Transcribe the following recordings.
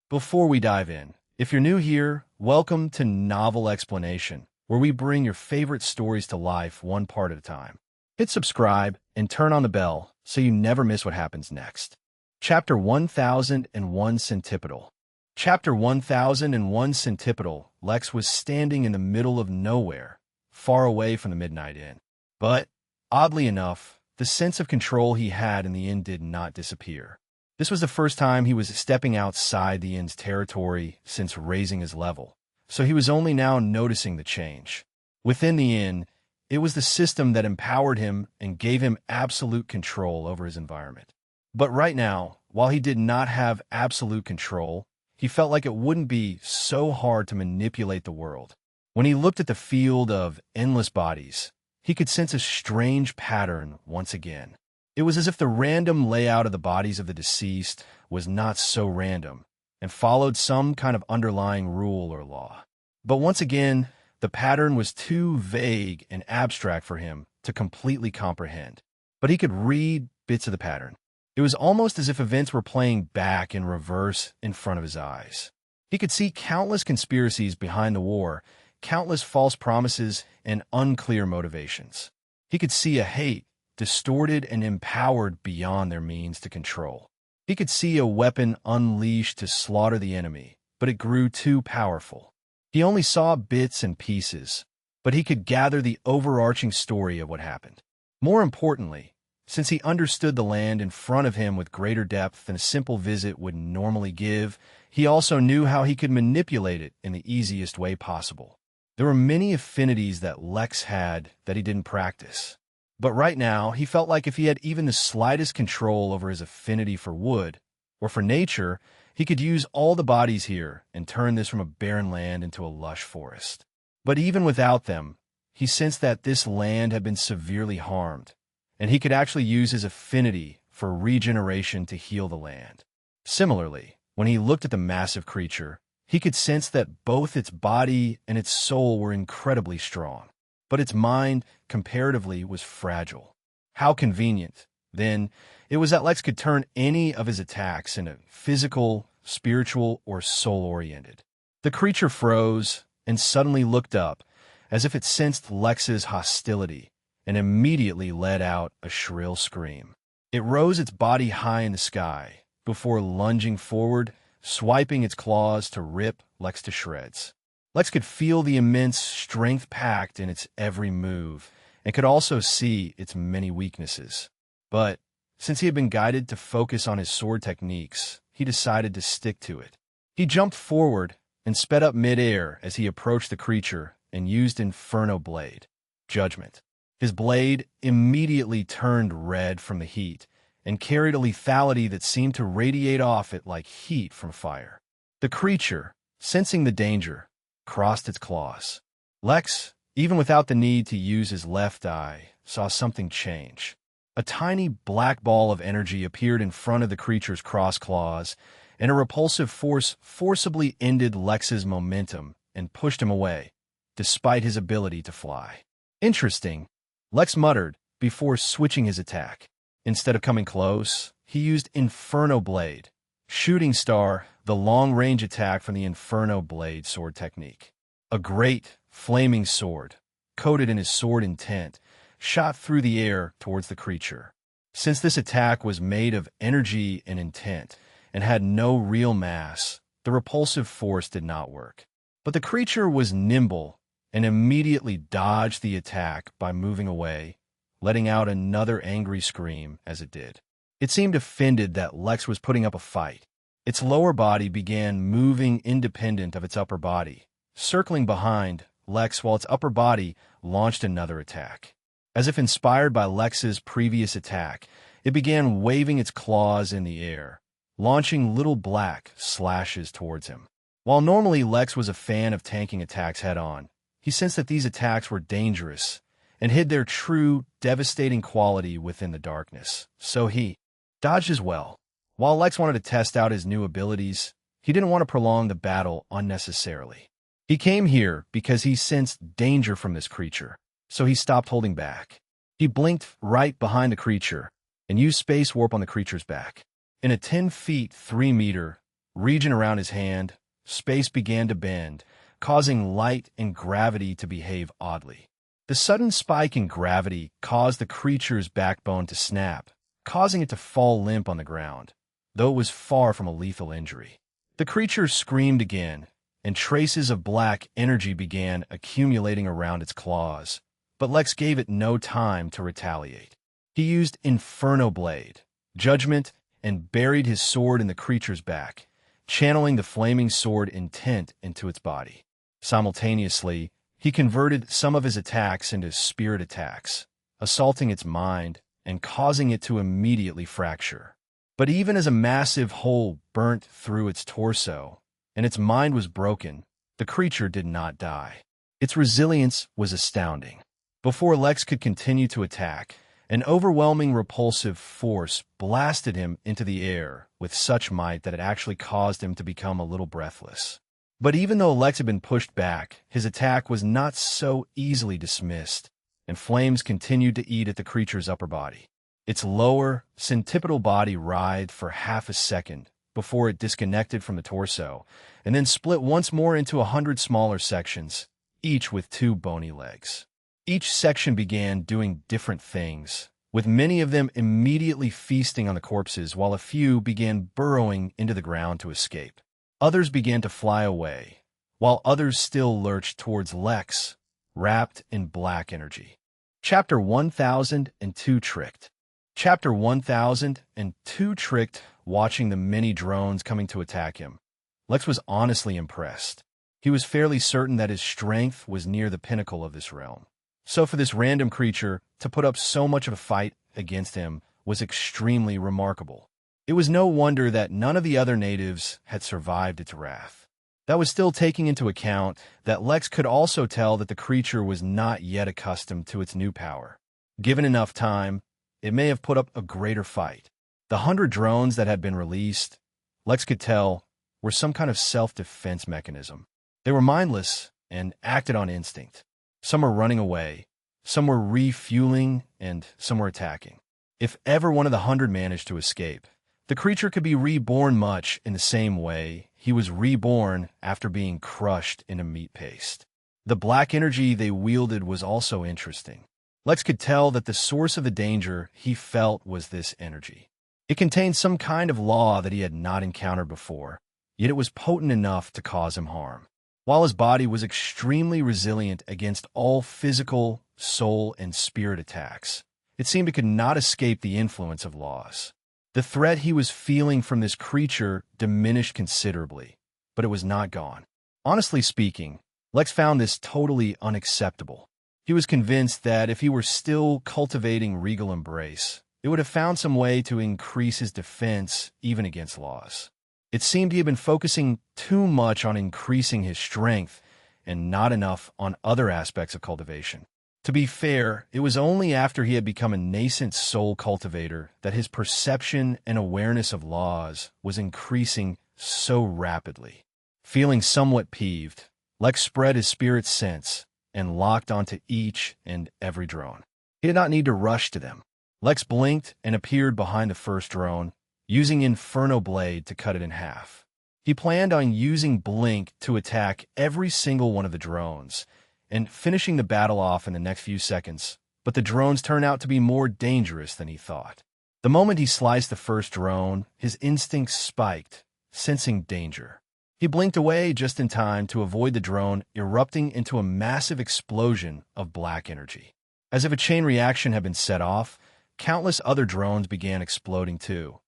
Before we dive in, if you're new here, welcome to Novel Explanation, where we bring your favorite stories to life one part at a time. Hit subscribe and turn on the bell so you never miss what happens next. Chapter 1001 Centripetal. Chapter 1001 Centripetal. Lex was standing in the middle of nowhere, far away from the Midnight Inn. But, oddly enough, the sense of control he had in the inn did not disappear. This was the first time he was stepping outside the inn's territory since raising his level, so he was only now noticing the change. Within the inn, it was the system that empowered him and gave him absolute control over his environment. But right now, while he did not have absolute control, he felt like it wouldn't be so hard to manipulate the world. When he looked at the field of endless bodies, he could sense a strange pattern once again. It was as if the random layout of the bodies of the deceased was not so random and followed some kind of underlying rule or law. But once again, the pattern was too vague and abstract for him to completely comprehend. But he could read bits of the pattern. It was almost as if events were playing back in reverse in front of his eyes. He could see countless conspiracies behind the war, countless false promises, and unclear motivations. He could see a hate distorted and empowered beyond their means to control. He could see a weapon unleashed to slaughter the enemy, but it grew too powerful. He only saw bits and pieces, but he could gather the overarching story of what happened. More importantly, since he understood the land in front of him with greater depth than a simple visit would normally give, he also knew how he could manipulate it in the easiest way possible. There were many affinities that Lex had that he didn't practice. But right now, he felt like if he had even the slightest control over his affinity for wood or for nature, he could use all the bodies here and turn this from a barren land into a lush forest. But even without them, he sensed that this land had been severely harmed, and he could actually use his affinity for regeneration to heal the land. Similarly, when he looked at the massive creature, he could sense that both its body and its soul were incredibly strong, but its mind, comparatively, was fragile. How convenient, then, it was that Lex could turn any of his attacks into physical, spiritual, or soul-oriented. The creature froze and suddenly looked up, as if it sensed Lex's hostility, and immediately let out a shrill scream. It rose its body high in the sky, before lunging forward, swiping its claws to rip Lex to shreds. Lex could feel the immense strength packed in its every move, and could also see its many weaknesses. But, since he had been guided to focus on his sword techniques, he decided to stick to it. He jumped forward and sped up mid-air as he approached the creature and used Inferno Blade, Judgment. His blade immediately turned red from the heat and carried a lethality that seemed to radiate off it like heat from fire. The creature, sensing the danger, crossed its claws. Lex, even without the need to use his left eye, saw something change. A tiny black ball of energy appeared in front of the creature's crossed claws, and a repulsive force forcibly ended Lex's momentum and pushed him away, despite his ability to fly. Interesting, Lex muttered before switching his attack. Instead of coming close, he used Inferno Blade, Shooting Star, the long-range attack from the Inferno Blade sword technique. A great, flaming sword, coated in his sword intent, shot through the air towards the creature. Since this attack was made of energy and intent, and had no real mass, the repulsive force did not work. But the creature was nimble and immediately dodged the attack by moving away, letting out another angry scream as it did. It seemed offended that Lex was putting up a fight. Its lower body began moving independent of its upper body, circling behind Lex while its upper body launched another attack. As if inspired by Lex's previous attack, it began waving its claws in the air, launching little black slashes towards him. While normally Lex was a fan of tanking attacks head-on, he sensed that these attacks were dangerous and hid their true, devastating quality within the darkness. So he dodged as well. While Lex wanted to test out his new abilities, he didn't want to prolong the battle unnecessarily. He came here because he sensed danger from this creature, so he stopped holding back. He blinked right behind the creature and used space warp on the creature's back. In a 10 feet 3 meter region around his hand, space began to bend, causing light and gravity to behave oddly. The sudden spike in gravity caused the creature's backbone to snap, causing it to fall limp on the ground, though it was far from a lethal injury. The creature screamed again, and traces of black energy began accumulating around its claws, but Lex gave it no time to retaliate. He used Inferno Blade, Judgment, and buried his sword in the creature's back, channeling the flaming sword intent into its body. Simultaneously, he converted some of his attacks into spirit attacks, assaulting its mind and causing it to immediately fracture. But even as a massive hole burnt through its torso, and its mind was broken, the creature did not die. Its resilience was astounding. Before Lex could continue to attack, an overwhelming repulsive force blasted him into the air with such might that it actually caused him to become a little breathless. But even though Lex had been pushed back, his attack was not so easily dismissed, and flames continued to eat at the creature's upper body. Its lower, centripetal body writhed for half a second before it disconnected from the torso, and then split once more into 100 smaller sections, each with 2 bony legs. Each section began doing different things, with many of them immediately feasting on the corpses while a few began burrowing into the ground to escape. Others began to fly away, while others still lurched towards Lex, wrapped in black energy. Chapter 1002 Tricked. Chapter 1002 Tricked. Watching the many drones coming to attack him, Lex was honestly impressed. He was fairly certain that his strength was near the pinnacle of this realm. So for this random creature to put up so much of a fight against him was extremely remarkable. It was no wonder that none of the other natives had survived its wrath. That was still taking into account that Lex could also tell that the creature was not yet accustomed to its new power. Given enough time, it may have put up a greater fight. The 100 drones that had been released, Lex could tell, were some kind of self-defense mechanism. They were mindless and acted on instinct. Some were running away, some were refueling, and some were attacking. If ever one of the 100 managed to escape, the creature could be reborn much in the same way he was reborn after being crushed into meat paste. The black energy they wielded was also interesting. Lex could tell that the source of the danger he felt was this energy. It contained some kind of law that he had not encountered before, yet it was potent enough to cause him harm. While his body was extremely resilient against all physical, soul, and spirit attacks, it seemed it could not escape the influence of laws. The threat he was feeling from this creature diminished considerably, but it was not gone. Honestly speaking, Lex found this totally unacceptable. He was convinced that if he were still cultivating regal embrace, it would have found some way to increase his defense even against laws. It seemed he had been focusing too much on increasing his strength and not enough on other aspects of cultivation. To be fair, it was only after he had become a nascent soul cultivator that his perception and awareness of laws was increasing so rapidly. Feeling somewhat peeved, Lex spread his spirit sense and locked onto each and every drone. He did not need to rush to them. Lex blinked and appeared behind the first drone, using Inferno Blade to cut it in half. He planned on using Blink to attack every single one of the drones, and finishing the battle off in the next few seconds, but the drones turned out to be more dangerous than he thought. The moment he sliced the first drone, his instincts spiked, sensing danger. He blinked away just in time to avoid the drone erupting into a massive explosion of black energy. As if a chain reaction had been set off, countless other drones began exploding too,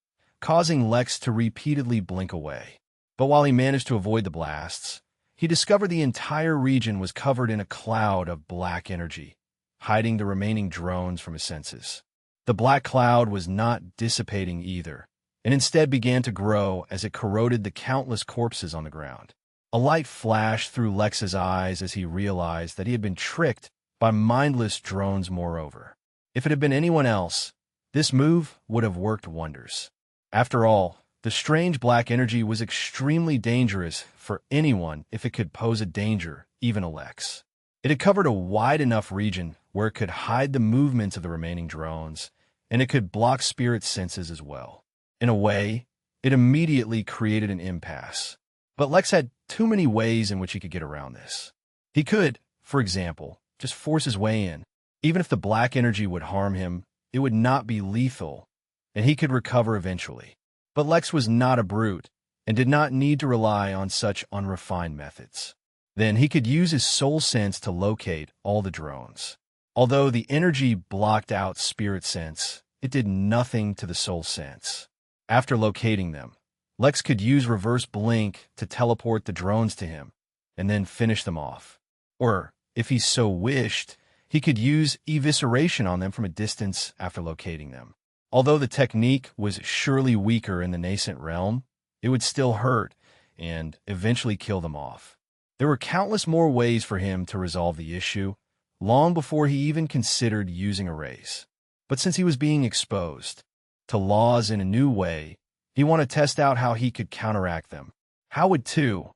causing Lex to repeatedly blink away. But while he managed to avoid the blasts, he discovered the entire region was covered in a cloud of black energy, hiding the remaining drones from his senses. The black cloud was not dissipating either, and instead began to grow as it corroded the countless corpses on the ground. A light flashed through Lex's eyes as he realized that he had been tricked by mindless drones moreover. If it had been anyone else, this move would have worked wonders. After all, the strange black energy was extremely dangerous for anyone if it could pose a danger, even a Lex. It had covered a wide enough region where it could hide the movements of the remaining drones, and it could block spirit senses as well. In a way, It immediately created an impasse. But Lex had too many ways in which he could get around this. He could, for example, just force his way in. Even if the black energy would harm him, it would not be lethal, and he could recover eventually. But Lex was not a brute and did not need to rely on such unrefined methods. Then he could use his soul sense to locate all the drones. Although the energy blocked out spirit sense, it did nothing to the soul sense. After locating them, Lex could use reverse blink to teleport the drones to him and then finish them off. Or, if he so wished, he could use evisceration on them from a distance after locating them. Although the technique was surely weaker in the nascent realm, it would still hurt and eventually kill them off. There were countless more ways for him to resolve the issue, long before he even considered using a race. But since he was being exposed to laws in a new way, he wanted to test out how he could counteract them. How would two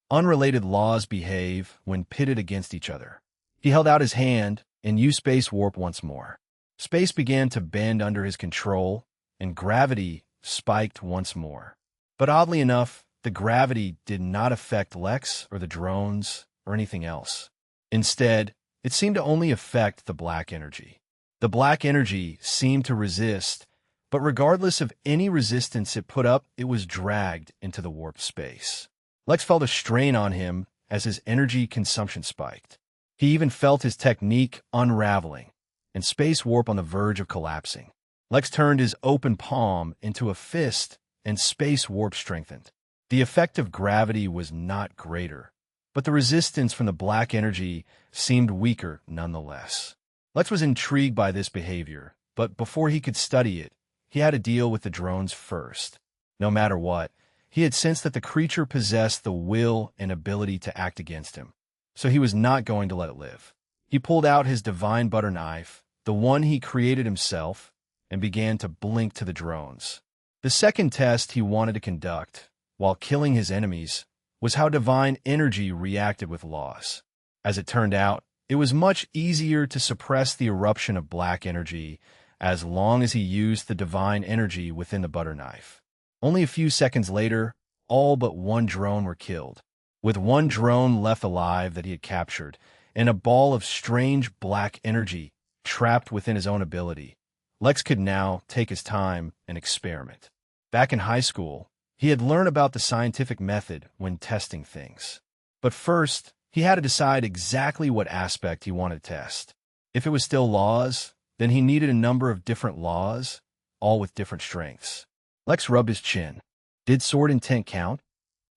unrelated laws behave when pitted against each other? He held out his hand and used space warp once more. Space began to bend under his control, and gravity spiked once more. But oddly enough, the gravity did not affect Lex or the drones or anything else. Instead, it seemed to only affect the black energy. The black energy seemed to resist, but regardless of any resistance it put up, it was dragged into the warp space. Lex felt a strain on him as his energy consumption spiked. He even felt his technique unraveling, and space warp on the verge of collapsing. Lex turned his open palm into a fist, and space warp strengthened. The effect of gravity was not greater, but the resistance from the black energy seemed weaker nonetheless. Lex was intrigued by this behavior, but before he could study it, he had to deal with the drones first. No matter what, he had sensed that the creature possessed the will and ability to act against him, so he was not going to let it live. He pulled out his divine butter knife, the one he created himself, and began to blink to the drones. The second test he wanted to conduct, while killing his enemies, was how divine energy reacted with loss. As it turned out, it was much easier to suppress the eruption of black energy as long as he used the divine energy within the butter knife. Only a few seconds later, all but one drone were killed, with one drone left alive that he had captured, and a ball of strange black energy trapped within his own ability. Lex could now take his time and experiment. Back in high school, he had learned about the scientific method when testing things. But first, he had to decide exactly what aspect he wanted to test. If it was still laws, then he needed a number of different laws, all with different strengths. Lex rubbed his chin. Did sword intent count?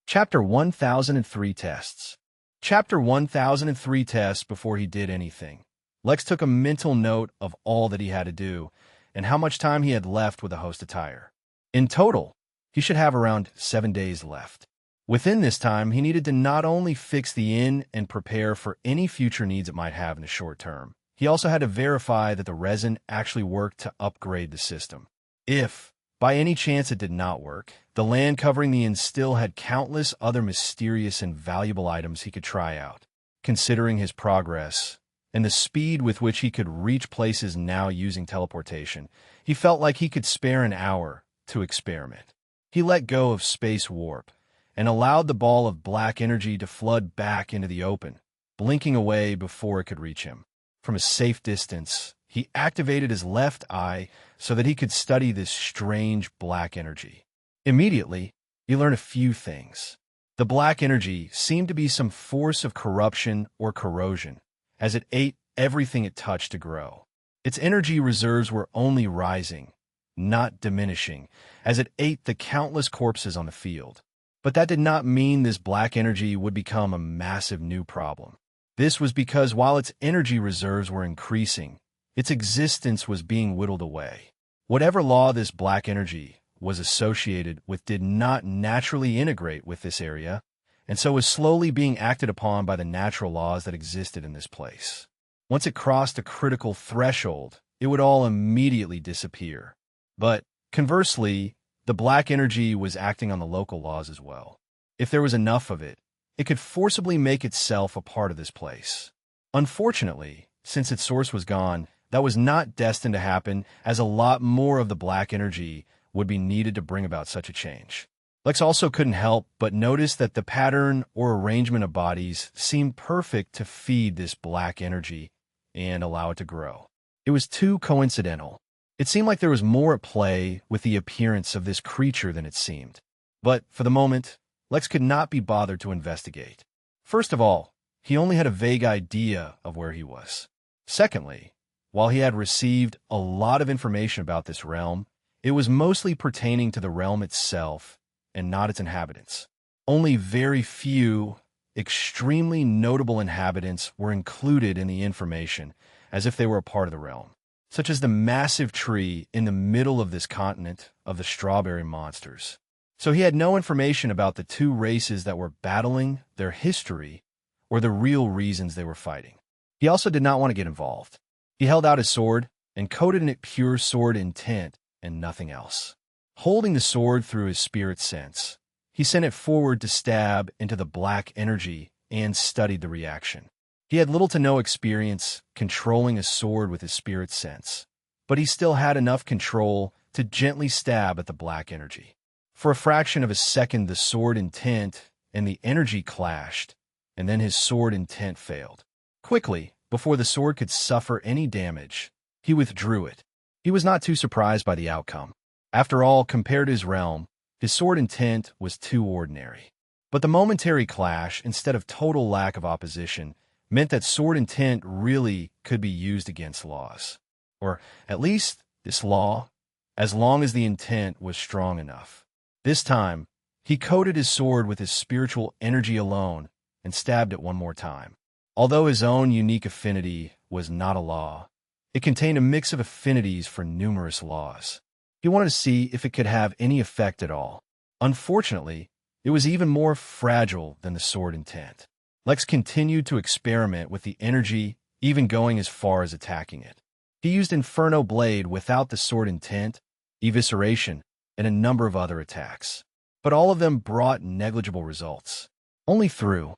Chapter 1003 Tests. Chapter 1003 Tests before he did anything. Lex took a mental note of all that he had to do and how much time he had left with the host attire. In total, he should have around 7 days left. Within this time, he needed to not only fix the inn and prepare for any future needs it might have in the short term, he also had to verify that the resin actually worked to upgrade the system. If, by any chance, it did not work, the land covering the inn still had countless other mysterious and valuable items he could try out. Considering his progress and the speed with which he could reach places now using teleportation, he felt like he could spare an hour to experiment. He let go of space warp and allowed the ball of black energy to flood back into the open, blinking away before it could reach him. From a safe distance, he activated his left eye so that he could study this strange black energy. Immediately, he learned a few things. The black energy seemed to be some force of corruption or corrosion, as it ate everything it touched to grow. Its energy reserves were only rising, not diminishing, as it ate the countless corpses on the field. But that did not mean this black energy would become a massive new problem. This was because while its energy reserves were increasing, its existence was being whittled away. Whatever law this black energy was associated with did not naturally integrate with this area, and so was slowly being acted upon by the natural laws that existed in this place. Once it crossed a critical threshold, it would all immediately disappear. But, conversely, the black energy was acting on the local laws as well. If there was enough of it, it could forcibly make itself a part of this place. Unfortunately, since its source was gone, that was not destined to happen, as a lot more of the black energy would be needed to bring about such a change. Lex also couldn't help but notice that the pattern or arrangement of bodies seemed perfect to feed this black energy and allow it to grow. It was too coincidental. It seemed like there was more at play with the appearance of this creature than it seemed. But for the moment, Lex could not be bothered to investigate. First of all, he only had a vague idea of where he was. Secondly, while he had received a lot of information about this realm, it was mostly pertaining to the realm itself and not its inhabitants. Only very few, extremely notable inhabitants were included in the information as if they were a part of the realm, such as the massive tree in the middle of this continent of the strawberry monsters. So he had no information about the two races that were battling, their history, or the real reasons they were fighting. He also did not want to get involved. He held out his sword and coded in it pure sword intent and nothing else. Holding the sword through his spirit sense, he sent it forward to stab into the black energy and studied the reaction. He had little to no experience controlling a sword with his spirit sense, but he still had enough control to gently stab at the black energy. For a fraction of a second, the sword intent and the energy clashed, and then his sword intent failed. Quickly, before the sword could suffer any damage, he withdrew it. He was not too surprised by the outcome. After all, compared to his realm, his sword intent was too ordinary. But the momentary clash, instead of total lack of opposition, meant that sword intent really could be used against laws. Or at least this law, as long as the intent was strong enough. This time, he coated his sword with his spiritual energy alone and stabbed it one more time. Although his own unique affinity was not a law, it contained a mix of affinities for numerous laws. He wanted to see if it could have any effect at all. Unfortunately, it was even more fragile than the sword intent. Lex continued to experiment with the energy, even going as far as attacking it. He used Inferno Blade without the sword intent, evisceration, and a number of other attacks. But all of them brought negligible results. Only through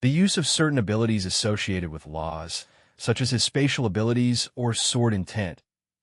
the use of certain abilities associated with laws, such as his spatial abilities or sword intent,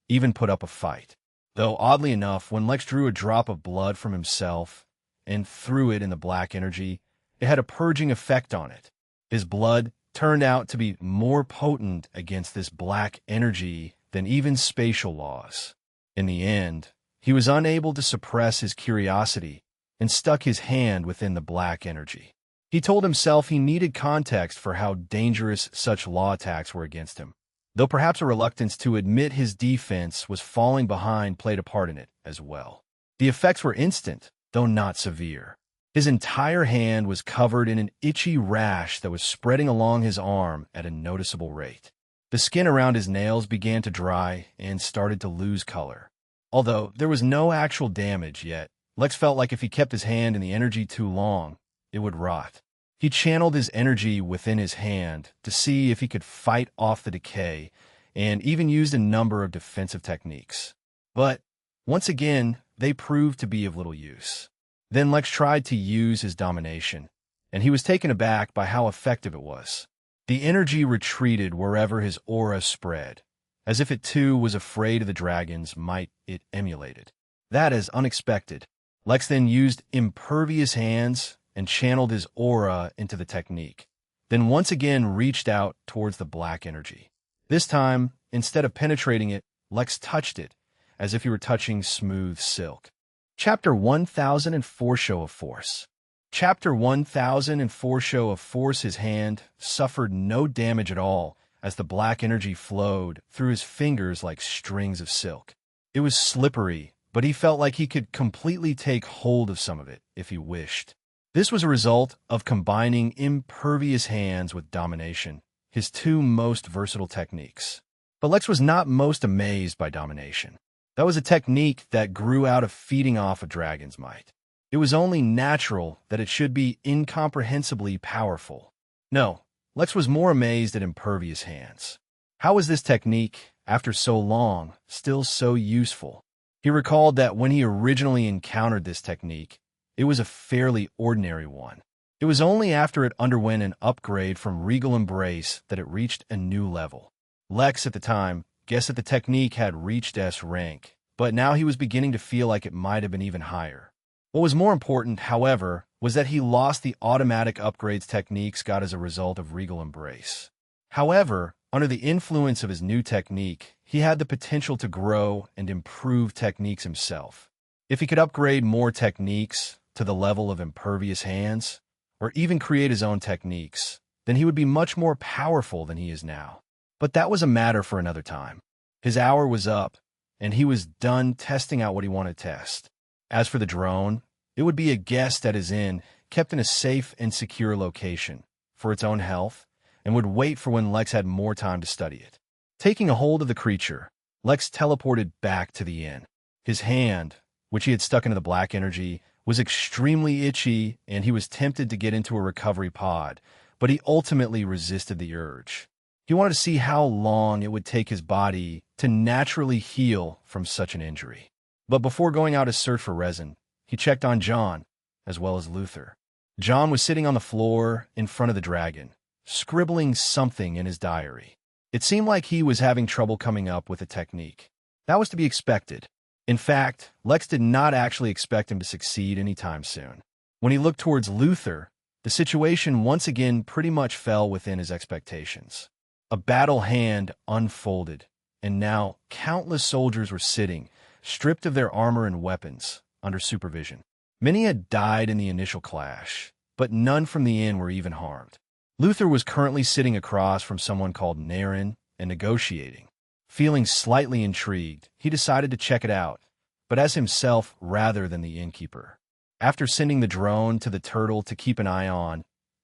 even put up a fight. Though oddly enough, when Lex drew a drop of blood from himself and threw it in the black energy, it had a purging effect on it. His blood turned out to be more potent against this black energy than even spatial laws. In the end, he was unable to suppress his curiosity and stuck his hand within the black energy. He told himself he needed context for how dangerous such law attacks were against him, though perhaps a reluctance to admit his defense was falling behind played a part in it as well. The effects were instant, though not severe. His entire hand was covered in an itchy rash that was spreading along his arm at a noticeable rate. The skin around his nails began to dry and started to lose color. Although there was no actual damage yet, Lex felt like if he kept his hand in the energy too long, it would rot. He channeled his energy within his hand to see if he could fight off the decay, and even used a number of defensive techniques. But, once again, they proved to be of little use. Then Lex tried to use his domination, and he was taken aback by how effective it was. The energy retreated wherever his aura spread, as if it too was afraid of the dragons might it emulated. That is unexpected. Lex then used impervious hands and channeled his aura into the technique, then once again reached out towards the black energy. This time, instead of penetrating it, Lex touched it, as if he were touching smooth silk. Chapter 1004 Show of Force. Chapter 1004 Show of Force. His hand suffered no damage at all as the black energy flowed through his fingers like strings of silk. It was slippery, but he felt like he could completely take hold of some of it if he wished. This was a result of combining impervious hands with domination, his two most versatile techniques. But Lex was not most amazed by domination. That was a technique that grew out of feeding off a dragon's might. It was only natural that it should be incomprehensibly powerful. No, Lex was more amazed at impervious hands. How was this technique, after so long, still so useful? He recalled that when he originally encountered this technique, it was a fairly ordinary one. It was only after it underwent an upgrade from Regal Embrace that it reached a new level. Lex, at the time, guessed that the technique had reached S rank, but now he was beginning to feel like it might have been even higher. What was more important, however, was that he lost the automatic upgrades techniques got as a result of Regal Embrace. However, under the influence of his new technique, he had the potential to grow and improve techniques himself. If he could upgrade more techniques to the level of impervious hands, or even create his own techniques, then he would be much more powerful than he is now. But that was a matter for another time. His hour was up, and he was done testing out what he wanted to test. As for the drone, it would be a guest at his inn, kept in a safe and secure location, for its own health, and would wait for when Lex had more time to study it. Taking a hold of the creature, Lex teleported back to the inn. His hand, which he had stuck into the black energy, was extremely itchy, and he was tempted to get into a recovery pod, but he ultimately resisted the urge. He wanted to see how long it would take his body to naturally heal from such an injury. But before going out to search for resin, he checked on John, as well as Luther. John was sitting on the floor in front of the dragon, scribbling something in his diary. It seemed like he was having trouble coming up with a technique. That was to be expected. In fact, Lex did not actually expect him to succeed anytime soon. When he looked towards Luther, the situation once again pretty much fell within his expectations. A battle hand unfolded, and now countless soldiers were sitting, stripped of their armor and weapons, under supervision. Many had died in the initial clash, but none from the inn were even harmed. Luther was currently sitting across from someone called Naren and negotiating. Feeling slightly intrigued, he decided to check it out, but as himself rather than the innkeeper. After sending the drone to the turtle to keep an eye on,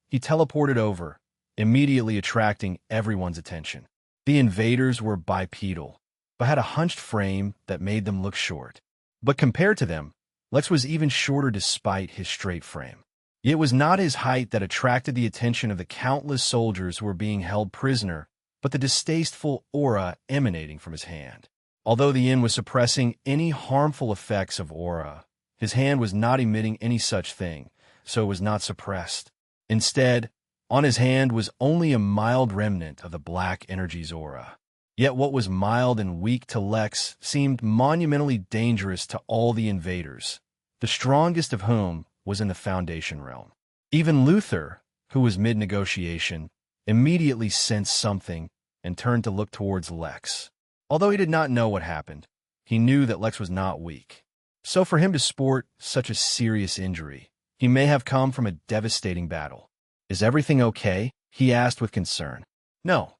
he teleported over, immediately attracting everyone's attention. The invaders were bipedal, but had a hunched frame that made them look short. But compared to them, Lex was even shorter despite his straight frame. It was not his height that attracted the attention of the countless soldiers who were being held prisoner, but the distasteful aura emanating from his hand. Although the inn was suppressing any harmful effects of aura, his hand was not emitting any such thing, so it was not suppressed. Instead, on his hand was only a mild remnant of the black energy's aura. Yet what was mild and weak to Lex seemed monumentally dangerous to all the invaders, the strongest of whom was in the Foundation realm. Even Luther, who was mid-negotiation, immediately sensed something and turned to look towards Lex. Although he did not know what happened, he knew that Lex was not weak. So for him to sport such a serious injury, he may have come from a devastating battle. "Is everything okay?" he asked with concern. No,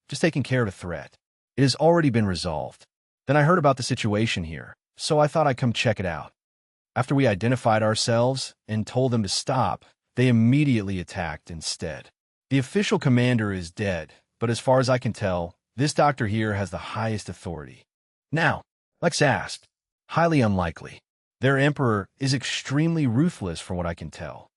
just taking care of a threat. It has already been resolved. Then I heard about the situation here, so I thought I'd come check it out. After we identified ourselves and told them to stop, they immediately attacked instead. The official commander is dead, but as far as I can tell, this doctor here has the highest authority. Now, Lex asked, highly unlikely. Their emperor is extremely ruthless from what I can tell.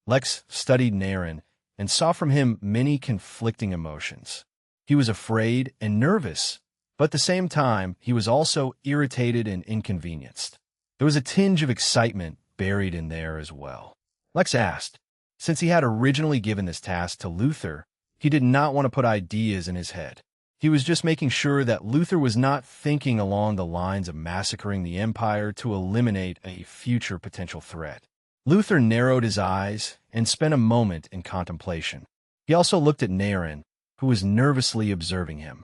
Lex studied Naren and saw from him many conflicting emotions. He was afraid and nervous, but at the same time, he was also irritated and inconvenienced. There was a tinge of excitement buried in there as well. Lex asked, since he had originally given this task to Luther, he did not want to put ideas in his head. He was just making sure that Luther was not thinking along the lines of massacring the Empire to eliminate a future potential threat. Luther narrowed his eyes and spent a moment in contemplation. He also looked at Naren, who was nervously observing him.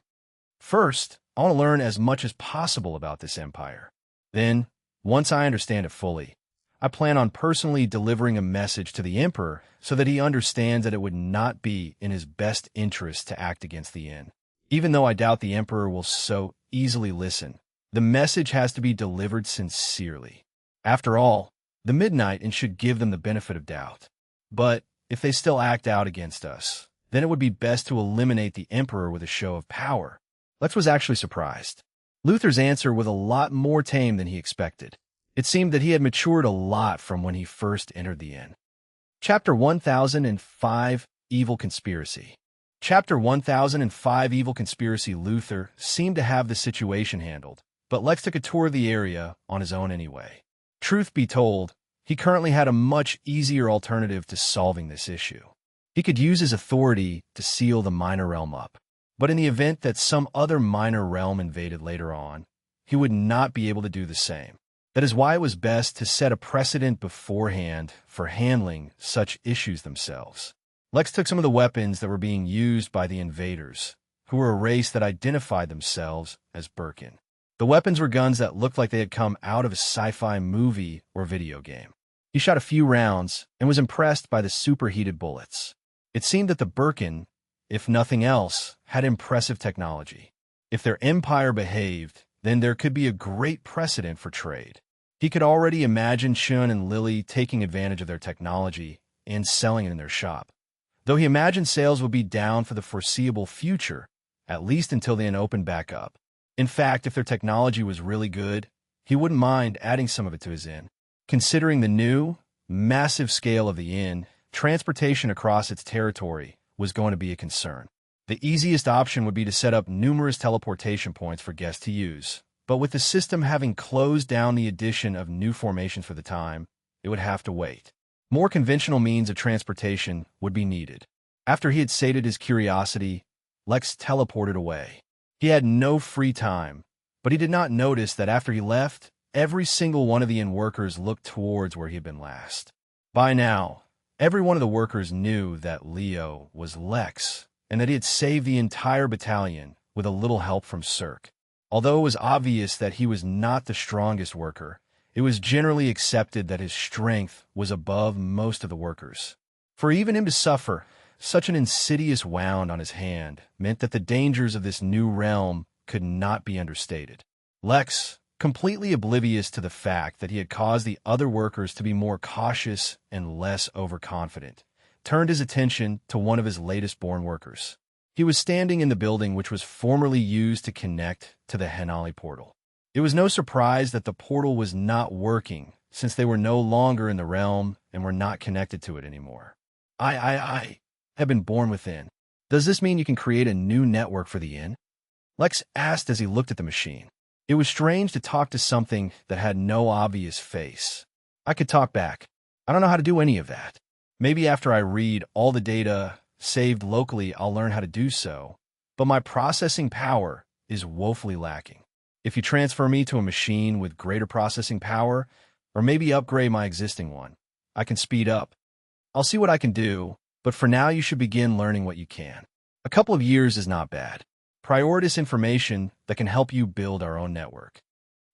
First, I want to learn as much as possible about this empire. Then, once I understand it fully, I plan on personally delivering a message to the Emperor so that he understands that it would not be in his best interest to act against the Inn. Even though I doubt the Emperor will so easily listen, the message has to be delivered sincerely. After all, the Midnight Inn should give them the benefit of doubt. But if they still act out against us, then it would be best to eliminate the Emperor with a show of power. Lex was actually surprised. Luther's answer was a lot more tame than he expected. It seemed that he had matured a lot from when he first entered the inn. Chapter 1005, Evil Conspiracy. Chapter 1005, Evil Conspiracy. Luther seemed to have the situation handled, but Lex took a tour of the area on his own anyway. Truth be told, he currently had a much easier alternative to solving this issue. He could use his authority to seal the minor realm up. But in the event that some other minor realm invaded later on, he would not be able to do the same. That is why it was best to set a precedent beforehand for handling such issues themselves. Lex took some of the weapons that were being used by the invaders, who were a race that identified themselves as Birkin. The weapons were guns that looked like they had come out of a sci-fi movie or video game. He shot a few rounds and was impressed by the superheated bullets. It seemed that the Birkin, if nothing else, had impressive technology. If their empire behaved, then there could be a great precedent for trade. He could already imagine Shun and Lily taking advantage of their technology and selling it in their shop. Though he imagined sales would be down for the foreseeable future, at least until the inn opened back up. In fact, if their technology was really good, he wouldn't mind adding some of it to his inn. Considering the new, massive scale of the inn, transportation across its territory was going to be a concern. The easiest option would be to set up numerous teleportation points for guests to use, but with the system having closed down the addition of new formations for the time, it would have to wait. More conventional means of transportation would be needed. After he had sated his curiosity, Lex teleported away. He had no free time, but he did not notice that after he left, every single one of the inn workers looked towards where he had been last. By now, every one of the workers knew that Leo was Lex, and that he had saved the entire battalion with a little help from Cirque. Although it was obvious that he was not the strongest worker, it was generally accepted that his strength was above most of the workers. For even him to suffer such an insidious wound on his hand meant that the dangers of this new realm could not be understated. Lex, completely oblivious to the fact that he had caused the other workers to be more cautious and less overconfident, turned his attention to one of his latest-born workers. He was standing in the building which was formerly used to connect to the Henali portal. It was no surprise that the portal was not working, since they were no longer in the realm and were not connected to it anymore. I have been born within. Does this mean you can create a new network for the inn? Lex asked as he looked at the machine. It was strange to talk to something that had no obvious face. I could talk back. I don't know how to do any of that. Maybe after I read all the data saved locally, I'll learn how to do so, but my processing power is woefully lacking. If you transfer me to a machine with greater processing power, or maybe upgrade my existing one, I can speed up. I'll see what I can do, but for now you should begin learning what you can. A couple of years is not bad. Prioritize information that can help you build our own network.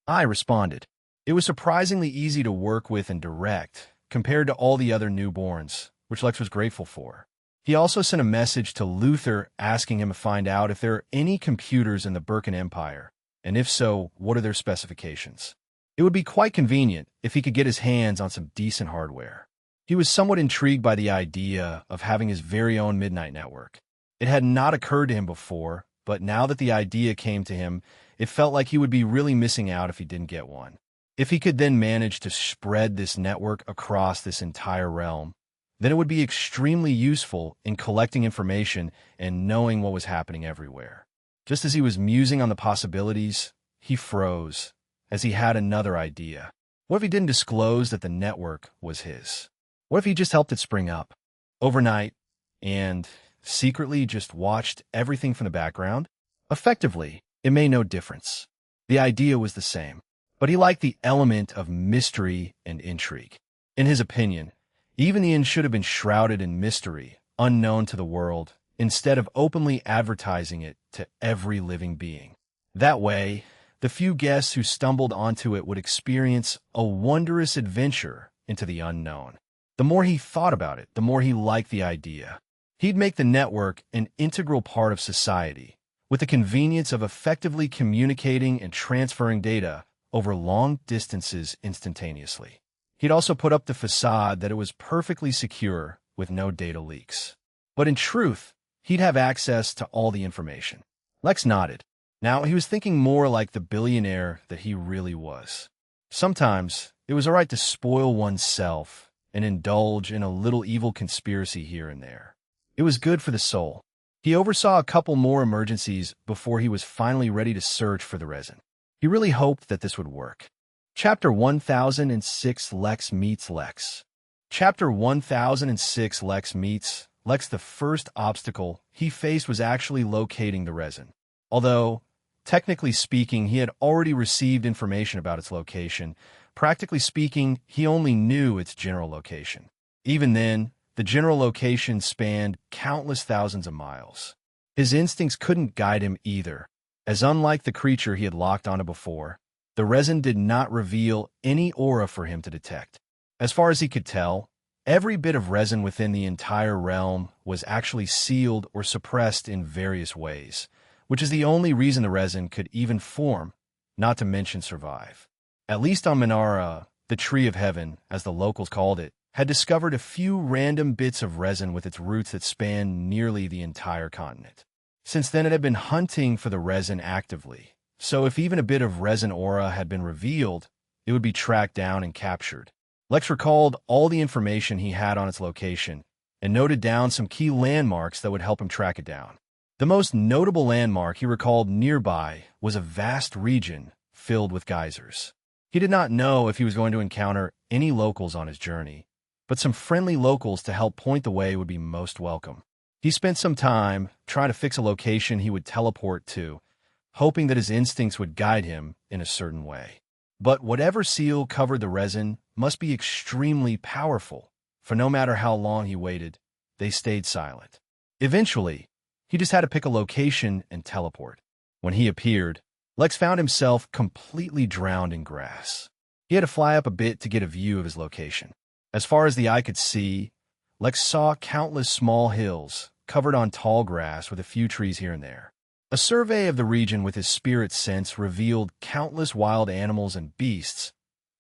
I responded. It was surprisingly easy to work with and direct, compared to all the other newborns, which Lex was grateful for. He also sent a message to Luther asking him to find out if there are any computers in the Birkin Empire, and if so, what are their specifications. It would be quite convenient if he could get his hands on some decent hardware. He was somewhat intrigued by the idea of having his very own midnight network. It had not occurred to him before, but now that the idea came to him, it felt like he would be really missing out if he didn't get one. If he could then manage to spread this network across this entire realm, then it would be extremely useful in collecting information and knowing what was happening everywhere. Just as he was musing on the possibilities, he froze, as he had another idea. What if he didn't disclose that the network was his? What if he just helped it spring up overnight and secretly just watched everything from the background? Effectively, it made no difference. The idea was the same, but he liked the element of mystery and intrigue. In his opinion, even the inn should have been shrouded in mystery, unknown to the world, instead of openly advertising it to every living being. That way, the few guests who stumbled onto it would experience a wondrous adventure into the unknown. The more he thought about it, the more he liked the idea. He'd make the network an integral part of society, with the convenience of effectively communicating and transferring data over long distances instantaneously. He'd also put up the facade that it was perfectly secure with no data leaks. But in truth, he'd have access to all the information. Lex nodded. Now he was thinking more like the billionaire that he really was. Sometimes it was all right to spoil oneself and indulge in a little evil conspiracy here and there. It was good for the soul. He oversaw a couple more emergencies before he was finally ready to search for the resin. He really hoped that this would work. Chapter 1006 Lex Meets Lex. Chapter 1006 Lex Meets Lex. The first obstacle he faced was actually locating the resin. Although Technically speaking, he had already received information about its location. Practically speaking, he only knew its general location. Even then, the general location spanned countless thousands of miles. His instincts couldn't guide him either, as unlike the creature he had locked onto before, the resin did not reveal any aura for him to detect. As far as he could tell, every bit of resin within the entire realm was actually sealed or suppressed in various ways, which is the only reason the resin could even form, not to mention survive. At least on Minara, the Tree of Heaven, as the locals called it, had discovered a few random bits of resin with its roots that spanned nearly the entire continent. Since then, it had been hunting for the resin actively, so if even a bit of resin aura had been revealed, it would be tracked down and captured. Lex recalled all the information he had on its location and noted down some key landmarks that would help him track it down. The most notable landmark he recalled nearby was a vast region filled with geysers. He did not know if he was going to encounter any locals on his journey, but some friendly locals to help point the way would be most welcome. He spent some time trying to fix a location he would teleport to, hoping that his instincts would guide him in a certain way. But whatever seal covered the resin must be extremely powerful, for no matter how long he waited, they stayed silent. Eventually, he just had to pick a location and teleport. When he appeared, Lex found himself completely drowned in grass. He had to fly up a bit to get a view of his location. As far as the eye could see, Lex saw countless small hills covered on tall grass with a few trees here and there. A survey of the region with his spirit sense revealed countless wild animals and beasts,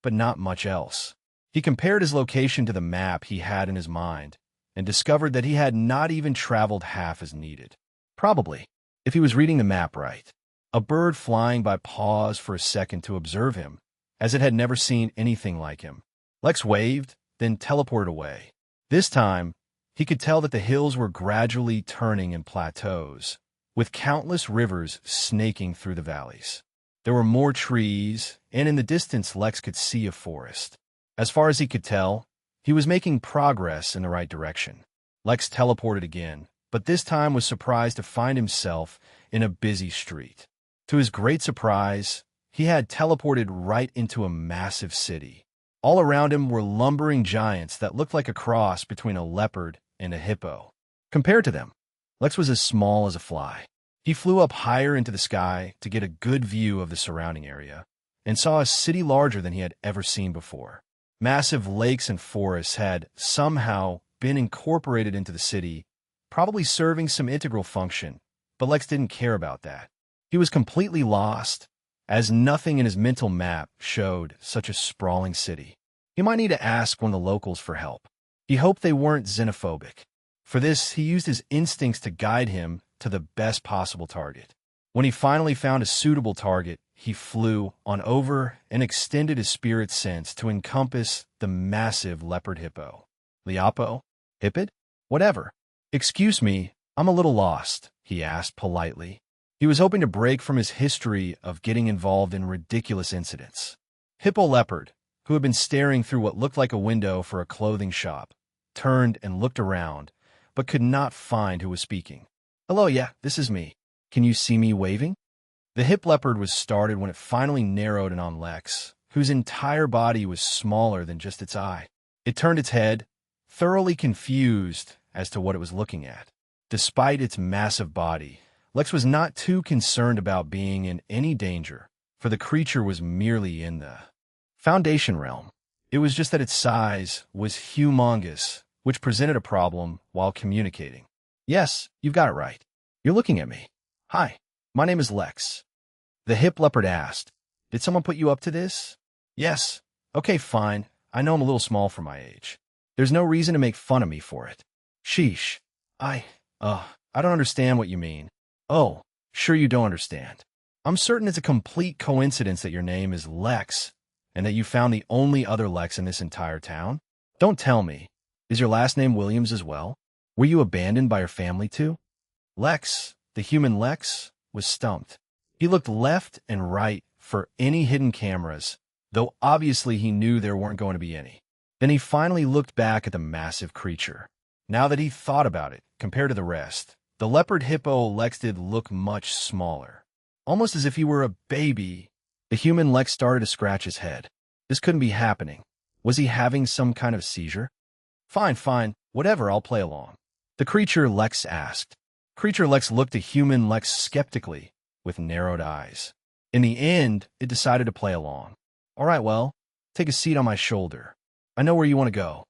but not much else. He compared his location to the map he had in his mind and discovered that he had not even traveled half as needed. Probably, if he was reading the map right. A bird flying by paused for a second to observe him, as it had never seen anything like him. Lex waved, then teleported away. This time, he could tell that the hills were gradually turning in plateaus, with countless rivers snaking through the valleys. There were more trees, and in the distance Lex could see a forest. As far as he could tell, he was making progress in the right direction. Lex teleported again, but this time was surprised to find himself in a busy street. To his great surprise, he had teleported right into a massive city. All around him were lumbering giants that looked like a cross between a leopard and a hippo. Compared to them, Lex was as small as a fly. He flew up higher into the sky to get a good view of the surrounding area and saw a city larger than he had ever seen before. Massive lakes and forests had somehow been incorporated into the city, probably serving some integral function, but Lex didn't care about that. He was completely lost, as nothing in his mental map showed such a sprawling city. He might need to ask one of the locals for help. He hoped they weren't xenophobic. For this, he used his instincts to guide him to the best possible target. When he finally found a suitable target, he flew on over and extended his spirit sense to encompass the massive leopard hippo. Liapo? Hippid? Whatever. "Excuse me, I'm a little lost," he asked politely. He was hoping to break from his history of getting involved in ridiculous incidents. Hippo Leopard, who had been staring through what looked like a window for a clothing shop, turned and looked around, but could not find who was speaking. "Hello, yeah, this is me. Can you see me waving?" The hip leopard was startled when it finally narrowed in on Lex, whose entire body was smaller than just its eye. It turned its head, thoroughly confused as to what it was looking at. Despite its massive body, Lex was not too concerned about being in any danger, for the creature was merely in the Foundation realm. It was just that its size was humongous, which presented a problem while communicating. "Yes, you've got it right. You're looking at me. Hi, my name is Lex." The hip leopard asked, "Did someone put you up to this?" "Yes. Okay, fine. I know I'm a little small for my age. There's no reason to make fun of me for it." "Sheesh. I don't understand what you mean." "Oh, sure you don't understand. I'm certain it's a complete coincidence that your name is Lex, and that you found the only other Lex in this entire town. Don't tell me. Is your last name Williams as well? Were you abandoned by your family too?" Lex, the human Lex, was stumped. He looked left and right for any hidden cameras, though obviously he knew there weren't going to be any. Then he finally looked back at the massive creature. Now that he thought about it, compared to the rest, the leopard hippo Lex did look much smaller. almost as if he were a baby. The human Lex started to scratch his head. This couldn't be happening. Was he having some kind of seizure? Fine, fine, whatever, I'll play along. The creature Lex asked. Creature Lex looked at human Lex skeptically, with narrowed eyes. In the end, it decided to play along. All right, well, take a seat on my shoulder. I know where you want to go.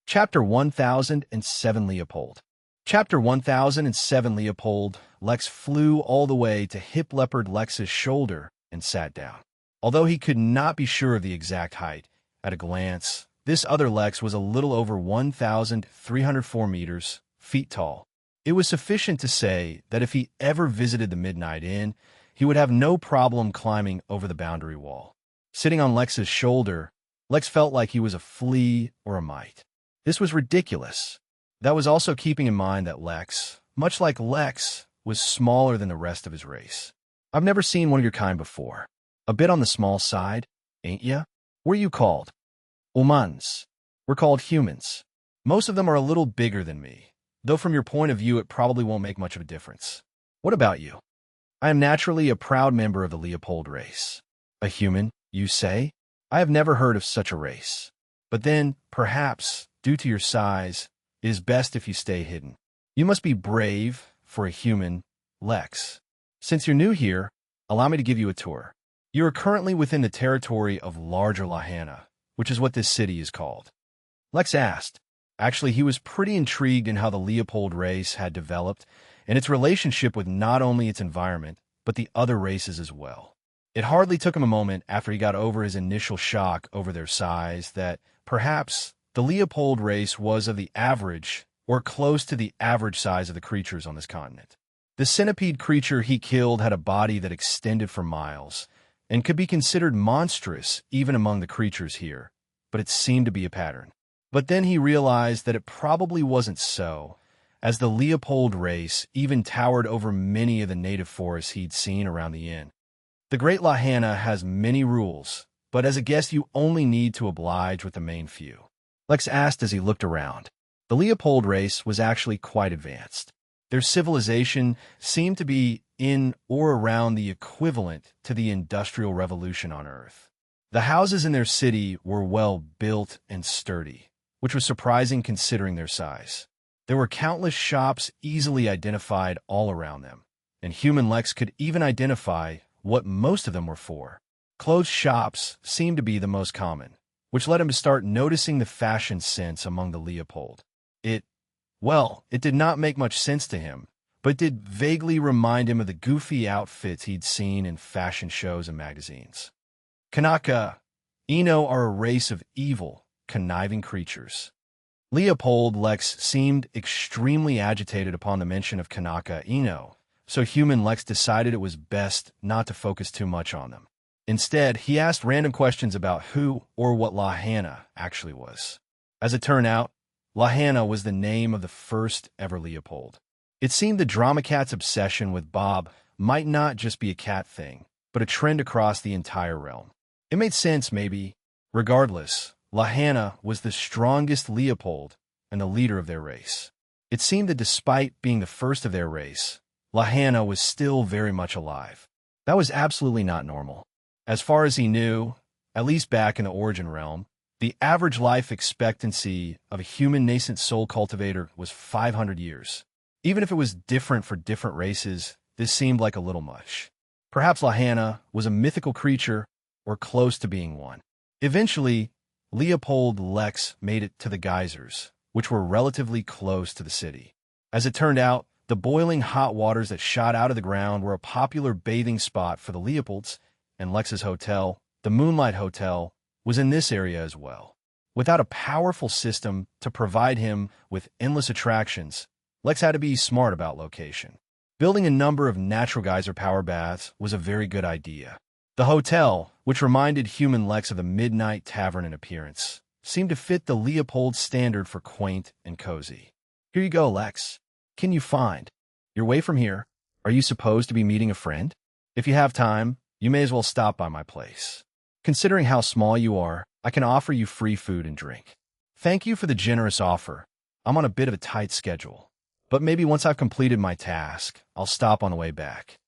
Chapter 1007 Leopold. Chapter 1007 Leopold. Lex flew all the way to Hip Leopard Lex's shoulder and sat down. Although he could not be sure of the exact height, at a glance, this other Lex was a little over 1,304 feet tall. It was sufficient to say that if he ever visited the Midnight Inn, he would have no problem climbing over the boundary wall. Sitting on Lex's shoulder, Lex felt like he was a flea or a mite. This was ridiculous. That was also keeping in mind that Lex, much like Lex, was smaller than the rest of his race. I've never seen one of your kind before. A bit on the small side, ain't ya? What are you called? Humans. We're called humans. Most of them are a little bigger than me, though from your point of view it probably won't make much of a difference. What about you? I am naturally a proud member of the Leopold race. A human, you say? I have never heard of such a race. But then, perhaps, due to your size, it is best if you stay hidden. You must be brave for a human, Lex. Since you're new here, allow me to give you a tour. You are currently within the territory of Larger Lahaina, which is what this city is called. Lex asked. Actually, he was pretty intrigued in how the Leopold race had developed and its relationship with not only its environment, but the other races as well. It hardly took him a moment after he got over his initial shock over their size that, perhaps, the Leopold race was of the average or close to the average size of the creatures on this continent. The centipede creature he killed had a body that extended for miles and could be considered monstrous even among the creatures here, but it seemed to be a pattern. But then he realized that it probably wasn't so, as the Leopold race even towered over many of the native forests he'd seen around the inn. The Great Lahaina has many rules, but as a guest you only need to oblige with the main few. Lex asked as he looked around. The Leopold race was actually quite advanced. Their civilization seemed to be in or around the equivalent to the Industrial Revolution on Earth. The houses in their city were well built and sturdy, which was surprising considering their size. There were countless shops easily identified all around them, and human Lex could even identify what most of them were for. Clothes shops seemed to be the most common, which led him to start noticing the fashion sense among the Leopold. It did not make much sense to him, but did vaguely remind him of the goofy outfits he'd seen in fashion shows and magazines. Kanaka, Ino are a race of evil, conniving creatures. Leopold Lex seemed extremely agitated upon the mention of Kanaka Ino, so human Lex decided it was best not to focus too much on them. Instead, he asked random questions about who or what Lahaina actually was. As it turned out, Lahaina was the name of the first ever Leopold. It seemed the drama cat's obsession with Bob might not just be a cat thing, but a trend across the entire realm. It made sense, maybe. Regardless, Lahaina was the strongest Leopold and the leader of their race. It seemed that despite being the first of their race, Lahaina was still very much alive. That was absolutely not normal. As far as he knew, at least back in the origin realm, the average life expectancy of a human nascent soul cultivator was 500 years. Even if it was different for different races, this seemed like a little much. Perhaps Lahaina was a mythical creature or close to being one. Eventually, Leopold Lex made it to the geysers, which were relatively close to the city. As it turned out, the boiling hot waters that shot out of the ground were a popular bathing spot for the Leopolds, and Lex's hotel, the Moonlight Hotel, was in this area as well. Without a powerful system to provide him with endless attractions, Lex had to be smart about location. Building a number of natural geyser power baths was a very good idea. The hotel, which reminded human Lex of the Midnight Tavern in appearance, seemed to fit the Leopold standard for quaint and cozy. Here you go, Lex. Can you find your way from here? Are you supposed to be meeting a friend? If you have time, you may as well stop by my place. Considering how small you are, I can offer you free food and drink. Thank you for the generous offer. I'm on a bit of a tight schedule, but maybe once I've completed my task, I'll stop on the way back.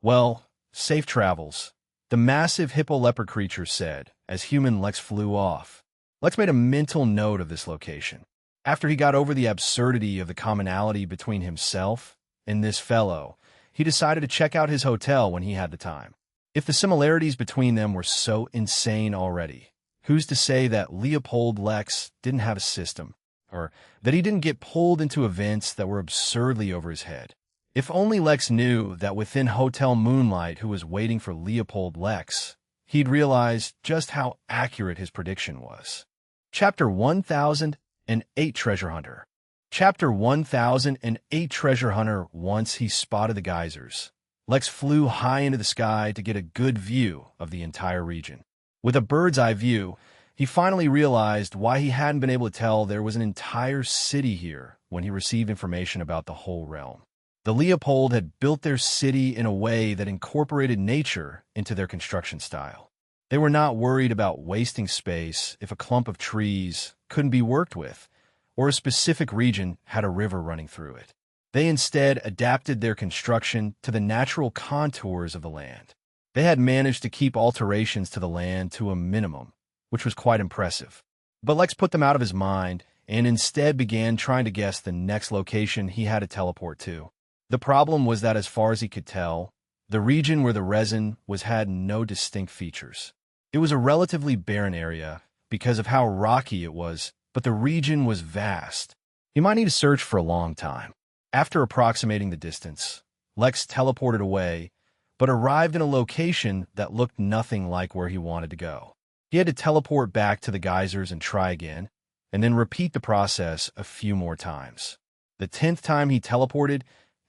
Well, Safe travels, the massive hippo leopard creature said as human Lex flew off. Lex made a mental note of this location. After he got over the absurdity of the commonality between himself and this fellow, he decided to check out his hotel when he had the time. If the similarities between them were so insane already, who's to say that Leopold Lex didn't have a system, or that he didn't get pulled into events that were absurdly over his head? If only Lex knew that within Hotel Moonlight who was waiting for Leopold Lex, he'd realize just how accurate his prediction was. Chapter 1008 Treasure Hunter. Chapter 1008 Treasure Hunter. Once he spotted the geysers, Lex flew high into the sky to get a good view of the entire region. With a bird's-eye view, he finally realized why he hadn't been able to tell there was an entire city here when he received information about the whole realm. The Leopold had built their city in a way that incorporated nature into their construction style. They were not worried about wasting space if a clump of trees couldn't be worked with, or a specific region had a river running through it. They instead adapted their construction to the natural contours of the land. They had managed to keep alterations to the land to a minimum, which was quite impressive. But Lex put them out of his mind and instead began trying to guess the next location he had to teleport to. The problem was that as far as he could tell, the region where the resin was had no distinct features. It was a relatively barren area because of how rocky it was, but the region was vast. He might need to search for a long time. After approximating the distance, Lex teleported away, but arrived in a location that looked nothing like where he wanted to go. He had to teleport back to the geysers and try again, and then repeat the process a few more times. The 10th time he teleported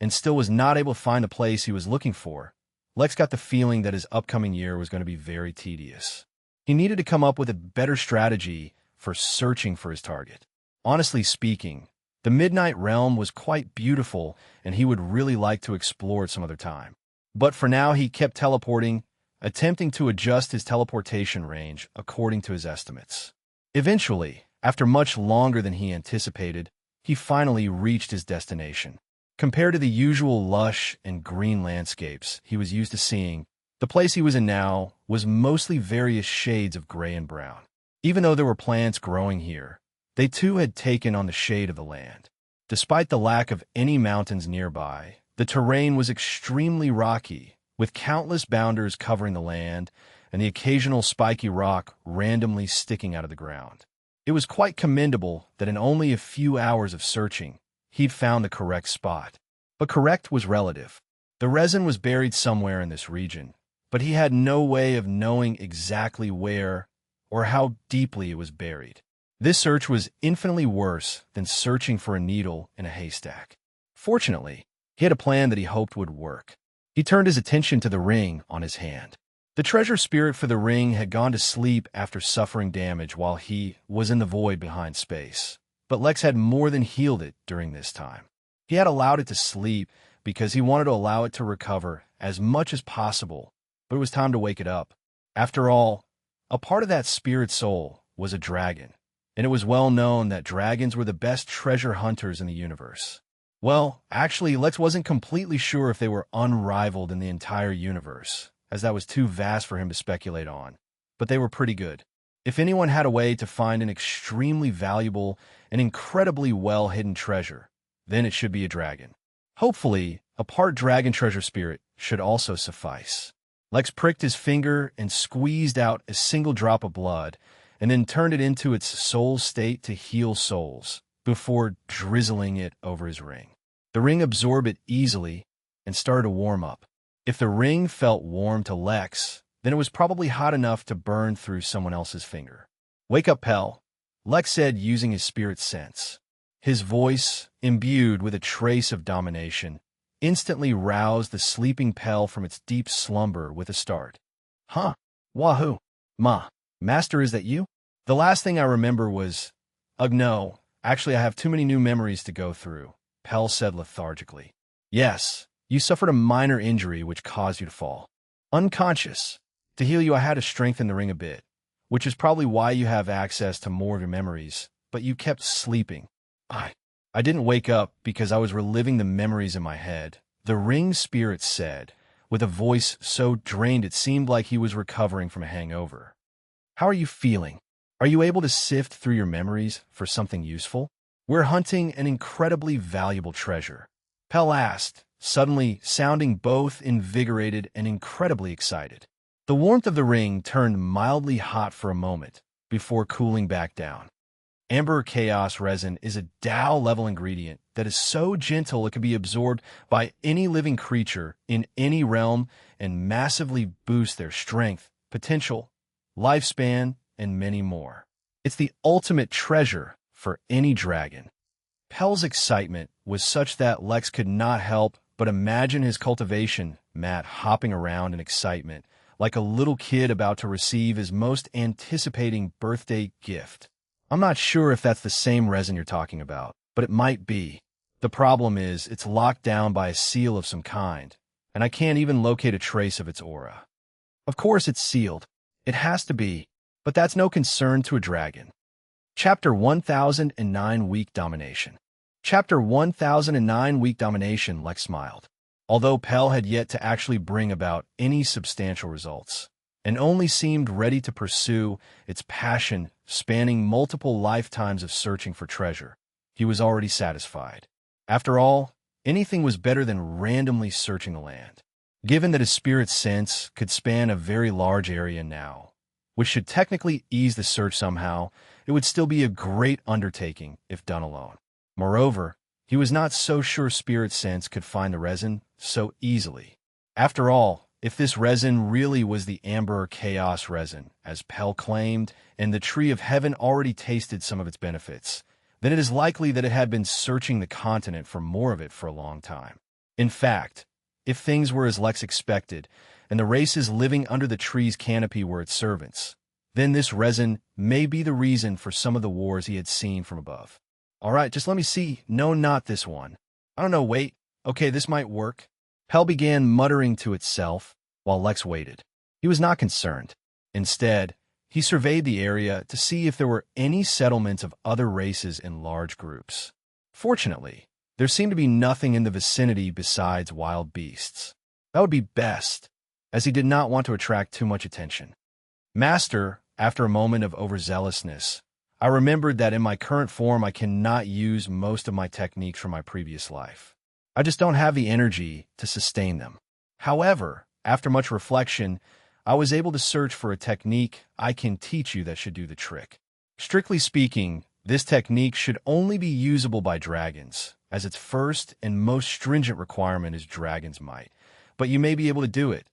and still was not able to find the place he was looking for, Lex got the feeling that his upcoming year was going to be very tedious. He needed to come up with a better strategy for searching for his target. Honestly speaking, the Midnight Realm was quite beautiful and he would really like to explore it some other time. But for now he kept teleporting, attempting to adjust his teleportation range according to his estimates. Eventually, after much longer than he anticipated, he finally reached his destination. Compared to the usual lush and green landscapes he was used to seeing, the place he was in now was mostly various shades of gray and brown. Even though there were plants growing here, they too had taken on the shade of the land. Despite the lack of any mountains nearby, the terrain was extremely rocky, with countless bounders covering the land and the occasional spiky rock randomly sticking out of the ground. It was quite commendable that in only a few hours of searching, he'd found the correct spot. But correct was relative. The resin was buried somewhere in this region, but he had no way of knowing exactly where or how deeply it was buried. This search was infinitely worse than searching for a needle in a haystack. Fortunately, he had a plan that he hoped would work. He turned his attention to the ring on his hand. The treasure spirit for the ring had gone to sleep after suffering damage while he was in the void behind space. But Lex had more than healed it during this time. He had allowed it to sleep because he wanted to allow it to recover as much as possible, but it was time to wake it up. After all, a part of that spirit soul was a dragon, and it was well known that dragons were the best treasure hunters in the universe. Well, actually, Lex wasn't completely sure if they were unrivaled in the entire universe, as that was too vast for him to speculate on, but they were pretty good. If anyone had a way to find an extremely valuable and incredibly well-hidden treasure, then it should be a dragon. Hopefully, a part dragon treasure spirit should also suffice. Lex pricked his finger and squeezed out a single drop of blood, and then turned it into its soul state to heal souls, before drizzling it over his ring. The ring absorbed it easily and started to warm up. If the ring felt warm to Lex, then it was probably hot enough to burn through someone else's finger. "Wake up, Pell," Lex said using his spirit sense. His voice, imbued with a trace of domination, instantly roused the sleeping Pell from its deep slumber with a start. "Huh? Wahoo! Ma, Master, is that you?" The last thing I remember was, "Ugh, no. Actually, I have too many new memories to go through," Pell said lethargically. "Yes, you suffered a minor injury which caused you to fall. Unconscious. To heal you, I had to strengthen the ring a bit, which is probably why you have access to more of your memories, but you kept sleeping." I didn't wake up because I was reliving the memories in my head," the ring spirit said, with a voice so drained it seemed like he was recovering from a hangover. "How are you feeling? Are you able to sift through your memories for something useful? We're hunting an incredibly valuable treasure," Pell asked, suddenly sounding both invigorated and incredibly excited. The warmth of the ring turned mildly hot for a moment before cooling back down. Amber Chaos resin is a Tao-level ingredient that is so gentle it can be absorbed by any living creature in any realm and massively boost their strength, potential, lifespan, and many more. It's the ultimate treasure for any dragon. Pell's excitement was such that Lex could not help but imagine his cultivation mat hopping around in excitement, like a little kid about to receive his most anticipating birthday gift. "I'm not sure if that's the same resin you're talking about, but it might be. The problem is it's locked down by a seal of some kind, and I can't even locate a trace of its aura." "Of course it's sealed. It has to be, but that's no concern to a dragon." Chapter 1009 Weak Domination. Chapter 1009 Weak Domination. Lex smiled. Although Pell had yet to actually bring about any substantial results, and only seemed ready to pursue its passion spanning multiple lifetimes of searching for treasure, he was already satisfied. After all, anything was better than randomly searching the land. Given that his spirit sense could span a very large area now, which should technically ease the search somehow, it would still be a great undertaking if done alone. Moreover, he was not so sure spirit sense could find the resin so easily. After all, if this resin really was the Amber Chaos resin, as Pell claimed, and the Tree of Heaven already tasted some of its benefits, then it is likely that it had been searching the continent for more of it for a long time. In fact, if things were as Lex expected, and the races living under the tree's canopy were its servants, then this resin may be the reason for some of the wars he had seen from above. "All right, just let me see. No, not this one. I don't know, wait. Okay, this might work." Pell began muttering to itself while Lex waited. He was not concerned. Instead, he surveyed the area to see if there were any settlements of other races in large groups. Fortunately, there seemed to be nothing in the vicinity besides wild beasts. That would be best, as he did not want to attract too much attention. "Master," after a moment of overzealousness, "I remembered that in my current form I cannot use most of my techniques from my previous life. I just don't have the energy to sustain them. However, after much reflection, I was able to search for a technique I can teach you that should do the trick. Strictly speaking, this technique should only be usable by dragons, as its first and most stringent requirement is dragon's might, but you may be able to do it,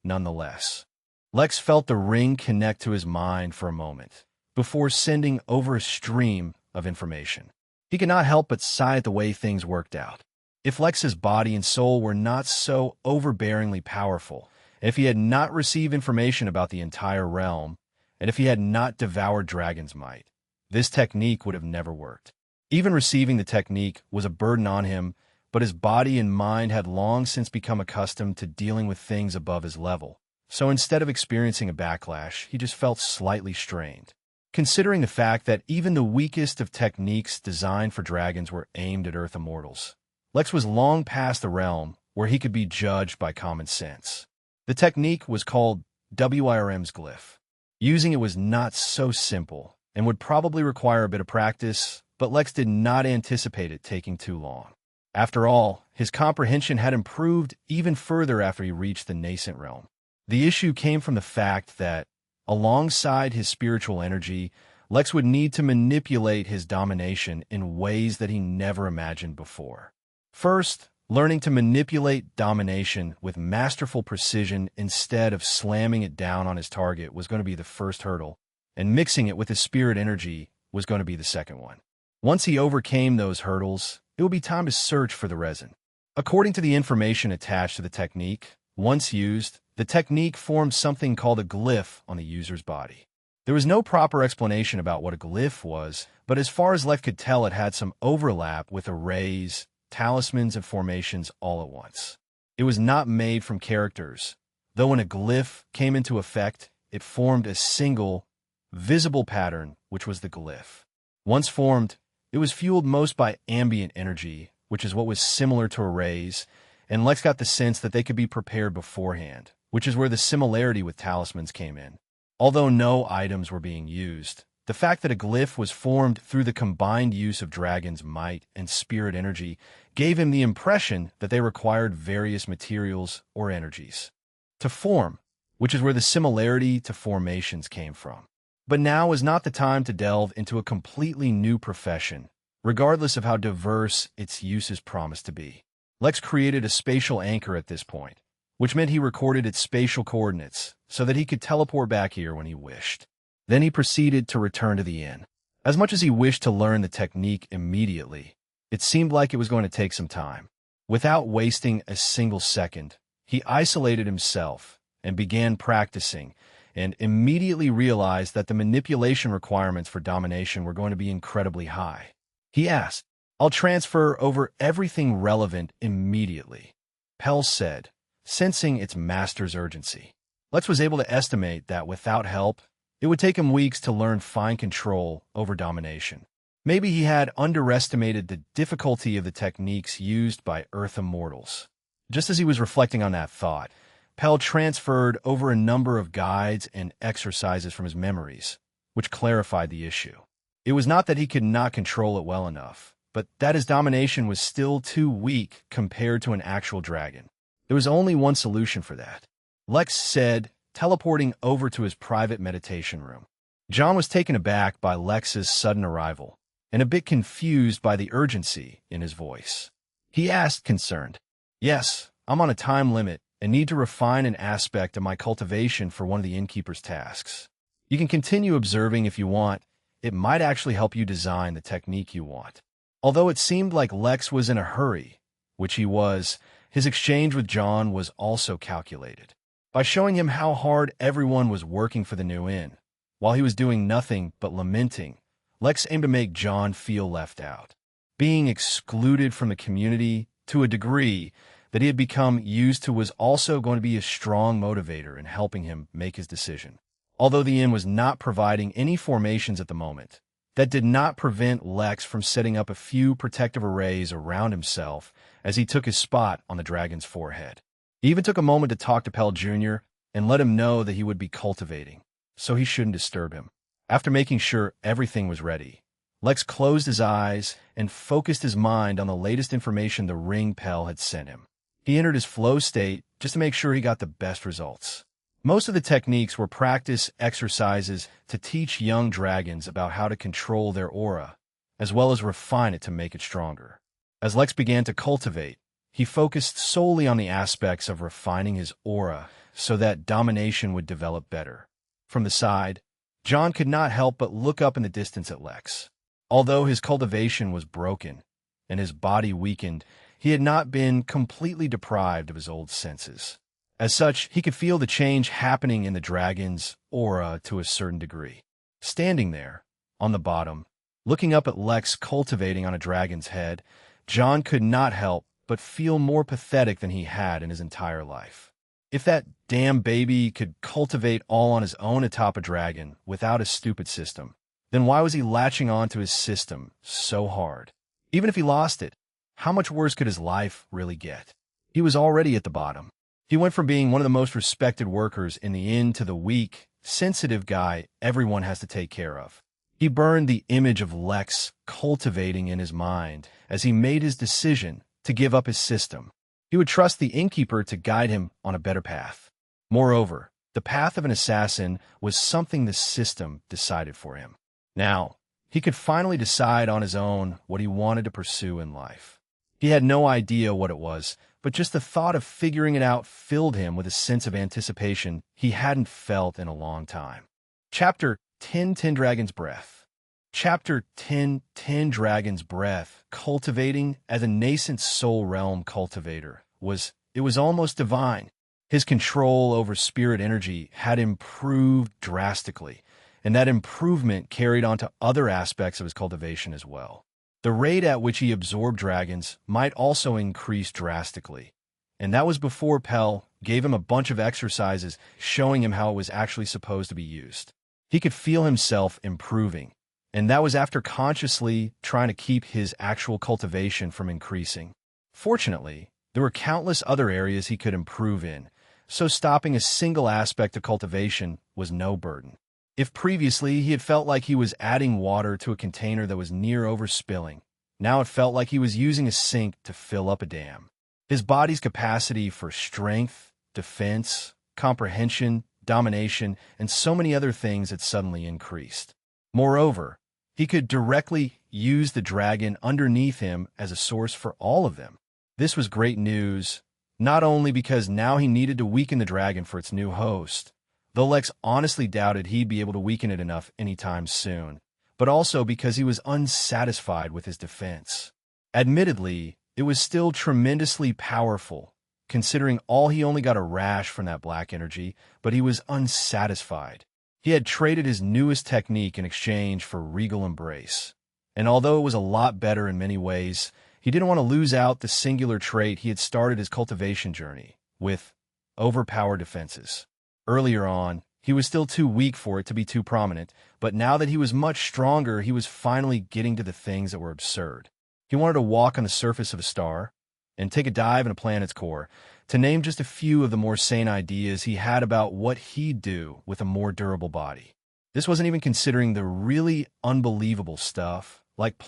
nonetheless." Lex felt the ring connect to his mind for a moment, before sending over a stream of information. He could not help but sigh at the way things worked out. If Lex's body and soul were not so overbearingly powerful, if he had not received information about the entire realm, and if he had not devoured dragon's might, this technique would have never worked. Even receiving the technique was a burden on him, but his body and mind had long since become accustomed to dealing with things above his level. So instead of experiencing a backlash, he just felt slightly strained. Considering the fact that even the weakest of techniques designed for dragons were aimed at Earth immortals, Lex was long past the realm where he could be judged by common sense. The technique was called WIRM's glyph. Using it was not so simple and would probably require a bit of practice, but Lex did not anticipate it taking too long. After all, his comprehension had improved even further after he reached the nascent realm. The issue came from the fact that, alongside his spiritual energy, Lex would need to manipulate his domination in ways that he never imagined before. First, learning to manipulate domination with masterful precision instead of slamming it down on his target was going to be the first hurdle, and mixing it with his spirit energy was going to be the second one. Once he overcame those hurdles, it would be time to search for the resin. According to the information attached to the technique, once used, the technique formed something called a glyph on the user's body. There was no proper explanation about what a glyph was, but as far as Lex could tell, it had some overlap with arrays, talismans, and formations all at once. It was not made from characters, though when a glyph came into effect, it formed a single, visible pattern, which was the glyph. Once formed, it was fueled most by ambient energy, which is what was similar to arrays, and Lex got the sense that they could be prepared beforehand, which is where the similarity with talismans came in. Although no items were being used, the fact that a glyph was formed through the combined use of dragon's might and spirit energy gave him the impression that they required various materials or energies to form, which is where the similarity to formations came from. But now is not the time to delve into a completely new profession, regardless of how diverse its uses promised to be. Lex created a spatial anchor at this point, which meant he recorded its spatial coordinates so that he could teleport back here when he wished. Then he proceeded to return to the inn. As much as he wished to learn the technique immediately, it seemed like it was going to take some time. Without wasting a single second, he isolated himself and began practicing, and immediately realized that the manipulation requirements for domination were going to be incredibly high. He asked, "I'll transfer over everything relevant immediately," Pell said, sensing its master's urgency. Lex was able to estimate that without help, it would take him weeks to learn fine control over domination. Maybe he had underestimated the difficulty of the techniques used by Earth immortals. Just as he was reflecting on that thought, Pell transferred over a number of guides and exercises from his memories, which clarified the issue. It was not that he could not control it well enough, but that his domination was still too weak compared to an actual dragon. There was only one solution for that. Lex said, teleporting over to his private meditation room. John was taken aback by Lex's sudden arrival, and a bit confused by the urgency in his voice. He asked, concerned, "Yes, I'm on a time limit and need to refine an aspect of my cultivation for one of the innkeeper's tasks. You can continue observing if you want. It might actually help you design the technique you want." Although it seemed like Lex was in a hurry, which he was, his exchange with John was also calculated. By showing him how hard everyone was working for the new inn, while he was doing nothing but lamenting, Lex aimed to make John feel left out. Being excluded from the community to a degree that he had become used to was also going to be a strong motivator in helping him make his decision. Although the inn was not providing any formations at the moment, that did not prevent Lex from setting up a few protective arrays around himself as he took his spot on the dragon's forehead. He even took a moment to talk to Pell Jr. and let him know that he would be cultivating, so he shouldn't disturb him. After making sure everything was ready, Lex closed his eyes and focused his mind on the latest information the ring Pell had sent him. He entered his flow state just to make sure he got the best results. Most of the techniques were practice exercises to teach young dragons about how to control their aura, as well as refine it to make it stronger. As Lex began to cultivate, he focused solely on the aspects of refining his aura so that domination would develop better. From the side, John could not help but look up in the distance at Lex. Although his cultivation was broken and his body weakened, he had not been completely deprived of his old senses. As such, he could feel the change happening in the dragon's aura to a certain degree. Standing there, on the bottom, looking up at Lex cultivating on a dragon's head, John could not help but feel more pathetic than he had in his entire life. If that damn baby could cultivate all on his own atop a dragon without a stupid system, then why was he latching on to his system so hard? Even if he lost it, how much worse could his life really get? He was already at the bottom. He went from being one of the most respected workers in the inn to the weak, sensitive guy everyone has to take care of. He burned the image of Lex cultivating in his mind as he made his decision to give up his system. He would trust the innkeeper to guide him on a better path. Moreover, the path of an assassin was something the system decided for him. Now, he could finally decide on his own what he wanted to pursue in life. He had no idea what it was, but just the thought of figuring it out filled him with a sense of anticipation he hadn't felt in a long time. Chapter 10, 10 Dragon's Breath. Chapter 10, 10 Dragon's Breath. Cultivating as a nascent soul realm cultivator was almost divine. His control over spirit energy had improved drastically, and that improvement carried on to other aspects of his cultivation as well. The rate at which he absorbed dragons might also increase drastically, and that was before Pell gave him a bunch of exercises showing him how it was actually supposed to be used. He could feel himself improving, and that was after consciously trying to keep his actual cultivation from increasing. Fortunately, There were countless other areas he could improve in, so stopping a single aspect of cultivation was no burden. If previously he had felt like he was adding water to a container that was near overspilling, now it felt like he was using a sink to fill up a dam. His body's capacity for strength, defense, comprehension, domination, and so many other things had suddenly increased. Moreover, he could directly use the dragon underneath him as a source for all of them. This was great news, not only because now he needed to weaken the dragon for its new host, though Lex honestly doubted he'd be able to weaken it enough anytime soon, but also because he was unsatisfied with his defense. Admittedly, it was still tremendously powerful, considering all he only got a rash from that black energy, but he was unsatisfied. He had traded his newest technique in exchange for Regal Embrace, and although it was a lot better in many ways, he didn't want to lose out the singular trait he had started his cultivation journey with: overpowered defenses. Earlier on, he was still too weak for it to be too prominent, but now that he was much stronger, he was finally getting to the things that were absurd. He wanted to walk on the surface of a star and take a dive in a planet's core, to name just a few of the more sane ideas he had about what he'd do with a more durable body. This wasn't even considering the really unbelievable stuff, like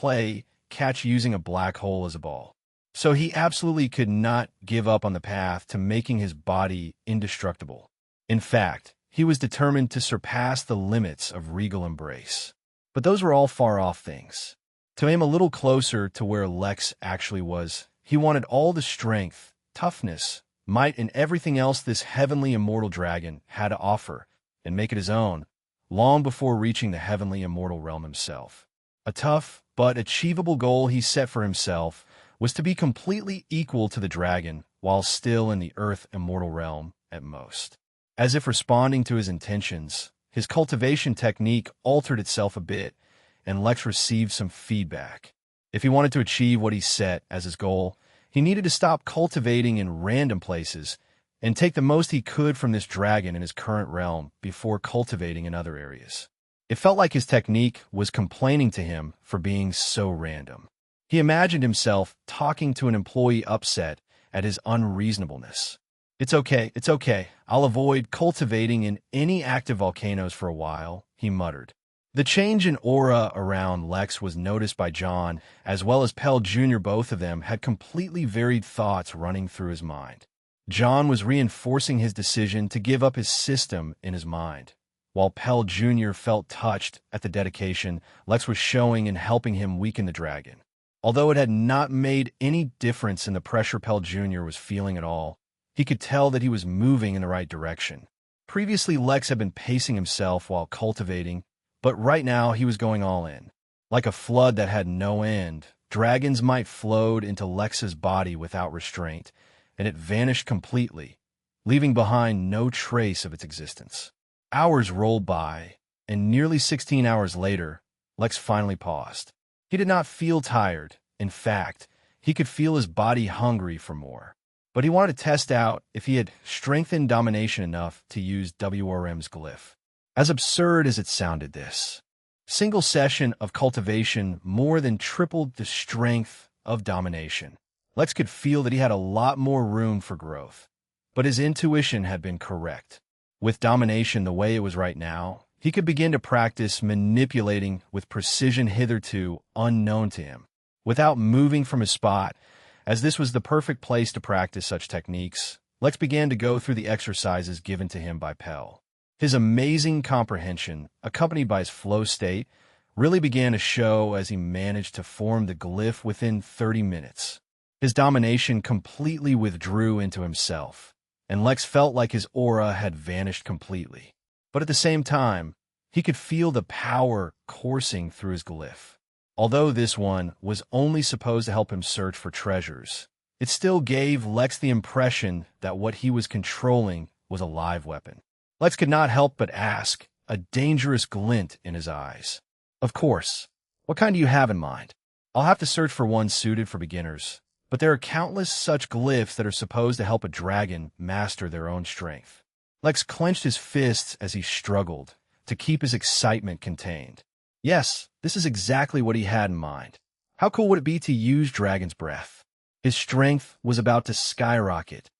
catch using a black hole as a ball. So he absolutely could not give up on the path to making his body indestructible. In fact, he was determined to surpass the limits of Regal Embrace. But those were all far-off things. To aim a little closer to where Lex actually was, he wanted all the strength, toughness, might, and everything else this heavenly immortal dragon had to offer, and make it his own, long before reaching the heavenly immortal realm himself. A tough but achievable goal he set for himself was to be completely equal to the dragon while still in the earth immortal realm at most. As if responding to his intentions, his cultivation technique altered itself a bit, and Lex received some feedback. If he wanted to achieve what he set as his goal, he needed to stop cultivating in random places and take the most he could from this dragon in his current realm before cultivating in other areas. It felt like his technique was complaining to him for being so random. He imagined himself talking to an employee upset at his unreasonableness. It's okay, I'll avoid cultivating in any active volcanoes for a while," he muttered. The change in aura around Lex was noticed by John, as well as Pell Jr. Both of them had completely varied thoughts running through his mind. John was reinforcing his decision to give up his system in his mind, while Pell Jr. felt touched at the dedication Lex was showing in helping him weaken the dragon. Although it had not made any difference in the pressure Pell Jr. was feeling at all, he could tell that he was moving in the right direction. Previously, Lex had been pacing himself while cultivating, but right now he was going all in. Like a flood that had no end, dragon's might flowed into Lex's body without restraint, and it vanished completely, leaving behind no trace of its existence. Hours rolled by, and nearly 16 hours later, Lex finally paused. He did not feel tired. In fact, he could feel his body hungry for more. But he wanted to test out if he had strengthened domination enough to use WRM's glyph. As absurd as it sounded, this single session of cultivation more than tripled the strength of domination. Lex could feel that he had a lot more room for growth, but his intuition had been correct. With domination the way it was right now, he could begin to practice manipulating with precision hitherto unknown to him, without moving from his spot. As this was the perfect place to practice such techniques, Lex began to go through the exercises given to him by Pell. His amazing comprehension, accompanied by his flow state, really began to show as he managed to form the glyph within 30 minutes. His domination completely withdrew into himself, and Lex felt like his aura had vanished completely. But at the same time, he could feel the power coursing through his glyph. Although this one was only supposed to help him search for treasures, it still gave Lex the impression that what he was controlling was a live weapon. Lex could not help but ask, a dangerous glint in his eyes. "Of course. What kind do you have in mind?" "I'll have to search for one suited for beginners, but there are countless such glyphs that are supposed to help a dragon master their own strength." Lex clenched his fists as he struggled to keep his excitement contained. Yes, this is exactly what he had in mind. How cool would it be to use Dragon's Breath? His strength was about to skyrocket.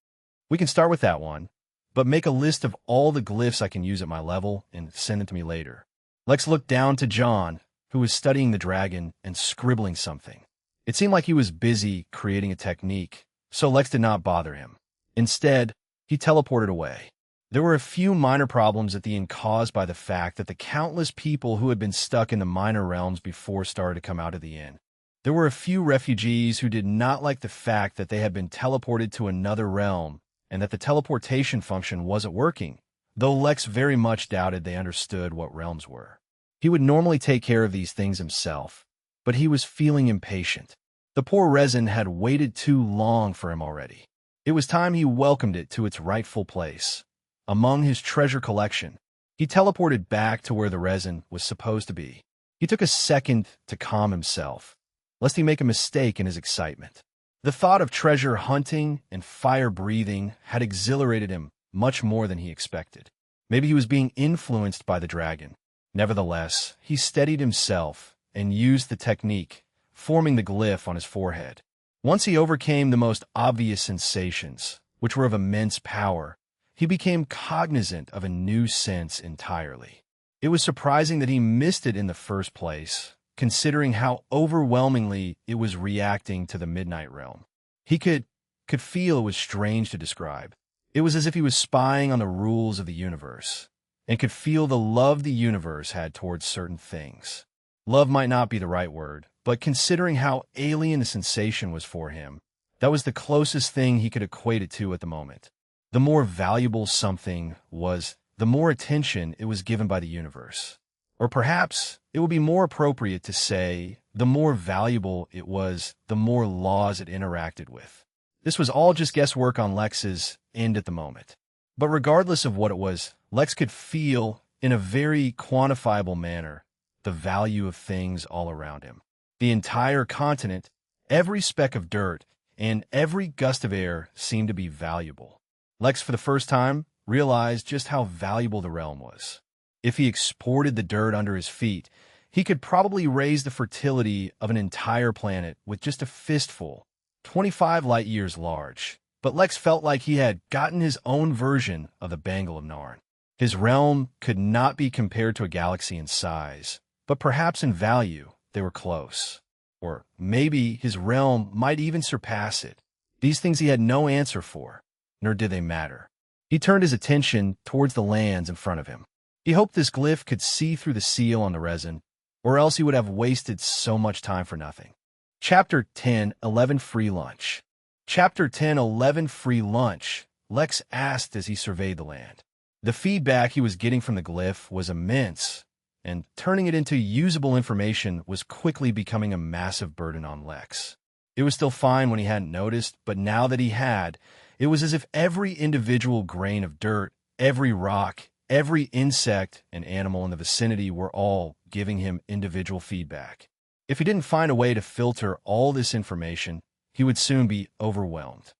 We can start with that one, but make a list of all the glyphs I can use at my level and send it to me later. Lex looked down to John, who was studying the dragon and scribbling something. It seemed like he was busy creating a technique, so Lex did not bother him. Instead, he teleported away. There were a few minor problems at the end caused by the fact that the countless people who had been stuck in the minor realms before started to come out of the inn. There were a few refugees who did not like the fact that they had been teleported to another realm and that the teleportation function wasn't working, though Lex very much doubted they understood what realms were. He would normally take care of these things himself, but he was feeling impatient. The poor resin had waited too long for him already. It was time he welcomed it to its rightful place. Among his treasure collection, he teleported back to where the resin was supposed to be. He took a second to calm himself, lest he make a mistake in his excitement. The thought of treasure hunting and fire breathing had exhilarated him much more than he expected. Maybe he was being influenced by the dragon. Nevertheless, he steadied himself and used the technique, forming the glyph on his forehead. Once he overcame the most obvious sensations, which were of immense power, he became cognizant of a new sense entirely. It was surprising that he missed it in the first place, considering how overwhelmingly it was reacting to the Midnight Realm. He could feel it was strange to describe. It was as if he was spying on the rules of the universe, and could feel the love the universe had towards certain things. Love might not be the right word, but considering how alien the sensation was for him, that was the closest thing he could equate it to at the moment. The more valuable something was, the more attention it was given by the universe. Or perhaps it would be more appropriate to say, the more valuable it was, the more laws it interacted with. This was all just guesswork on Lex's end at the moment. But regardless of what it was, Lex could feel, in a very quantifiable manner, the value of things all around him. The entire continent, every speck of dirt, and every gust of air seemed to be valuable. Lex, for the first time, realized just how valuable the realm was. If he exported the dirt under his feet, he could probably raise the fertility of an entire planet with just a fistful, 25 light years large. But Lex felt like he had gotten his own version of the Bangle of Narn. His realm could not be compared to a galaxy in size, but perhaps in value they were close. Or maybe his realm might even surpass it. These things he had no answer for, nor did they matter. He turned his attention towards the lands in front of him. He hoped this glyph could see through the seal on the resin, or else he would have wasted so much time for nothing. Chapter 10:11 Free Lunch. Chapter 10:11 Free Lunch, Lex asked as he surveyed the land. The feedback he was getting from the glyph was immense, and turning it into usable information was quickly becoming a massive burden on Lex. It was still fine when he hadn't noticed, but now that he had, it was as if every individual grain of dirt, every rock, every insect and animal in the vicinity were all giving him individual feedback. If he didn't find a way to filter all this information, he would soon be overwhelmed.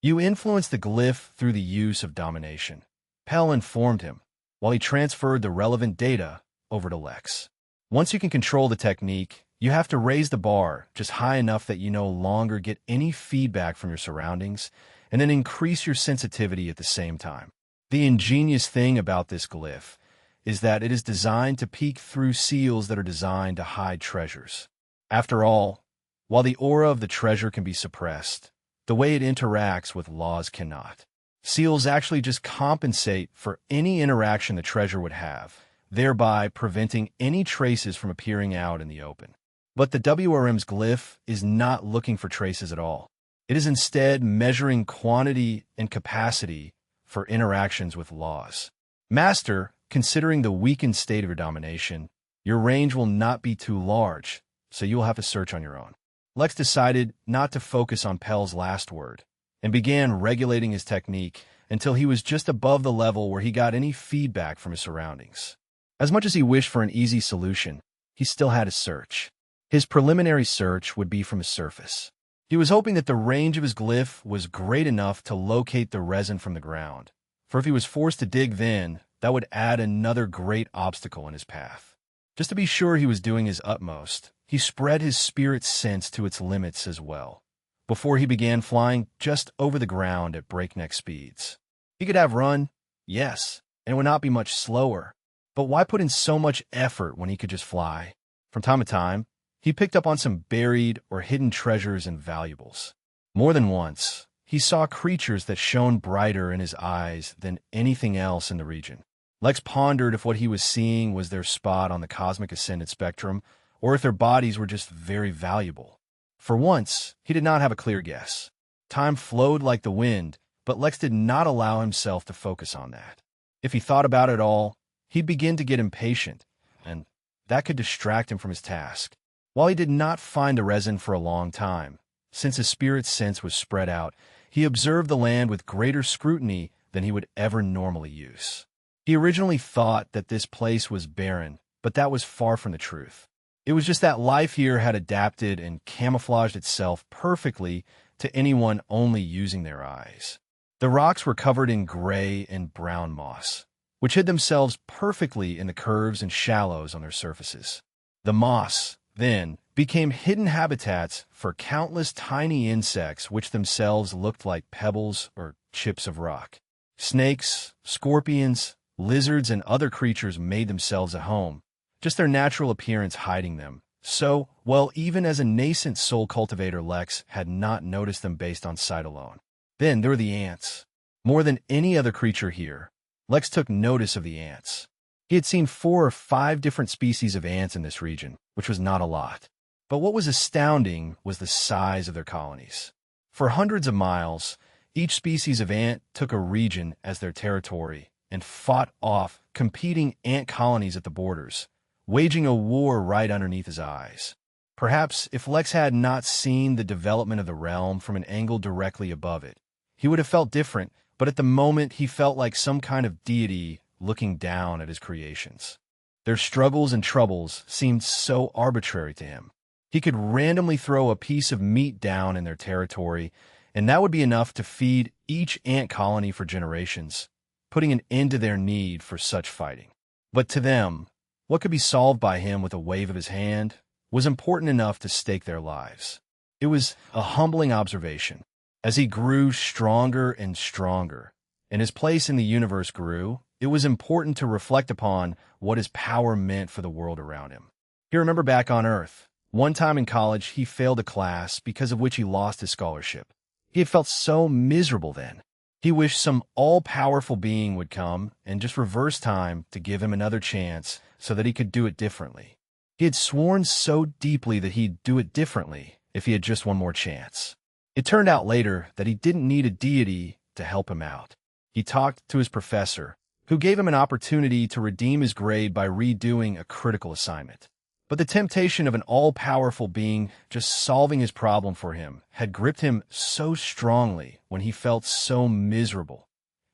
You influence the glyph through the use of domination, Pell informed him, while he transferred the relevant data over to Lex. Once you can control the technique, you have to raise the bar just high enough that you no longer get any feedback from your surroundings, and then increase your sensitivity at the same time. The ingenious thing about this glyph is that it is designed to peek through seals that are designed to hide treasures. After all, while the aura of the treasure can be suppressed, the way it interacts with laws cannot. Seals actually just compensate for any interaction the treasure would have, thereby preventing any traces from appearing out in the open. But the WRM's glyph is not looking for traces at all. It is instead measuring quantity and capacity for interactions with laws. Master, considering the weakened state of your domination, your range will not be too large, so you will have to search on your own. Lex decided not to focus on Pell's last word, and began regulating his technique until he was just above the level where he got any feedback from his surroundings. As much as he wished for an easy solution, he still had to search. His preliminary search would be from the surface. He was hoping that the range of his glyph was great enough to locate the resin from the ground, for if he was forced to dig then, that would add another great obstacle in his path. Just to be sure he was doing his utmost, he spread his spirit sense to its limits as well, before he began flying just over the ground at breakneck speeds. He could have run, yes, and it would not be much slower. But why put in so much effort when he could just fly? From time to time, he picked up on some buried or hidden treasures and valuables. More than once, he saw creatures that shone brighter in his eyes than anything else in the region. Lex pondered if what he was seeing was their spot on the cosmic ascendant spectrum, or if their bodies were just very valuable. For once, he did not have a clear guess. Time flowed like the wind, but Lex did not allow himself to focus on that. If he thought about it all, he'd begin to get impatient, and that could distract him from his task. While he did not find the resin for a long time, since his spirit sense was spread out, he observed the land with greater scrutiny than he would ever normally use. He originally thought that this place was barren, but that was far from the truth. It was just that life here had adapted and camouflaged itself perfectly to anyone only using their eyes. The rocks were covered in gray and brown moss, which hid themselves perfectly in the curves and shallows on their surfaces. The moss, then, became hidden habitats for countless tiny insects which themselves looked like pebbles or chips of rock. Snakes, scorpions, lizards, and other creatures made themselves a home, just their natural appearance hiding them. So, well, even as a nascent soul cultivator, Lex had not noticed them based on sight alone. Then there were the ants. More than any other creature here, Lex took notice of the ants. He had seen 4 or 5 different species of ants in this region, which was not a lot. But what was astounding was the size of their colonies. For hundreds of miles, each species of ant took a region as their territory and fought off competing ant colonies at the borders, waging a war right underneath his eyes. Perhaps if Lex had not seen the development of the realm from an angle directly above it, he would have felt different, but at the moment he felt like some kind of deity looking down at his creations. Their struggles and troubles seemed so arbitrary to him. He could randomly throw a piece of meat down in their territory, and that would be enough to feed each ant colony for generations, putting an end to their need for such fighting. But to them, what could be solved by him with a wave of his hand was important enough to stake their lives. It was a humbling observation. As he grew stronger and stronger, and his place in the universe grew, it was important to reflect upon what his power meant for the world around him. He remembered back on Earth. One time in college, he failed a class because of which he lost his scholarship. He had felt so miserable then. He wished some all-powerful being would come and just reverse time to give him another chance so that he could do it differently. He had sworn so deeply that he'd do it differently if he had just one more chance. It turned out later that he didn't need a deity to help him out. He talked to his professor, who gave him an opportunity to redeem his grade by redoing a critical assignment. But the temptation of an all-powerful being just solving his problem for him had gripped him so strongly when he felt so miserable,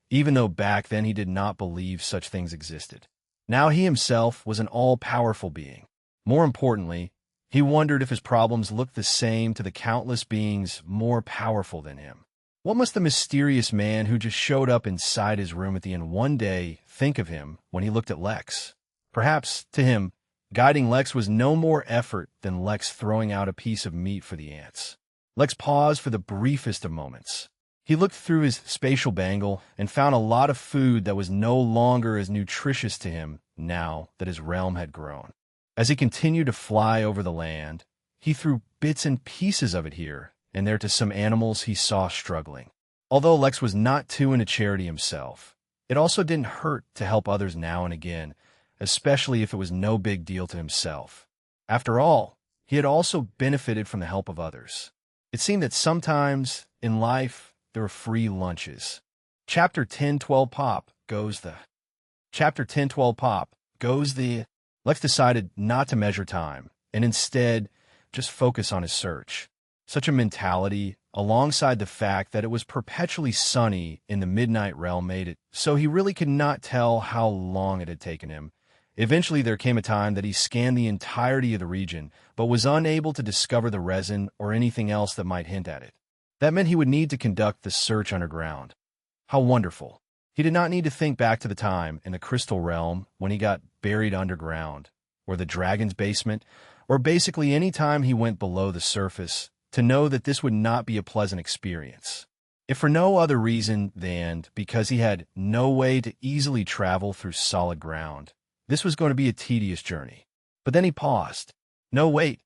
even though back then he did not believe such things existed. Now he himself was an all-powerful being. More importantly, he wondered if his problems looked the same to the countless beings more powerful than him. What must the mysterious man who just showed up inside his room at the end one day think of him when he looked at Lex? Perhaps, to him, guiding Lex was no more effort than Lex throwing out a piece of meat for the ants. Lex paused for the briefest of moments. He looked through his spatial bangle and found a lot of food that was no longer as nutritious to him now that his realm had grown. As he continued to fly over the land, he threw bits and pieces of it here and there to some animals he saw struggling. Although Lex was not too into charity himself, it also didn't hurt to help others now and again, especially if it was no big deal to himself. After all, he had also benefited from the help of others. It seemed that sometimes in life there were free lunches. Chapter 10-12 Pop goes the... Chapter 10-12 Pop goes the... Lex decided not to measure time, and instead just focus on his search. Such a mentality, alongside the fact that it was perpetually sunny in the Midnight Realm, made it so he really could not tell how long it had taken him. Eventually, there came a time that he scanned the entirety of the region, but was unable to discover the resin or anything else that might hint at it. That meant he would need to conduct the search underground. How wonderful. He did not need to think back to the time in the Crystal Realm when he got buried underground, or the Dragon's Basement, or basically any time he went below the surface to know that this would not be a pleasant experience. If for no other reason than because he had no way to easily travel through solid ground, this was going to be a tedious journey. But then he paused. No, wait.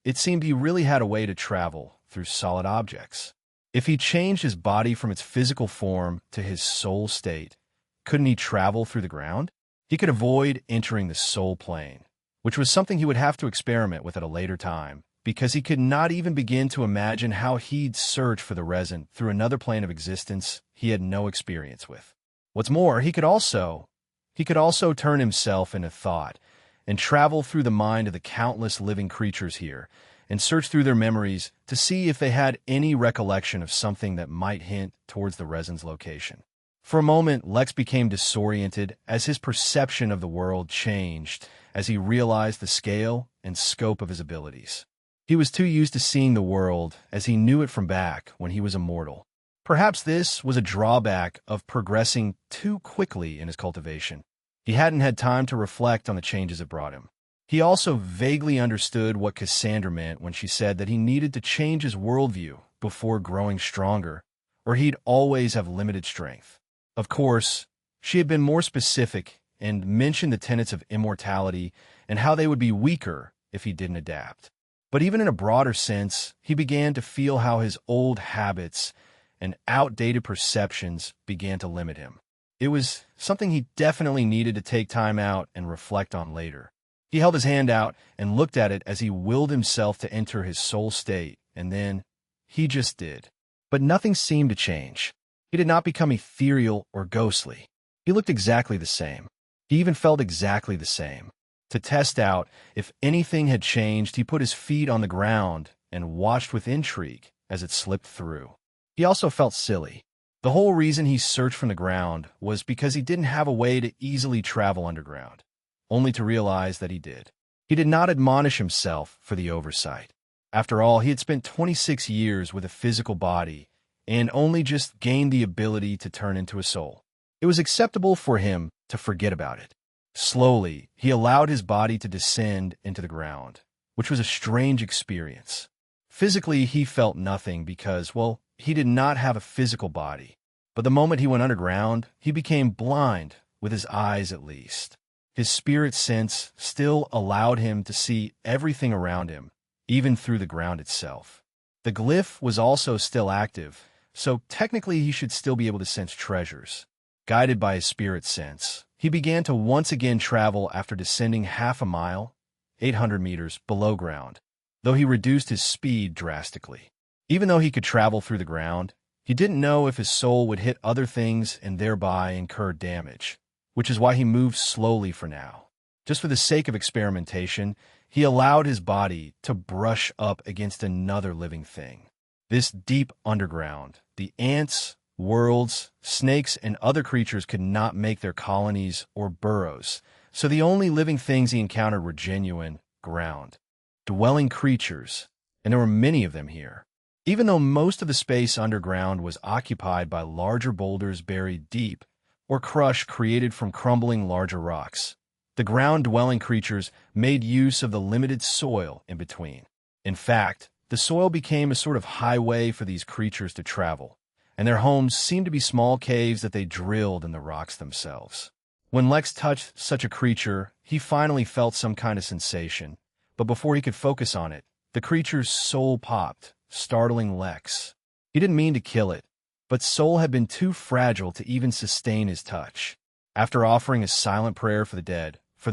It seemed he really had a way to travel through solid objects. If he changed his body from its physical form to his soul state, couldn't he travel through the ground? He could avoid entering the soul plane, which was something he would have to experiment with at a later time, because he could not even begin to imagine how he'd search for the resin through another plane of existence he had no experience with. What's more, he could also turn himself into thought and travel through the mind of the countless living creatures here and search through their memories to see if they had any recollection of something that might hint towards the resin's location. For a moment, Lex became disoriented as his perception of the world changed as he realized the scale and scope of his abilities. He was too used to seeing the world as he knew it from back when he was immortal. Perhaps this was a drawback of progressing too quickly in his cultivation. He hadn't had time to reflect on the changes it brought him. He also vaguely understood what Cassandra meant when she said that he needed to change his worldview before growing stronger, or he'd always have limited strength. Of course, she had been more specific and mentioned the tenets of immortality and how they would be weaker if he didn't adapt. But even in a broader sense, he began to feel how his old habits and outdated perceptions began to limit him. It was something he definitely needed to take time out and reflect on later. He held his hand out and looked at it as he willed himself to enter his soul state, and then he just did. But nothing seemed to change. He did not become ethereal or ghostly. He looked exactly the same. He even felt exactly the same. To test out if anything had changed, he put his feet on the ground and watched with intrigue as it slipped through. He also felt silly. The whole reason he searched from the ground was because he didn't have a way to easily travel underground, only to realize that he did. He did not admonish himself for the oversight. After all, he had spent 26 years with a physical body and only just gained the ability to turn into a soul. It was acceptable for him to forget about it. Slowly, he allowed his body to descend into the ground, which was a strange experience. Physically, he felt nothing because, well, he did not have a physical body. But the moment he went underground, he became blind, with his eyes at least. His spirit sense still allowed him to see everything around him, even through the ground itself. The glyph was also still active, so technically he should still be able to sense treasures. Guided by his spirit sense, he began to once again travel after descending half a mile, 800 meters below ground, though he reduced his speed drastically. Even though he could travel through the ground, he didn't know if his soul would hit other things and thereby incur damage, which is why he moved slowly for now. Just for the sake of experimentation, he allowed his body to brush up against another living thing. This deep underground, the ants, worlds, snakes, and other creatures could not make their colonies or burrows, so the only living things he encountered were genuine ground, dwelling creatures, and there were many of them here. Even though most of the space underground was occupied by larger boulders buried deep, or crush created from crumbling larger rocks, the ground-dwelling creatures made use of the limited soil in between. In fact, the soil became a sort of highway for these creatures to travel, and their homes seemed to be small caves that they drilled in the rocks themselves. When Lex touched such a creature, he finally felt some kind of sensation, but before he could focus on it, the creature's soul popped, startling Lex. He didn't mean to kill it, but soul had been too fragile to even sustain his touch. After offering a silent prayer for the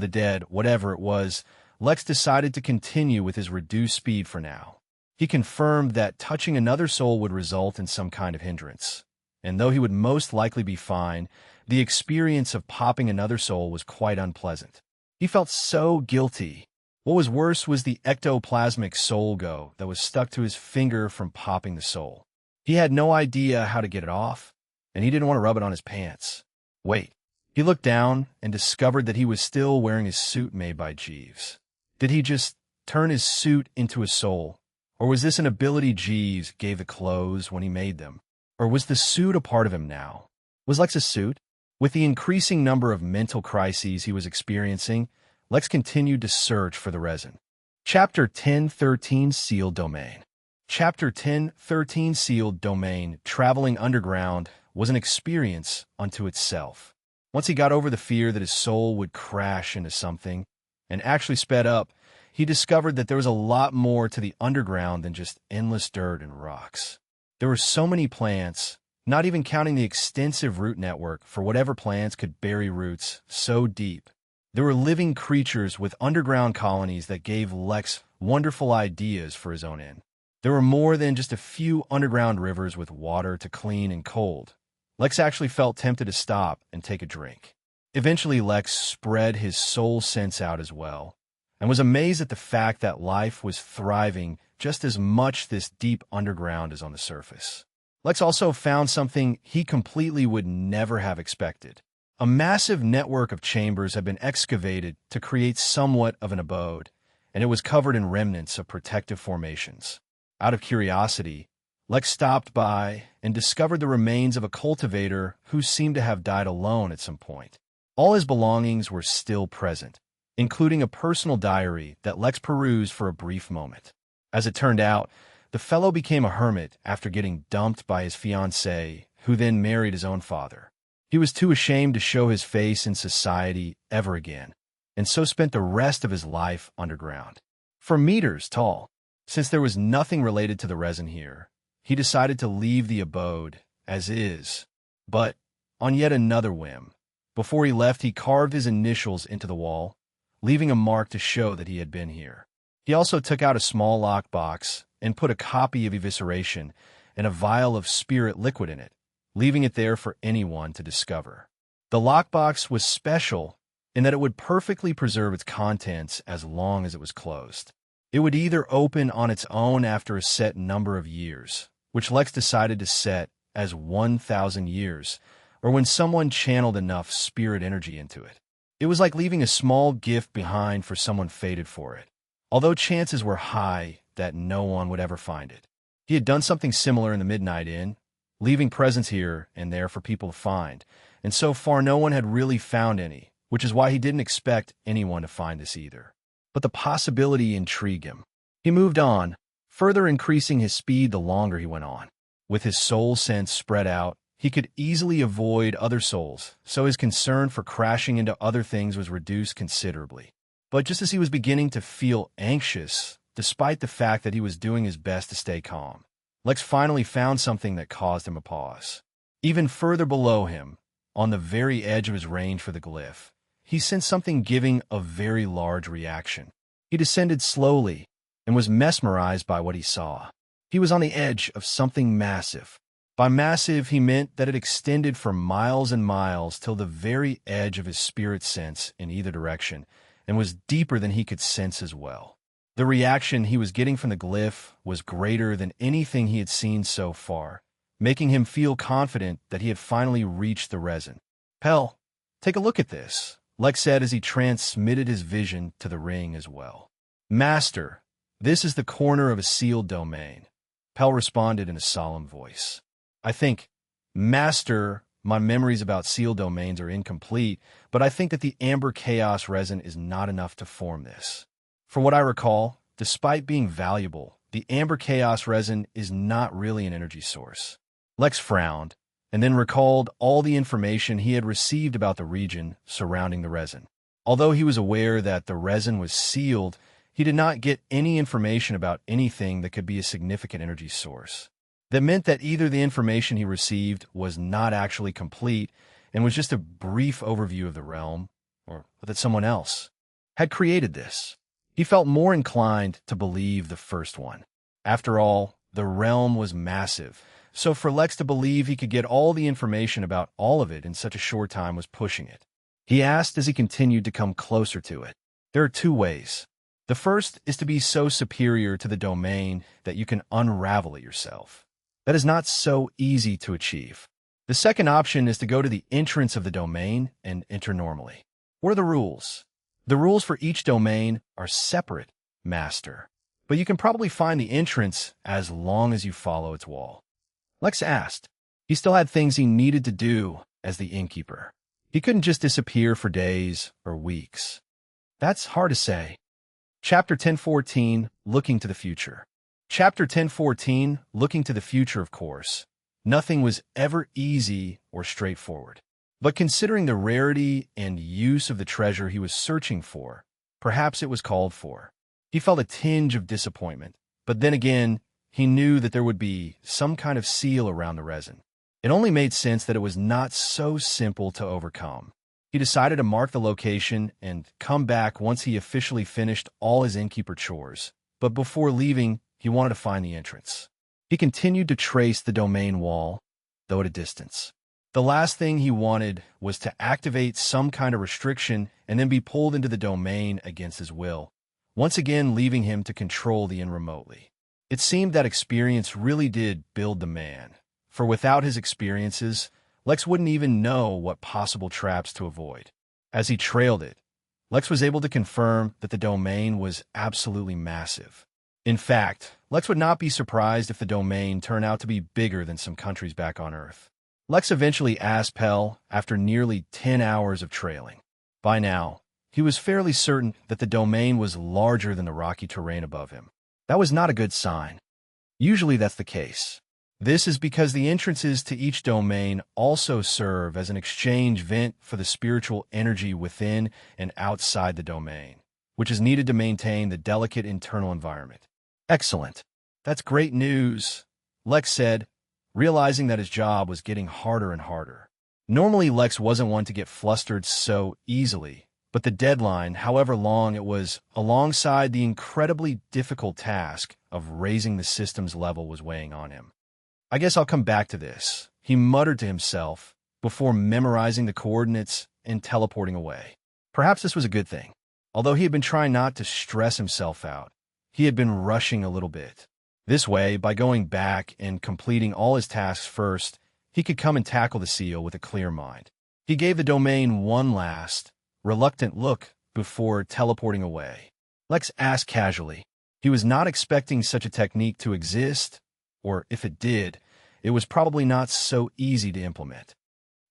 dead, whatever it was, Lex decided to continue with his reduced speed for now. He confirmed that touching another soul would result in some kind of hindrance, and though he would most likely be fine, the experience of popping another soul was quite unpleasant. He felt so guilty. What was worse was the ectoplasmic soul go that was stuck to his finger from popping the soul. He had no idea how to get it off, and he didn't want to rub it on his pants. Wait. He looked down and discovered that he was still wearing his suit made by Jeeves. Did he just turn his suit into a soul? Or was this an ability Jeeves gave the clothes when he made them? Or was the suit a part of him now? Was Lex a suit? With the increasing number of mental crises he was experiencing, Lex continued to search for the resin. Chapter 1013 Sealed Domain. Chapter 1013 Sealed Domain Traveling Underground was an experience unto itself. Once he got over the fear that his soul would crash into something and actually sped up, he discovered that there was a lot more to the underground than just endless dirt and rocks. There were so many plants, not even counting the extensive root network for whatever plants could bury roots so deep. There were living creatures with underground colonies that gave Lex wonderful ideas for his own end. There were more than just a few underground rivers with water to clean and cold. Lex actually felt tempted to stop and take a drink. Eventually, Lex spread his soul sense out as well, and was amazed at the fact that life was thriving just as much this deep underground as on the surface. Lex also found something he completely would never have expected. A massive network of chambers had been excavated to create somewhat of an abode, and it was covered in remnants of protective formations. Out of curiosity, Lex stopped by and discovered the remains of a cultivator who seemed to have died alone at some point. All his belongings were still present, including a personal diary that Lex perused for a brief moment. As it turned out, the fellow became a hermit after getting dumped by his fiancée, who then married his own father. He was too ashamed to show his face in society ever again, and so spent the rest of his life underground. For meters tall, since there was nothing related to the resin here, he decided to leave the abode as is. But, on yet another whim, before he left, he carved his initials into the wall, leaving a mark to show that he had been here. He also took out a small lockbox and put a copy of Evisceration and a vial of spirit liquid in it, leaving it there for anyone to discover. The lockbox was special in that it would perfectly preserve its contents as long as it was closed. It would either open on its own after a set number of years, which Lex decided to set as 1,000 years, or when someone channeled enough spirit energy into it. It was like leaving a small gift behind for someone fated for it, although chances were high that no one would ever find it. He had done something similar in the Midnight Inn, leaving presents here and there for people to find, and so far no one had really found any, which is why he didn't expect anyone to find this either. But the possibility intrigued him. He moved on, further increasing his speed the longer he went on. With his soul sense spread out, he could easily avoid other souls, so his concern for crashing into other things was reduced considerably. But just as he was beginning to feel anxious, despite the fact that he was doing his best to stay calm, Lex finally found something that caused him a pause. Even further below him, on the very edge of his range for the glyph, he sensed something giving a very large reaction. He descended slowly and was mesmerized by what he saw. He was on the edge of something massive. By massive, he meant that it extended for miles and miles till the very edge of his spirit sense in either direction, and was deeper than he could sense as well. The reaction he was getting from the glyph was greater than anything he had seen so far, making him feel confident that he had finally reached the resin. "Pell, take a look at this," Lex said as he transmitted his vision to the ring as well. "Master, this is the corner of a sealed domain," Pell responded in a solemn voice. "I think, Master, my memories about sealed domains are incomplete, but I think that the amber chaos resin is not enough to form this. For what I recall, despite being valuable, the amber chaos resin is not really an energy source." Lex frowned, and then recalled all the information he had received about the region surrounding the resin. Although he was aware that the resin was sealed, he did not get any information about anything that could be a significant energy source. That meant that either the information he received was not actually complete and was just a brief overview of the realm, or that someone else had created this. He felt more inclined to believe the first one. After all, the realm was massive, so for Lex to believe he could get all the information about all of it in such a short time was pushing it. He asked as he continued to come closer to it. There are two ways. The first is to be so superior to the domain that you can unravel it yourself. That is not so easy to achieve. The second option is to go to the entrance of the domain and enter normally. What are the rules? The rules for each domain are separate, Master, but you can probably find the entrance as long as you follow its wall. Lex asked. He still had things he needed to do as the innkeeper. He couldn't just disappear for days or weeks. That's hard to say. Chapter 1014, Looking to the Future. Chapter 1014, Looking to the Future, of course. Nothing was ever easy or straightforward. But considering the rarity and use of the treasure he was searching for, perhaps it was called for. He felt a tinge of disappointment, but then again, he knew that there would be some kind of seal around the resin. It only made sense that it was not so simple to overcome. He decided to mark the location and come back once he officially finished all his innkeeper chores. But before leaving, he wanted to find the entrance. He continued to trace the domain wall, though at a distance. The last thing he wanted was to activate some kind of restriction and then be pulled into the domain against his will, once again leaving him to control the inn remotely. It seemed that experience really did build the man, for without his experiences, Lex wouldn't even know what possible traps to avoid. As he trailed it, Lex was able to confirm that the domain was absolutely massive. In fact, Lex would not be surprised if the domain turned out to be bigger than some countries back on Earth. Lex eventually asked Pell after nearly 10 hours of trailing. By now, he was fairly certain that the domain was larger than the rocky terrain above him. That was not a good sign. Usually that's the case. This is because the entrances to each domain also serve as an exchange vent for the spiritual energy within and outside the domain, which is needed to maintain the delicate internal environment. Excellent. That's great news, Lex said, realizing that his job was getting harder and harder. Normally, Lex wasn't one to get flustered so easily, but the deadline, however long it was, alongside the incredibly difficult task of raising the system's level was weighing on him. I guess I'll come back to this, he muttered to himself before memorizing the coordinates and teleporting away. Perhaps this was a good thing. Although he had been trying not to stress himself out, he had been rushing a little bit. This way, by going back and completing all his tasks first, he could come and tackle the seal with a clear mind. He gave the domain one last, reluctant look before teleporting away. Lex asked casually. He was not expecting such a technique to exist, or if it did, it was probably not so easy to implement.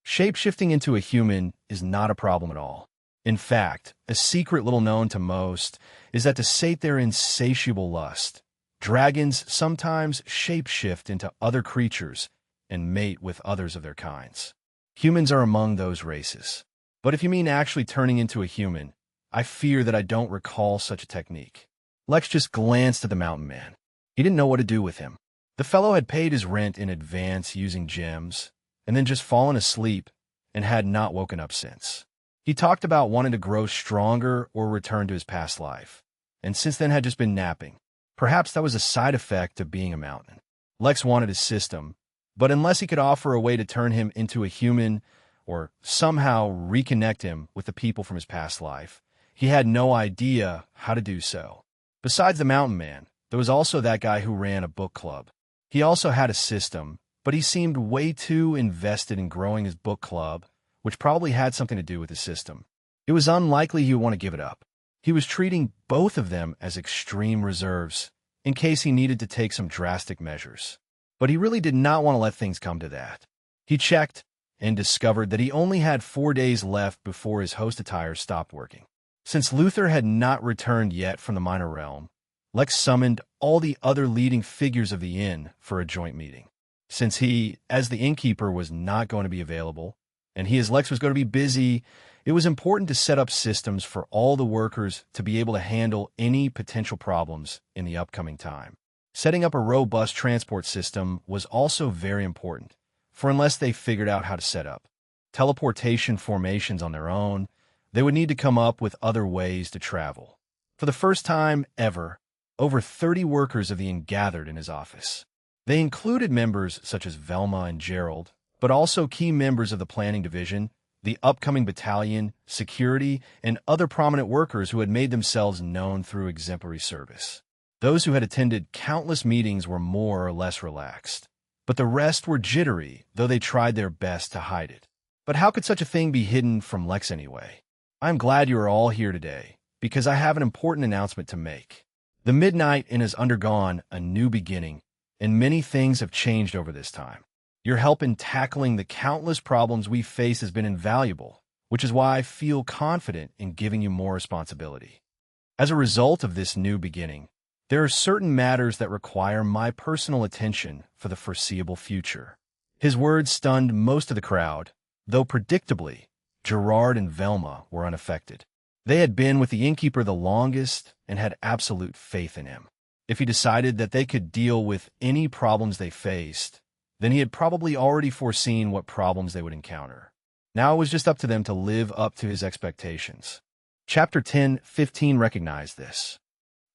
Shape-shifting into a human is not a problem at all. In fact, a secret little known to most is that to sate their insatiable lust, dragons sometimes shape-shift into other creatures and mate with others of their kinds. Humans are among those races. But if you mean actually turning into a human, I fear that I don't recall such a technique. Lex just glanced at the mountain man. He didn't know what to do with him. The fellow had paid his rent in advance using gems, and then just fallen asleep and had not woken up since. He talked about wanting to grow stronger or return to his past life, and since then had just been napping. Perhaps that was a side effect of being a mountain. Lex wanted his system, but unless he could offer a way to turn him into a human or somehow reconnect him with the people from his past life, he had no idea how to do so. Besides the mountain man, there was also that guy who ran a book club. He also had a system, but he seemed way too invested in growing his book club, which probably had something to do with his system. It was unlikely he would want to give it up. He was treating both of them as extreme reserves, in case he needed to take some drastic measures. But he really did not want to let things come to that. He checked and discovered that he only had 4 days left before his host attire stopped working. Since Luther had not returned yet from the minor realm, Lex summoned all the other leading figures of the inn for a joint meeting. Since he, as the innkeeper, was not going to be available, and he as Lex was going to be busy, it was important to set up systems for all the workers to be able to handle any potential problems in the upcoming time. Setting up a robust transport system was also very important, for unless they figured out how to set up teleportation formations on their own, they would need to come up with other ways to travel. For the first time ever, over 30 workers of the inn gathered in his office. They included members such as Velma and Gerald, but also key members of the planning division, the upcoming battalion, security, and other prominent workers who had made themselves known through exemplary service. Those who had attended countless meetings were more or less relaxed, but the rest were jittery, though they tried their best to hide it. But how could such a thing be hidden from Lex anyway? I'm glad you are all here today, because I have an important announcement to make. The Midnight Inn has undergone a new beginning, and many things have changed over this time. Your help in tackling the countless problems we face has been invaluable, which is why I feel confident in giving you more responsibility. As a result of this new beginning, There are certain matters that require my personal attention for the foreseeable future. His words stunned most of the crowd, though predictably, Gerard and Velma were unaffected. They had been with the innkeeper the longest and had absolute faith in him. If he decided that they could deal with any problems they faced, then he had probably already foreseen what problems they would encounter. Now it was just up to them to live up to his expectations. Chapter 10:15 recognized this.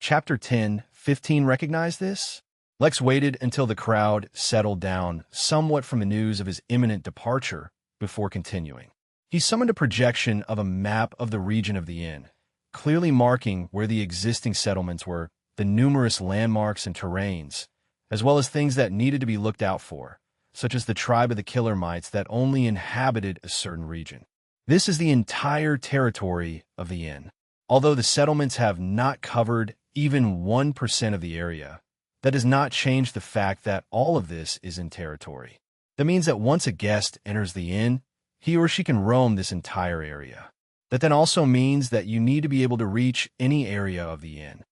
Chapter 10:15 recognized this? Lex waited until the crowd settled down somewhat from the news of his imminent departure before continuing. He summoned a projection of a map of the region of the inn, clearly marking where the existing settlements were, the numerous landmarks and terrains, as well as things that needed to be looked out for, such as the tribe of the killer mites that only inhabited a certain region. This is the entire territory of the inn. Although the settlements have not covered even 1% of the area, that does not change the fact that all of this is in territory. That means that once a guest enters the inn, he or she can roam this entire area. That then also means that you need to be able to reach any area of the inn.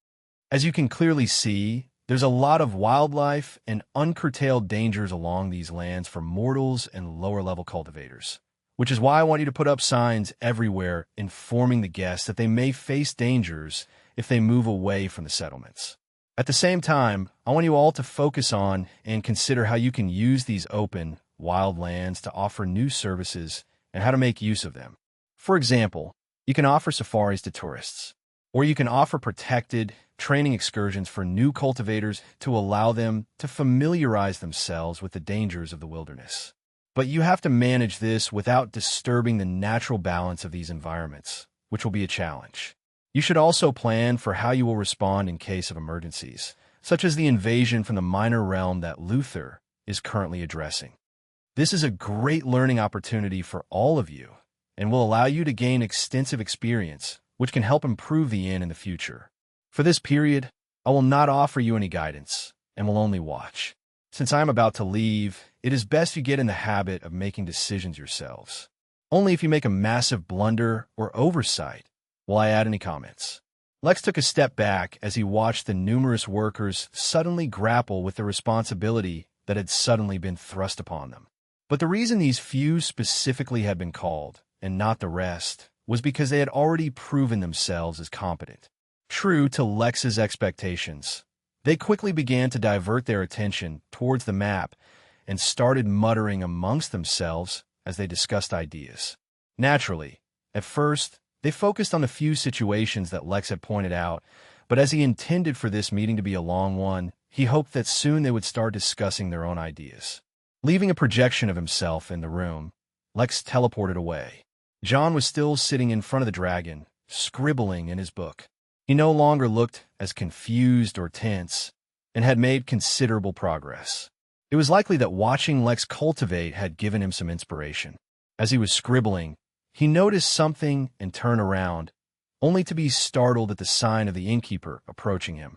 As you can clearly see, there's a lot of wildlife and uncurtailed dangers along these lands for mortals and lower-level cultivators, which is why I want you to put up signs everywhere informing the guests that they may face dangers if they move away from the settlements. At the same time, I want you all to focus on and consider how you can use these open, wild lands to offer new services and how to make use of them. For example, you can offer safaris to tourists, or you can offer protected, training excursions for new cultivators to allow them to familiarize themselves with the dangers of the wilderness. But you have to manage this without disturbing the natural balance of these environments, which will be a challenge. You should also plan for how you will respond in case of emergencies, such as the invasion from the minor realm that Luther is currently addressing. This is a great learning opportunity for all of you and will allow you to gain extensive experience, which can help improve the inn in the future. For this period, I will not offer you any guidance and will only watch. Since I am about to leave, it is best you get in the habit of making decisions yourselves. Only if you make a massive blunder or oversight will I add any comments. Lex took a step back as he watched the numerous workers suddenly grapple with the responsibility that had suddenly been thrust upon them. But the reason these few specifically had been called, and not the rest, was because they had already proven themselves as competent. True to Lex's expectations, they quickly began to divert their attention towards the map and started muttering amongst themselves as they discussed ideas. Naturally, at first, they focused on the few situations that Lex had pointed out, but as he intended for this meeting to be a long one, he hoped that soon they would start discussing their own ideas. Leaving a projection of himself in the room, Lex teleported away. John was still sitting in front of the dragon, scribbling in his book. He no longer looked as confused or tense, and had made considerable progress. It was likely that watching Lex cultivate had given him some inspiration. As he was scribbling, he noticed something and turned around, only to be startled at the sign of the innkeeper approaching him.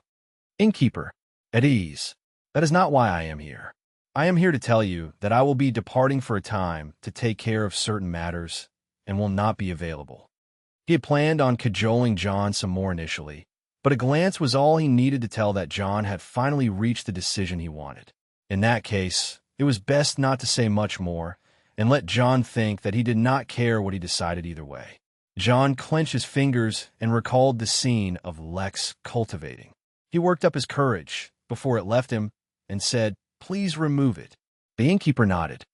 "Innkeeper, at ease. That is not why I am here. I am here to tell you that I will be departing for a time to take care of certain matters and will not be available." He had planned on cajoling John some more initially, but a glance was all he needed to tell that John had finally reached the decision he wanted. In that case, it was best not to say much more and let John think that he did not care what he decided either way. John clenched his fingers and recalled the scene of Lex cultivating. He worked up his courage before it left him and said, "Please remove it." The innkeeper nodded.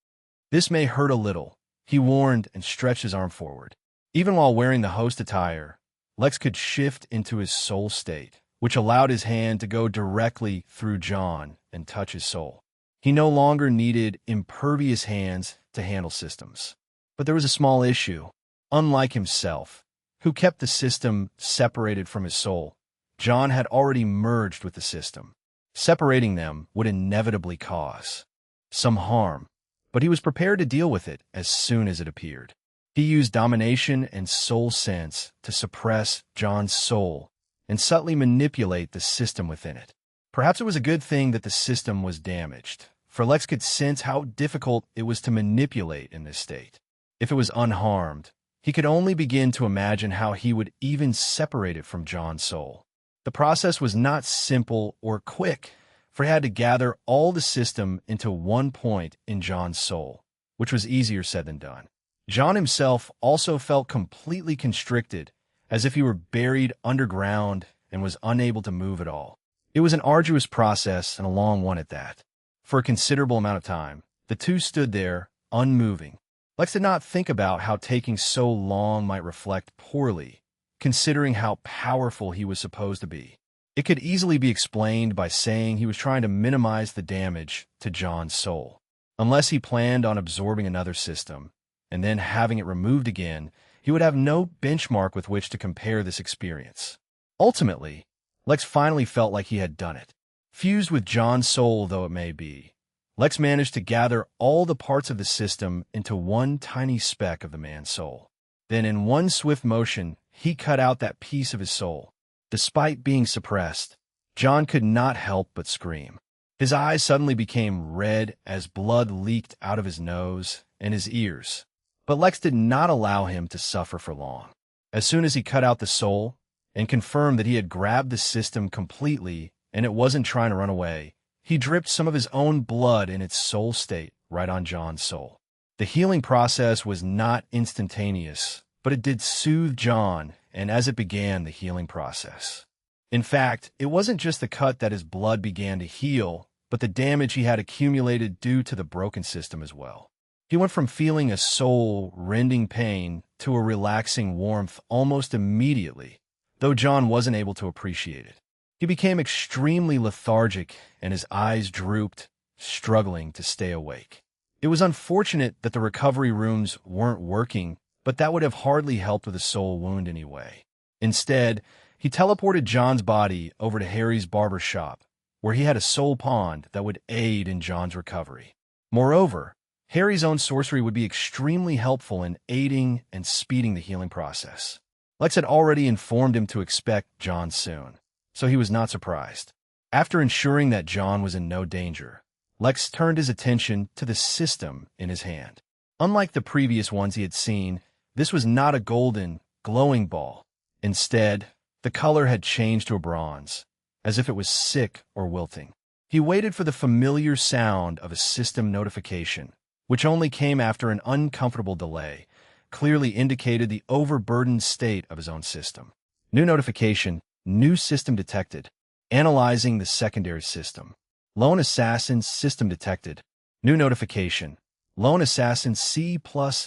"This may hurt a little," he warned and stretched his arm forward. Even while wearing the host attire, Lex could shift into his soul state, which allowed his hand to go directly through John and touch his soul. He no longer needed impervious hands to handle systems. But there was a small issue. Unlike himself, who kept the system separated from his soul, John had already merged with the system. Separating them would inevitably cause some harm, but he was prepared to deal with it as soon as it appeared. He used domination and soul sense to suppress John's soul and subtly manipulate the system within it. Perhaps it was a good thing that the system was damaged, for Lex could sense how difficult it was to manipulate in this state. If it was unharmed, he could only begin to imagine how he would even separate it from John's soul. The process was not simple or quick, for he had to gather all the system into one point in John's soul, which was easier said than done. John himself also felt completely constricted, as if he were buried underground and was unable to move at all. It was an arduous process and a long one at that. For a considerable amount of time, the two stood there, unmoving. Lex did not think about how taking so long might reflect poorly, considering how powerful he was supposed to be. It could easily be explained by saying he was trying to minimize the damage to John's soul. Unless he planned on absorbing another system and then having it removed again, he would have no benchmark with which to compare this experience. Ultimately, Lex finally felt like he had done it. Fused with John's soul though it may be, Lex managed to gather all the parts of the system into one tiny speck of the man's soul. Then in one swift motion, he cut out that piece of his soul. Despite being suppressed, John could not help but scream. His eyes suddenly became red as blood leaked out of his nose and his ears. But Lex did not allow him to suffer for long. As soon as he cut out the soul and confirmed that he had grabbed the system completely and it wasn't trying to run away, he dripped some of his own blood in its soul state right on John's soul. The healing process was not instantaneous, but it did soothe John, and as it began the healing process. In fact, it wasn't just the cut that his blood began to heal, but the damage he had accumulated due to the broken system as well. He went from feeling a soul-rending pain to a relaxing warmth almost immediately, though John wasn't able to appreciate it. He became extremely lethargic, and his eyes drooped, struggling to stay awake. It was unfortunate that the recovery rooms weren't working, but that would have hardly helped with a soul wound anyway. Instead, he teleported John's body over to Harry's barber shop, where he had a soul pond that would aid in John's recovery. Moreover, Harry's own sorcery would be extremely helpful in aiding and speeding the healing process. Lex had already informed him to expect John soon, so he was not surprised. After ensuring that John was in no danger, Lex turned his attention to the system in his hand. Unlike the previous ones he had seen, this was not a golden, glowing ball. Instead, the color had changed to a bronze, as if it was sick or wilting. He waited for the familiar sound of a system notification, which only came after an uncomfortable delay, clearly indicated the overburdened state of his own system. New notification, new system detected. Analyzing the secondary system. Lone Assassin system detected. New notification. Lone Assassin C+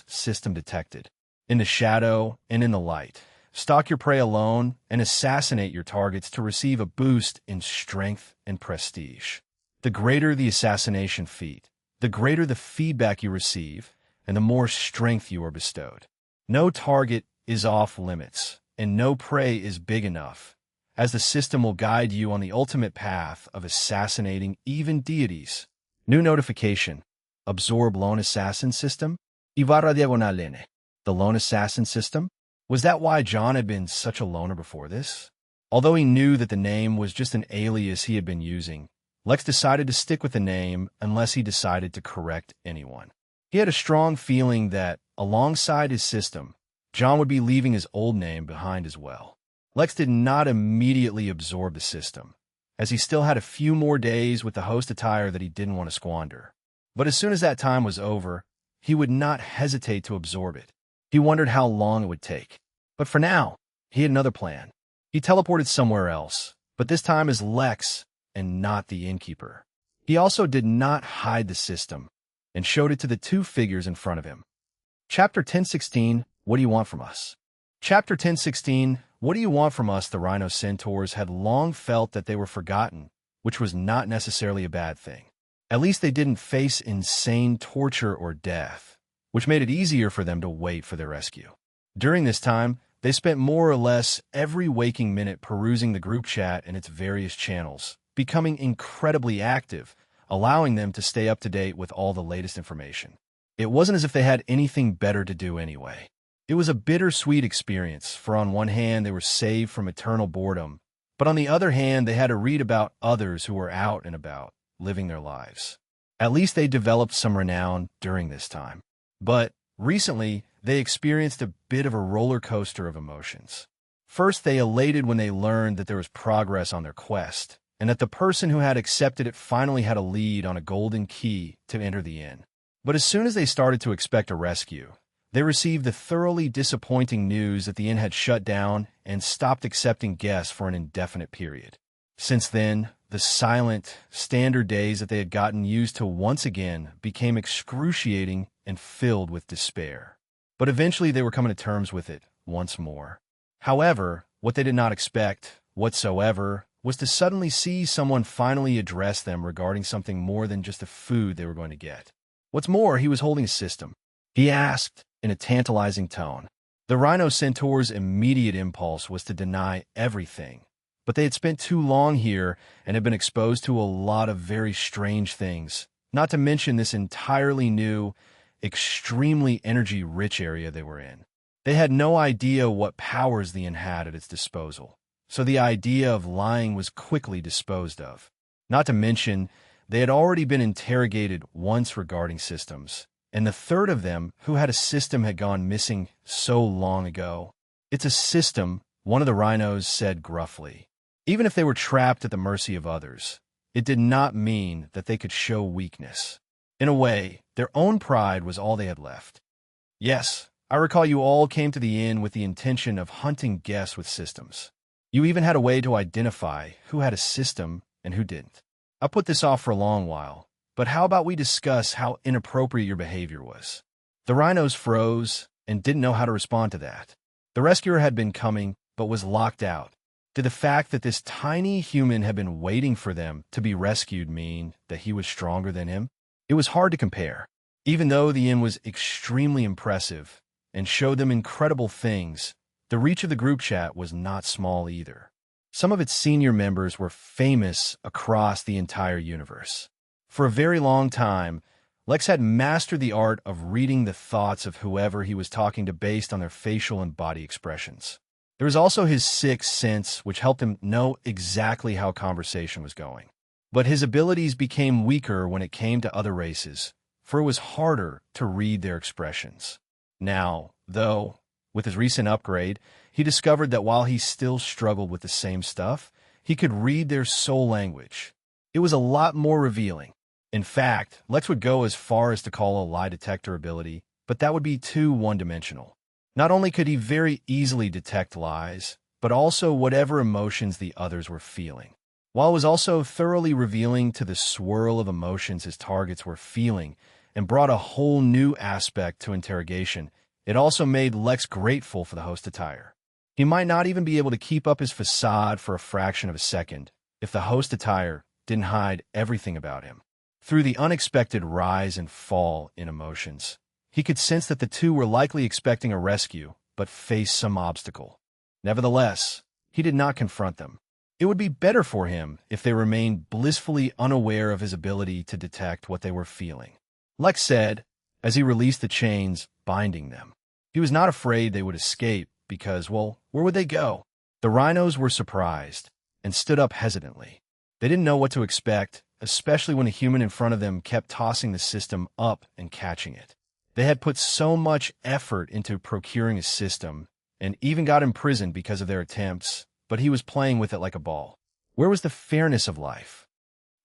system detected. In the shadow and in the light. Stalk your prey alone and assassinate your targets to receive a boost in strength and prestige. The greater the assassination feat, the greater the feedback you receive, and the more strength you are bestowed. No target is off limits, and no prey is big enough, as the system will guide you on the ultimate path of assassinating even deities. New notification. Absorb Lone Assassin system? Ibarra diagonal N. The Lone Assassin system? Was that why John had been such a loner before this? Although he knew that the name was just an alias he had been using, Lex decided to stick with the name unless he decided to correct anyone. He had a strong feeling that, alongside his system, John would be leaving his old name behind as well. Lex did not immediately absorb the system, as he still had a few more days with the host attire that he didn't want to squander. But as soon as that time was over, he would not hesitate to absorb it. He wondered how long it would take. But for now, he had another plan. He teleported somewhere else, but this time as Lex and not the innkeeper. He also did not hide the system and showed it to the two figures in front of him. Chapter 1016, What Do You Want From Us? Chapter 1016, What Do You Want From Us? The Rhino Centaurs had long felt that they were forgotten, which was not necessarily a bad thing. At least they didn't face insane torture or death, which made it easier for them to wait for their rescue. During this time, they spent more or less every waking minute perusing the group chat and its various channels, becoming incredibly active, allowing them to stay up to date with all the latest information. It wasn't as if they had anything better to do anyway. It was a bittersweet experience, for on one hand they were saved from eternal boredom, but on the other hand they had to read about others who were out and about, living their lives. At least they developed some renown during this time. But recently, they experienced a bit of a roller coaster of emotions. First, they elated when they learned that there was progress on their quest, and that the person who had accepted it finally had a lead on a golden key to enter the inn. But as soon as they started to expect a rescue, they received the thoroughly disappointing news that the inn had shut down and stopped accepting guests for an indefinite period. Since then, the silent, standard days that they had gotten used to once again became excruciating and filled with despair. But eventually they were coming to terms with it once more. However, what they did not expect whatsoever was to suddenly see someone finally address them regarding something more than just the food they were going to get. What's more, he was holding a system. He asked in a tantalizing tone. The Rhino Centaur's immediate impulse was to deny everything, but they had spent too long here and had been exposed to a lot of very strange things, not to mention this entirely new, extremely energy-rich area they were in. They had no idea what powers the inn had at its disposal, so the idea of lying was quickly disposed of. Not to mention, they had already been interrogated once regarding systems, and the third of them who had a system had gone missing so long ago. "It's a system," one of the rhinos said gruffly. Even if they were trapped at the mercy of others, it did not mean that they could show weakness. In a way, their own pride was all they had left. "Yes, I recall you all came to the inn with the intention of hunting guests with systems. You even had a way to identify who had a system and who didn't. I put this off for a long while, but how about we discuss how inappropriate your behavior was?" The rhinos froze and didn't know how to respond to that. The rescuer had been coming, but was locked out. Did the fact that this tiny human had been waiting for them to be rescued mean that he was stronger than him? It was hard to compare. Even though the inn was extremely impressive and showed them incredible things, the reach of the group chat was not small either. Some of its senior members were famous across the entire universe. For a very long time, Lex had mastered the art of reading the thoughts of whoever he was talking to based on their facial and body expressions. There was also his sixth sense, which helped him know exactly how conversation was going. But his abilities became weaker when it came to other races, for it was harder to read their expressions. Now, though, with his recent upgrade, he discovered that while he still struggled with the same stuff, he could read their soul language. It was a lot more revealing. In fact, Lex would go as far as to call a lie detector ability, but that would be too one-dimensional. Not only could he very easily detect lies, but also whatever emotions the others were feeling. While it was also thoroughly revealing to the swirl of emotions his targets were feeling and brought a whole new aspect to interrogation, it also made Lex grateful for the host attire. He might not even be able to keep up his facade for a fraction of a second if the host attire didn't hide everything about him. Through the unexpected rise and fall in emotions, he could sense that the two were likely expecting a rescue, but faced some obstacle. Nevertheless, he did not confront them. It would be better for him if they remained blissfully unaware of his ability to detect what they were feeling. Lex said, as he released the chains binding them. He was not afraid they would escape because, well, where would they go? The rhinos were surprised and stood up hesitantly. They didn't know what to expect, especially when a human in front of them kept tossing the system up and catching it. They had put so much effort into procuring a system and even got imprisoned because of their attempts, but he was playing with it like a ball. Where was the fairness of life?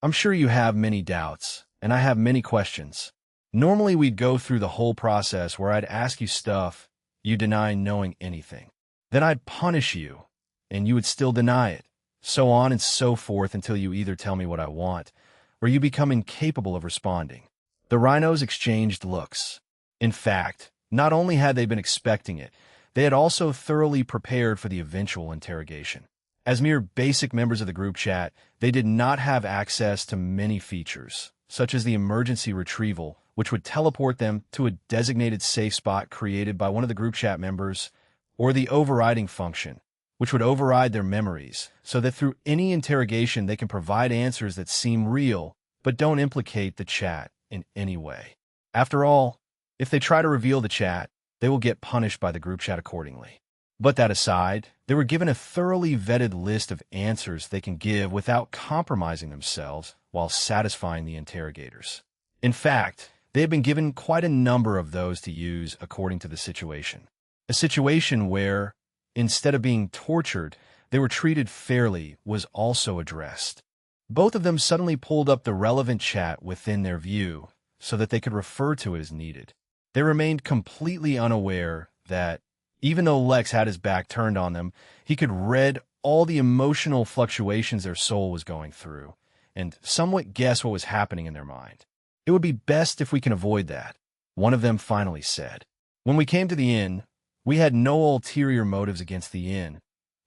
"I'm sure you have many doubts, and I have many questions. Normally we'd go through the whole process where I'd ask you stuff, you deny knowing anything. Then I'd punish you, and you would still deny it, so on and so forth until you either tell me what I want, or you become incapable of responding." The rhinos exchanged looks. In fact, not only had they been expecting it, they had also thoroughly prepared for the eventual interrogation. As mere basic members of the group chat, they did not have access to many features, such as the emergency retrieval, which would teleport them to a designated safe spot created by one of the group chat members, or the overriding function, which would override their memories, so that through any interrogation they can provide answers that seem real, but don't implicate the chat in any way. After all, if they try to reveal the chat, they will get punished by the group chat accordingly. But that aside, they were given a thoroughly vetted list of answers they can give without compromising themselves while satisfying the interrogators. In fact, they had been given quite a number of those to use according to the situation. A situation where, instead of being tortured, they were treated fairly was also addressed. Both of them suddenly pulled up the relevant chat within their view so that they could refer to it as needed. They remained completely unaware that, even though Lex had his back turned on them, he could read all the emotional fluctuations their soul was going through and somewhat guess what was happening in their mind. "It would be best if we can avoid that," one of them finally said. "When we came to the inn, we had no ulterior motives against the inn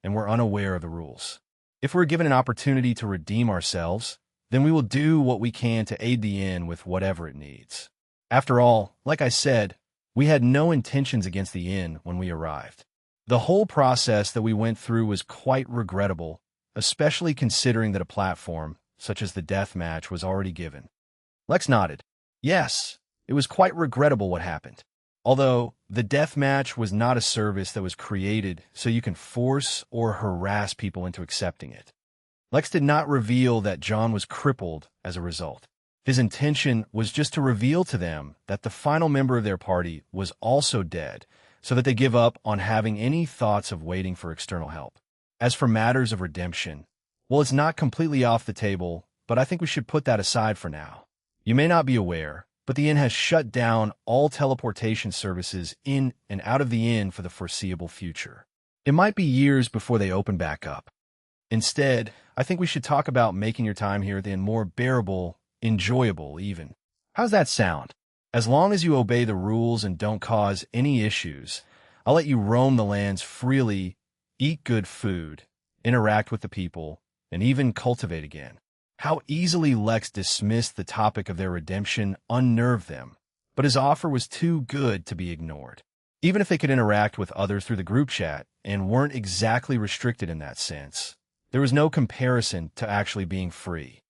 and were unaware of the rules. If we're given an opportunity to redeem ourselves, then we will do what we can to aid the inn with whatever it needs. After all, like I said, we had no intentions against the inn when we arrived. The whole process that we went through was quite regrettable, especially considering that a platform, such as the death match, was already given." Lex nodded. Yes, it was quite regrettable what happened. Although the death match was not a service that was created so you can force or harass people into accepting it. Lex did not reveal that John was crippled as a result. His intention was just to reveal to them that the final member of their party was also dead, so that they give up on having any thoughts of waiting for external help. As for matters of redemption, well, it's not completely off the table, but I think we should put that aside for now. You may not be aware, but the inn has shut down all teleportation services in and out of the inn for the foreseeable future. It might be years before they open back up. Instead, I think we should talk about making your time here at the inn more bearable, enjoyable even. How's that sound? As long as you obey the rules and don't cause any issues, I'll let you roam the lands freely, eat good food, interact with the people, and even cultivate again. How easily Lex dismissed the topic of their redemption unnerved them, but his offer was too good to be ignored. Even if they could interact with others through the group chat and weren't exactly restricted in that sense, there was no comparison to actually being free.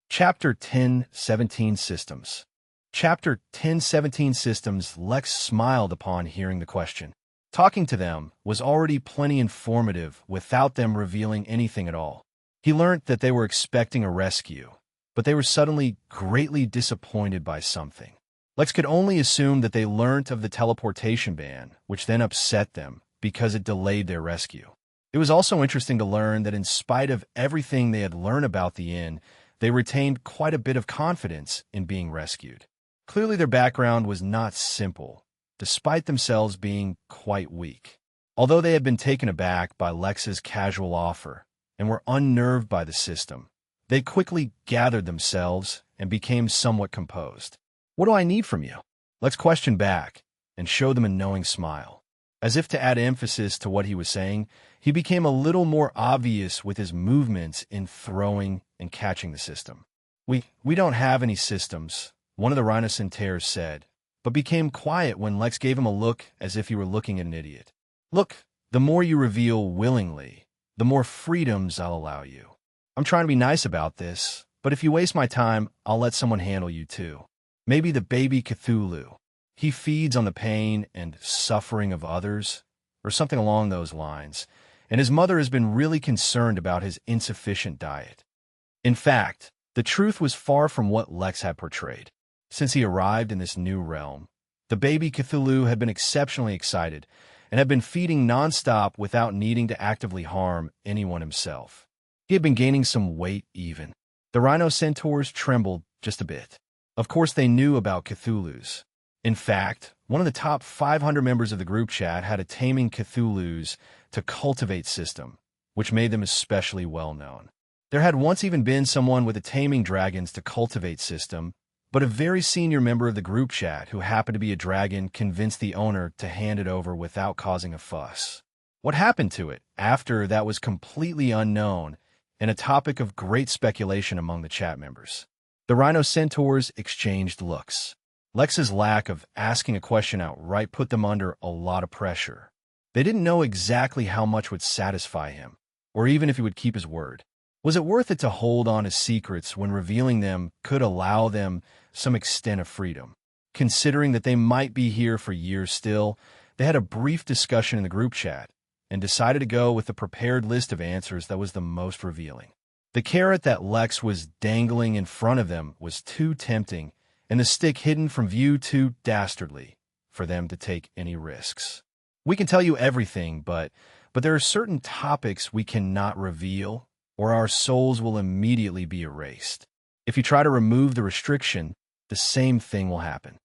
Chapter 10:17 Systems. Chapter 10:17 Systems. Lex smiled upon hearing the question. Talking to them was already plenty informative without them revealing anything at all. He learned that they were expecting a rescue, but they were suddenly greatly disappointed by something. Lex could only assume that they learnt of the teleportation ban, which then upset them because it delayed their rescue. It was also interesting to learn that in spite of everything they had learned about the inn, they retained quite a bit of confidence in being rescued. Clearly their background was not simple, despite themselves being quite weak. Although they had been taken aback by Lex's casual offer and were unnerved by the system, they quickly gathered themselves and became somewhat composed. "What do I need from you?" Lex questioned back and showed them a knowing smile. As if to add emphasis to what he was saying, he became a little more obvious with his movements in throwing and catching the system. We don't have any systems," one of the rhinocentaurs said, but became quiet when Lex gave him a look as if he were looking at an idiot. "Look, the more you reveal willingly, the more freedoms I'll allow you. I'm trying to be nice about this, but if you waste my time, I'll let someone handle you too. Maybe the baby Cthulhu. He feeds on the pain and suffering of others, or something along those lines, and his mother has been really concerned about his insufficient diet." In fact, the truth was far from what Lex had portrayed. Since he arrived in this new realm, the baby Cthulhu had been exceptionally excited and had been feeding nonstop without needing to actively harm anyone himself. He had been gaining some weight even. The rhinocentaurs trembled just a bit. Of course they knew about Cthulhus. In fact, one of the top 500 members of the group chat had a taming Cthulhus to cultivate system, which made them especially well known. There had once even been someone with a taming dragons to cultivate system, but a very senior member of the group chat who happened to be a dragon convinced the owner to hand it over without causing a fuss. What happened to it after that was completely unknown and a topic of great speculation among the chat members. The rhinocentaurs exchanged looks. Lex's lack of asking a question outright put them under a lot of pressure. They didn't know exactly how much would satisfy him, or even if he would keep his word. Was it worth it to hold on to secrets when revealing them could allow them some extent of freedom? Considering that they might be here for years still, they had a brief discussion in the group chat and decided to go with the prepared list of answers that was the most revealing. The carrot that Lex was dangling in front of them was too tempting, and the stick hidden from view too dastardly for them to take any risks. "We can tell you everything, but But there are certain topics we cannot reveal, or our souls will immediately be erased. If you try to remove the restriction, the same thing will happen.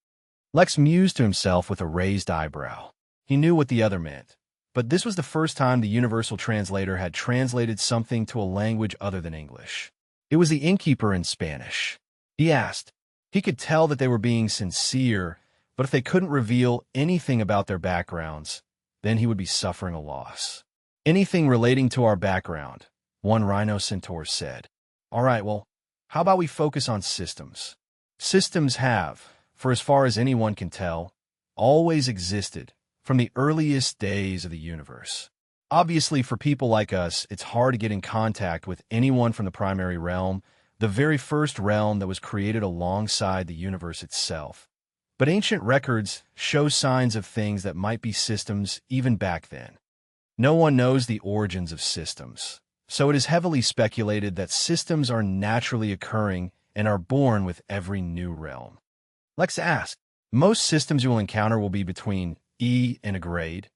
Lex mused to himself with a raised eyebrow. He knew what the other meant, but this was the first time the universal translator had translated something to a language other than English. It was the innkeeper in Spanish. He asked. He could tell that they were being sincere, but if they couldn't reveal anything about their backgrounds, then he would be suffering a loss. Anything relating to our background, one rhino centaur said. All right, well, how about we focus on systems? Systems have, for as far as anyone can tell, always existed from the earliest days of the universe. Obviously, for people like us, it's hard to get in contact with anyone from the primary realm, the very first realm that was created alongside the universe itself. But ancient records show signs of things that might be systems even back then. No one knows the origins of systems, so it is heavily speculated that systems are naturally occurring and are born with every new realm. Lex asked, most systems you will encounter will be between E and a grade,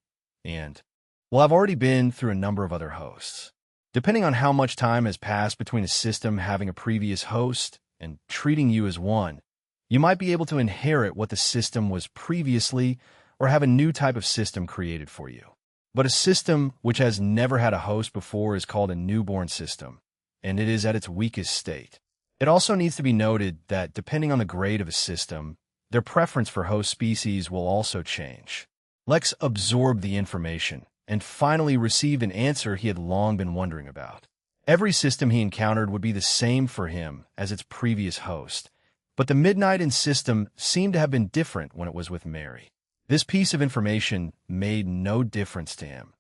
and, well, I've already been through a number of other hosts. Depending on how much time has passed between a system having a previous host and treating you as one, you might be able to inherit what the system was previously or have a new type of system created for you. But a system which has never had a host before is called a newborn system, and it is at its weakest state. It also needs to be noted that depending on the grade of a system, their preference for host species will also change. Lex absorbed the information and finally received an answer he had long been wondering about. Every system he encountered would be the same for him as its previous host, but the Midnighten system seemed to have been different when it was with Mary. This piece of information made no difference to him,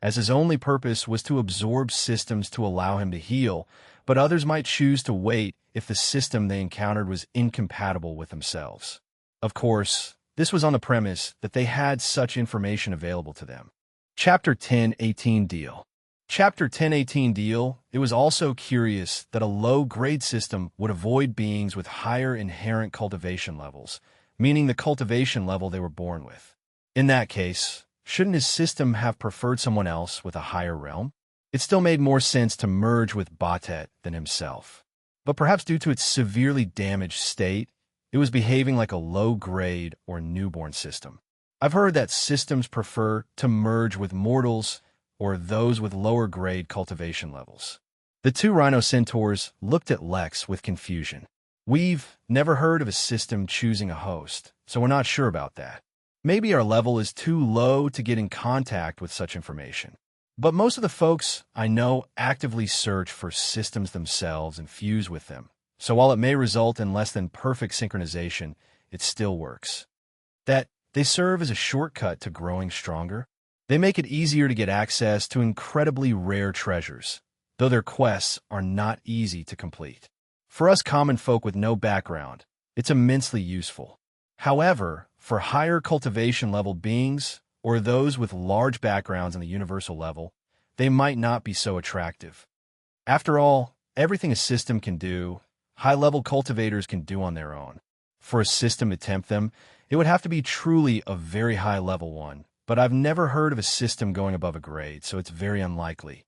as his only purpose was to absorb systems to allow him to heal, but others might choose to wait if the system they encountered was incompatible with themselves. Of course, this was on the premise that they had such information available to them. Chapter 1018 Deal. Chapter 1018 Deal, it was also curious that a low-grade system would avoid beings with higher inherent cultivation levels, meaning the cultivation level they were born with. In that case, shouldn't his system have preferred someone else with a higher realm? It still made more sense to merge with Batet than himself. But perhaps due to its severely damaged state, it was behaving like a low-grade or newborn system. I've heard that systems prefer to merge with mortals or those with lower-grade cultivation levels. The two rhino centaurs looked at Lex with confusion. We've never heard of a system choosing a host, so we're not sure about that. Maybe our level is too low to get in contact with such information. But most of the folks I know actively search for systems themselves and fuse with them. So while it may result in less than perfect synchronization, it still works. That they serve as a shortcut to growing stronger. They make it easier to get access to incredibly rare treasures, though their quests are not easy to complete. For us common folk with no background, it's immensely useful. However, for higher cultivation level beings, or those with large backgrounds in the universal level, they might not be so attractive. After all, everything a system can do, high-level cultivators can do on their own. For a system to tempt them, it would have to be truly a very high-level one, but I've never heard of a system going above a grade, so it's very unlikely.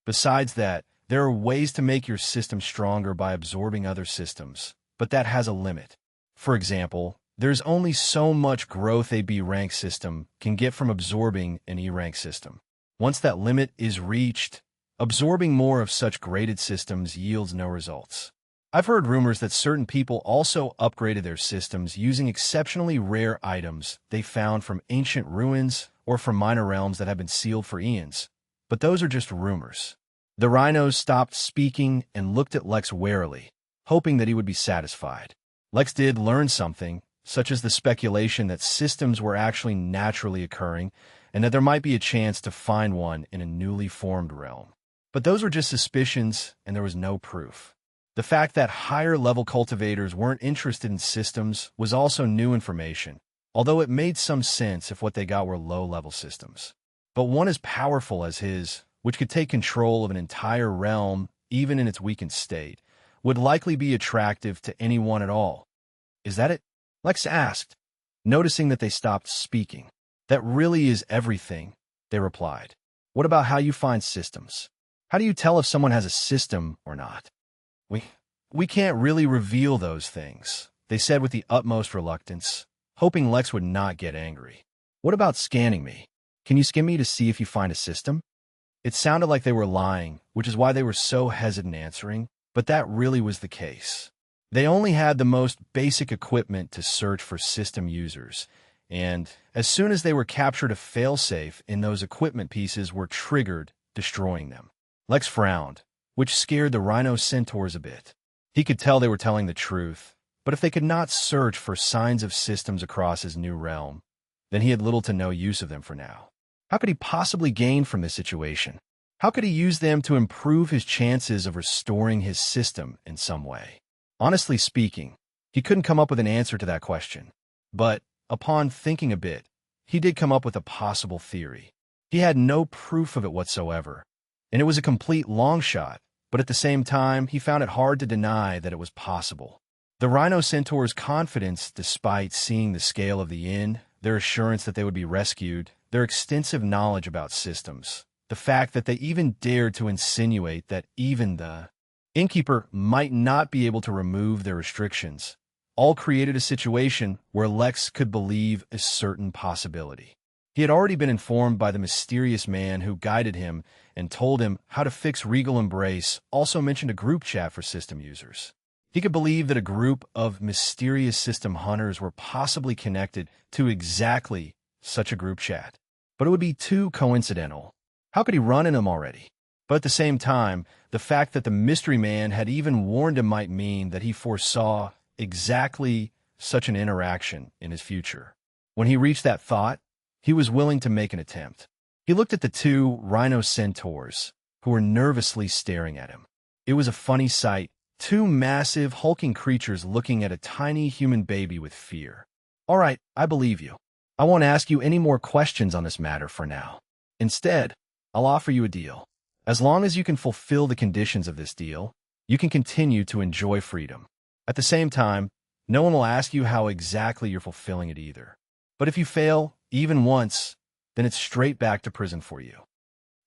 Besides that, there are ways to make your system stronger by absorbing other systems, but that has a limit. For example, there's only so much growth a B-rank system can get from absorbing an E-rank system. Once that limit is reached, absorbing more of such graded systems yields no results. I've heard rumors that certain people also upgraded their systems using exceptionally rare items they found from ancient ruins or from minor realms that have been sealed for eons, but those are just rumors. The rhinos stopped speaking and looked at Lex warily, hoping that he would be satisfied. Lex did learn something, such as the speculation that systems were actually naturally occurring and that there might be a chance to find one in a newly formed realm. But those were just suspicions, and there was no proof. The fact that higher-level cultivators weren't interested in systems was also new information, although it made some sense if what they got were low-level systems. But one as powerful as his, which could take control of an entire realm, even in its weakened state, would likely be attractive to anyone at all. Is that it? Lex asked, noticing that they stopped speaking. That really is everything, they replied. What about how you find systems? How do you tell if someone has a system or not? We, we can't really reveal those things, they said with the utmost reluctance, hoping Lex would not get angry. What about scanning me? Can you scan me to see if you find a system? It sounded like they were lying, which is why they were so hesitant answering, but that really was the case. They only had the most basic equipment to search for system users, and as soon as they were captured, a failsafe in those equipment pieces were triggered, destroying them. Lex frowned, which scared the Rhino Centaurs a bit. He could tell they were telling the truth, but if they could not search for signs of systems across his new realm, then he had little to no use of them for now. How could he possibly gain from this situation? How could he use them to improve his chances of restoring his system in some way? Honestly speaking, he couldn't come up with an answer to that question. But, upon thinking a bit, he did come up with a possible theory. He had no proof of it whatsoever, and it was a complete long shot, but at the same time, he found it hard to deny that it was possible. The Rhino Centaur's confidence, despite seeing the scale of the inn, their assurance that they would be rescued, their extensive knowledge about systems, the fact that they even dared to insinuate that even the innkeeper might not be able to remove their restrictions, all created a situation where Lex could believe a certain possibility. He had already been informed by the mysterious man who guided him and told him how to fix Regal Embrace, also mentioned a group chat for system users. He could believe that a group of mysterious system hunters were possibly connected to exactly such a group chat. But it would be too coincidental. How could he run in them already? But at the same time, the fact that the mystery man had even warned him might mean that he foresaw exactly such an interaction in his future. When he reached that thought, he was willing to make an attempt. He looked at the two Rhino Centaurs, who were nervously staring at him. It was a funny sight, two massive, hulking creatures looking at a tiny human baby with fear. All right, I believe you. I won't ask you any more questions on this matter for now. Instead, I'll offer you a deal. As long as you can fulfill the conditions of this deal, you can continue to enjoy freedom. At the same time, no one will ask you how exactly you're fulfilling it either. But if you fail, even once, then it's straight back to prison for you.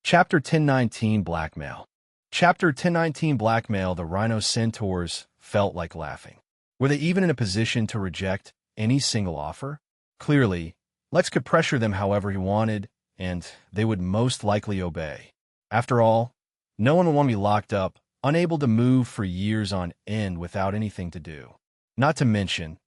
Chapter 1019 Blackmail. Chapter 1019 Blackmail. The Rhino Centaurs felt like laughing. Were they even in a position to reject any single offer? Clearly, Lex could pressure them however he wanted, and they would most likely obey. After all, no one would want to be locked up, unable to move for years on end without anything to do. Not to mention,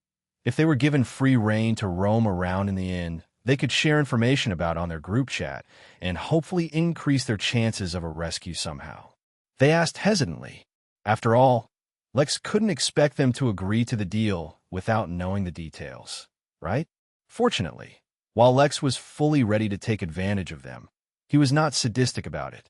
if they were given free rein to roam around in the inn, they could share information about on their group chat and hopefully increase their chances of a rescue somehow. They asked hesitantly. After all, Lex couldn't expect them to agree to the deal without knowing the details, right? Fortunately, while Lex was fully ready to take advantage of them, he was not sadistic about it.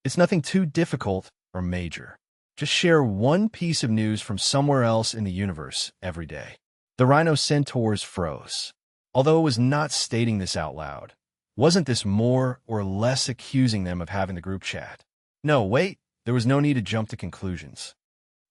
It's nothing too difficult or major. Just share one piece of news from somewhere else in the universe every day. The Rhino Centaurs froze. Although it was not stating this out loud, wasn't this more or less accusing them of having the group chat? No, wait, there was no need to jump to conclusions.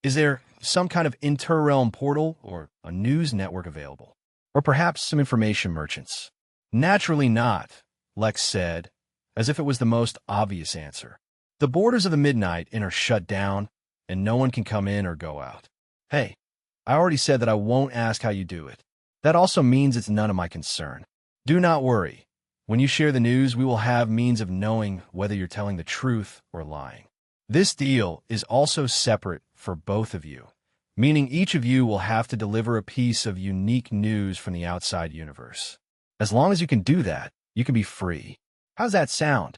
Is there some kind of inter-realm portal or a news network available? Or perhaps some information merchants? Naturally not, Lex said, as if it was the most obvious answer. The borders of the Midnight Inn are shut down, and no one can come in or go out. Hey, I already said that I won't ask how you do it. That also means it's none of my concern. Do not worry. When you share the news, we will have means of knowing whether you're telling the truth or lying. This deal is also separate for both of you, meaning each of you will have to deliver a piece of unique news from the outside universe. As long as you can do that, you can be free. How's that sound?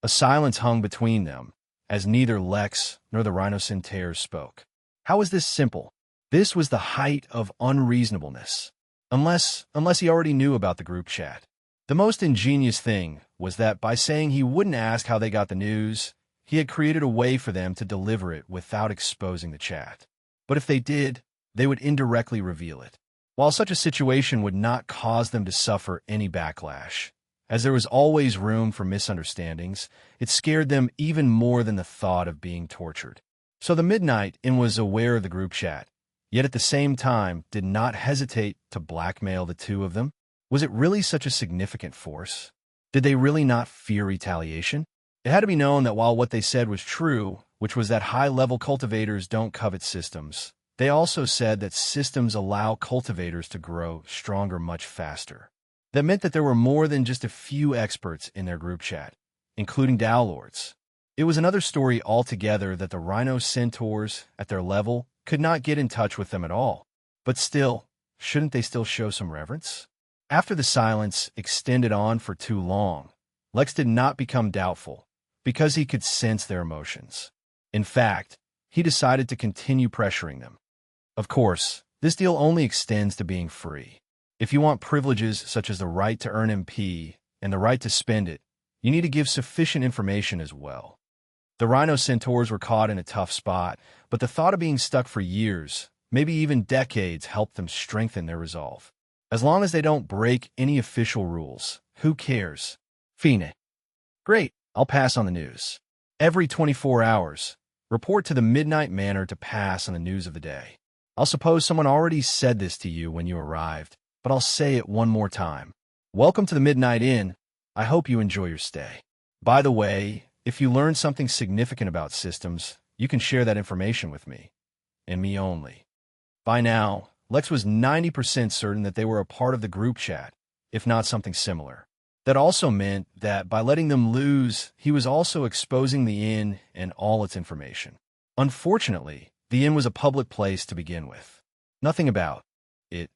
A silence hung between them, as neither Lex nor the Rhino Centaurs spoke. How is this simple? This was the height of unreasonableness. Unless he already knew about the group chat. The most ingenious thing was that by saying he wouldn't ask how they got the news, he had created a way for them to deliver it without exposing the chat. But if they did, they would indirectly reveal it. While such a situation would not cause them to suffer any backlash, as there was always room for misunderstandings, it scared them even more than the thought of being tortured. So the Midnight Inn was aware of the group chat, yet at the same time did not hesitate to blackmail the two of them. Was it really such a significant force? Did they really not fear retaliation? It had to be known that while what they said was true, which was that high-level cultivators don't covet systems, they also said that systems allow cultivators to grow stronger much faster. That meant that there were more than just a few experts in their group chat, including Dow Lords. It was another story altogether that the Rhino Centaurs, at their level, could not get in touch with them at all. But still, shouldn't they still show some reverence? After the silence extended on for too long, Lex did not become doubtful, because he could sense their emotions. In fact, he decided to continue pressuring them. Of course, this deal only extends to being free. If you want privileges such as the right to earn MP and the right to spend it, you need to give sufficient information as well. The Rhino Centaurs were caught in a tough spot, but the thought of being stuck for years, maybe even decades, helped them strengthen their resolve. As long as they don't break any official rules, who cares? Fine. Great, I'll pass on the news. Every 24 hours, report to the Midnight Manor to pass on the news of the day. I'll suppose someone already said this to you when you arrived, but I'll say it one more time. Welcome to the Midnight Inn. I hope you enjoy your stay. By the way, if you learn something significant about systems, you can share that information with me, and me only. By now, Lex was 90% certain that they were a part of the group chat, if not something similar. That also meant that by letting them lose, he was also exposing the inn and all its information. Unfortunately, the inn was a public place to begin with. Nothing about it,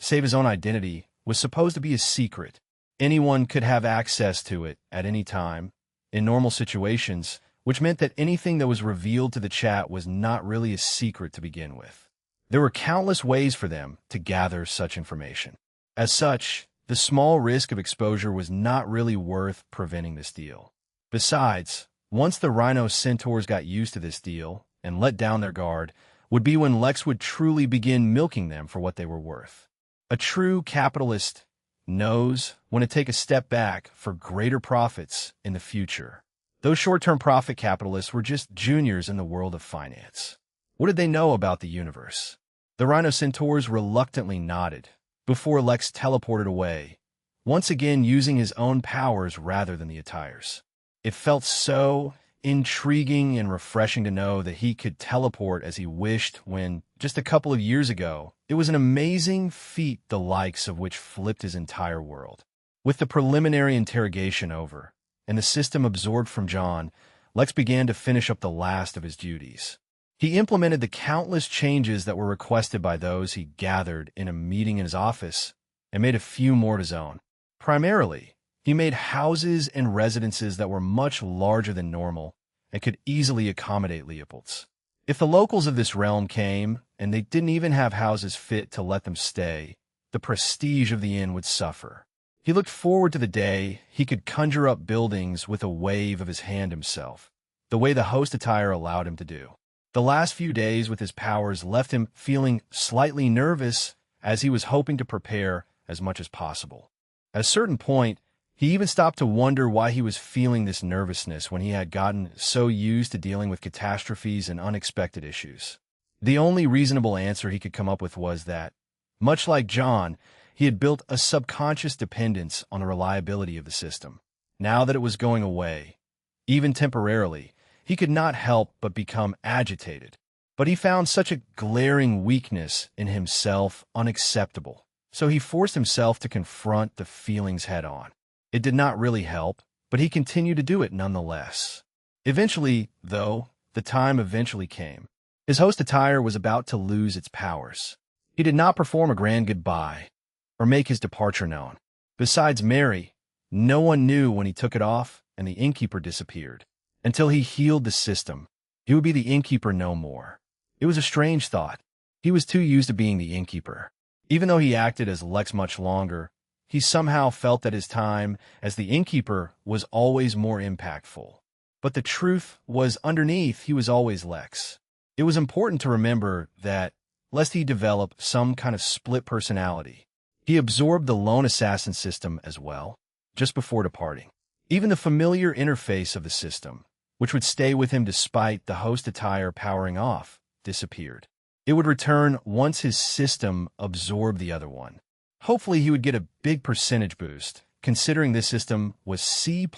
save his own identity, was supposed to be a secret. Anyone could have access to it at any time, in normal situations, which meant that anything that was revealed to the chat was not really a secret to begin with. There were countless ways for them to gather such information. As such, the small risk of exposure was not really worth preventing this deal. Besides, once the Rhino Centaurs got used to this deal and let down their guard, would be when Lex would truly begin milking them for what they were worth. A true capitalist knows when to take a step back for greater profits in the future. Those short-term profit capitalists were just juniors in the world of finance. What did they know about the universe? The Rhino Centaurs reluctantly nodded before Lex teleported away, once again using his own powers rather than the attires. It felt so intriguing and refreshing to know that he could teleport as he wished when, just a couple of years ago, it was an amazing feat the likes of which flipped his entire world. With the preliminary interrogation over, and the system absorbed from John, Lex began to finish up the last of his duties. He implemented the countless changes that were requested by those he gathered in a meeting in his office, and made a few more of his own. Primarily, he made houses and residences that were much larger than normal and could easily accommodate Leopold's. If the locals of this realm came, and they didn't even have houses fit to let them stay, the prestige of the inn would suffer. He looked forward to the day he could conjure up buildings with a wave of his hand himself, the way the host attire allowed him to do. The last few days with his powers left him feeling slightly nervous, as he was hoping to prepare as much as possible. At a certain point, he even stopped to wonder why he was feeling this nervousness when he had gotten so used to dealing with catastrophes and unexpected issues. The only reasonable answer he could come up with was that, much like John, he had built a subconscious dependence on the reliability of the system. Now that it was going away, even temporarily, he could not help but become agitated. But he found such a glaring weakness in himself unacceptable, so he forced himself to confront the feelings head-on. It did not really help, but he continued to do it nonetheless. Eventually, though, the time eventually came. His host attire was about to lose its powers. He did not perform a grand goodbye or make his departure known. Besides Mary, no one knew when he took it off and the innkeeper disappeared. Until he healed the system, he would be the innkeeper no more. It was a strange thought. He was too used to being the innkeeper. Even though he acted as Lex much longer, he somehow felt that his time as the innkeeper was always more impactful. But the truth was, underneath, he was always Lex. It was important to remember that, lest he develop some kind of split personality, he absorbed the lone assassin system as well, just before departing. Even the familiar interface of the system, which would stay with him despite the host attire powering off, disappeared. It would return once his system absorbed the other one. Hopefully he would get a big percentage boost, considering this system was C+,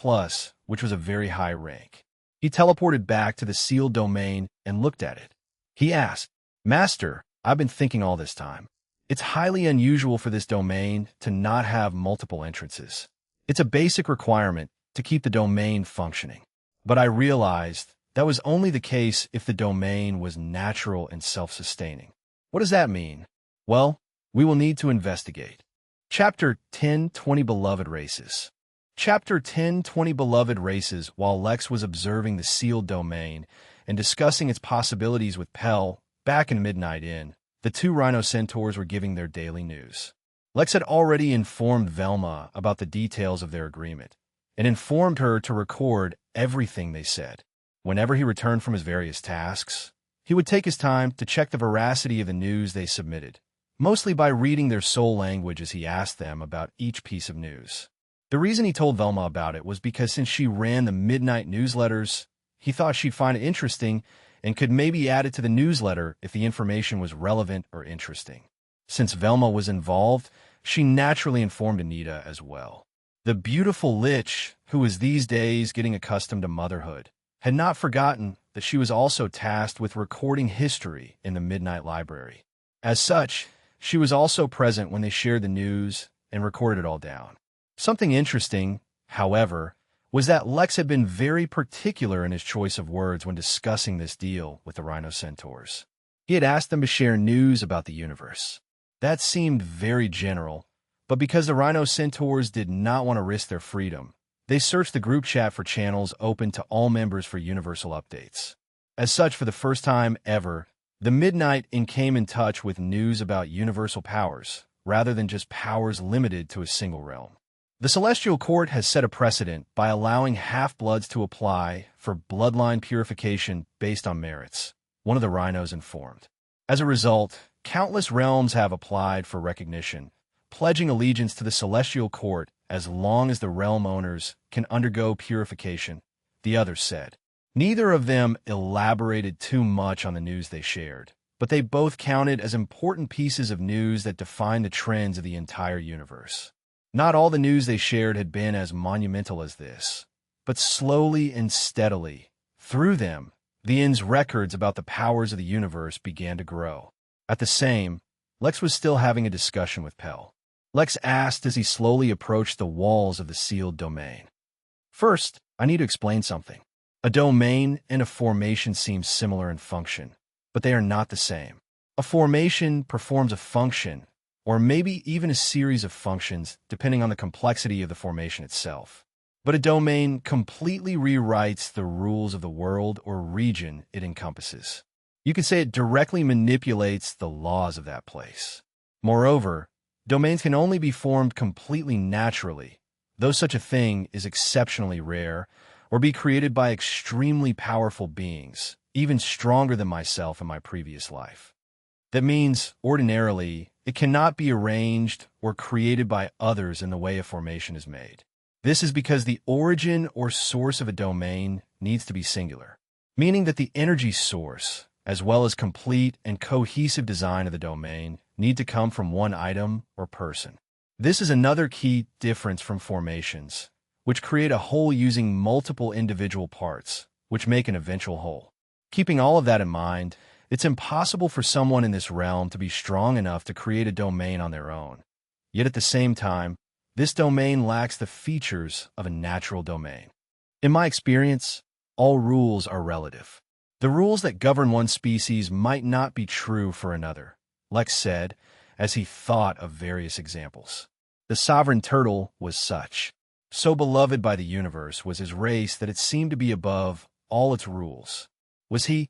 which was a very high rank. He teleported back to the sealed domain and looked at it. He asked, "Master, I've been thinking all this time. It's highly unusual for this domain to not have multiple entrances. It's a basic requirement to keep the domain functioning. But I realized that was only the case if the domain was natural and self-sustaining. What does that mean? Well, we will need to investigate." Chapter 10:20 Beloved Races. Chapter 10:20 Beloved Races. While Lex was observing the sealed domain and discussing its possibilities with Pell back in Midnight Inn, the two Rhino Centaurs were giving their daily news. Lex had already informed Velma about the details of their agreement and informed her to record everything they said. Whenever he returned from his various tasks, he would take his time to check the veracity of the news they submitted, mostly by reading their soul language as he asked them about each piece of news. The reason he told Velma about it was because since she ran the midnight newsletters, he thought she'd find it interesting and could maybe add it to the newsletter if the information was relevant or interesting. Since Velma was involved, she naturally informed Anita as well. The beautiful Lich, who was these days getting accustomed to motherhood, had not forgotten that she was also tasked with recording history in the Midnight Library. As such, she was also present when they shared the news and recorded it all down. Something interesting, however, was that Lex had been very particular in his choice of words when discussing this deal with the Rhino Centaurs. He had asked them to share news about the universe. That seemed very general, but because the Rhino Centaurs did not want to risk their freedom, they searched the group chat for channels open to all members for universal updates. As such, for the first time ever, the Midnight Inn came in touch with news about universal powers, rather than just powers limited to a single realm. The Celestial Court has set a precedent by allowing half-bloods to apply for bloodline purification based on merits, one of the rhinos informed. As a result, countless realms have applied for recognition, pledging allegiance to the Celestial Court as long as the realm owners can undergo purification, the others said. Neither of them elaborated too much on the news they shared, but they both counted as important pieces of news that define the trends of the entire universe. Not all the news they shared had been as monumental as this, but slowly and steadily, through them, the Inn's records about the powers of the universe began to grow. At the same, Lex was still having a discussion with Pell. Lex asked as he slowly approached the walls of the sealed domain. "First, I need to explain something. A domain and a formation seem similar in function, but they are not the same. A formation performs a function, or maybe even a series of functions, depending on the complexity of the formation itself. But a domain completely rewrites the rules of the world or region it encompasses. You could say it directly manipulates the laws of that place. Moreover, domains can only be formed completely naturally, though such a thing is exceptionally rare, or be created by extremely powerful beings, even stronger than myself in my previous life. That means, ordinarily, it cannot be arranged or created by others in the way a formation is made. This is because the origin or source of a domain needs to be singular, meaning that the energy source, as well as complete and cohesive design of the domain, need to come from one item or person. This is another key difference from formations, which create a whole using multiple individual parts, which make an eventual whole. Keeping all of that in mind, it's impossible for someone in this realm to be strong enough to create a domain on their own. Yet at the same time, this domain lacks the features of a natural domain. In my experience, all rules are relative. The rules that govern one species might not be true for another, Lex said, as he thought of various examples. The sovereign turtle was such. So beloved by the universe was his race that it seemed to be above all its rules. Was he,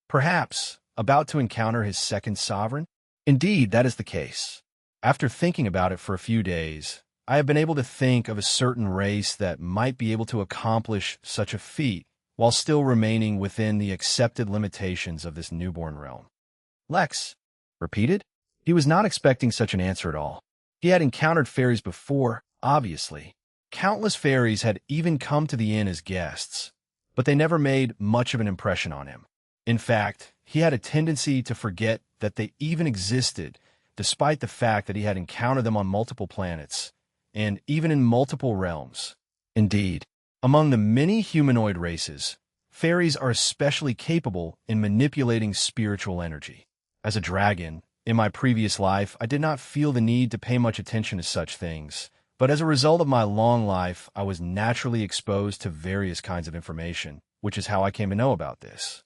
perhaps, about to encounter his second sovereign? Indeed, that is the case. After thinking about it for a few days, I have been able to think of a certain race that might be able to accomplish such a feat while still remaining within the accepted limitations of this newborn realm. Lex repeated. He was not expecting such an answer at all. He had encountered fairies before, obviously. Countless fairies had even come to the inn as guests, but they never made much of an impression on him. In fact, he had a tendency to forget that they even existed, despite the fact that he had encountered them on multiple planets, and even in multiple realms. Indeed, among the many humanoid races, fairies are especially capable in manipulating spiritual energy. As a dragon, in my previous life, I did not feel the need to pay much attention to such things, but as a result of my long life, I was naturally exposed to various kinds of information, which is how I came to know about this.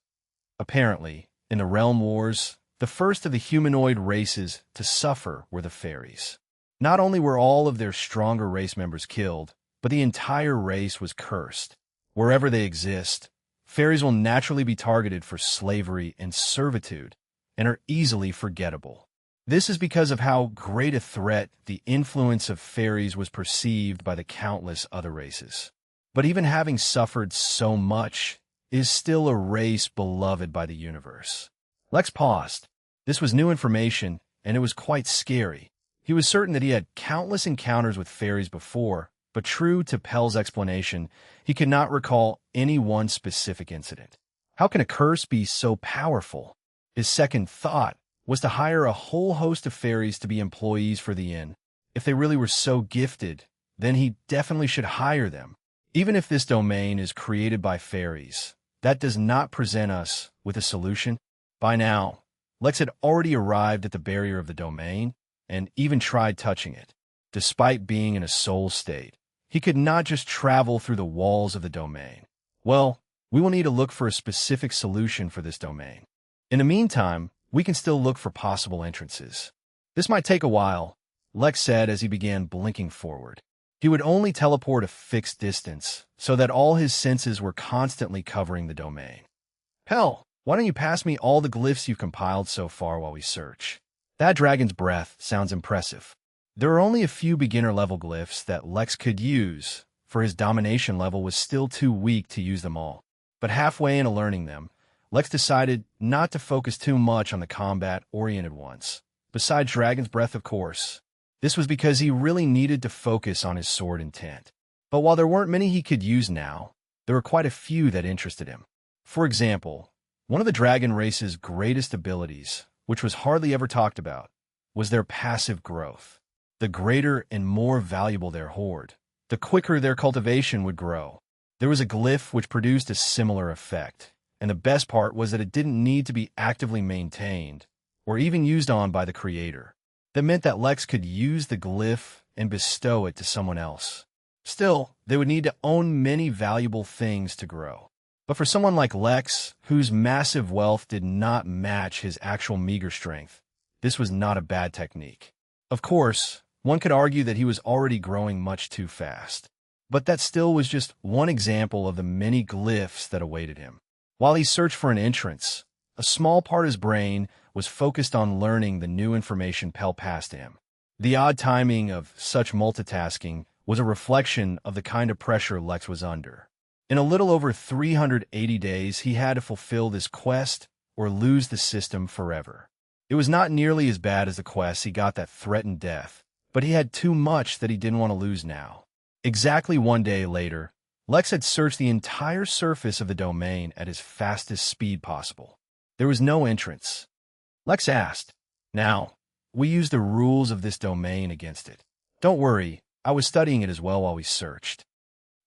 Apparently, in the Realm Wars, the first of the humanoid races to suffer were the fairies. Not only were all of their stronger race members killed, but the entire race was cursed. Wherever they exist, fairies will naturally be targeted for slavery and servitude, and are easily forgettable. This is because of how great a threat the influence of fairies was perceived by the countless other races. But even having suffered so much, is still a race beloved by the universe. Lex paused. This was new information, and it was quite scary. He was certain that he had countless encounters with fairies before, but true to Pell's explanation, he could not recall any one specific incident. How can a curse be so powerful? His second thought was to hire a whole host of fairies to be employees for the inn. If they really were so gifted, then he definitely should hire them. Even if this domain is created by fairies, that does not present us with a solution. By now, Lex had already arrived at the barrier of the domain and even tried touching it. Despite being in a soul state, he could not just travel through the walls of the domain. Well, we will need to look for a specific solution for this domain. In the meantime, we can still look for possible entrances. This might take a while, Lex said as he began blinking forward. He would only teleport a fixed distance, so that all his senses were constantly covering the domain. Pell, why don't you pass me all the glyphs you've compiled so far while we search? That dragon's breath sounds impressive. There are only a few beginner-level glyphs that Lex could use, for his domination level was still too weak to use them all. But halfway into learning them, Lex decided not to focus too much on the combat-oriented ones. Besides Dragon's Breath, of course. This was because he really needed to focus on his sword intent. But while there weren't many he could use now, there were quite a few that interested him. For example, one of the dragon race's greatest abilities, which was hardly ever talked about, was their passive growth. The greater and more valuable their hoard, the quicker their cultivation would grow. There was a glyph which produced a similar effect, and the best part was that it didn't need to be actively maintained, or even used on by the creator. That meant that Lex could use the glyph and bestow it to someone else. Still, they would need to own many valuable things to grow. But for someone like Lex, whose massive wealth did not match his actual meager strength, this was not a bad technique. Of course, one could argue that he was already growing much too fast. But that still was just one example of the many glyphs that awaited him. While he searched for an entrance, a small part of his brain was focused on learning the new information Pell passed to him. The odd timing of such multitasking was a reflection of the kind of pressure Lex was under. In a little over 380 days, he had to fulfill this quest or lose the system forever. It was not nearly as bad as the quests he got that threatened death, but he had too much that he didn't want to lose now. Exactly one day later, Lex had searched the entire surface of the domain at his fastest speed possible. There was no entrance. Lex asked, "Now, we use the rules of this domain against it. Don't worry, I was studying it as well while we searched."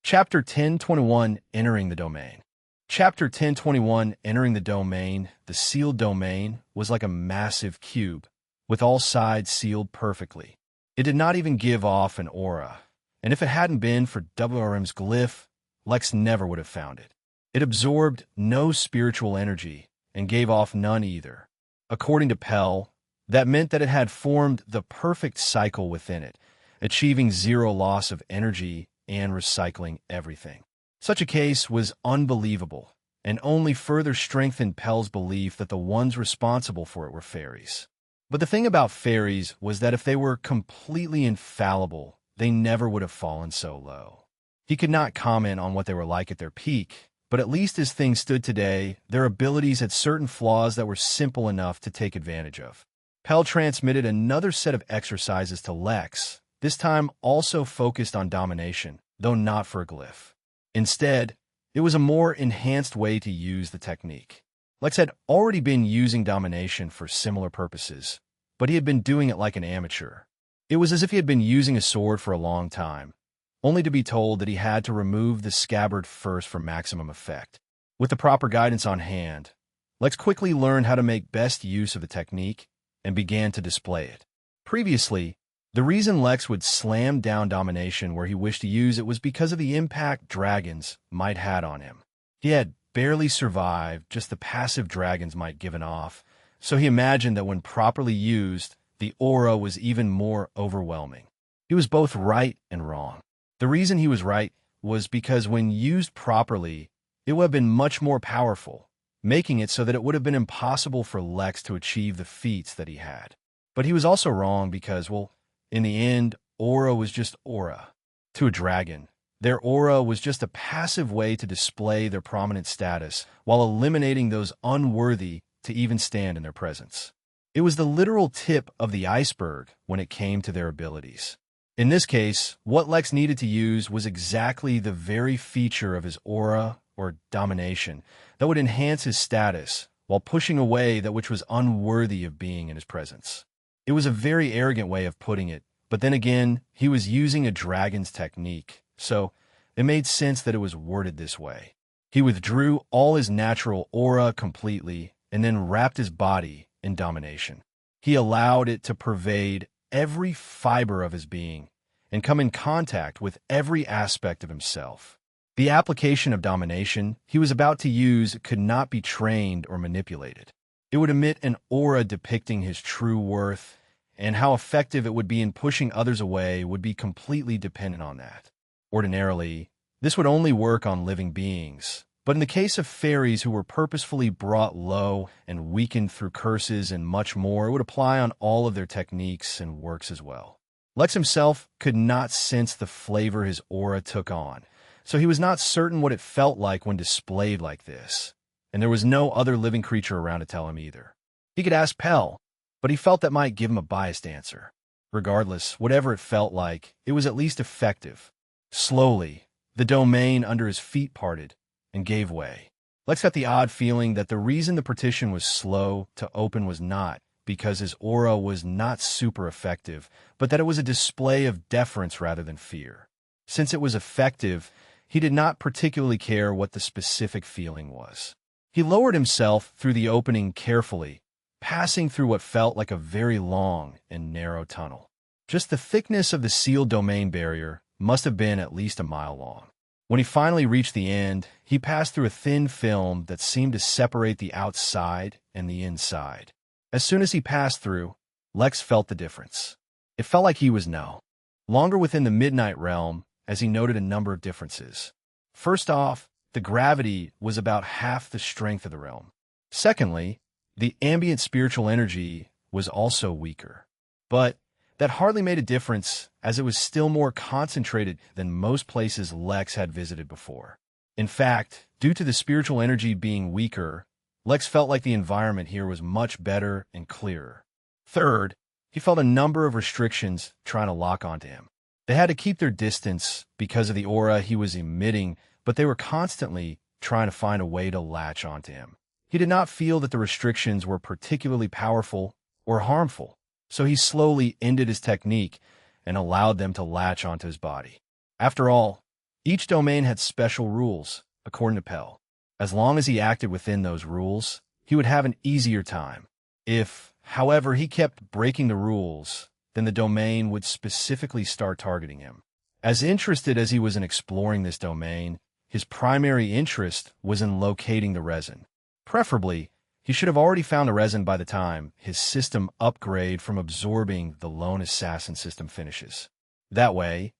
Chapter 1021, Entering the Domain. Chapter 1021, Entering the Domain. The sealed domain was like a massive cube, with all sides sealed perfectly. It did not even give off an aura, and if it hadn't been for WRM's glyph, Lex never would have found it. It absorbed no spiritual energy, and gave off none either. According to Pell, that meant that it had formed the perfect cycle within it, achieving zero loss of energy and recycling everything. Such a case was unbelievable, and only further strengthened Pell's belief that the ones responsible for it were fairies. But the thing about fairies was that if they were completely infallible, they never would have fallen so low. He could not comment on what they were like at their peak, but at least as things stood today, their abilities had certain flaws that were simple enough to take advantage of. Pell transmitted another set of exercises to Lex, this time also focused on domination, though not for a glyph. Instead, it was a more enhanced way to use the technique. Lex had already been using domination for similar purposes, but he had been doing it like an amateur. It was as if he had been using a sword for a long time, only to be told that he had to remove the scabbard first for maximum effect. With the proper guidance on hand, Lex quickly learned how to make best use of the technique and began to display it. Previously, the reason Lex would slam down domination where he wished to use it was because of the impact dragons might had on him. He had barely survived just the passive dragons might given off, so he imagined that when properly used, the aura was even more overwhelming. He was both right and wrong. The reason he was right was because when used properly, it would have been much more powerful, making it so that it would have been impossible for Lex to achieve the feats that he had. But he was also wrong because, well, in the end, aura was just aura. To a dragon, their aura was just a passive way to display their prominent status while eliminating those unworthy to even stand in their presence. It was the literal tip of the iceberg when it came to their abilities. In this case, what Lex needed to use was exactly the very feature of his aura or domination that would enhance his status while pushing away that which was unworthy of being in his presence. It was a very arrogant way of putting it, but then again, he was using a dragon's technique, so it made sense that it was worded this way. He withdrew all his natural aura completely and then wrapped his body in domination. He allowed it to pervade every fiber of his being and come in contact with every aspect of himself. The application of domination he was about to use could not be trained or manipulated. It would emit an aura depicting his true worth, and how effective it would be in pushing others away would be completely dependent on that. Ordinarily, this would only work on living beings, but in the case of fairies who were purposefully brought low and weakened through curses and much more, it would apply on all of their techniques and works as well. Lex himself could not sense the flavor his aura took on, so he was not certain what it felt like when displayed like this, and there was no other living creature around to tell him either. He could ask Pell, but he felt that might give him a biased answer. Regardless, whatever it felt like, it was at least effective. Slowly, the domain under his feet parted and gave way. Lex got the odd feeling that the reason the partition was slow to open was not because his aura was not super effective, but that it was a display of deference rather than fear. Since it was effective, he did not particularly care what the specific feeling was. He lowered himself through the opening carefully, passing through what felt like a very long and narrow tunnel. Just the thickness of the sealed domain barrier must have been at least a mile long. When he finally reached the end, he passed through a thin film that seemed to separate the outside and the inside. As soon as he passed through, Lex felt the difference. It felt like he was no longer within the Midnight Realm, as he noted a number of differences. First off, the gravity was about half the strength of the realm. Secondly, the ambient spiritual energy was also weaker. But that hardly made a difference, as it was still more concentrated than most places Lex had visited before. In fact, due to the spiritual energy being weaker, Lex felt like the environment here was much better and clearer. Third, he felt a number of restrictions trying to lock onto him. They had to keep their distance because of the aura he was emitting, but they were constantly trying to find a way to latch onto him. He did not feel that the restrictions were particularly powerful or harmful, so he slowly ended his technique and allowed them to latch onto his body. After all, each domain had special rules, according to Pell. As long as he acted within those rules, he would have an easier time. If, however, he kept breaking the rules, then the domain would specifically start targeting him. As interested as he was in exploring this domain, his primary interest was in locating the resin. Preferably, he should have already found the resin by the time his system upgrade from absorbing the lone assassin system finishes. That way,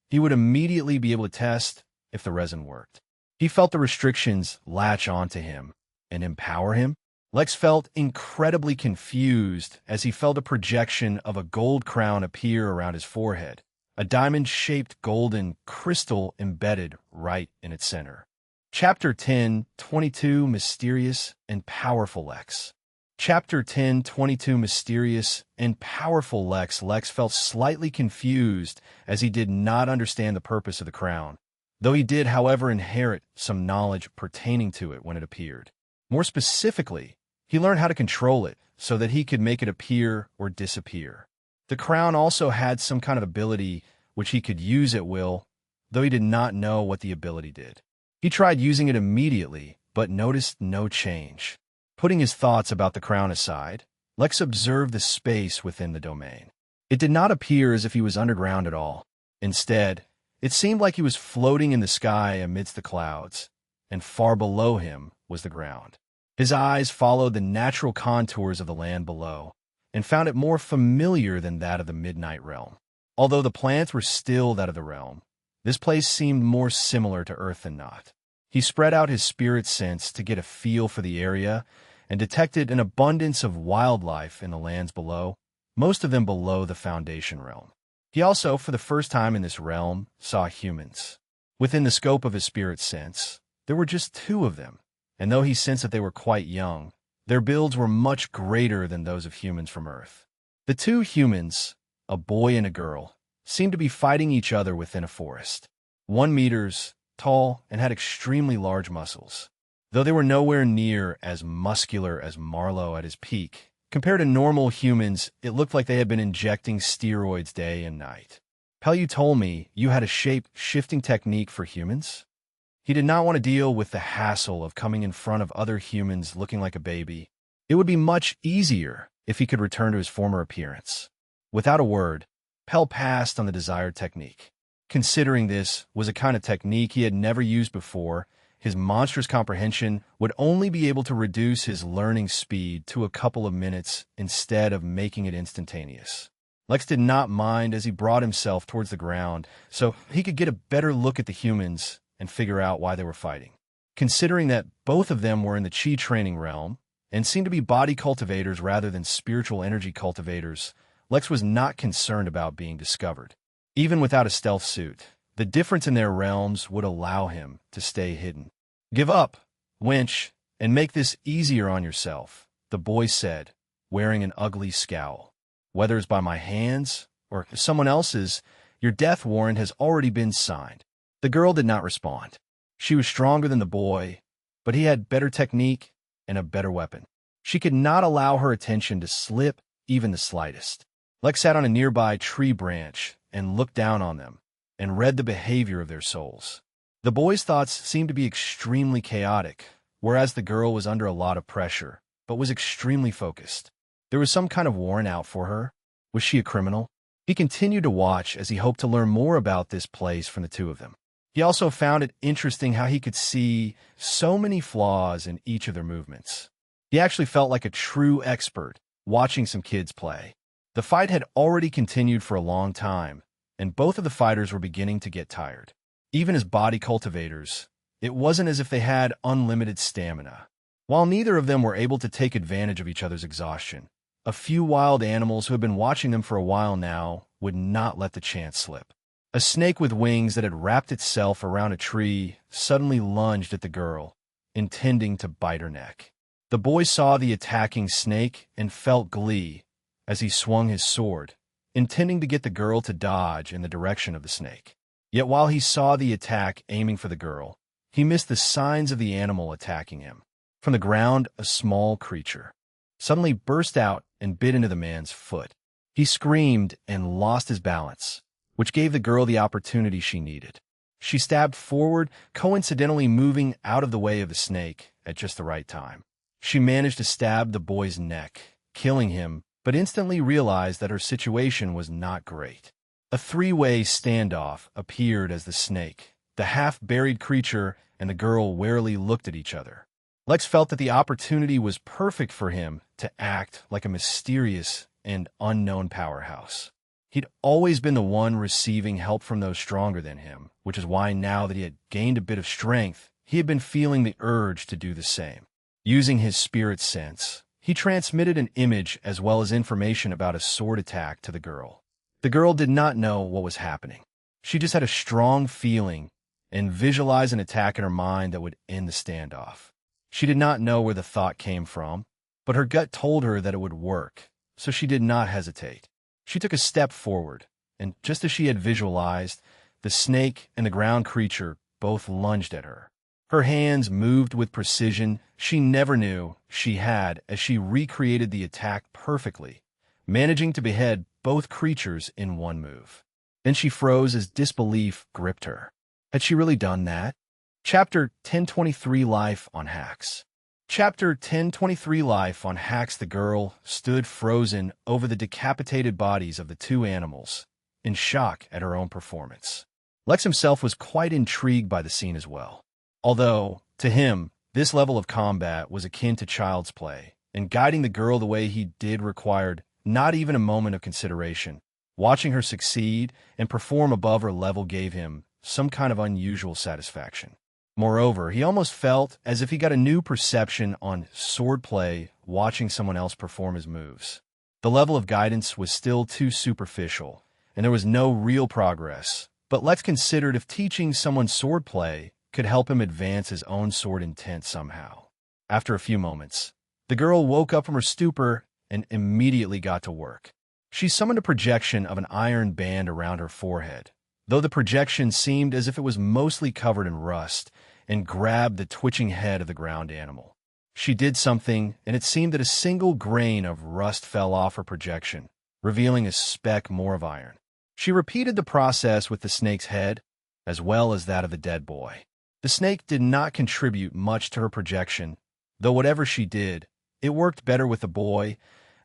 he would immediately be able to test if the resin worked. He felt the restrictions latch onto him and empower him. Lex felt incredibly confused as he felt a projection of a gold crown appear around his forehead, a diamond-shaped golden crystal embedded right in its center. Chapter 10:22 Mysterious and Powerful Lex. Chapter 10:22 Mysterious and Powerful Lex. Lex felt slightly confused as he did not understand the purpose of the crown, though he did, however, inherit some knowledge pertaining to it when it appeared. More specifically, he learned how to control it so that he could make it appear or disappear. The crown also had some kind of ability which he could use at will, though he did not know what the ability did. He tried using it immediately, but noticed no change. Putting his thoughts about the crown aside, Lex observed the space within the domain. It did not appear as if he was underground at all. Instead, it seemed like he was floating in the sky amidst the clouds, and far below him was the ground. His eyes followed the natural contours of the land below, and found it more familiar than that of the Midnight Realm. Although the plants were still that of the realm, this place seemed more similar to Earth than not. He spread out his spirit sense to get a feel for the area and detected an abundance of wildlife in the lands below, most of them below the Foundation realm. He also, for the first time in this realm, saw humans. Within the scope of his spirit sense, there were just 2 of them, and though he sensed that they were quite young, their builds were much greater than those of humans from Earth. The 2 humans, a boy and a girl, seemed to be fighting each other within a forest. 1 meters tall and had extremely large muscles. Though they were nowhere near as muscular as Marlowe at his peak, compared to normal humans, it looked like they had been injecting steroids day and night. Pell, you told me you had a shape-shifting technique for humans? He did not want to deal with the hassle of coming in front of other humans looking like a baby. It would be much easier if he could return to his former appearance. Without a word, Pell passed on the desired technique. Considering this was a kind of technique he had never used before, his monstrous comprehension would only be able to reduce his learning speed to a couple of minutes instead of making it instantaneous. Lex did not mind as he brought himself towards the ground so he could get a better look at the humans and figure out why they were fighting. Considering that both of them were in the Chi training realm and seemed to be body cultivators rather than spiritual energy cultivators, Lex was not concerned about being discovered. Even without a stealth suit, the difference in their realms would allow him to stay hidden. "Give up, wench, and make this easier on yourself," the boy said, wearing an ugly scowl. "Whether it's by my hands or someone else's, your death warrant has already been signed." The girl did not respond. She was stronger than the boy, but he had better technique and a better weapon. She could not allow her attention to slip even the slightest. Lex sat on a nearby tree branch and looked down on them and read the behavior of their souls. The boy's thoughts seemed to be extremely chaotic, whereas the girl was under a lot of pressure, but was extremely focused. There was some kind of warrant out for her. Was she a criminal? He continued to watch as he hoped to learn more about this place from the 2 of them. He also found it interesting how he could see so many flaws in each of their movements. He actually felt like a true expert watching some kids play. The fight had already continued for a long time, and both of the fighters were beginning to get tired. Even as body cultivators, it wasn't as if they had unlimited stamina. While neither of them were able to take advantage of each other's exhaustion, a few wild animals who had been watching them for a while now would not let the chance slip. A snake with wings that had wrapped itself around a tree suddenly lunged at the girl, intending to bite her neck. The boy saw the attacking snake and felt glee as he swung his sword, intending to get the girl to dodge in the direction of the snake. Yet while he saw the attack aiming for the girl, he missed the signs of the animal attacking him. From the ground, a small creature suddenly burst out and bit into the man's foot. He screamed and lost his balance, which gave the girl the opportunity she needed. She stabbed forward, coincidentally moving out of the way of the snake at just the right time. She managed to stab the boy's neck, killing him, but instantly realized that her situation was not great. A 3-way standoff appeared as the snake, the half-buried creature, and the girl warily looked at each other. Lex felt that the opportunity was perfect for him to act like a mysterious and unknown powerhouse. He'd always been the one receiving help from those stronger than him, which is why now that he had gained a bit of strength, he had been feeling the urge to do the same. Using his spirit sense, he transmitted an image as well as information about a sword attack to the girl. The girl did not know what was happening. She just had a strong feeling and visualized an attack in her mind that would end the standoff. She did not know where the thought came from, but her gut told her that it would work, so she did not hesitate. She took a step forward, and just as she had visualized, the snake and the ground creature both lunged at her. Her hands moved with precision she never knew she had as she recreated the attack perfectly, managing to behead both creatures in one move. Then she froze as disbelief gripped her. Had she really done that? Chapter 1023 Life on Hacks. Chapter 1023 Life on Hacks. The girl stood frozen over the decapitated bodies of the two animals, in shock at her own performance. Lex himself was quite intrigued by the scene as well. Although, to him, this level of combat was akin to child's play, and guiding the girl the way he did required not even a moment of consideration. Watching her succeed and perform above her level gave him some kind of unusual satisfaction. Moreover, he almost felt as if he got a new perception on swordplay watching someone else perform his moves. The level of guidance was still too superficial, and there was no real progress, but Lex considered if teaching someone swordplay could help him advance his own sword intent somehow. After a few moments, the girl woke up from her stupor and immediately got to work. She summoned a projection of an iron band around her forehead, though the projection seemed as if it was mostly covered in rust, and grabbed the twitching head of the ground animal. She did something, and it seemed that a single grain of rust fell off her projection, revealing a speck more of iron. She repeated the process with the snake's head, as well as that of the dead boy. The snake did not contribute much to her projection, though whatever she did, it worked better with the boy,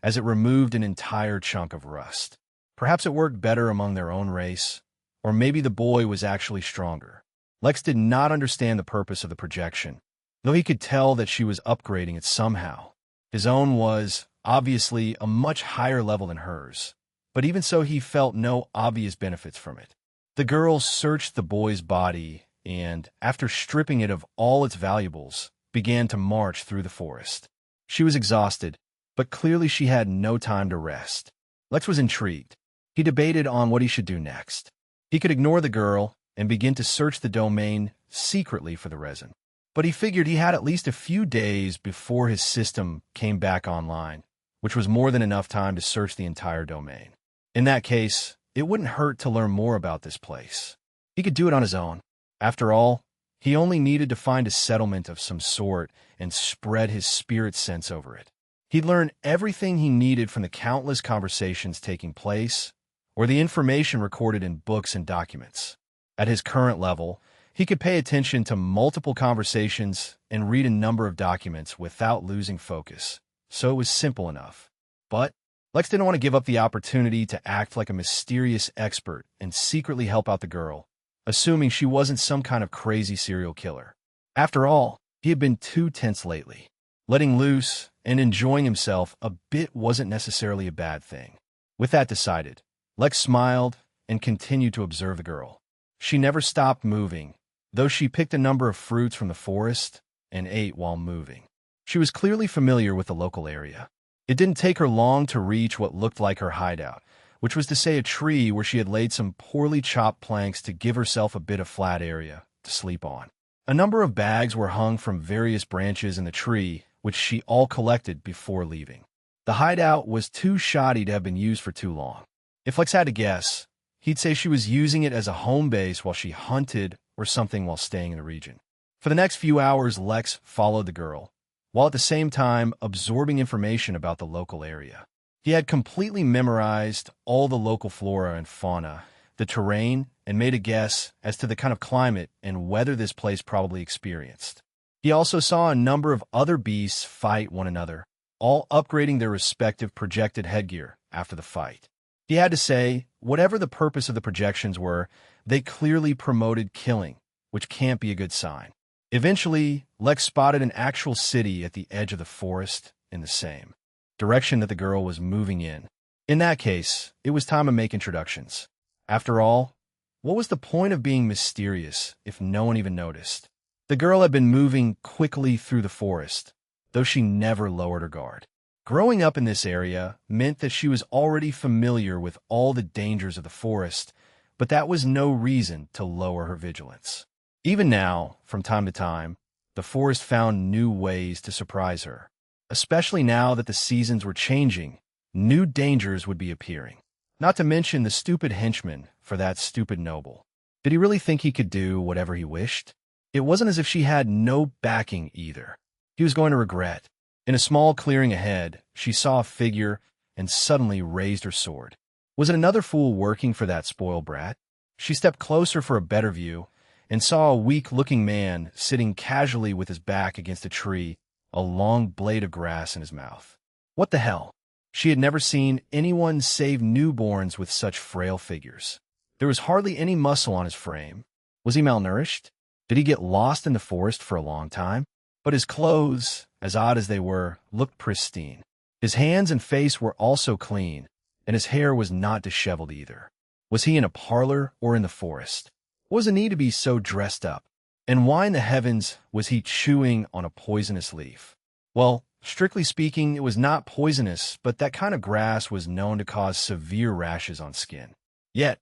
as it removed an entire chunk of rust. Perhaps it worked better among their own race, or maybe the boy was actually stronger. Lex did not understand the purpose of the projection, though he could tell that she was upgrading it somehow. His own was, obviously, a much higher level than hers, but even so he felt no obvious benefits from it. The girl searched the boy's body and, after stripping it of all its valuables, began to march through the forest. She was exhausted, but clearly she had no time to rest. Lex was intrigued. He debated on what he should do next. He could ignore the girl and begin to search the domain secretly for the resin. But he figured he had at least a few days before his system came back online, which was more than enough time to search the entire domain. In that case, it wouldn't hurt to learn more about this place. He could do it on his own. After all, he only needed to find a settlement of some sort and spread his spirit sense over it. He'd learn everything he needed from the countless conversations taking place, or the information recorded in books and documents. At his current level, he could pay attention to multiple conversations and read a number of documents without losing focus, so it was simple enough. But Lex didn't want to give up the opportunity to act like a mysterious expert and secretly help out the girl, assuming she wasn't some kind of crazy serial killer. After all, he had been too tense lately. Letting loose and enjoying himself a bit wasn't necessarily a bad thing. With that decided, Lex smiled and continued to observe the girl. She never stopped moving, though she picked a number of fruits from the forest and ate while moving. She was clearly familiar with the local area. It didn't take her long to reach what looked like her hideout, which was to say a tree where she had laid some poorly chopped planks to give herself a bit of flat area to sleep on. A number of bags were hung from various branches in the tree, which she all collected before leaving. The hideout was too shoddy to have been used for too long. If Lex had to guess, he'd say she was using it as a home base while she hunted or something while staying in the region. For the next few hours, Lex followed the girl, while at the same time absorbing information about the local area. He had completely memorized all the local flora and fauna, the terrain, and made a guess as to the kind of climate and weather this place probably experienced. He also saw a number of other beasts fight one another, all upgrading their respective projected headgear after the fight. He had to say, whatever the purpose of the projections were, they clearly promoted killing, which can't be a good sign. Eventually, Lex spotted an actual city at the edge of the forest in the same direction that the girl was moving in. In that case, it was time to make introductions. After all, what was the point of being mysterious if no one even noticed? The girl had been moving quickly through the forest, though she never lowered her guard. Growing up in this area meant that she was already familiar with all the dangers of the forest, but that was no reason to lower her vigilance. Even now, from time to time, the forest found new ways to surprise her. Especially now that the seasons were changing, new dangers would be appearing. Not to mention the stupid henchman for that stupid noble. Did he really think he could do whatever he wished? It wasn't as if she had no backing either. He was going to regret. In a small clearing ahead, she saw a figure and suddenly raised her sword. Was it another fool working for that spoiled brat? She stepped closer for a better view and saw a weak-looking man sitting casually with his back against a tree, a long blade of grass in his mouth. What the hell? She had never seen anyone save newborns with such frail figures. There was hardly any muscle on his frame. Was he malnourished? Did he get lost in the forest for a long time? But his clothes, as odd as they were, looked pristine. His hands and face were also clean, and his hair was not disheveled either. Was he in a parlor or in the forest? What was the need to be so dressed up? And why in the heavens was he chewing on a poisonous leaf? Well, strictly speaking, it was not poisonous, but that kind of grass was known to cause severe rashes on skin. Yet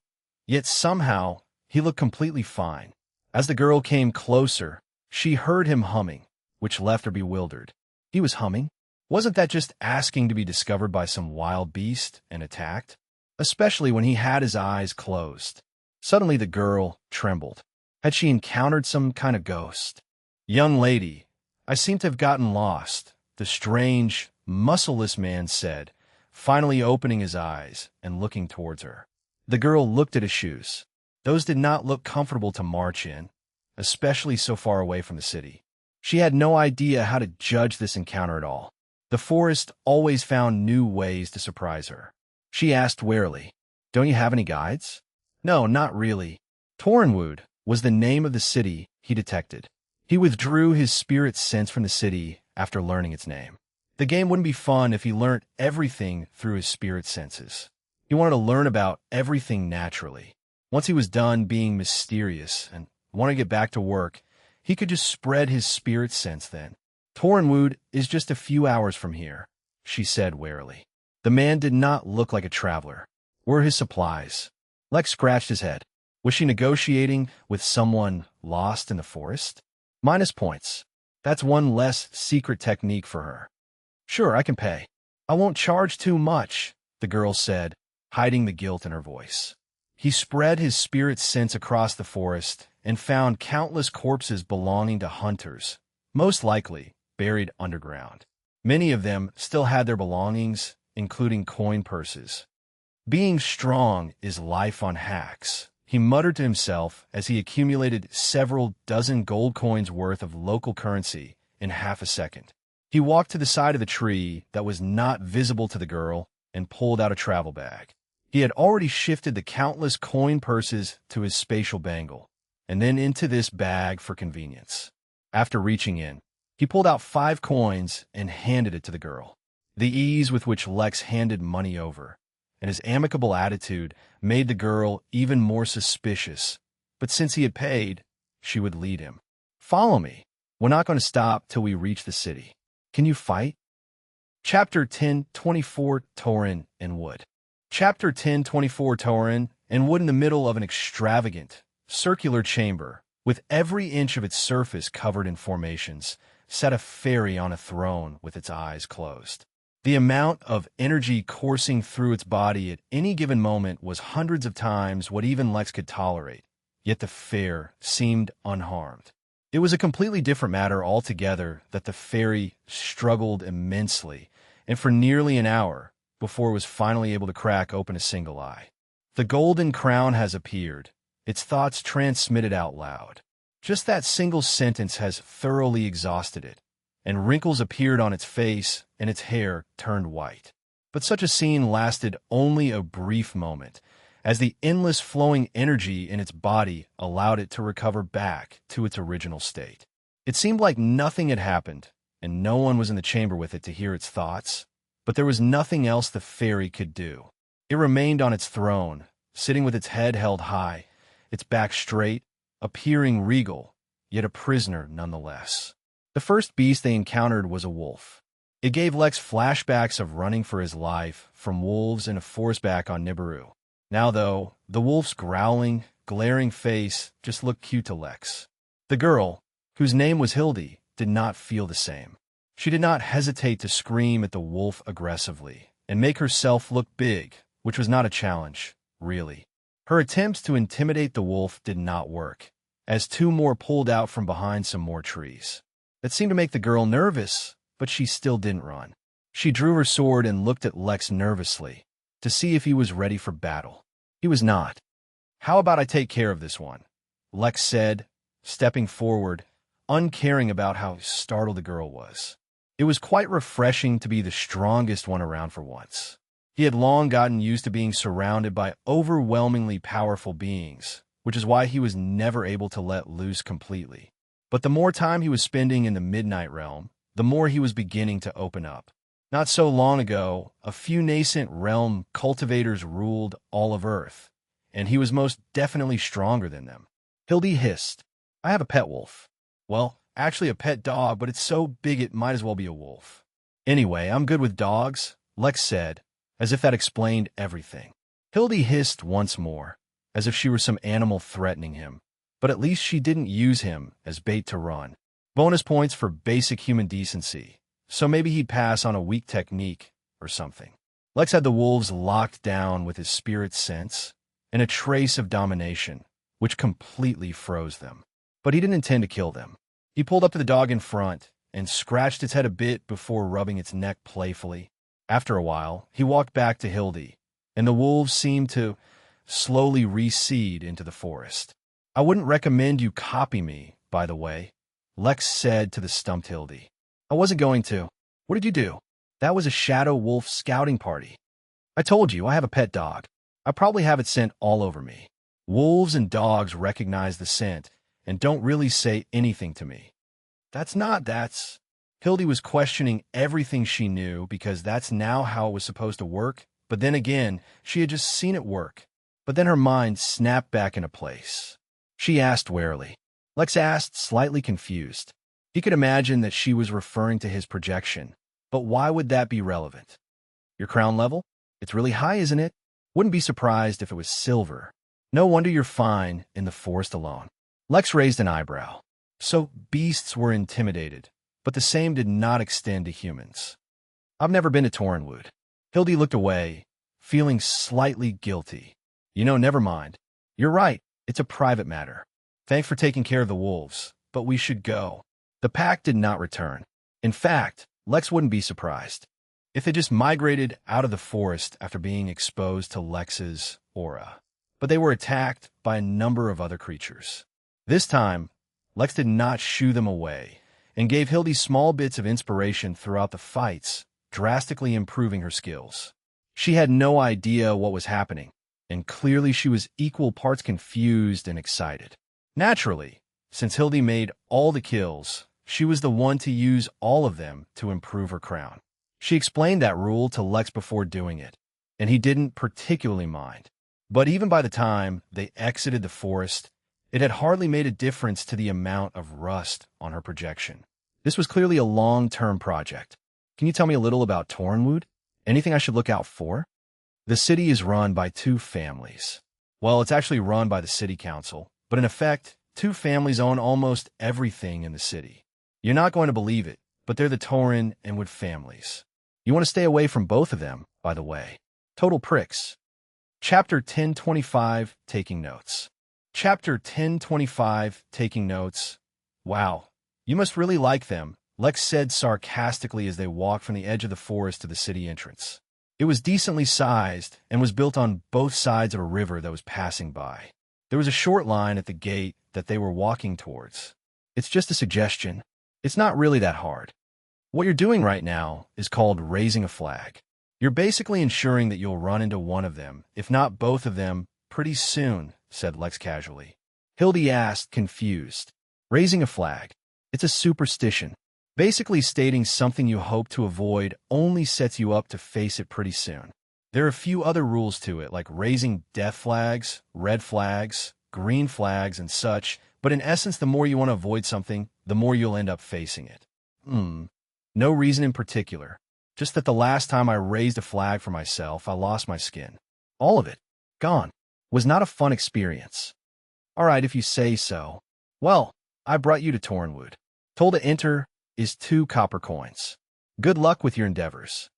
somehow, he looked completely fine. As the girl came closer, she heard him humming, which left her bewildered. He was humming? Wasn't that just asking to be discovered by some wild beast and attacked? Especially when he had his eyes closed. Suddenly the girl trembled. Had she encountered some kind of ghost? "Young lady, I seem to have gotten lost," the strange, muscleless man said, finally opening his eyes and looking towards her. The girl looked at his shoes. Those did not look comfortable to march in, especially so far away from the city. She had no idea how to judge this encounter at all. The forest always found new ways to surprise her. She asked warily, "Don't you have any guides?" "No, not really." Torrenwood was the name of the city he detected. He withdrew his spirit sense from the city after learning its name. The game wouldn't be fun if he learnt everything through his spirit senses. He wanted to learn about everything naturally. Once he was done being mysterious and wanted to get back to work, he could just spread his spirit sense then. "Torrenwood is just a few hours from here," she said warily. The man did not look like a traveler. Where were his supplies? Lex scratched his head. Was she negotiating with someone lost in the forest? Minus points. That's one less secret technique for her. "Sure, I can pay. I won't charge too much," the girl said, hiding the guilt in her voice. He spread his spirit sense across the forest and found countless corpses belonging to hunters, most likely buried underground. Many of them still had their belongings, including coin purses. "Being strong is life on hacks," he muttered to himself as he accumulated several dozen gold coins worth of local currency in half a second. He walked to the side of the tree that was not visible to the girl and pulled out a travel bag. He had already shifted the countless coin purses to his spatial bangle, and then into this bag for convenience. After reaching in, he pulled out 5 coins and handed it to the girl. The ease with which Lex handed money over, and his amicable attitude made the girl even more suspicious, but since he had paid, she would lead him. "Follow me. We're not going to stop till we reach the city. Can you fight?" Chapter 10:24 Tauren and Wood. Chapter 10:24 Tauren and Wood. In the middle of an extravagant, circular chamber, with every inch of its surface covered in formations, sat a fairy on a throne with its eyes closed. The amount of energy coursing through its body at any given moment was hundreds of times what even Lex could tolerate, yet the fair seemed unharmed. It was a completely different matter altogether that the fairy struggled immensely, and for nearly an hour, before it was finally able to crack open a single eye. "The golden crown has appeared," its thoughts transmitted out loud. Just that single sentence has thoroughly exhausted it, and wrinkles appeared on its face and its hair turned white. But such a scene lasted only a brief moment, as the endless flowing energy in its body allowed it to recover back to its original state. It seemed like nothing had happened, and no one was in the chamber with it to hear its thoughts, but there was nothing else the fairy could do. It remained on its throne, sitting with its head held high, its back straight, appearing regal, yet a prisoner nonetheless. The first beast they encountered was a wolf. It gave Lex flashbacks of running for his life from wolves in a forest back on Nibiru. Now, though, the wolf's growling, glaring face just looked cute to Lex. The girl, whose name was Hildy, did not feel the same. She did not hesitate to scream at the wolf aggressively and make herself look big, which was not a challenge, really. Her attempts to intimidate the wolf did not work, as 2 more pulled out from behind some more trees. That seemed to make the girl nervous, but she still didn't run. She drew her sword and looked at Lex nervously. to see if he was ready for battle. He was not. "How about I take care of this one?" Lex said, stepping forward, uncaring about how startled the girl was. It was quite refreshing to be the strongest one around for once. He had long gotten used to being surrounded by overwhelmingly powerful beings, which is why he was never able to let loose completely. But the more time he was spending in the Midnight Realm, the more he was beginning to open up. Not so long ago, a few nascent realm cultivators ruled all of Earth, and he was most definitely stronger than them. Hildy hissed, "I have a pet wolf." "Well, actually a pet dog, but it's so big it might as well be a wolf." "Anyway, I'm good with dogs," Lex said, as if that explained everything. Hildy hissed once more, as if she were some animal threatening him, but at least she didn't use him as bait to run. Bonus points for basic human decency, so maybe he'd pass on a weak technique or something. Lex had the wolves locked down with his spirit sense and a trace of domination, which completely froze them. But he didn't intend to kill them. He pulled up to the dog in front and scratched its head a bit before rubbing its neck playfully. After a while, he walked back to Hildy, and the wolves seemed to slowly recede into the forest. "I wouldn't recommend you copy me, by the way," Lex said to the stumped Hildy. "I wasn't going to." "What did you do?" "That was a shadow wolf scouting party. I told you, I have a pet dog. I probably have it scent all over me. Wolves and dogs recognize the scent and don't really say anything to me." That's... Hildy was questioning everything she knew because that's now how it was supposed to work, but then again, she had just seen it work. But then her mind snapped back into place. She asked warily. Lex asked, slightly confused. He could imagine that she was referring to his projection, but why would that be relevant? "Your crown level? It's really high, isn't it? Wouldn't be surprised if it was silver. No wonder you're fine in the forest alone." Lex raised an eyebrow. So beasts were intimidated, but the same did not extend to humans. "I've never been to Torrenwood." Hildy looked away, feeling slightly guilty. Never mind. You're right, it's a private matter. Thanks for taking care of the wolves, but we should go." The pack did not return. In fact, Lex wouldn't be surprised if they just migrated out of the forest after being exposed to Lex's aura. But they were attacked by a number of other creatures. This time, Lex did not shoo them away, and gave Hildy small bits of inspiration throughout the fights, drastically improving her skills. She had no idea what was happening, and clearly she was equal parts confused and excited. Naturally, since Hildy made all the kills, she was the one to use all of them to improve her crown. She explained that rule to Lex before doing it, and he didn't particularly mind. But even by the time they exited the forest, it had hardly made a difference to the amount of rust on her projection. This was clearly a long-term project. "Can you tell me a little about Torrenwood? Anything I should look out for?" "The city is run by two families. Well, it's actually run by the city council, but in effect, two families own almost everything in the city. You're not going to believe it, but they're the Torren and Wood families. You want to stay away from both of them, by the way. Total pricks." Chapter 1025, Taking Notes. Chapter 1025, Taking Notes. "Wow, you must really like them," Lex said sarcastically as they walked from the edge of the forest to the city entrance. It was decently sized and was built on both sides of a river that was passing by. There was a short line at the gate that they were walking towards. "It's just a suggestion. It's not really that hard. What you're doing right now is called raising a flag. You're basically ensuring that you'll run into one of them, if not both of them, pretty soon," said Lex casually. Hildy asked, confused. "Raising a flag. It's a superstition. Basically stating something you hope to avoid only sets you up to face it pretty soon. There are a few other rules to it, like raising death flags, red flags, green flags, and such, but in essence, the more you want to avoid something, the more you'll end up facing it." No reason in particular. Just that the last time I raised a flag for myself, I lost my skin. All of it. Gone. Was not a fun experience." "All right, if you say so. Well, I brought you to Torrenwood. Toll to enter is 2 copper coins. Good luck with your endeavors."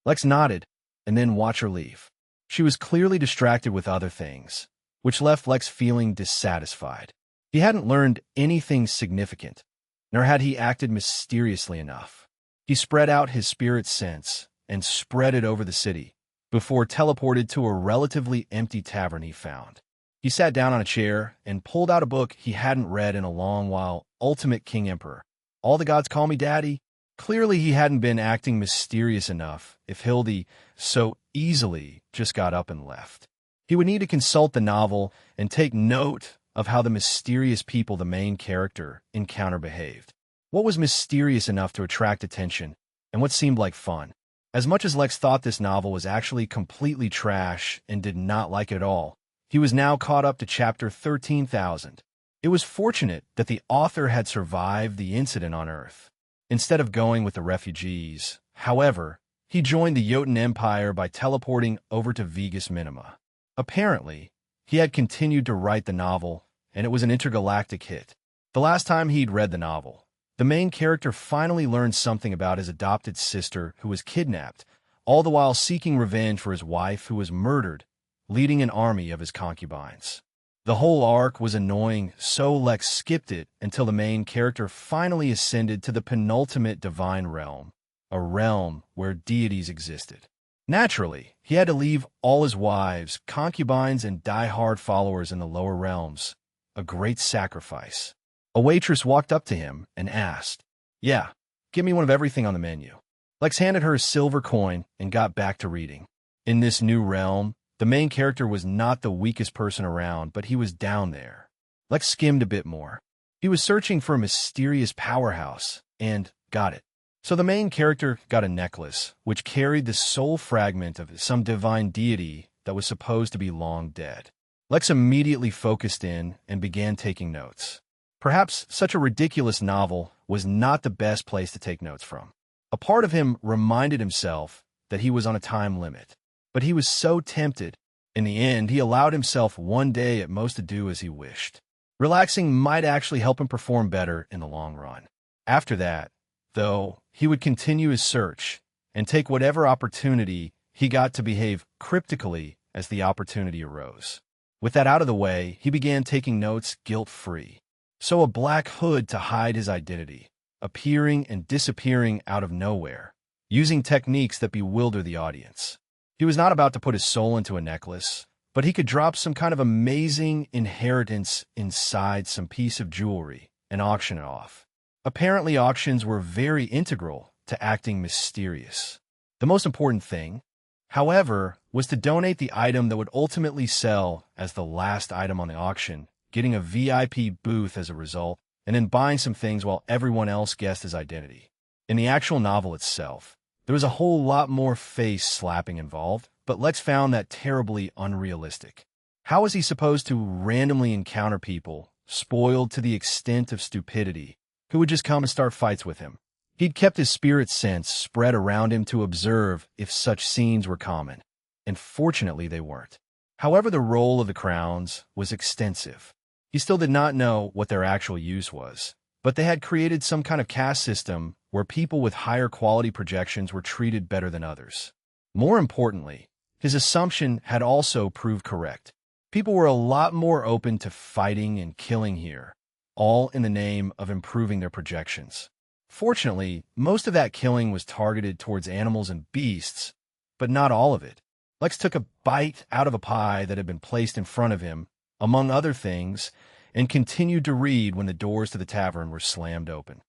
Lex nodded, and then watched her leave. She was clearly distracted with other things, which left Lex feeling dissatisfied. He hadn't learned anything significant, nor had he acted mysteriously enough. He spread out his spirit sense and spread it over the city, before teleported to a relatively empty tavern he found. He sat down on a chair and pulled out a book he hadn't read in a long while, Ultimate King Emperor. All the gods call me daddy. Clearly he hadn't been acting mysterious enough if Hildy so easily just got up and left. He would need to consult the novel and take note of how the mysterious people the main character encounter behaved. What was mysterious enough to attract attention, and what seemed like fun? As much as Lex thought this novel was actually completely trash and did not like it at all, he was now caught up to chapter 13,000. It was fortunate that the author had survived the incident on Earth. Instead of going with the refugees, however, he joined the Jotun Empire by teleporting over to Vegas Minima. Apparently, he had continued to write the novel, and it was an intergalactic hit. The last time he'd read the novel, the main character finally learned something about his adopted sister who was kidnapped, all the while seeking revenge for his wife who was murdered, leading an army of his concubines. The whole arc was annoying, so Lex skipped it until the main character finally ascended to the penultimate divine realm, a realm where deities existed. Naturally, he had to leave all his wives, concubines, and die-hard followers in the lower realms, a great sacrifice. A waitress walked up to him and asked, "Yeah, give me one of everything on the menu." Lex handed her a silver coin and got back to reading. In this new realm, the main character was not the weakest person around, but he was down there. Lex skimmed a bit more. He was searching for a mysterious powerhouse, and got it. So the main character got a necklace, which carried the soul fragment of some divine deity that was supposed to be long dead. Lex immediately focused in and began taking notes. Perhaps such a ridiculous novel was not the best place to take notes from. A part of him reminded himself that he was on a time limit. But he was so tempted. In the end, he allowed himself one day at most to do as he wished. Relaxing might actually help him perform better in the long run. After that, though, he would continue his search and take whatever opportunity he got to behave cryptically as the opportunity arose. With that out of the way, he began taking notes guilt-free. So a black hood to hide his identity, appearing and disappearing out of nowhere, using techniques that bewilder the audience. He was not about to put his soul into a necklace, but he could drop some kind of amazing inheritance inside some piece of jewelry and auction it off. Apparently, auctions were very integral to acting mysterious. The most important thing, however, was to donate the item that would ultimately sell as the last item on the auction, getting a VIP booth as a result, and then buying some things while everyone else guessed his identity. In the actual novel itself, there was a whole lot more face slapping involved, but Lex found that terribly unrealistic. How was he supposed to randomly encounter people, spoiled to the extent of stupidity, who would just come and start fights with him? He'd kept his spirit sense spread around him to observe if such scenes were common, and fortunately they weren't. However, the role of the crowns was extensive. He still did not know what their actual use was, but they had created some kind of caste system where people with higher quality projections were treated better than others. More importantly, his assumption had also proved correct. People were a lot more open to fighting and killing here, all in the name of improving their projections. Fortunately, most of that killing was targeted towards animals and beasts, but not all of it. Lex took a bite out of a pie that had been placed in front of him, among other things, and continued to read when the doors to the tavern were slammed open.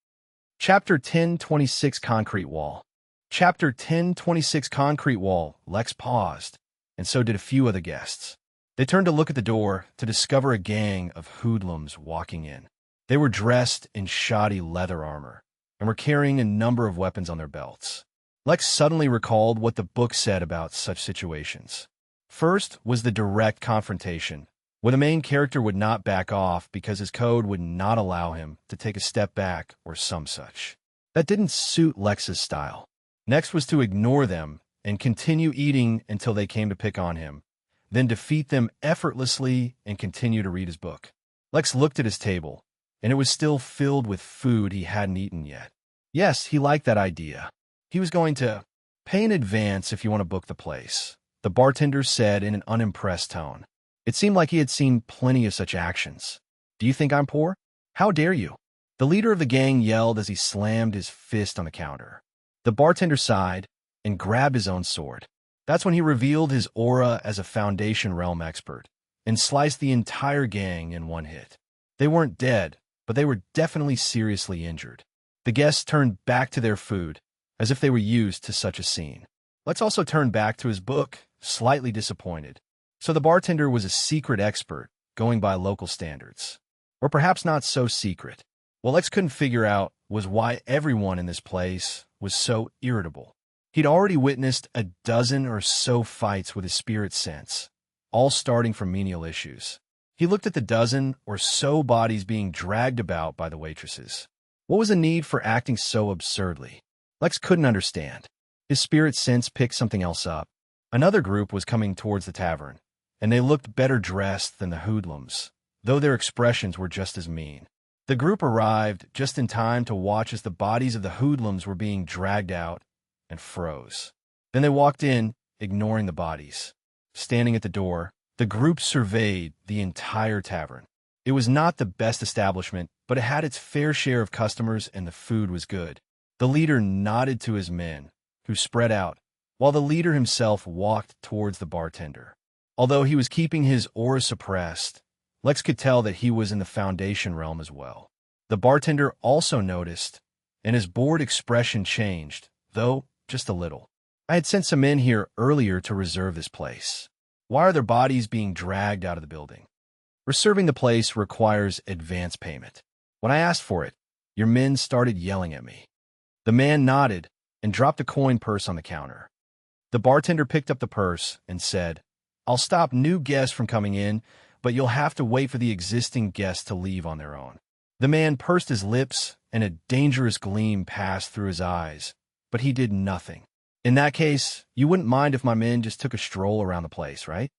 Chapter 1026 Concrete Wall. Chapter 1026 Concrete Wall. Lex paused, and so did a few other guests. They turned to look at the door to discover a gang of hoodlums walking in. They were dressed in shoddy leather armor and were carrying a number of weapons on their belts. Lex suddenly recalled what the book said about such situations. First was the direct confrontation, where the main character would not back off because his code would not allow him to take a step back or some such. That didn't suit Lex's style. Next was to ignore them and continue eating until they came to pick on him, then defeat them effortlessly and continue to read his book. Lex looked at his table, and it was still filled with food he hadn't eaten yet. Yes, he liked that idea. He was going to pay in advance if you want to book the place, the bartender said in an unimpressed tone. It seemed like he had seen plenty of such actions. Do you think I'm poor? How dare you? The leader of the gang yelled as he slammed his fist on the counter. The bartender sighed and grabbed his own sword. That's when he revealed his aura as a Foundation Realm expert and sliced the entire gang in one hit. They weren't dead, but they were definitely seriously injured. The guests turned back to their food, as if they were used to such a scene. Lex also turned back to his book, slightly disappointed. So the bartender was a secret expert, going by local standards. Or perhaps not so secret. What Lex couldn't figure out was why everyone in this place was so irritable. He'd already witnessed a dozen or so fights with his spirit sense, all starting from menial issues. He looked at the dozen or so bodies being dragged about by the waitresses. What was the need for acting so absurdly? Lex couldn't understand. His spirit sense picked something else up. Another group was coming towards the tavern, and they looked better dressed than the hoodlums, though their expressions were just as mean. The group arrived just in time to watch as the bodies of the hoodlums were being dragged out and froze. Then they walked in, ignoring the bodies. Standing at the door, the group surveyed the entire tavern. It was not the best establishment, but it had its fair share of customers and the food was good. The leader nodded to his men, who spread out, while the leader himself walked towards the bartender. Although he was keeping his aura suppressed, Lex could tell that he was in the Foundation realm as well. The bartender also noticed, and his bored expression changed, though just a little. I had sent some in here earlier to reserve this place. Why are their bodies being dragged out of the building? Reserving the place requires advance payment. When I asked for it, your men started yelling at me. The man nodded and dropped a coin purse on the counter. The bartender picked up the purse and said, "I'll stop new guests from coming in, but you'll have to wait for the existing guests to leave on their own." The man pursed his lips and a dangerous gleam passed through his eyes, but he did nothing. "In that case, you wouldn't mind if my men just took a stroll around the place, right?"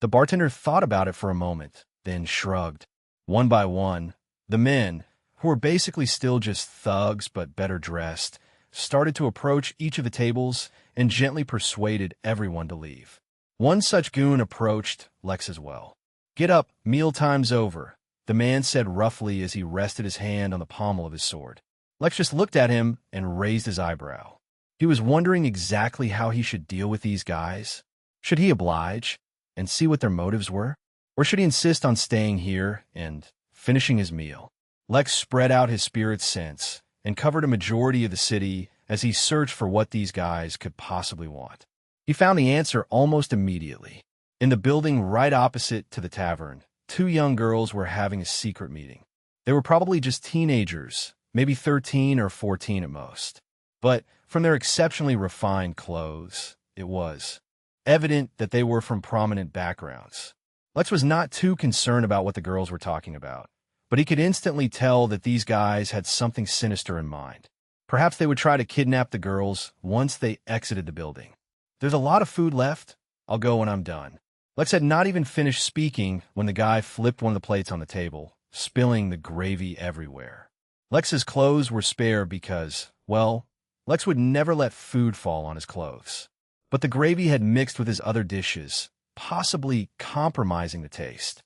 The bartender thought about it for a moment, then shrugged. One by one, the men, who were basically still just thugs but better dressed, started to approach each of the tables and gently persuaded everyone to leave. One such goon approached Lex as well. "Get up, mealtime's over," the man said roughly as he rested his hand on the pommel of his sword. Lex just looked at him and raised his eyebrow. He was wondering exactly how he should deal with these guys. Should he oblige and see what their motives were? Or should he insist on staying here and finishing his meal? Lex spread out his spirit sense and covered a majority of the city as he searched for what these guys could possibly want. He found the answer almost immediately. In the building right opposite to the tavern, two young girls were having a secret meeting. They were probably just teenagers, maybe 13 or 14 at most. But from their exceptionally refined clothes, it was evident that they were from prominent backgrounds. Lex was not too concerned about what the girls were talking about, but he could instantly tell that these guys had something sinister in mind. Perhaps they would try to kidnap the girls once they exited the building. "There's a lot of food left. I'll go when I'm done." Lex had not even finished speaking when the guy flipped one of the plates on the table, spilling the gravy everywhere. Lex's clothes were spare because, well, Lex would never let food fall on his clothes. But the gravy had mixed with his other dishes, possibly compromising the taste.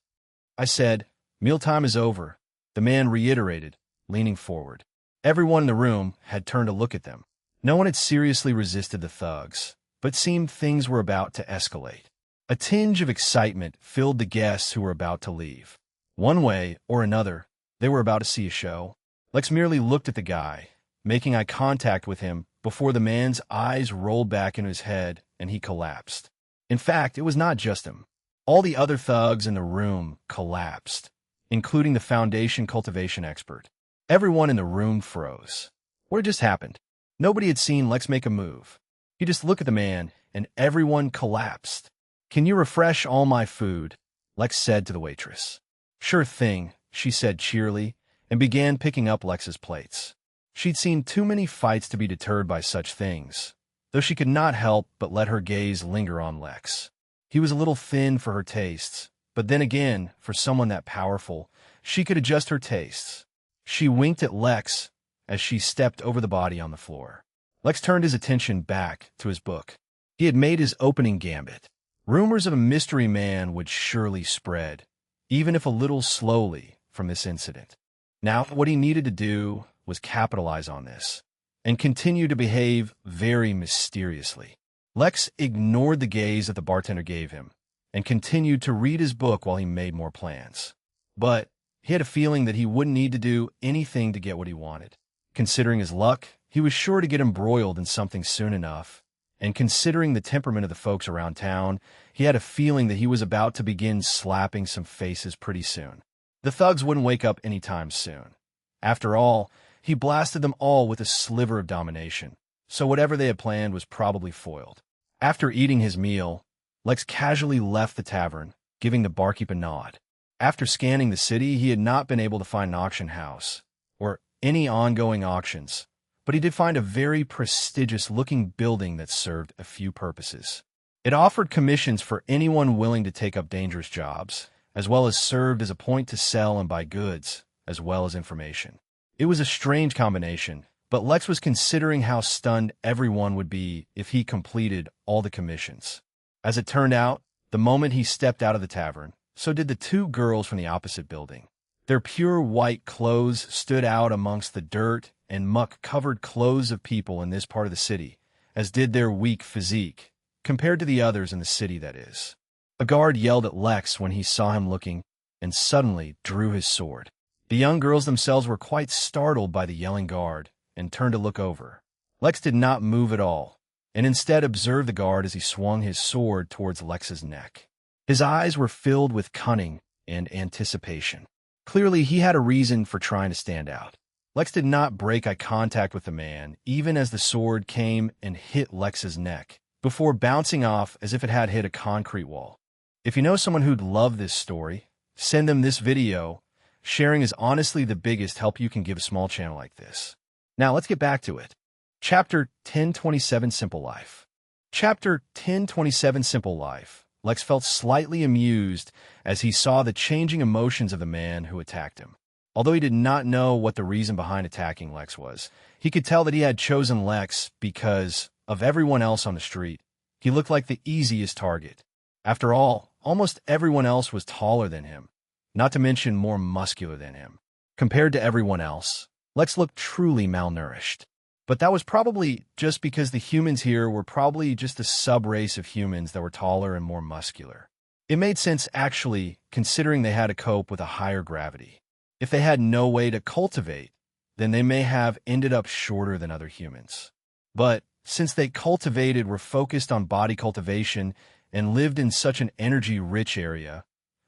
I said, "Mealtime is over," the man reiterated, leaning forward. Everyone in the room had turned to look at them. No one had seriously resisted the thugs, but seemed things were about to escalate. A tinge of excitement filled the guests who were about to leave. One way or another, they were about to see a show. Lex merely looked at the guy, making eye contact with him before the man's eyes rolled back into his head and he collapsed. In fact, it was not just him. All the other thugs in the room collapsed, including the Foundation cultivation expert. Everyone in the room froze. What had just happened? Nobody had seen Lex make a move. He just looked at the man, and everyone collapsed. "Can you refresh all my food?" Lex said to the waitress. "Sure thing," she said cheerily, and began picking up Lex's plates. She'd seen too many fights to be deterred by such things, though she could not help but let her gaze linger on Lex. He was a little thin for her tastes, but then again, for someone that powerful, she could adjust her tastes. She winked at Lex as she stepped over the body on the floor. Lex turned his attention back to his book. He had made his opening gambit. Rumors of a mystery man would surely spread, even if a little slowly, from this incident. Now, what he needed to do was capitalize on this and continue to behave very mysteriously. Lex ignored the gaze that the bartender gave him and continued to read his book while he made more plans. But he had a feeling that he wouldn't need to do anything to get what he wanted. Considering his luck, he was sure to get embroiled in something soon enough. And considering the temperament of the folks around town, he had a feeling that he was about to begin slapping some faces pretty soon. The thugs wouldn't wake up anytime soon. After all, he blasted them all with a sliver of domination, so whatever they had planned was probably foiled. After eating his meal, Lex casually left the tavern, giving the barkeep a nod. After scanning the city, he had not been able to find an auction house or any ongoing auctions, but he did find a very prestigious-looking building that served a few purposes. It offered commissions for anyone willing to take up dangerous jobs, as well as served as a point to sell and buy goods, as well as information. It was a strange combination, but Lex was considering how stunned everyone would be if he completed all the commissions. As it turned out, the moment he stepped out of the tavern, so did the two girls from the opposite building. Their pure white clothes stood out amongst the dirt and muck-covered clothes of people in this part of the city, as did their weak physique, compared to the others in the city, that is. A guard yelled at Lex when he saw him looking, and suddenly drew his sword. The young girls themselves were quite startled by the yelling guard, and turned to look over. Lex did not move at all, and instead observed the guard as he swung his sword towards Lex's neck. His eyes were filled with cunning and anticipation. Clearly, he had a reason for trying to stand out. Lex did not break eye contact with the man, even as the sword came and hit Lex's neck, before bouncing off as if it had hit a concrete wall. If you know someone who'd love this story, send them this video. Sharing is honestly the biggest help you can give a small channel like this. Now, let's get back to it. Chapter 1027 Simple Life. Chapter 1027 Simple Life. Lex felt slightly amused as he saw the changing emotions of the man who attacked him. Although he did not know what the reason behind attacking Lex was, he could tell that he had chosen Lex because, of everyone else on the street, he looked like the easiest target. After all, almost everyone else was taller than him, not to mention more muscular than him. Compared to everyone else, Lex looked truly malnourished. But that was probably just because the humans here were probably just a sub-race of humans that were taller and more muscular. It made sense, actually, considering they had to cope with a higher gravity. If they had no way to cultivate, then they may have ended up shorter than other humans. But since they cultivated, were focused on body cultivation, and lived in such an energy-rich area,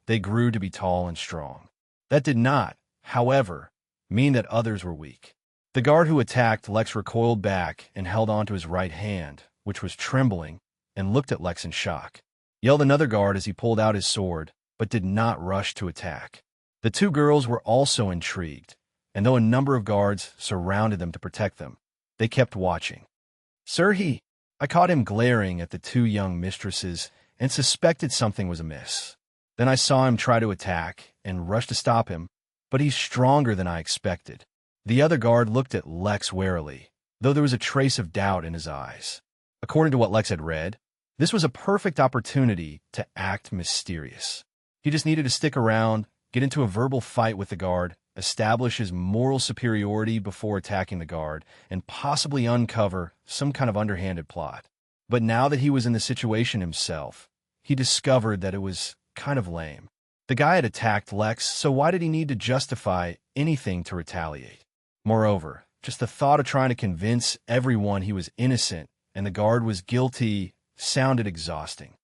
they grew to be tall and strong. That did not, however, mean that others were weak. The guard who attacked Lex recoiled back and held onto his right hand, which was trembling, and looked at Lex in shock. Yelled another guard as he pulled out his sword, but did not rush to attack. The two girls were also intrigued, and though a number of guards surrounded them to protect them, they kept watching. "Sir, I caught him glaring at the two young mistresses and suspected something was amiss. Then I saw him try to attack and rushed to stop him, but he's stronger than I expected." The other guard looked at Lex warily, though there was a trace of doubt in his eyes. According to what Lex had read, this was a perfect opportunity to act mysterious. He just needed to stick around, get into a verbal fight with the guard, establish his moral superiority before attacking the guard, and possibly uncover some kind of underhanded plot. But now that he was in the situation himself, he discovered that it was kind of lame. The guy had attacked Lex, so why did he need to justify anything to retaliate? Moreover, just the thought of trying to convince everyone he was innocent and the guard was guilty sounded exhausting.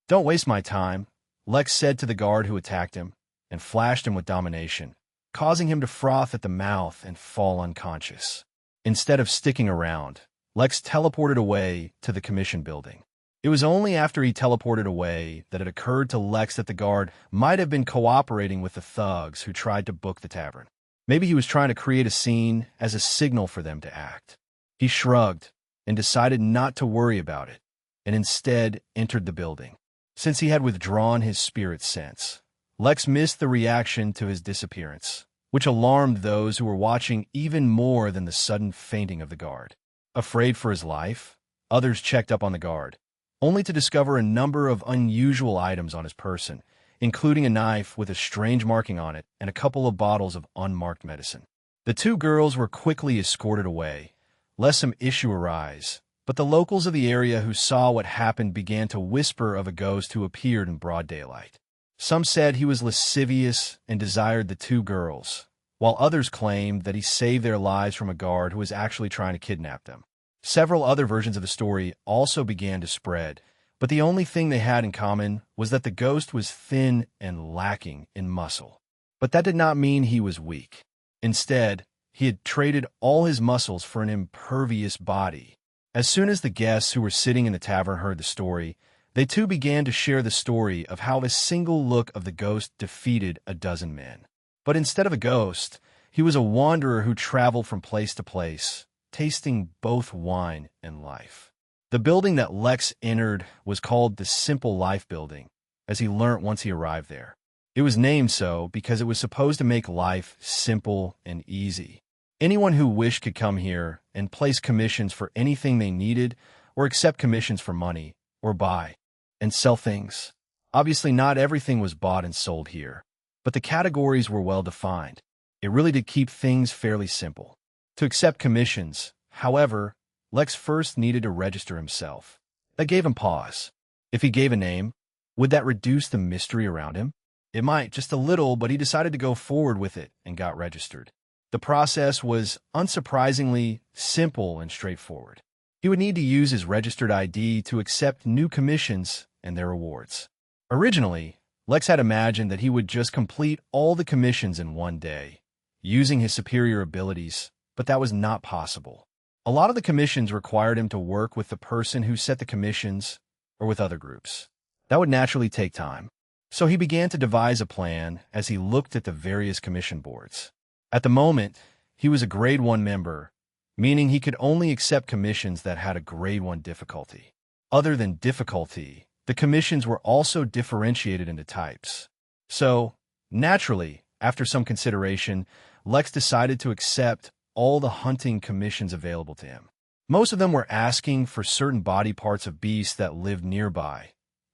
"Don't waste my time," Lex said to the guard who attacked him, and flashed him with domination, causing him to froth at the mouth and fall unconscious. Instead of sticking around, Lex teleported away to the commission building. It was only after he teleported away that it occurred to Lex that the guard might have been cooperating with the thugs who tried to book the tavern. Maybe he was trying to create a scene as a signal for them to act. He shrugged and decided not to worry about it, and instead entered the building. Since he had withdrawn his spirit sense, Lex missed the reaction to his disappearance, which alarmed those who were watching even more than the sudden fainting of the guard. Afraid for his life, others checked up on the guard, only to discover a number of unusual items on his person, including a knife with a strange marking on it and a couple of bottles of unmarked medicine. The two girls were quickly escorted away, lest some issue arise, But the locals of the area who saw what happened began to whisper of a ghost who appeared in broad daylight. Some said he was lascivious and desired the two girls, while others claimed that he saved their lives from a guard who was actually trying to kidnap them. Several other versions of the story also began to spread, but the only thing they had in common was that the ghost was thin and lacking in muscle. But that did not mean he was weak. Instead, he had traded all his muscles for an impervious body. As soon as the guests who were sitting in the tavern heard the story, they too began to share the story of how a single look of the ghost defeated a dozen men. But instead of a ghost, he was a wanderer who traveled from place to place, tasting both wine and life. The building that Lex entered was called the Simple Life Building, as he learnt once he arrived there. It was named so because it was supposed to make life simple and easy. Anyone who wished could come here and place commissions for anything they needed, or accept commissions for money, or buy and sell things. Obviously, not everything was bought and sold here, but the categories were well defined. It really did keep things fairly simple. To accept commissions, however, Lex first needed to register himself. That gave him pause. If he gave a name, would that reduce the mystery around him? It might, just a little, but he decided to go forward with it and got registered. The process was unsurprisingly simple and straightforward. He would need to use his registered ID to accept new commissions and their rewards. Originally, Lex had imagined that he would just complete all the commissions in one day, using his superior abilities, but that was not possible. A lot of the commissions required him to work with the person who set the commissions or with other groups. That would naturally take time. So he began to devise a plan as he looked at the various commission boards. At the moment, he was a Grade 1 member, meaning he could only accept commissions that had a Grade 1 difficulty. Other than difficulty, the commissions were also differentiated into types. So, naturally, after some consideration, Lex decided to accept all the hunting commissions available to him. Most of them were asking for certain body parts of beasts that lived nearby,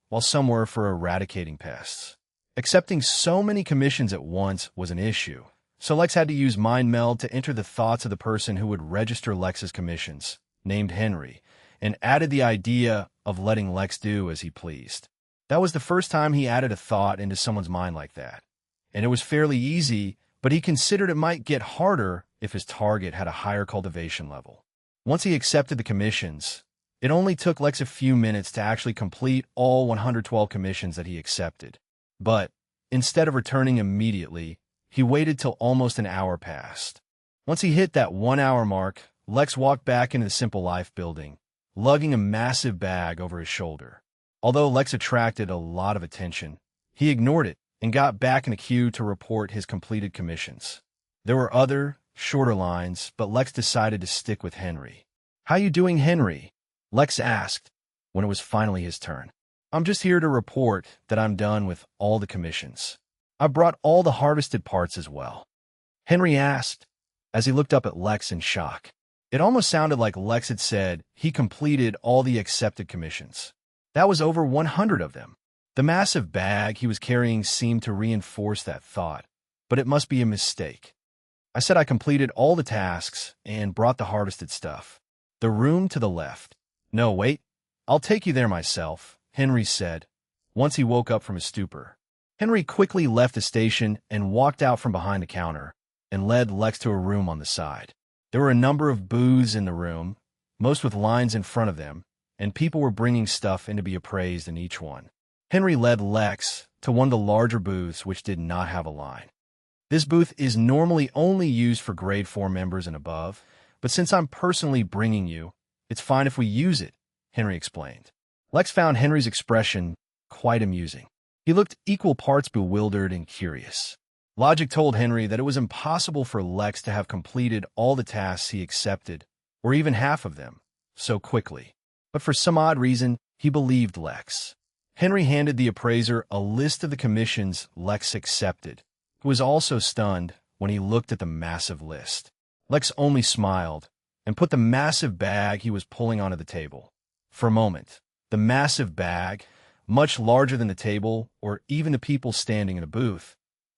while some were for eradicating pests. Accepting so many commissions at once was an issue, so Lex had to use Mind Meld to enter the thoughts of the person who would register Lex's commissions, named Henry, and added the idea of letting Lex do as he pleased. That was the first time he added a thought into someone's mind like that, and it was fairly easy, but he considered it might get harder if his target had a higher cultivation level. Once he accepted the commissions, it only took Lex a few minutes to actually complete all 112 commissions that he accepted. But instead of returning immediately, he waited till almost an hour passed. Once he hit that 1 hour mark, Lex walked back into the Simple Life building, lugging a massive bag over his shoulder. Although Lex attracted a lot of attention, he ignored it and got back in the queue to report his completed commissions. There were other, shorter lines, but Lex decided to stick with Henry. "How you doing, Henry?" Lex asked when it was finally his turn. "I'm just here to report that I'm done with all the commissions. I brought all the harvested parts as well," Henry asked as he looked up at Lex in shock. It almost sounded like Lex had said he completed all the accepted commissions. That was over 100 of them. The massive bag he was carrying seemed to reinforce that thought, but it must be a mistake. "I said I completed all the tasks and brought the harvested stuff. The room to the left." "No, wait. I'll take you there myself," Henry said, once he woke up from his stupor. Henry quickly left the station and walked out from behind the counter and led Lex to a room on the side. There were a number of booths in the room, most with lines in front of them, and people were bringing stuff in to be appraised in each one. Henry led Lex to one of the larger booths which did not have a line. "This booth is normally only used for Grade 4 members and above, but since I'm personally bringing you, it's fine if we use it," Henry explained. Lex found Henry's expression quite amusing. He looked equal parts bewildered and curious. Logic told Henry that it was impossible for Lex to have completed all the tasks he accepted, or even half of them, so quickly. But for some odd reason, he believed Lex. Henry handed the appraiser a list of the commissions Lex accepted, who was also stunned when he looked at the massive list. Lex only smiled and put the massive bag he was pulling onto the table. For a moment, the massive bag, much larger than the table or even the people standing in the booth,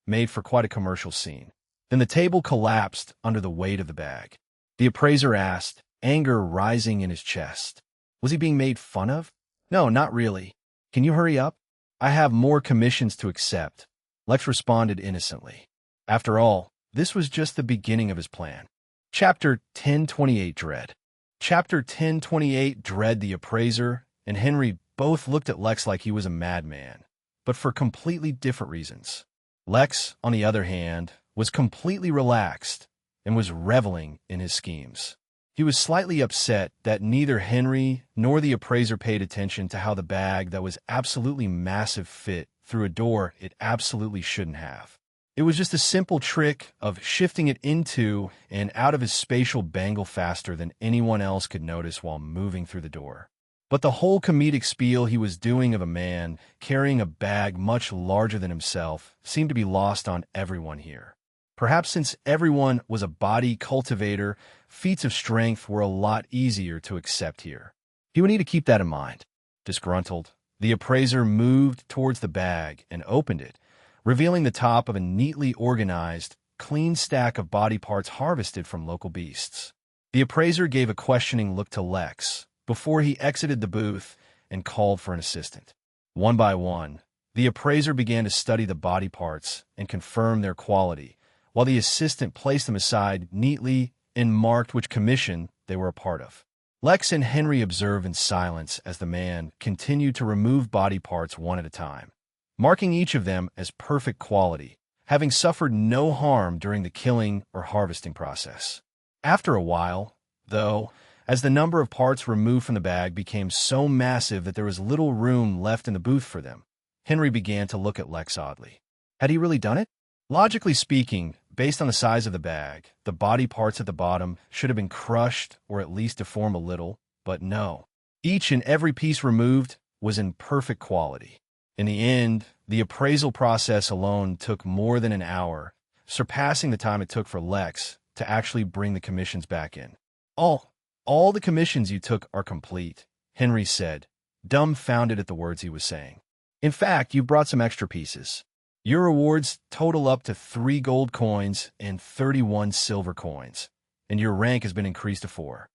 made for quite a commercial scene. Then the table collapsed under the weight of the bag. The appraiser asked, anger rising in his chest. Was he being made fun of? No, not really. Can you hurry up? I have more commissions to accept, Lex responded innocently. After all, this was just the beginning of his plan. Chapter 1028 Dread. Chapter 1028 Dread. The appraiser and Henry both looked at Lex like he was a madman, but for completely different reasons. Lex, on the other hand, was completely relaxed and was reveling in his schemes. He was slightly upset that neither Henry nor the appraiser paid attention to how the bag that was absolutely massive fit through a door it absolutely shouldn't have. It was just a simple trick of shifting it into and out of his spatial bangle faster than anyone else could notice while moving through the door. But the whole comedic spiel he was doing of a man carrying a bag much larger than himself seemed to be lost on everyone here. Perhaps since everyone was a body cultivator, feats of strength were a lot easier to accept here. He would need to keep that in mind. Disgruntled, the appraiser moved towards the bag and opened it, revealing the top of a neatly organized, clean stack of body parts harvested from local beasts. The appraiser gave a questioning look to Lex before he exited the booth and called for an assistant. One by one, the appraiser began to study the body parts and confirm their quality, while the assistant placed them aside neatly and marked which commission they were a part of. Lex and Henry observed in silence as the man continued to remove body parts one at a time, marking each of them as perfect quality, having suffered no harm during the killing or harvesting process. After a while, though, as the number of parts removed from the bag became so massive that there was little room left in the booth for them, Henry began to look at Lex oddly. Had he really done it? Logically speaking, based on the size of the bag, the body parts at the bottom should have been crushed or at least deformed a little, but no. Each and every piece removed was in perfect quality. In the end, the appraisal process alone took more than an hour, surpassing the time it took for Lex to actually bring the commissions back in. All the commissions you took are complete, Henry said, dumbfounded at the words he was saying. In fact, you brought some extra pieces. Your rewards total up to 3 gold coins and 31 silver coins, and your rank has been increased to 4.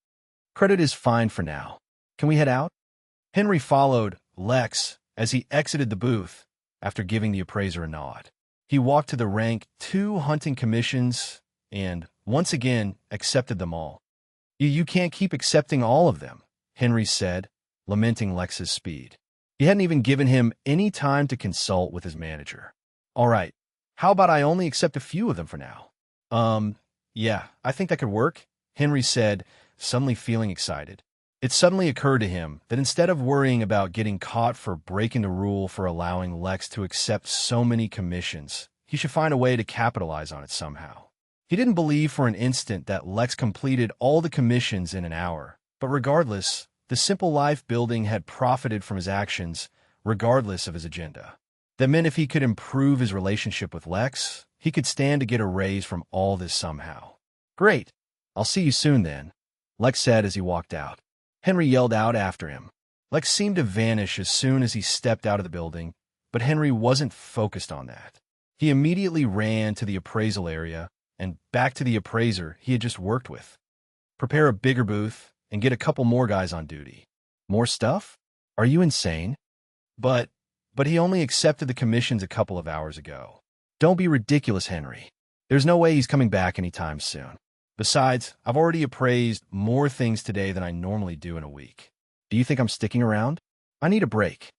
Credit is fine for now. Can we head out? Henry followed Lex as he exited the booth after giving the appraiser a nod. He walked to the rank 2 hunting commissions and, once again, accepted them all. You can't keep accepting all of them, Henry said, lamenting Lex's speed. He hadn't even given him any time to consult with his manager. All right, how about I only accept a few of them for now? Yeah, I think that could work, Henry said, suddenly feeling excited. It suddenly occurred to him that instead of worrying about getting caught for breaking the rule for allowing Lex to accept so many commissions, he should find a way to capitalize on it somehow. He didn't believe for an instant that Lex completed all the commissions in an hour, but regardless, the simple life building had profited from his actions, regardless of his agenda. That meant if he could improve his relationship with Lex, he could stand to get a raise from all this somehow. Great. I'll see you soon then, Lex said as he walked out. Henry yelled out after him. Lex seemed to vanish as soon as he stepped out of the building, but Henry wasn't focused on that. He immediately ran to the appraisal area and back to the appraiser he had just worked with. Prepare a bigger booth and get a couple more guys on duty. More stuff? Are you insane? But he only accepted the commissions a couple of hours ago. Don't be ridiculous, Henry. There's no way he's coming back anytime soon. Besides, I've already appraised more things today than I normally do in a week. Do you think I'm sticking around? I need a break.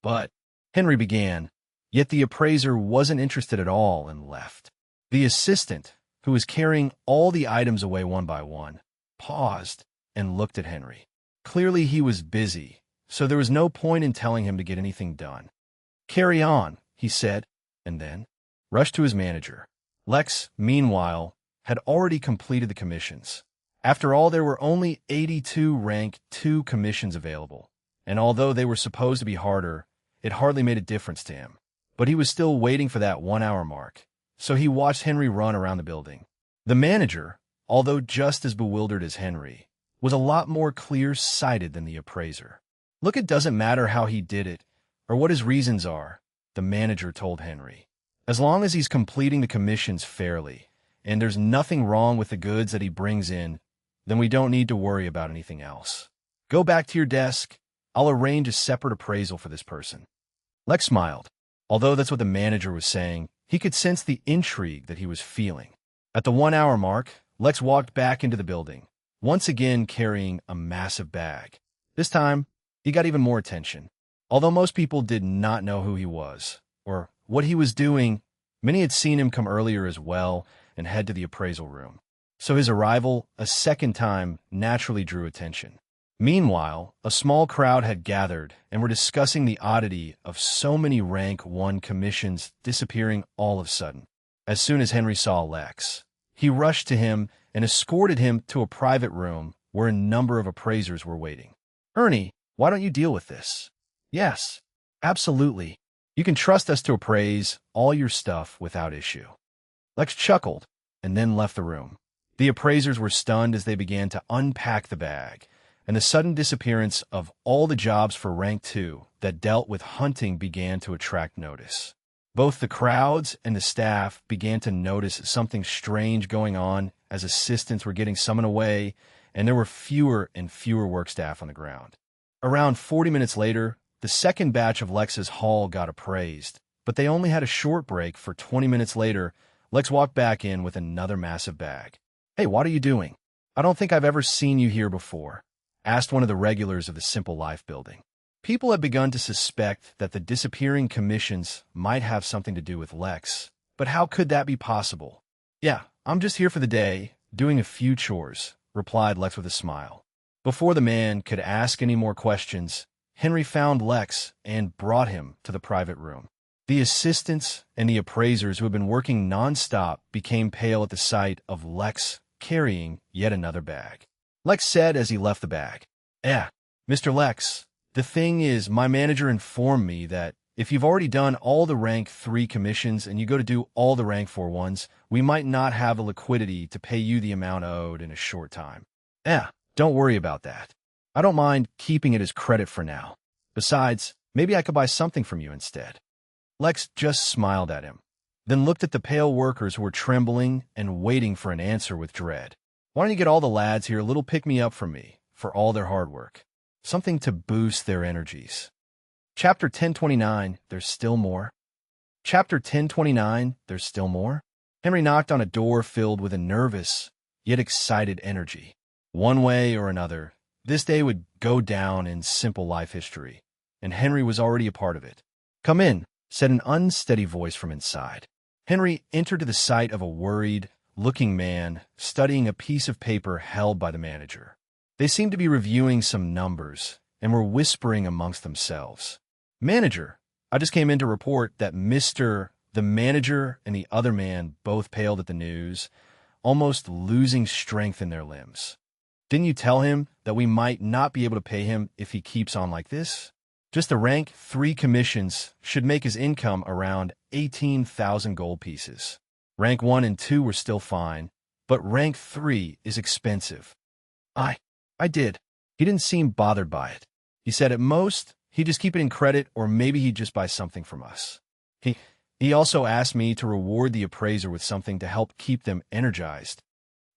But, Henry began, yet the appraiser wasn't interested at all and left. The assistant, who was carrying all the items away one by one, paused and looked at Henry. Clearly he was busy, so there was no point in telling him to get anything done. Carry on, he said, and then rushed to his manager. Lex, meanwhile, had already completed the commissions. After all, there were only 82 rank 2 commissions available, and although they were supposed to be harder, it hardly made a difference to him. But he was still waiting for that 1-hour mark, so he watched Henry run around the building. The manager, although just as bewildered as Henry, was a lot more clear-sighted than the appraiser. Look, it doesn't matter how he did it, or what his reasons are, the manager told Henry. As long as he's completing the commissions fairly, and there's nothing wrong with the goods that he brings in, then we don't need to worry about anything else. Go back to your desk. I'll arrange a separate appraisal for this person. Lex smiled. Although that's what the manager was saying, he could sense the intrigue that he was feeling. At the 1 hour mark, Lex walked back into the building, once again carrying a massive bag. This time, he got even more attention. Although most people did not know who he was, or what he was doing, many had seen him come earlier as well and head to the appraisal room. So his arrival, a second time, naturally drew attention. Meanwhile, a small crowd had gathered and were discussing the oddity of so many Rank 1 commissions disappearing all of a sudden. As soon as Henry saw Lex, he rushed to him and escorted him to a private room where a number of appraisers were waiting. Ernie, why don't you deal with this? Yes, absolutely. You can trust us to appraise all your stuff without issue. Lex chuckled and then left the room. The appraisers were stunned as they began to unpack the bag, and the sudden disappearance of all the jobs for Rank 2 that dealt with hunting began to attract notice. Both the crowds and the staff began to notice something strange going on as assistants were getting summoned away, and there were fewer and fewer work staff on the ground. Around 40 minutes later, the second batch of Lex's haul got appraised, but they only had a short break for 20 minutes later. Lex walked back in with another massive bag. Hey, what are you doing? I don't think I've ever seen you here before, asked one of the regulars of the Simple Life building. People had begun to suspect that the disappearing commissions might have something to do with Lex, but how could that be possible? Yeah, I'm just here for the day, doing a few chores, replied Lex with a smile. Before the man could ask any more questions, Henry found Lex and brought him to the private room. The assistants and the appraisers who had been working non-stop became pale at the sight of Lex carrying yet another bag. Lex said as he left the bag, Mr. Lex, the thing is, my manager informed me that if you've already done all the Rank 3 commissions and you go to do all the Rank 4 ones, we might not have the liquidity to pay you the amount owed in a short time. Don't worry about that. I don't mind keeping it as credit for now. Besides, maybe I could buy something from you instead. Lex just smiled at him, then looked at the pale workers who were trembling and waiting for an answer with dread. Why don't you get all the lads here a little pick-me-up from me for all their hard work? Something to boost their energies. Chapter 1029, There's Still More. Chapter 1029, There's Still More. Henry knocked on a door filled with a nervous, yet excited energy. One way or another, this day would go down in Simple Life history, and Henry was already a part of it. Come in, said an unsteady voice from inside. Henry entered to the sight of a worried-looking man studying a piece of paper held by the manager. They seemed to be reviewing some numbers and were whispering amongst themselves. Manager, I just came in to report that the manager and the other man both paled at the news, almost losing strength in their limbs. Didn't you tell him that we might not be able to pay him if he keeps on like this? Just the Rank 3 commissions should make his income around 18,000 gold pieces. Rank 1 and 2 were still fine, but Rank 3 is expensive. I did. He didn't seem bothered by it. He said at most, he'd just keep it in credit or maybe he'd just buy something from us. He also asked me to reward the appraiser with something to help keep them energized.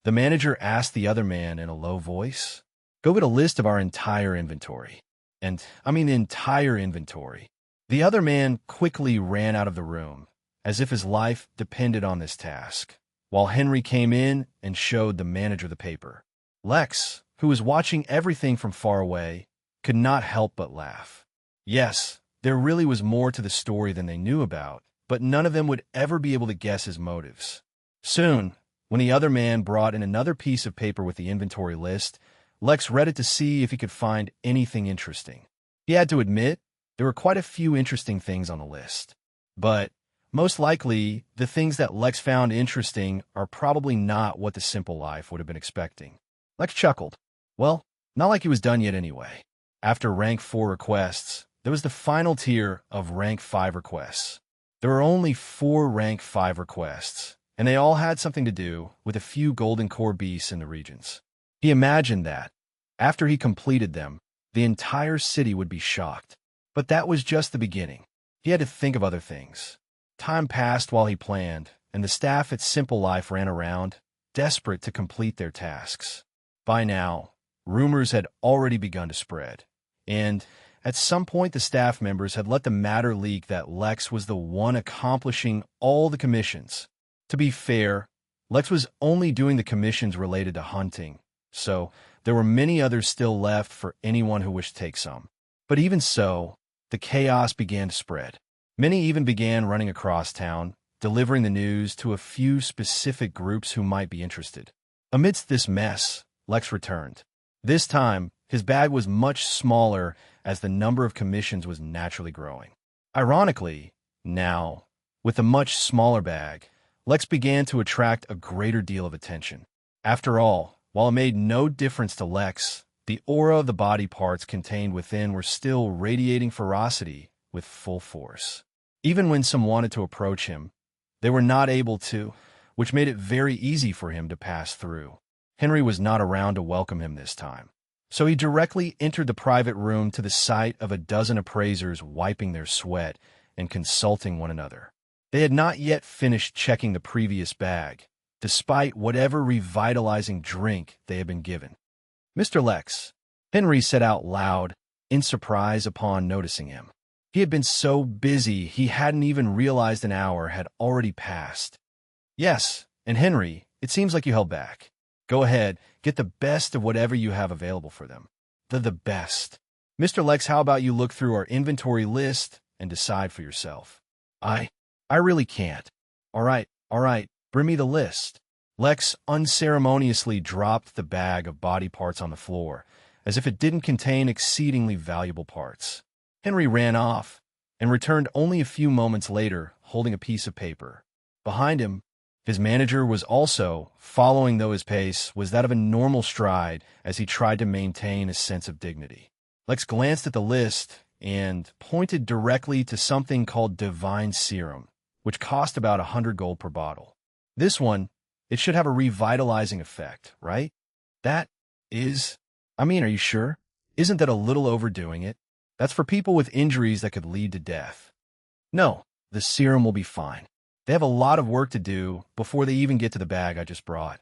The manager asked the other man in a low voice, Go get a list of our entire inventory. And I mean the entire inventory. The other man quickly ran out of the room, as if his life depended on this task, while Henry came in and showed the manager the paper. Lex, who was watching everything from far away, could not help but laugh. Yes, there really was more to the story than they knew about, but none of them would ever be able to guess his motives. Soon, when the other man brought in another piece of paper with the inventory list, Lex read it to see if he could find anything interesting. He had to admit, there were quite a few interesting things on the list. But most likely, the things that Lex found interesting are probably not what the Simple Life would have been expecting. Lex chuckled. Well, not like he was done yet anyway. After Rank 4 requests, there was the final tier of Rank 5 requests. There were only 4 Rank 5 requests, and they all had something to do with a few golden core beasts in the regions. He imagined that, after he completed them, the entire city would be shocked. But that was just the beginning. He had to think of other things. Time passed while he planned, and the staff at Simple Life ran around, desperate to complete their tasks. By now, rumors had already begun to spread, and at some point the staff members had let the matter leak that Lex was the one accomplishing all the commissions. To be fair, Lex was only doing the commissions related to hunting, so there were many others still left for anyone who wished to take some. But even so, the chaos began to spread. Many even began running across town, delivering the news to a few specific groups who might be interested. Amidst this mess, Lex returned. This time, his bag was much smaller as the number of commissions was naturally growing. Ironically, now, with a much smaller bag, Lex began to attract a greater deal of attention. After all, while it made no difference to Lex, the aura of the body parts contained within were still radiating ferocity with full force. Even when some wanted to approach him, they were not able to, which made it very easy for him to pass through. Henry was not around to welcome him this time, so he directly entered the private room to the sight of a dozen appraisers wiping their sweat and consulting one another. They had not yet finished checking the previous bag, despite whatever revitalizing drink they had been given. "Mr. Lex," Henry said out loud, in surprise upon noticing him. He had been so busy he hadn't even realized an hour had already passed. "Yes, and Henry, it seems like you held back. Go ahead, get the best of whatever you have available for them." The best. "Mr. Lex, how about you look through our inventory list and decide for yourself?" I really can't." All right, bring me the list." Lex unceremoniously dropped the bag of body parts on the floor, as if it didn't contain exceedingly valuable parts. Henry ran off, and returned only a few moments later, holding a piece of paper. Behind him, his manager was also following, though his pace was that of a normal stride as he tried to maintain a sense of dignity. Lex glanced at the list and pointed directly to something called Divine Serum, which cost about 100 gold per bottle. "This one, it should have a revitalizing effect, right? That is... are you sure? Isn't that a little overdoing it? That's for people with injuries that could lead to death." "No, the serum will be fine. They have a lot of work to do before they even get to the bag I just brought."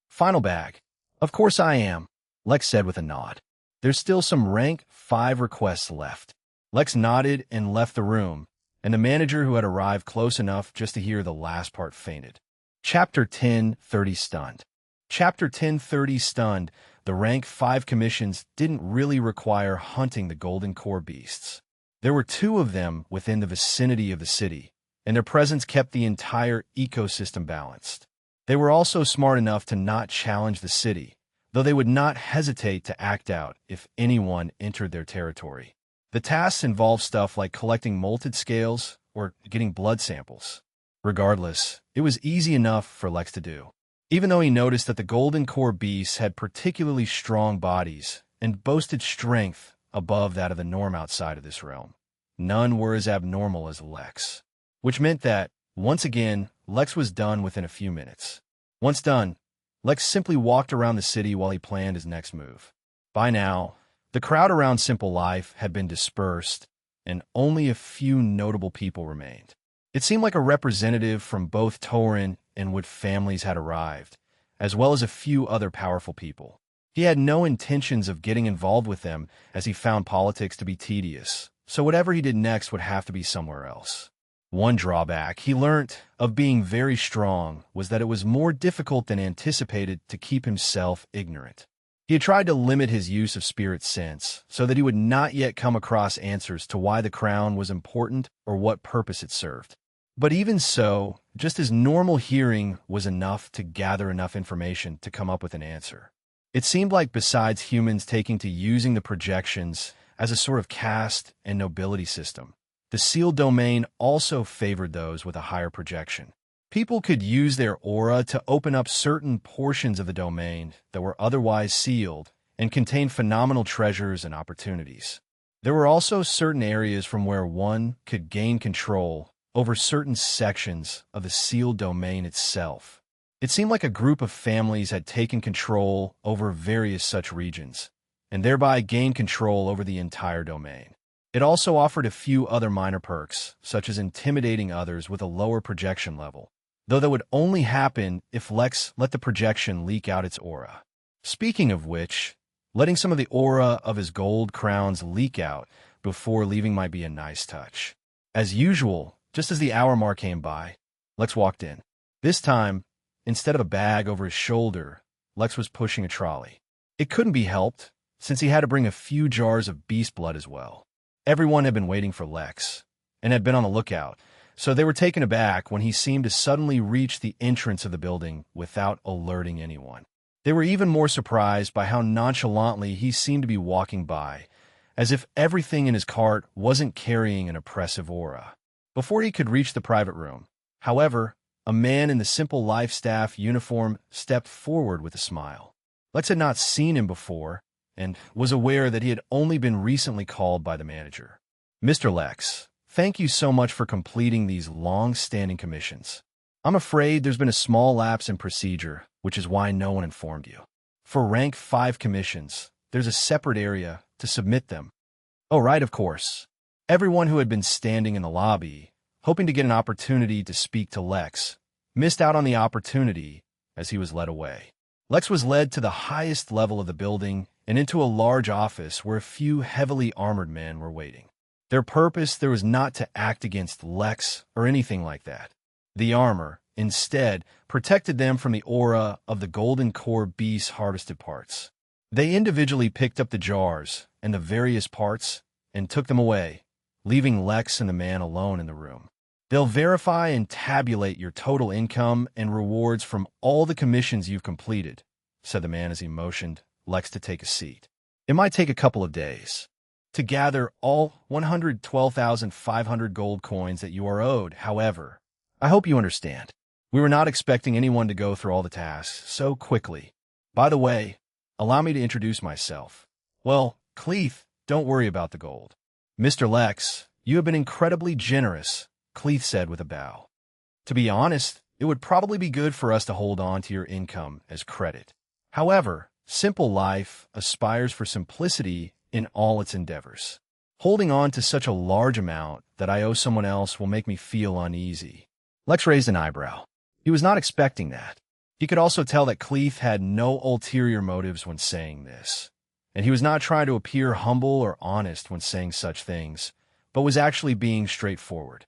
"Final bag. Of course I am," Lex said with a nod. "There's still some rank 5 requests left." Lex nodded and left the room, and the manager who had arrived close enough just to hear the last part fainted. Chapter 10:30 Stunned. Chapter 10:30 Stunned. The rank 5 commissions didn't really require hunting the golden core beasts. There were 2 of them within the vicinity of the city, and their presence kept the entire ecosystem balanced. They were also smart enough to not challenge the city, though they would not hesitate to act out if anyone entered their territory. The tasks involved stuff like collecting molted scales or getting blood samples. Regardless, it was easy enough for Lex to do, even though he noticed that the golden core beasts had particularly strong bodies and boasted strength above that of the norm outside of this realm. None were as abnormal as Lex, which meant that, once again, Lex was done within a few minutes. Once done, Lex simply walked around the city while he planned his next move. By now, the crowd around Simple Life had been dispersed, and only a few notable people remained. It seemed like a representative from both Tauren and Wood families had arrived, as well as a few other powerful people. He had no intentions of getting involved with them, as he found politics to be tedious, so whatever he did next would have to be somewhere else. One drawback he learnt of being very strong was that it was more difficult than anticipated to keep himself ignorant. He had tried to limit his use of spirit sense so that he would not yet come across answers to why the crown was important or what purpose it served. But even so, just his normal hearing was enough to gather enough information to come up with an answer. It seemed like besides humans taking to using the projections as a sort of caste and nobility system, the sealed domain also favored those with a higher projection. People could use their aura to open up certain portions of the domain that were otherwise sealed and contained phenomenal treasures and opportunities. There were also certain areas from where one could gain control over certain sections of the sealed domain itself. It seemed like a group of families had taken control over various such regions, and thereby gained control over the entire domain. It also offered a few other minor perks, such as intimidating others with a lower projection level, though that would only happen if Lex let the projection leak out its aura. Speaking of which, letting some of the aura of his gold crowns leak out before leaving might be a nice touch. As usual, just as the hour mark came by, Lex walked in. This time, instead of a bag over his shoulder, Lex was pushing a trolley. It couldn't be helped, since he had to bring a few jars of beast blood as well. Everyone had been waiting for Lex, and had been on the lookout, so they were taken aback when he seemed to suddenly reach the entrance of the building without alerting anyone. They were even more surprised by how nonchalantly he seemed to be walking by, as if everything in his cart wasn't carrying an oppressive aura. Before he could reach the private room, however, a man in the Simple Life staff uniform stepped forward with a smile. Lex had not seen him before, and was aware that he had only been recently called by the manager. "Mr. Lex, thank you so much for completing these long-standing commissions. I'm afraid there's been a small lapse in procedure, which is why no one informed you. For rank 5 commissions, there's a separate area to submit them." Oh, right, of course. Everyone who had been standing in the lobby, hoping to get an opportunity to speak to Lex, missed out on the opportunity as he was led away. Lex was led to the highest level of the building and into a large office where a few heavily armored men were waiting. Their purpose there was not to act against Lex or anything like that. The armor, instead, protected them from the aura of the golden core beast's harvested parts. They individually picked up the jars and the various parts and took them away, leaving Lex and the man alone in the room. "They'll verify and tabulate your total income and rewards from all the commissions you've completed," said the man as he motioned Lex to take a seat. "It might take a couple of days to gather all 112,500 gold coins that you are owed. However, I hope you understand. We were not expecting anyone to go through all the tasks so quickly. By the way, allow me to introduce myself. Well, Cleith, don't worry about the gold. Mr. Lex, you have been incredibly generous," Cleith said with a bow. "To be honest, it would probably be good for us to hold on to your income as credit. However, Simple Life aspires for simplicity in all its endeavors. Holding on to such a large amount that I owe someone else will make me feel uneasy." Lex raised an eyebrow. He was not expecting that. He could also tell that Cleith had no ulterior motives when saying this, and he was not trying to appear humble or honest when saying such things, but was actually being straightforward.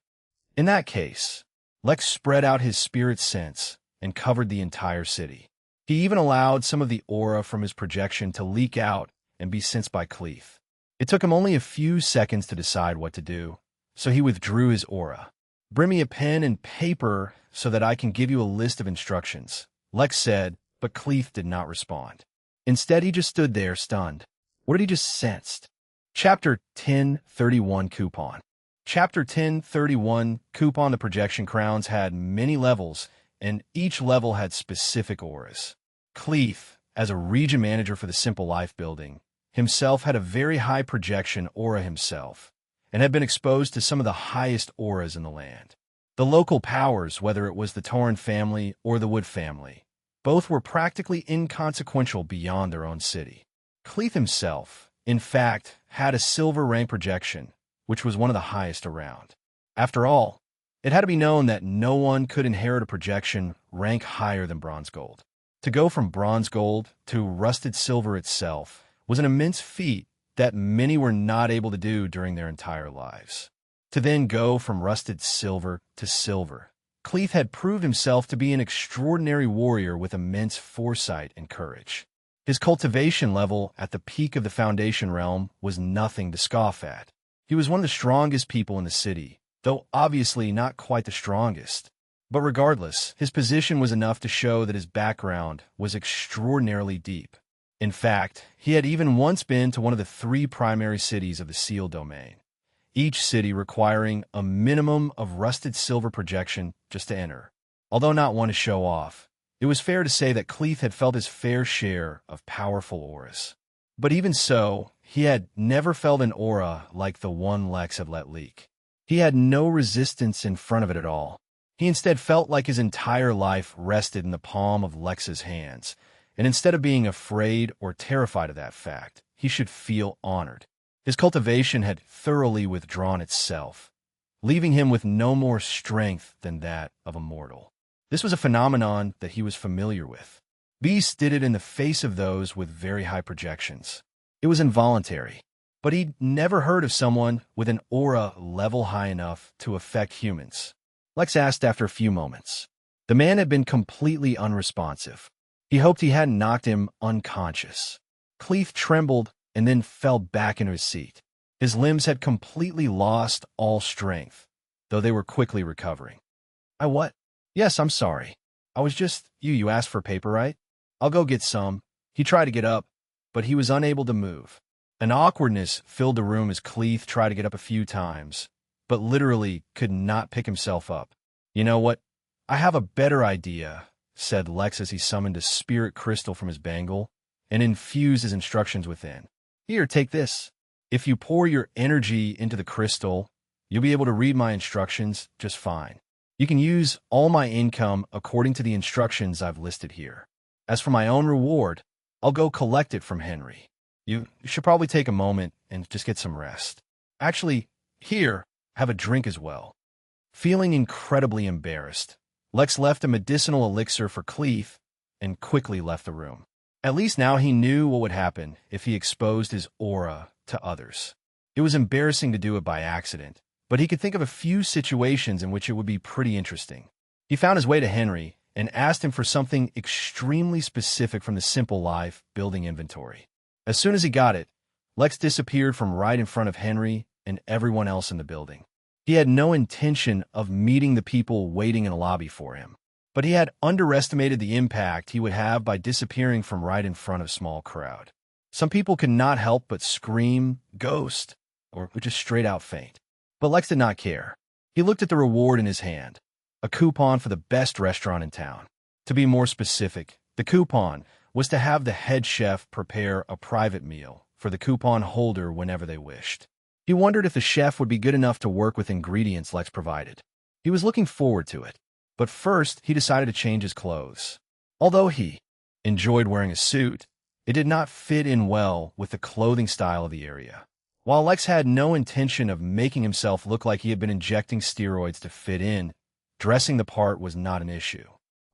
In that case, Lex spread out his spirit sense and covered the entire city. He even allowed some of the aura from his projection to leak out and be sensed by Cleith. It took him only a few seconds to decide what to do, so he withdrew his aura. "Bring me a pen and paper so that I can give you a list of instructions," Lex said, but Cleith did not respond. Instead, he just stood there, stunned. What had he just sensed? Chapter 1031 Coupon. Chapter 1031 Coupon. The projection crowns had many levels, and each level had specific auras. Cleith, as a region manager for the Simple Life building, himself had a very high projection aura himself, and had been exposed to some of the highest auras in the land. The local powers, whether it was the Torren family or the Wood family, both were practically inconsequential beyond their own city. Cleith himself, in fact, had a silver rank projection, which was one of the highest around. After all, it had to be known that no one could inherit a projection rank higher than bronze gold. To go from bronze gold to rusted silver itself was an immense feat that many were not able to do during their entire lives. To then go from rusted silver to silver, Cleith had proved himself to be an extraordinary warrior with immense foresight and courage. His cultivation level at the peak of the Foundation realm was nothing to scoff at. He was one of the strongest people in the city, though obviously not quite the strongest. But regardless, his position was enough to show that his background was extraordinarily deep. In fact, he had even once been to one of the 3 primary cities of the Seal Domain, each city requiring a minimum of rusted silver projection just to enter. Although not one to show off, it was fair to say that Cleith had felt his fair share of powerful auras. But even so, he had never felt an aura like the one Lex had let leak. He had no resistance in front of it at all. He instead felt like his entire life rested in the palm of Lex's hands, and instead of being afraid or terrified of that fact, he should feel honored. His cultivation had thoroughly withdrawn itself, leaving him with no more strength than that of a mortal. This was a phenomenon that he was familiar with. Beast did it in the face of those with very high projections. It was involuntary, but he'd never heard of someone with an aura level high enough to affect humans. Lex asked after a few moments. The man had been completely unresponsive. He hoped he hadn't knocked him unconscious. Cleef trembled and then fell back into his seat. His limbs had completely lost all strength, though they were quickly recovering. I what? Yes, I'm sorry. I was just, you asked for paper, right? I'll go get some. He tried to get up, but he was unable to move. An awkwardness filled the room as Cleef tried to get up a few times, but literally could not pick himself up. You know what? I have a better idea, said Lex as he summoned a spirit crystal from his bangle and infused his instructions within. Here, take this. If you pour your energy into the crystal, you'll be able to read my instructions just fine. You can use all my income according to the instructions I've listed here. As for my own reward, I'll go collect it from Henry. You should probably take a moment and just get some rest. Actually, here, have a drink as well. Feeling incredibly embarrassed, Lex left a medicinal elixir for Cleef and quickly left the room. At least now he knew what would happen if he exposed his aura to others. It was embarrassing to do it by accident, but he could think of a few situations in which it would be pretty interesting. He found his way to Henry and asked him for something extremely specific from the Simple Life building inventory. As soon as he got it, Lex disappeared from right in front of Henry and everyone else in the building. He had no intention of meeting the people waiting in a lobby for him, but he had underestimated the impact he would have by disappearing from right in front of a small crowd. Some people could not help but scream, "Ghost," or just straight out faint. But Lex did not care. He looked at the reward in his hand, a coupon for the best restaurant in town. To be more specific, the coupon was to have the head chef prepare a private meal for the coupon holder whenever they wished. He wondered if the chef would be good enough to work with ingredients Lex provided. He was looking forward to it, but first he decided to change his clothes. Although he enjoyed wearing a suit, it did not fit in well with the clothing style of the area. While Lex had no intention of making himself look like he had been injecting steroids to fit in, dressing the part was not an issue.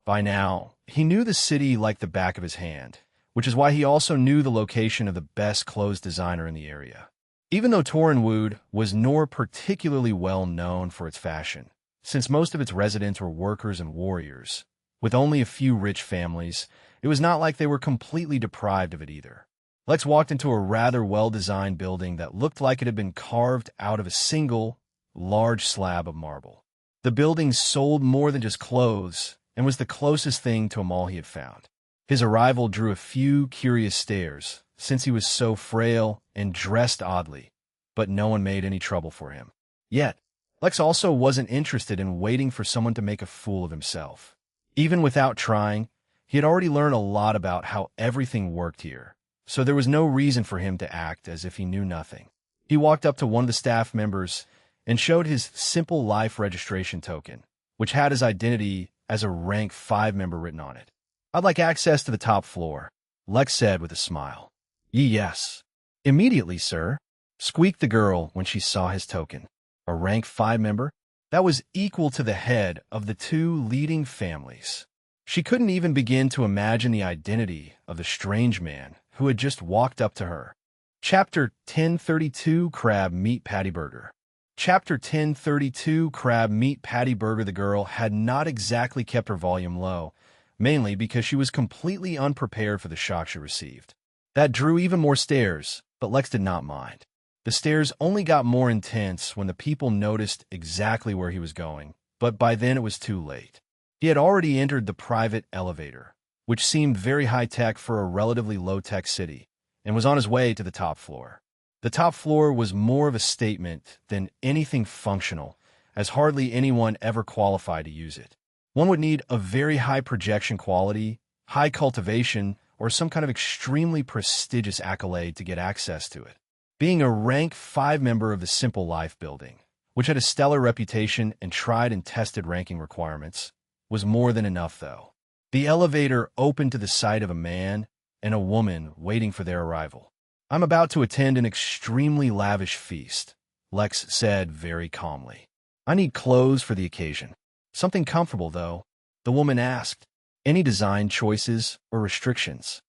By now, he knew the city like the back of his hand, which is why he also knew the location of the best clothes designer in the area. Even though Torrenwood was nor particularly well known for its fashion, since most of its residents were workers and warriors, with only a few rich families, it was not like they were completely deprived of it either. Lex walked into a rather well-designed building that looked like it had been carved out of a single, large slab of marble. The building sold more than just clothes and was the closest thing to a mall he had found. His arrival drew a few curious stares, since he was so frail and dressed oddly, but no one made any trouble for him. Yet, Lex also wasn't interested in waiting for someone to make a fool of himself. Even without trying, he had already learned a lot about how everything worked here, so there was no reason for him to act as if he knew nothing. He walked up to one of the staff members and showed his Simple Life registration token, which had his identity as a rank 5 member written on it. "I'd like access to the top floor," Lex said with a smile. "Yes. Immediately, sir," squeaked the girl when she saw his token. A rank 5 member? That was equal to the head of the 2 leading families. She couldn't even begin to imagine the identity of the strange man who had just walked up to her. Chapter 1032, Crab Meat Patty Burger. Chapter 1032, Crab Meat Patty Burger. The girl had not exactly kept her volume low, mainly because she was completely unprepared for the shock she received. That drew even more stares, but Lex did not mind. The stares only got more intense when the people noticed exactly where he was going, but by then it was too late. He had already entered the private elevator, which seemed very high-tech for a relatively low-tech city, and was on his way to the top floor. The top floor was more of a statement than anything functional, as hardly anyone ever qualified to use it. One would need a very high projection quality, high cultivation, or some kind of extremely prestigious accolade to get access to it. Being a rank 5 member of the Simple Life building, which had a stellar reputation and tried and tested ranking requirements, was more than enough, though. The elevator opened to the sight of a man and a woman waiting for their arrival. "I'm about to attend an extremely lavish feast," Lex said very calmly. "I need clothes for the occasion. Something comfortable, though," the woman asked. Any design choices or restrictions?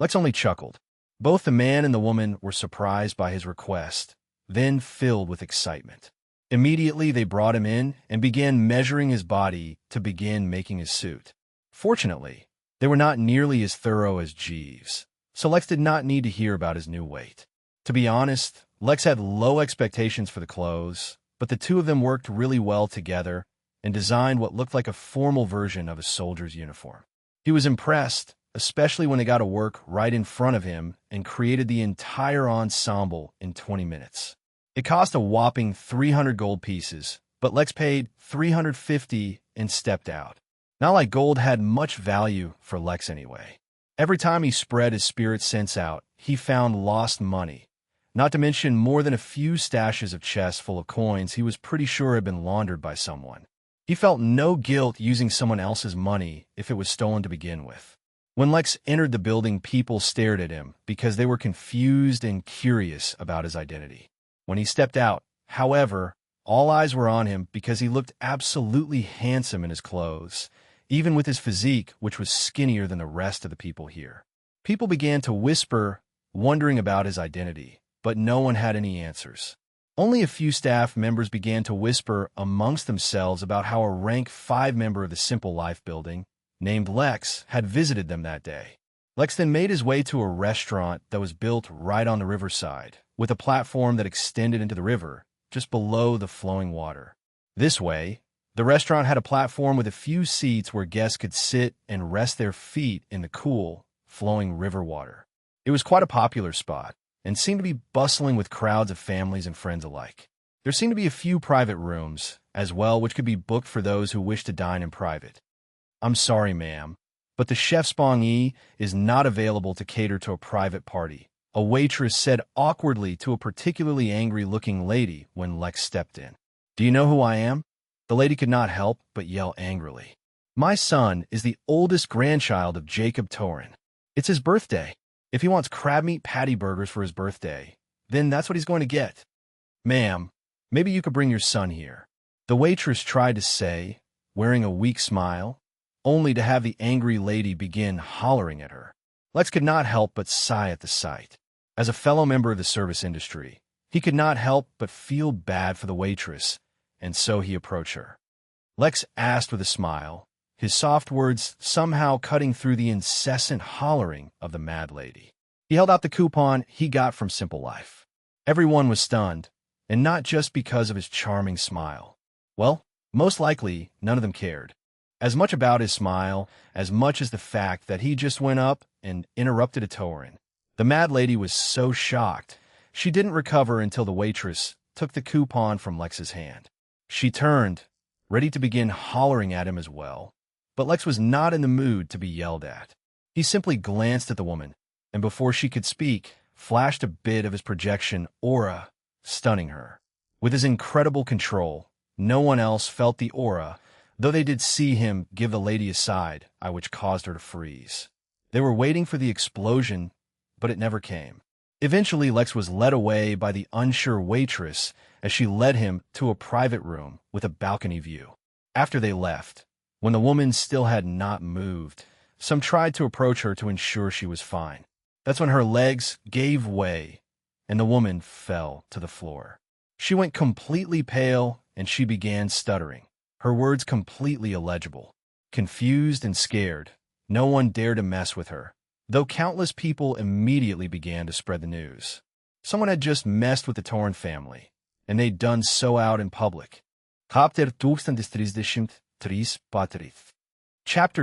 Lex only chuckled. Both the man and the woman were surprised by his request, then filled with excitement. Immediately, they brought him in and began measuring his body to begin making his suit. Fortunately, they were not nearly as thorough as Jeeves, so Lex did not need to hear about his new weight. To be honest, Lex had low expectations for the clothes, but the two of them worked really well together and designed what looked like a formal version of a soldier's uniform. He was impressed, especially when they got to work right in front of him and created the entire ensemble in 20 minutes. It cost a whopping 300 gold pieces, but Lex paid 350 and stepped out. Not like gold had much value for Lex anyway. Every time he spread his spirit sense out, he found lost money, not to mention more than a few stashes of chests full of coins he was pretty sure had been laundered by someone. He felt no guilt using someone else's money if it was stolen to begin with. When Lex entered the building, people stared at him because they were confused and curious about his identity. When he stepped out, however, all eyes were on him because he looked absolutely handsome in his clothes, even with his physique, which was skinnier than the rest of the people here. People began to whisper, wondering about his identity, but no one had any answers. Only a few staff members began to whisper amongst themselves about how a rank 5 member of the Simple Life building, named Lex, had visited them that day. Lex then made his way to a restaurant that was built right on the riverside, with a platform that extended into the river, just below the flowing water. This way, the restaurant had a platform with a few seats where guests could sit and rest their feet in the cool, flowing river water. It was quite a popular spot, and seemed to be bustling with crowds of families and friends alike. There seemed to be a few private rooms, as well, which could be booked for those who wish to dine in private. "I'm sorry, ma'am, but the chef's bong-e is not available to cater to a private party," a waitress said awkwardly to a particularly angry-looking lady when Lex stepped in. "Do you know who I am?" The lady could not help but yell angrily. "My son is the oldest grandchild of Jacob Torin. It's his birthday. If he wants crab meat patty burgers for his birthday, then that's what he's going to get. Ma'am, maybe you could bring your son here," the waitress tried to say, wearing a weak smile, only to have the angry lady begin hollering at her. Lex could not help but sigh at the sight. As a fellow member of the service industry, he could not help but feel bad for the waitress, and so he approached her. Lex asked with a smile, his soft words somehow cutting through the incessant hollering of the mad lady. He held out the coupon he got from Simple Life. Everyone was stunned, and not just because of his charming smile. Well, most likely, none of them cared as much about his smile as much as the fact that he just went up and interrupted a Tauren. The mad lady was so shocked, she didn't recover until the waitress took the coupon from Lex's hand. She turned, ready to begin hollering at him as well, but Lex was not in the mood to be yelled at. He simply glanced at the woman, and before she could speak, flashed a bit of his projection aura, stunning her. With his incredible control, no one else felt the aura, though they did see him give the lady a side eye which caused her to freeze. They were waiting for the explosion, but it never came. Eventually, Lex was led away by the unsure waitress as she led him to a private room with a balcony view. After they left, when the woman still had not moved, some tried to approach her to ensure she was fine. That's when her legs gave way, and the woman fell to the floor. She went completely pale, and she began stuttering, her words completely illegible. Confused and scared, no one dared to mess with her, though countless people immediately began to spread the news. Someone had just messed with the Torn family, and they'd done so out in public. Chapter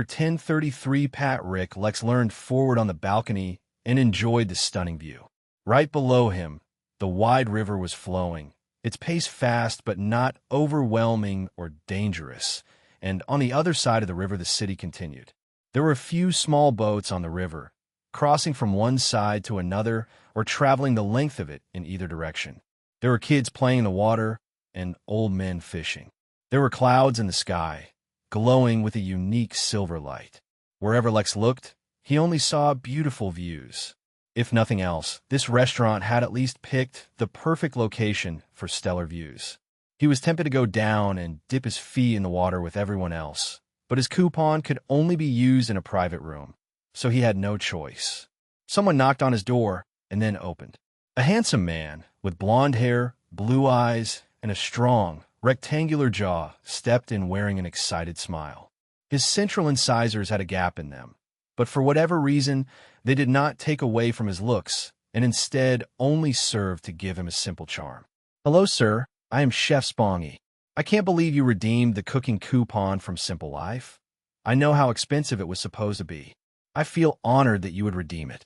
1033. Pat Rick Lex leaned forward on the balcony and enjoyed the stunning view. Right below him, the wide river was flowing, its pace fast but not overwhelming or dangerous, and on the other side of the river the city continued. There were a few small boats on the river, crossing from one side to another or traveling the length of it in either direction. There were kids playing in the water and old men fishing. There were clouds in the sky, glowing with a unique silver light. Wherever Lex looked, he only saw beautiful views. If nothing else, this restaurant had at least picked the perfect location for stellar views. He was tempted to go down and dip his feet in the water with everyone else, but his coupon could only be used in a private room, so he had no choice. Someone knocked on his door and then opened. A handsome man with blonde hair, blue eyes, and a strong, rectangular jaw stepped in wearing an excited smile. His central incisors had a gap in them, but for whatever reason, they did not take away from his looks and instead only served to give him a simple charm. "Hello, sir. I am Chef Spongy. I can't believe you redeemed the cooking coupon from Simple Life. I know how expensive it was supposed to be. I feel honored that you would redeem it.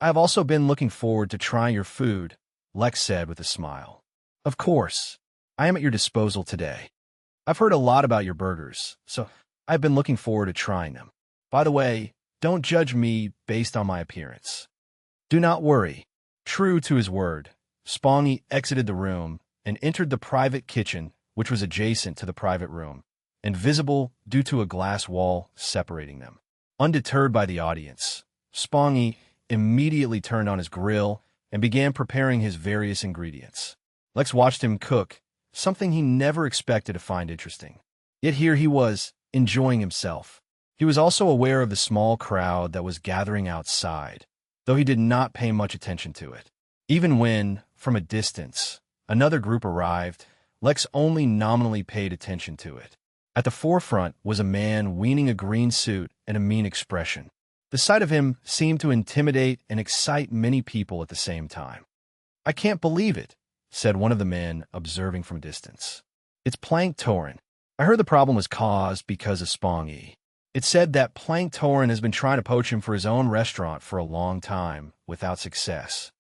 I have also been looking forward to trying your food," Lex said with a smile. "Of course. I am at your disposal today. I've heard a lot about your burgers, so I've been looking forward to trying them. By the way, don't judge me based on my appearance." "Do not worry." True to his word, Spongy exited the room and entered the private kitchen, which was adjacent to the private room, and visible due to a glass wall separating them. Undeterred by the audience, Spongy immediately turned on his grill and began preparing his various ingredients. Lex watched him cook, something he never expected to find interesting. Yet here he was, enjoying himself. He was also aware of the small crowd that was gathering outside, though he did not pay much attention to it. Even when, from a distance, another group arrived, Lex only nominally paid attention to it. At the forefront was a man wearing a green suit and a mean expression. The sight of him seemed to intimidate and excite many people at the same time. "I can't believe it," said one of the men, observing from a distance. "It's Plank Torin. I heard the problem was caused because of Spongy. It's said that Plank Torin has been trying to poach him for his own restaurant for a long time, without success.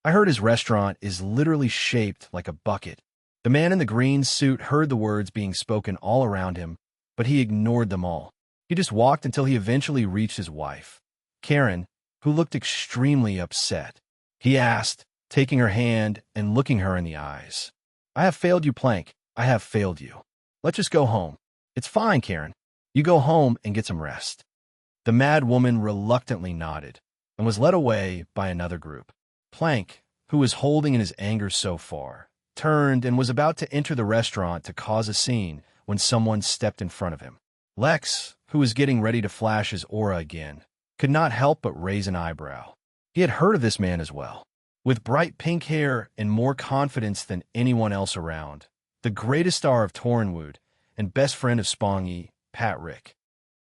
I heard his restaurant is literally shaped like a bucket." The man in the green suit heard the words being spoken all around him, but he ignored them all. He just walked until he eventually reached his wife, Karen, who looked extremely upset. He asked, taking her hand and looking her in the eyes, "I have failed you, Plank. I have failed you. Let's just go home." "It's fine, Karen. You go home and get some rest." The mad woman reluctantly nodded and was led away by another group. Plank, who was holding in his anger so far, turned and was about to enter the restaurant to cause a scene when someone stepped in front of him. Lex, who was getting ready to flash his aura again, could not help but raise an eyebrow. He had heard of this man as well. With bright pink hair and more confidence than anyone else around, the greatest star of Tornwood and best friend of Spongy, Patrick.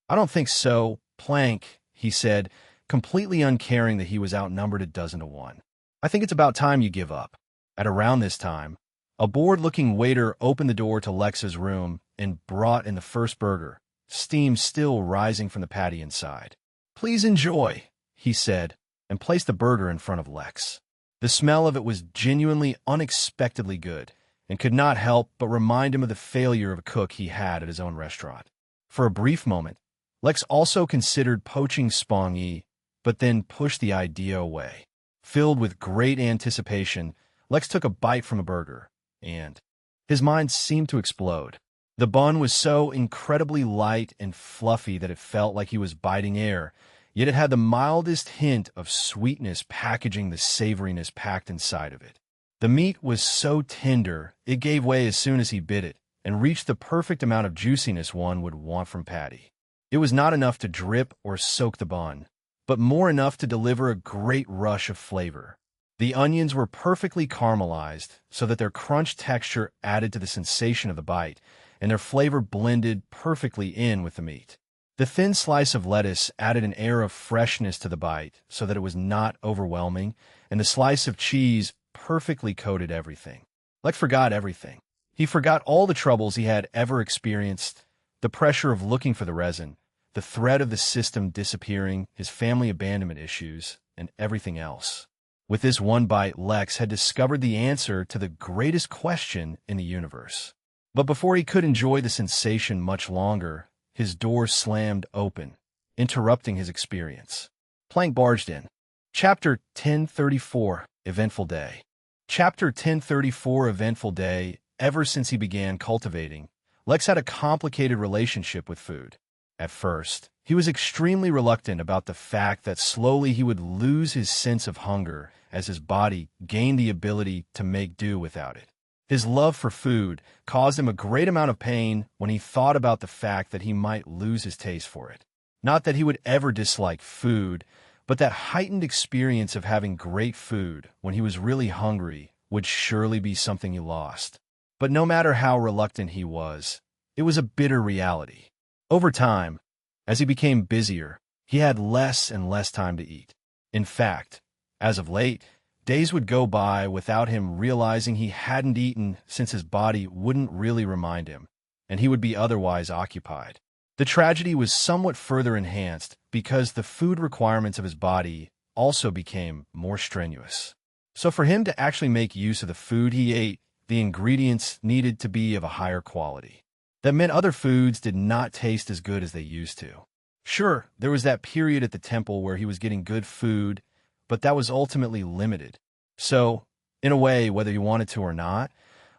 "I don't think so, Plank," he said, completely uncaring that he was outnumbered 12-1. "I think it's about time you give up." At around this time, a bored-looking waiter opened the door to Lex's room and brought in the first burger, steam still rising from the patty inside. "Please enjoy," he said, and placed the burger in front of Lex. The smell of it was genuinely unexpectedly good, and could not help but remind him of the failure of a cook he had at his own restaurant. For a brief moment, Lex also considered poaching Spongy, but then pushed the idea away. Filled with great anticipation, Lex took a bite from a burger, and his mind seemed to explode. The bun was so incredibly light and fluffy that it felt like he was biting air, yet it had the mildest hint of sweetness packaging the savoriness packed inside of it. The meat was so tender, it gave way as soon as he bit it, and reached the perfect amount of juiciness one would want from patty. It was not enough to drip or soak the bun, but more enough to deliver a great rush of flavor. The onions were perfectly caramelized, so that their crunch texture added to the sensation of the bite, and their flavor blended perfectly in with the meat. The thin slice of lettuce added an air of freshness to the bite, so that it was not overwhelming, and the slice of cheese perfectly coated everything. Lex forgot everything. He forgot all the troubles he had ever experienced, the pressure of looking for the resin, the threat of the system disappearing, his family abandonment issues, and everything else. With this one bite, Lex had discovered the answer to the greatest question in the universe. But before he could enjoy the sensation much longer, his door slammed open, interrupting his experience. Plank barged in. Chapter 1034, Eventful Day. Chapter 1034, Eventful Day. Ever since he began cultivating, Lex had a complicated relationship with food. At first, he was extremely reluctant about the fact that slowly he would lose his sense of hunger as his body gained the ability to make do without it. His love for food caused him a great amount of pain when he thought about the fact that he might lose his taste for it. Not that he would ever dislike food, but that heightened experience of having great food when he was really hungry would surely be something he lost. But no matter how reluctant he was, it was a bitter reality. Over time, as he became busier, he had less and less time to eat. In fact, as of late, days would go by without him realizing he hadn't eaten since his body wouldn't really remind him, and he would be otherwise occupied. The tragedy was somewhat further enhanced because the food requirements of his body also became more strenuous. So for him to actually make use of the food he ate, the ingredients needed to be of a higher quality. That meant other foods did not taste as good as they used to. Sure, there was that period at the temple where he was getting good food, but that was ultimately limited. So, in a way, whether he wanted to or not,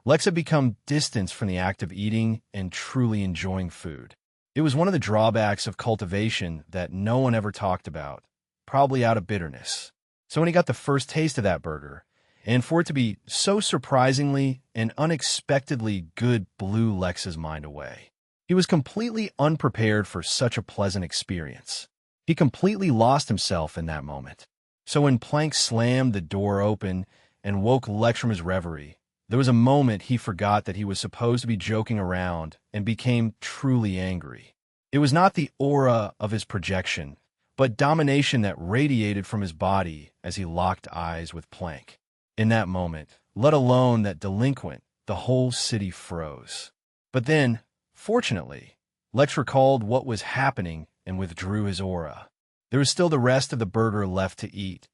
Lex had become distanced from the act of eating and truly enjoying food. It was one of the drawbacks of cultivation that no one ever talked about, probably out of bitterness. So when he got the first taste of that burger, and for it to be so surprisingly and unexpectedly good, blew Lex's mind away. He was completely unprepared for such a pleasant experience. He completely lost himself in that moment. So when Plank slammed the door open and woke Lex from his reverie, there was a moment he forgot that he was supposed to be joking around and became truly angry. It was not the aura of his projection, but domination that radiated from his body as he locked eyes with Plank. In that moment, let alone that delinquent, the whole city froze. But then, fortunately, Lex recalled what was happening and withdrew his aura. There was still the rest of the burger left to eat,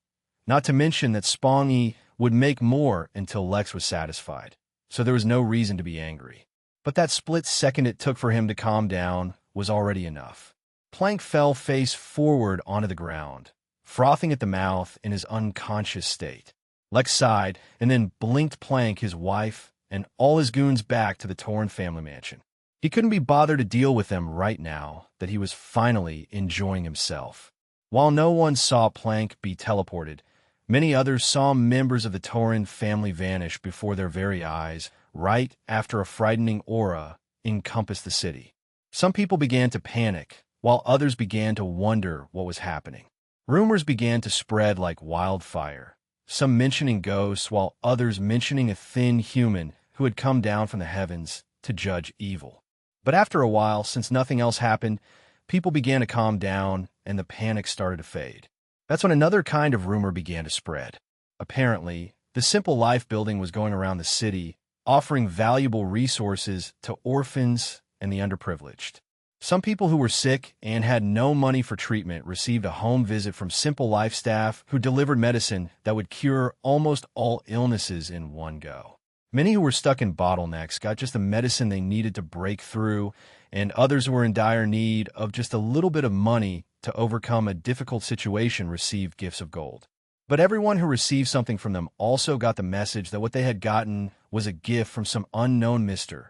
not to mention that Spongy would make more until Lex was satisfied, so there was no reason to be angry. But that split second it took for him to calm down was already enough. Plank fell face forward onto the ground, frothing at the mouth in his unconscious state. Lex sighed and then blinked Plank, his wife, and all his goons back to the Torn family mansion. He couldn't be bothered to deal with them right now that he was finally enjoying himself. While no one saw Plank be teleported, many others saw members of the Torn family vanish before their very eyes right after a frightening aura encompassed the city. Some people began to panic, while others began to wonder what was happening. Rumors began to spread like wildfire, some mentioning ghosts while others mentioning a thin human who had come down from the heavens to judge evil. But after a while, since nothing else happened, people began to calm down and the panic started to fade. That's when another kind of rumor began to spread. Apparently, the Simple Life building was going around the city, offering valuable resources to orphans and the underprivileged. Some people who were sick and had no money for treatment received a home visit from Simple Life staff who delivered medicine that would cure almost all illnesses in one go. Many who were stuck in bottlenecks got just the medicine they needed to break through, and others who were in dire need of just a little bit of money to overcome a difficult situation received gifts of gold. But everyone who received something from them also got the message that what they had gotten was a gift from some unknown Mr.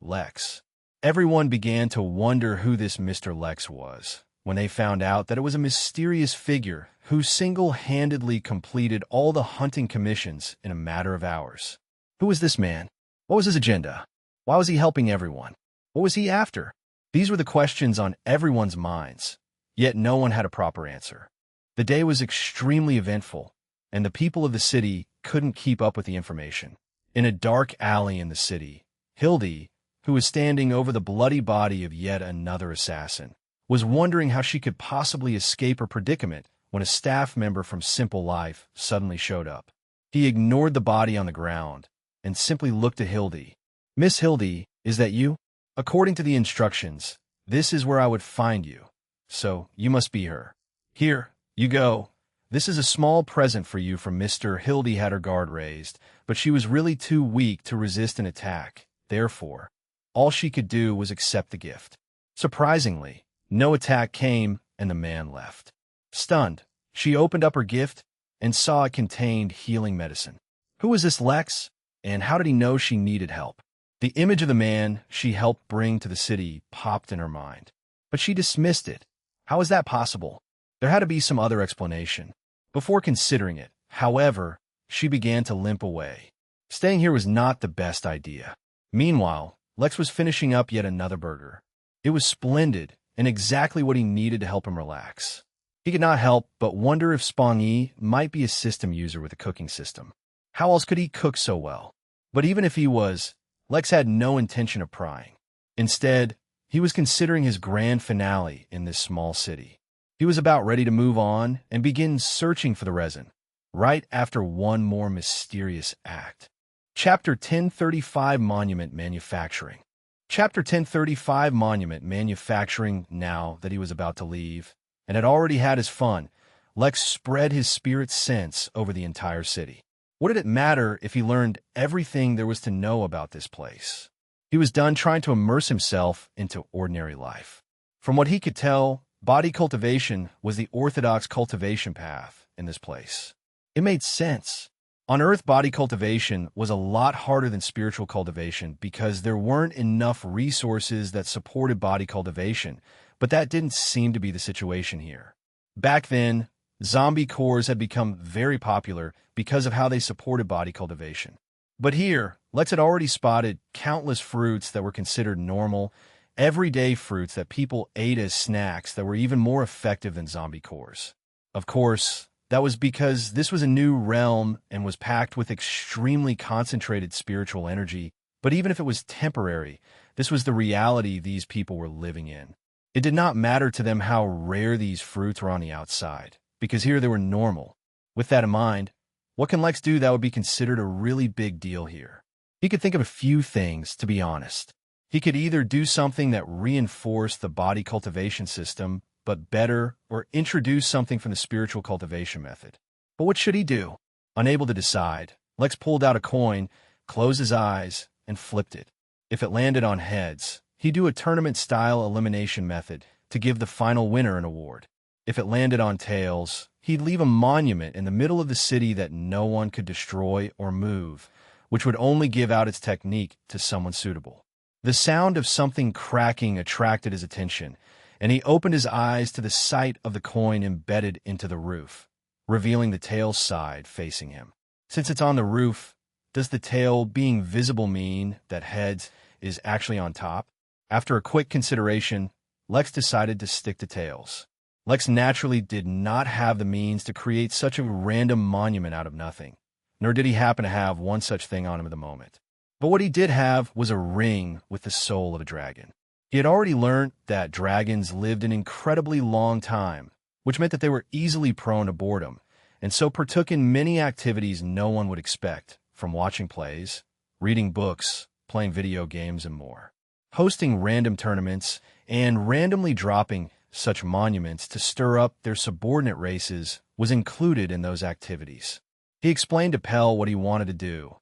Lex. Everyone began to wonder who this Mr. Lex was when they found out that it was a mysterious figure who single-handedly completed all the hunting commissions in a matter of hours. Who was this man? What was his agenda? Why was he helping everyone? What was he after? These were the questions on everyone's minds, yet no one had a proper answer. The day was extremely eventful, and the people of the city couldn't keep up with the information. In a dark alley in the city, Hildy, who was standing over the bloody body of yet another assassin, was wondering how she could possibly escape her predicament when a staff member from Simple Life suddenly showed up. He ignored the body on the ground and simply looked at Hildy. "Miss Hildy, is that you? According to the instructions, this is where I would find you, so you must be her. Here, you go. This is a small present for you from Mr. Hildy." Had her guard raised, but she was really too weak to resist an attack. Therefore, all she could do was accept the gift. Surprisingly, no attack came and the man left. Stunned, she opened up her gift and saw it contained healing medicine. Who was this Lex, and how did he know she needed help? The image of the man she helped bring to the city popped in her mind, but she dismissed it. How was that possible? There had to be some other explanation. Before considering it, however, she began to limp away. Staying here was not the best idea. Meanwhile, Lex was finishing up yet another burger. It was splendid and exactly what he needed to help him relax. He could not help but wonder if Spong Yi might be a system user with a cooking system. How else could he cook so well? But even if he was, Lex had no intention of prying. Instead, he was considering his grand finale in this small city. He was about ready to move on and begin searching for the resin, right after one more mysterious act. Chapter 1035 Monument Manufacturing. Chapter 1035 Monument Manufacturing. Now that he was about to leave, and had already had his fun, Lex spread his spirit sense over the entire city. What did it matter if he learned everything there was to know about this place? He was done trying to immerse himself into ordinary life. From what he could tell, body cultivation was the orthodox cultivation path in this place. It made sense. On Earth, body cultivation was a lot harder than spiritual cultivation because there weren't enough resources that supported body cultivation, but that didn't seem to be the situation here. Back then, zombie cores had become very popular because of how they supported body cultivation. But here, Lex had already spotted countless fruits that were considered normal, everyday fruits that people ate as snacks that were even more effective than zombie cores. Of course, that was because this was a new realm and was packed with extremely concentrated spiritual energy, but even if it was temporary, this was the reality these people were living in. It did not matter to them how rare these fruits were on the outside, because here they were normal. With that in mind, what can Lex do that would be considered a really big deal here? He could think of a few things, to be honest. He could either do something that reinforced the body cultivation system, but better, or introduce something from the spiritual cultivation method. But what should he do? Unable to decide, Lex pulled out a coin, closed his eyes, and flipped it. If it landed on heads, he'd do a tournament-style elimination method to give the final winner an award. If it landed on tails, he'd leave a monument in the middle of the city that no one could destroy or move, which would only give out its technique to someone suitable. The sound of something cracking attracted his attention, and he opened his eyes to the sight of the coin embedded into the roof, revealing the tail's side facing him. Since it's on the roof, does the tail being visible mean that heads is actually on top? After a quick consideration, Lex decided to stick to tails. Lex naturally did not have the means to create such a random monument out of nothing, nor did he happen to have one such thing on him at the moment. But what he did have was a ring with the soul of a dragon. He had already learned that dragons lived an incredibly long time, which meant that they were easily prone to boredom, and so partook in many activities no one would expect, from watching plays, reading books, playing video games, and more. Hosting random tournaments and randomly dropping such monuments to stir up their subordinate races was included in those activities. He explained to Pell what he wanted to do,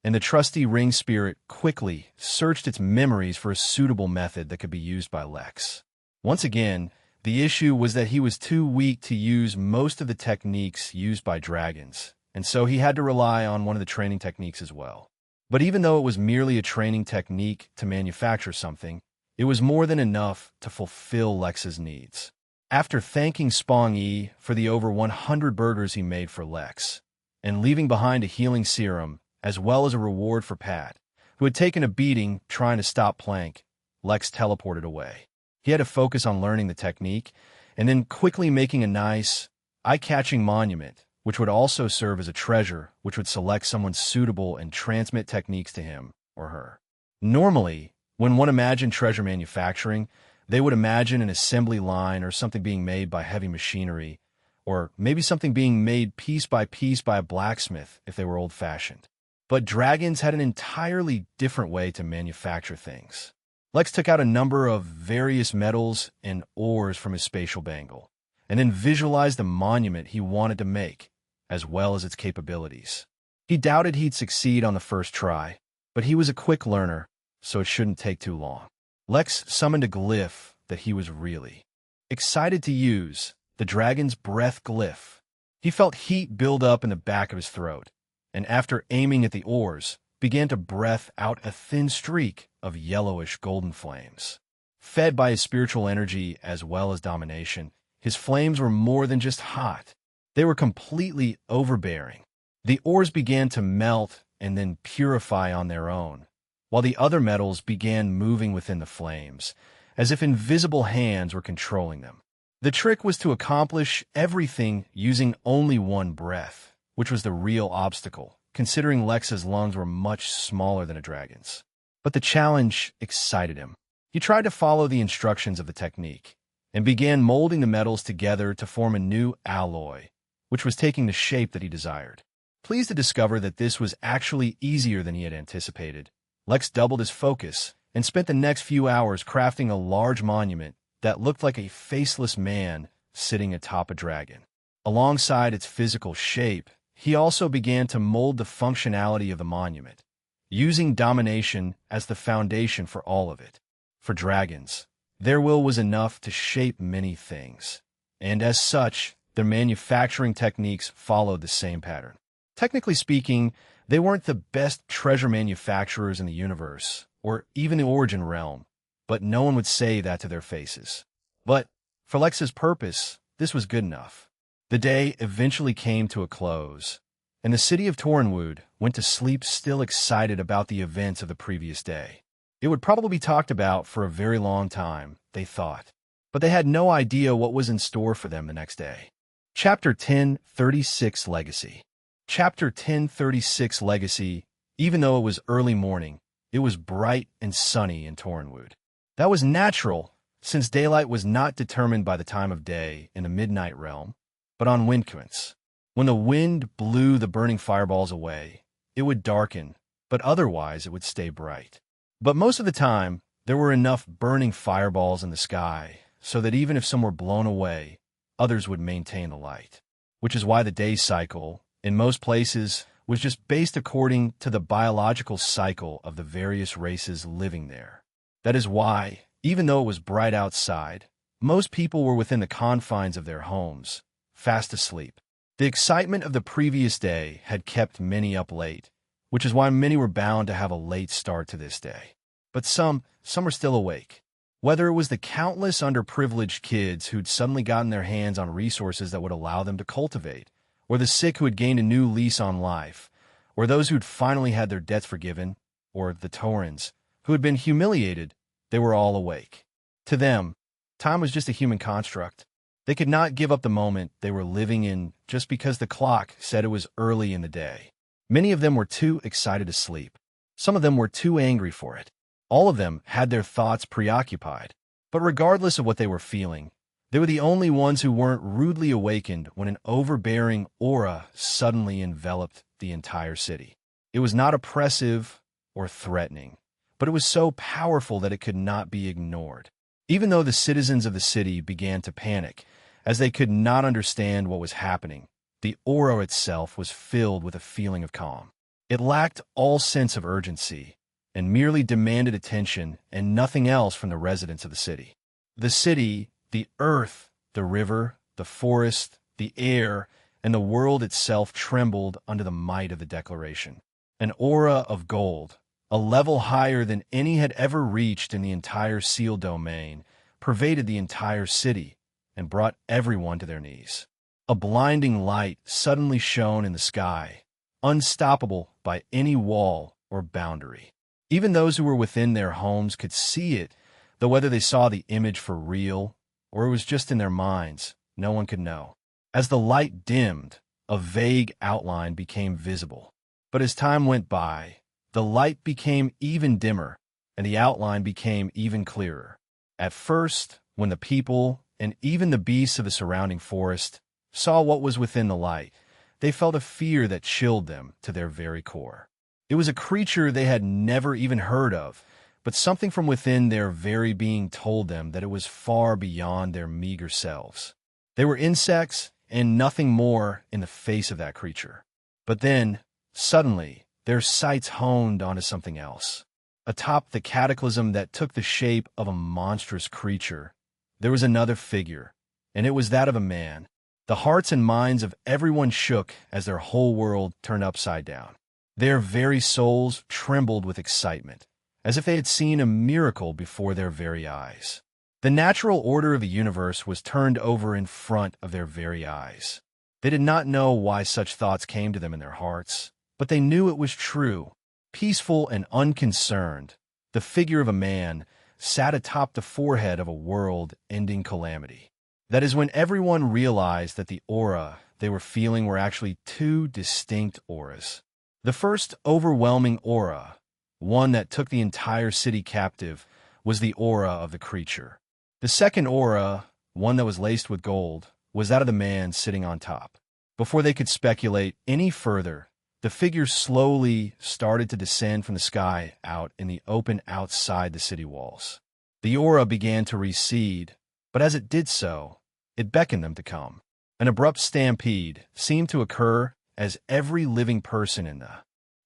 and the trusty ring spirit quickly searched its memories for a suitable method that could be used by Lex. Once again, the issue was that he was too weak to use most of the techniques used by dragons, and so he had to rely on one of the training techniques as well. But even though it was merely a training technique to manufacture something, it was more than enough to fulfill Lex's needs. After thanking Spong Yi for the over 100 burgers he made for Lex, and leaving behind a healing serum as well as a reward for Pat, who had taken a beating trying to stop Plank, Lex teleported away. He had to focus on learning the technique, and then quickly making a nice, eye-catching monument, which would also serve as a treasure, which would select someone suitable and transmit techniques to him or her. Normally, when one imagined treasure manufacturing, they would imagine an assembly line or something being made by heavy machinery, or maybe something being made piece by a blacksmith if they were old-fashioned. But dragons had an entirely different way to manufacture things. Lex took out a number of various metals and ores from his spatial bangle, and then visualized the monument he wanted to make, as well as its capabilities. He doubted he'd succeed on the first try, but he was a quick learner, so it shouldn't take too long. Lex summoned a glyph that he was really excited to use, the dragon's breath glyph. He felt heat build up in the back of his throat, and after aiming at the ores, began to breath out a thin streak of yellowish golden flames. Fed by his spiritual energy as well as domination, his flames were more than just hot. They were completely overbearing. The ores began to melt and then purify on their own, while the other metals began moving within the flames, as if invisible hands were controlling them. The trick was to accomplish everything using only one breath, which was the real obstacle, considering Lex's lungs were much smaller than a dragon's. But the challenge excited him. He tried to follow the instructions of the technique, and began molding the metals together to form a new alloy, which was taking the shape that he desired. Pleased to discover that this was actually easier than he had anticipated, Lex doubled his focus and spent the next few hours crafting a large monument that looked like a faceless man sitting atop a dragon. Alongside its physical shape, he also began to mold the functionality of the monument, using domination as the foundation for all of it. For dragons, their will was enough to shape many things, and as such, their manufacturing techniques followed the same pattern. Technically speaking, they weren't the best treasure manufacturers in the universe, or even the origin realm, but no one would say that to their faces. But for Lex's purpose, this was good enough. The day eventually came to a close, and the city of Torrenwood went to sleep still excited about the events of the previous day. It would probably be talked about for a very long time, they thought, but they had no idea what was in store for them the next day. Chapter 1036 Legacy. Chapter 1036 Legacy. Even though it was early morning, it was bright and sunny in Torrenwood. That was natural, since daylight was not determined by the time of day in the Midnight Realm, but on windcurrents. When the wind blew the burning fireballs away, it would darken, but otherwise it would stay bright. But most of the time, there were enough burning fireballs in the sky so that even if some were blown away, others would maintain the light. Which is why the day cycle, in most places, was just based according to the biological cycle of the various races living there. That is why, even though it was bright outside, most people were within the confines of their homes, fast asleep. The excitement of the previous day had kept many up late, which is why many were bound to have a late start to this day. But some were still awake. Whether it was the countless underprivileged kids who'd suddenly gotten their hands on resources that would allow them to cultivate, or the sick who had gained a new lease on life, or those who'd finally had their debts forgiven, or the Taurens, who had been humiliated, they were all awake. To them, time was just a human construct. They could not give up the moment they were living in just because the clock said it was early in the day. Many of them were too excited to sleep. Some of them were too angry for it. All of them had their thoughts preoccupied. But regardless of what they were feeling, they were the only ones who weren't rudely awakened when an overbearing aura suddenly enveloped the entire city. It was not oppressive or threatening, but it was so powerful that it could not be ignored. Even though the citizens of the city began to panic, as they could not understand what was happening, the aura itself was filled with a feeling of calm. It lacked all sense of urgency, and merely demanded attention and nothing else from the residents of the city. The city, the earth, the river, the forest, the air, and the world itself trembled under the might of the declaration. An aura of gold, a level higher than any had ever reached in the entire sealed domain, pervaded the entire city and brought everyone to their knees. A blinding light suddenly shone in the sky, unstoppable by any wall or boundary. Even those who were within their homes could see it, though whether they saw the image for real or it was just in their minds, no one could know. As the light dimmed, a vague outline became visible. But as time went by, the light became even dimmer, and the outline became even clearer. At first, when the people, and even the beasts of the surrounding forest, saw what was within the light, they felt a fear that chilled them to their very core. It was a creature they had never even heard of, but something from within their very being told them that it was far beyond their meager selves. They were insects and nothing more in the face of that creature. But then, suddenly, their sights honed onto something else. Atop the cataclysm that took the shape of a monstrous creature, there was another figure, and it was that of a man. The hearts and minds of everyone shook as their whole world turned upside down. Their very souls trembled with excitement, as if they had seen a miracle before their very eyes. The natural order of the universe was turned over in front of their very eyes. They did not know why such thoughts came to them in their hearts, but they knew it was true. Peaceful and unconcerned, the figure of a man sat atop the forehead of a world-ending calamity. That is when everyone realized that the aura they were feeling were actually two distinct auras. The first overwhelming aura, one that took the entire city captive, was the aura of the creature. The second aura, one that was laced with gold, was that of the man sitting on top. Before they could speculate any further, the figure slowly started to descend from the sky out in the open outside the city walls. The aura began to recede, but as it did so, it beckoned them to come. An abrupt stampede seemed to occur as every living person in the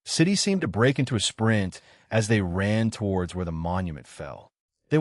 city seemed to break into a sprint as they ran towards where the monument fell. They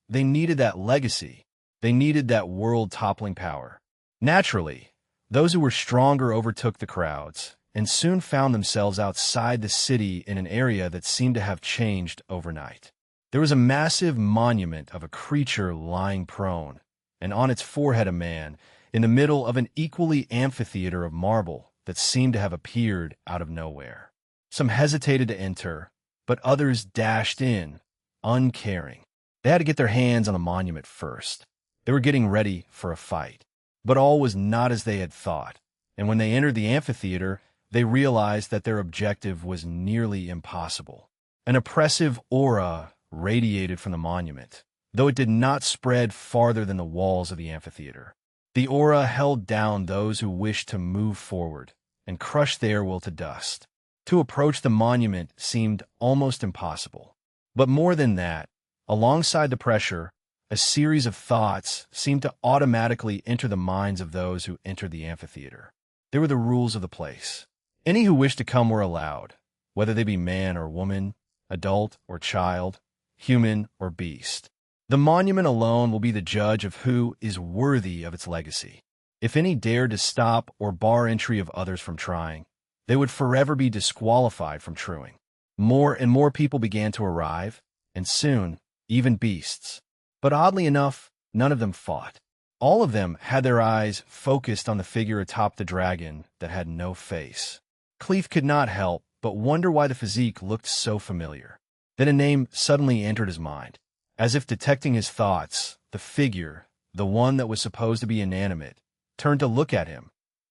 they needed that legacy. They needed that world-toppling power. Naturally, those who were stronger overtook the crowds and soon found themselves outside the city in an area that seemed to have changed overnight. There was a massive monument of a creature lying prone, and on its forehead a man, in the middle of an equally amphitheater of marble that seemed to have appeared out of nowhere. Some hesitated to enter, but others dashed in, uncaring. They had to get their hands on the monument first. They were getting ready for a fight. But all was not as they had thought, and when they entered the amphitheater, they realized that their objective was nearly impossible. An oppressive aura radiated from the monument, though it did not spread farther than the walls of the amphitheater. The aura held down those who wished to move forward and crush their will to dust. To approach the monument seemed almost impossible. But more than that, alongside the pressure, a series of thoughts seemed to automatically enter the minds of those who entered the amphitheater. They were the rules of the place. Any who wished to come were allowed, whether they be man or woman, adult or child, human or beast. The monument alone will be the judge of who is worthy of its legacy. If any dared to stop or bar entry of others from trying, they would forever be disqualified from truing. More and more people began to arrive, and soon, even beasts. But oddly enough, none of them fought. All of them had their eyes focused on the figure atop the dragon that had no face. Cleef could not help but wonder why the physique looked so familiar. Then a name suddenly entered his mind. As if detecting his thoughts, the figure, the one that was supposed to be inanimate, turned to look at him,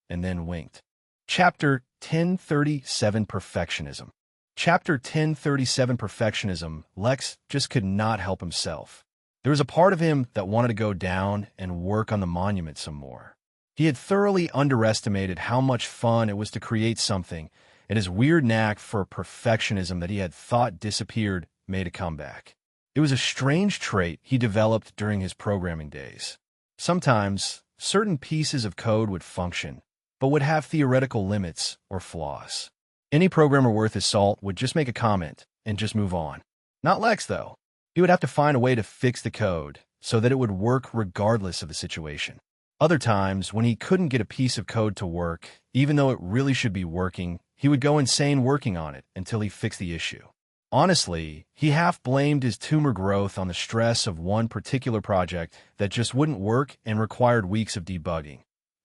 and then winked. Chapter 1037 Perfectionism. Chapter 1037 Perfectionism. Lex just could not help himself. There was a part of him that wanted to go down and work on the monument some more. He had thoroughly underestimated how much fun it was to create something, and his weird knack for perfectionism that he had thought disappeared made a comeback. It was a strange trait he developed during his programming days. Sometimes, certain pieces of code would function, but would have theoretical limits or flaws. Any programmer worth his salt would just make a comment and just move on. Not Lex, though. He would have to find a way to fix the code so that it would work regardless of the situation. Other times, when he couldn't get a piece of code to work, even though it really should be working, he would go insane working on it until he fixed the issue. Honestly, he half blamed his tumor growth on the stress of one particular project that just wouldn't work and required weeks of debugging,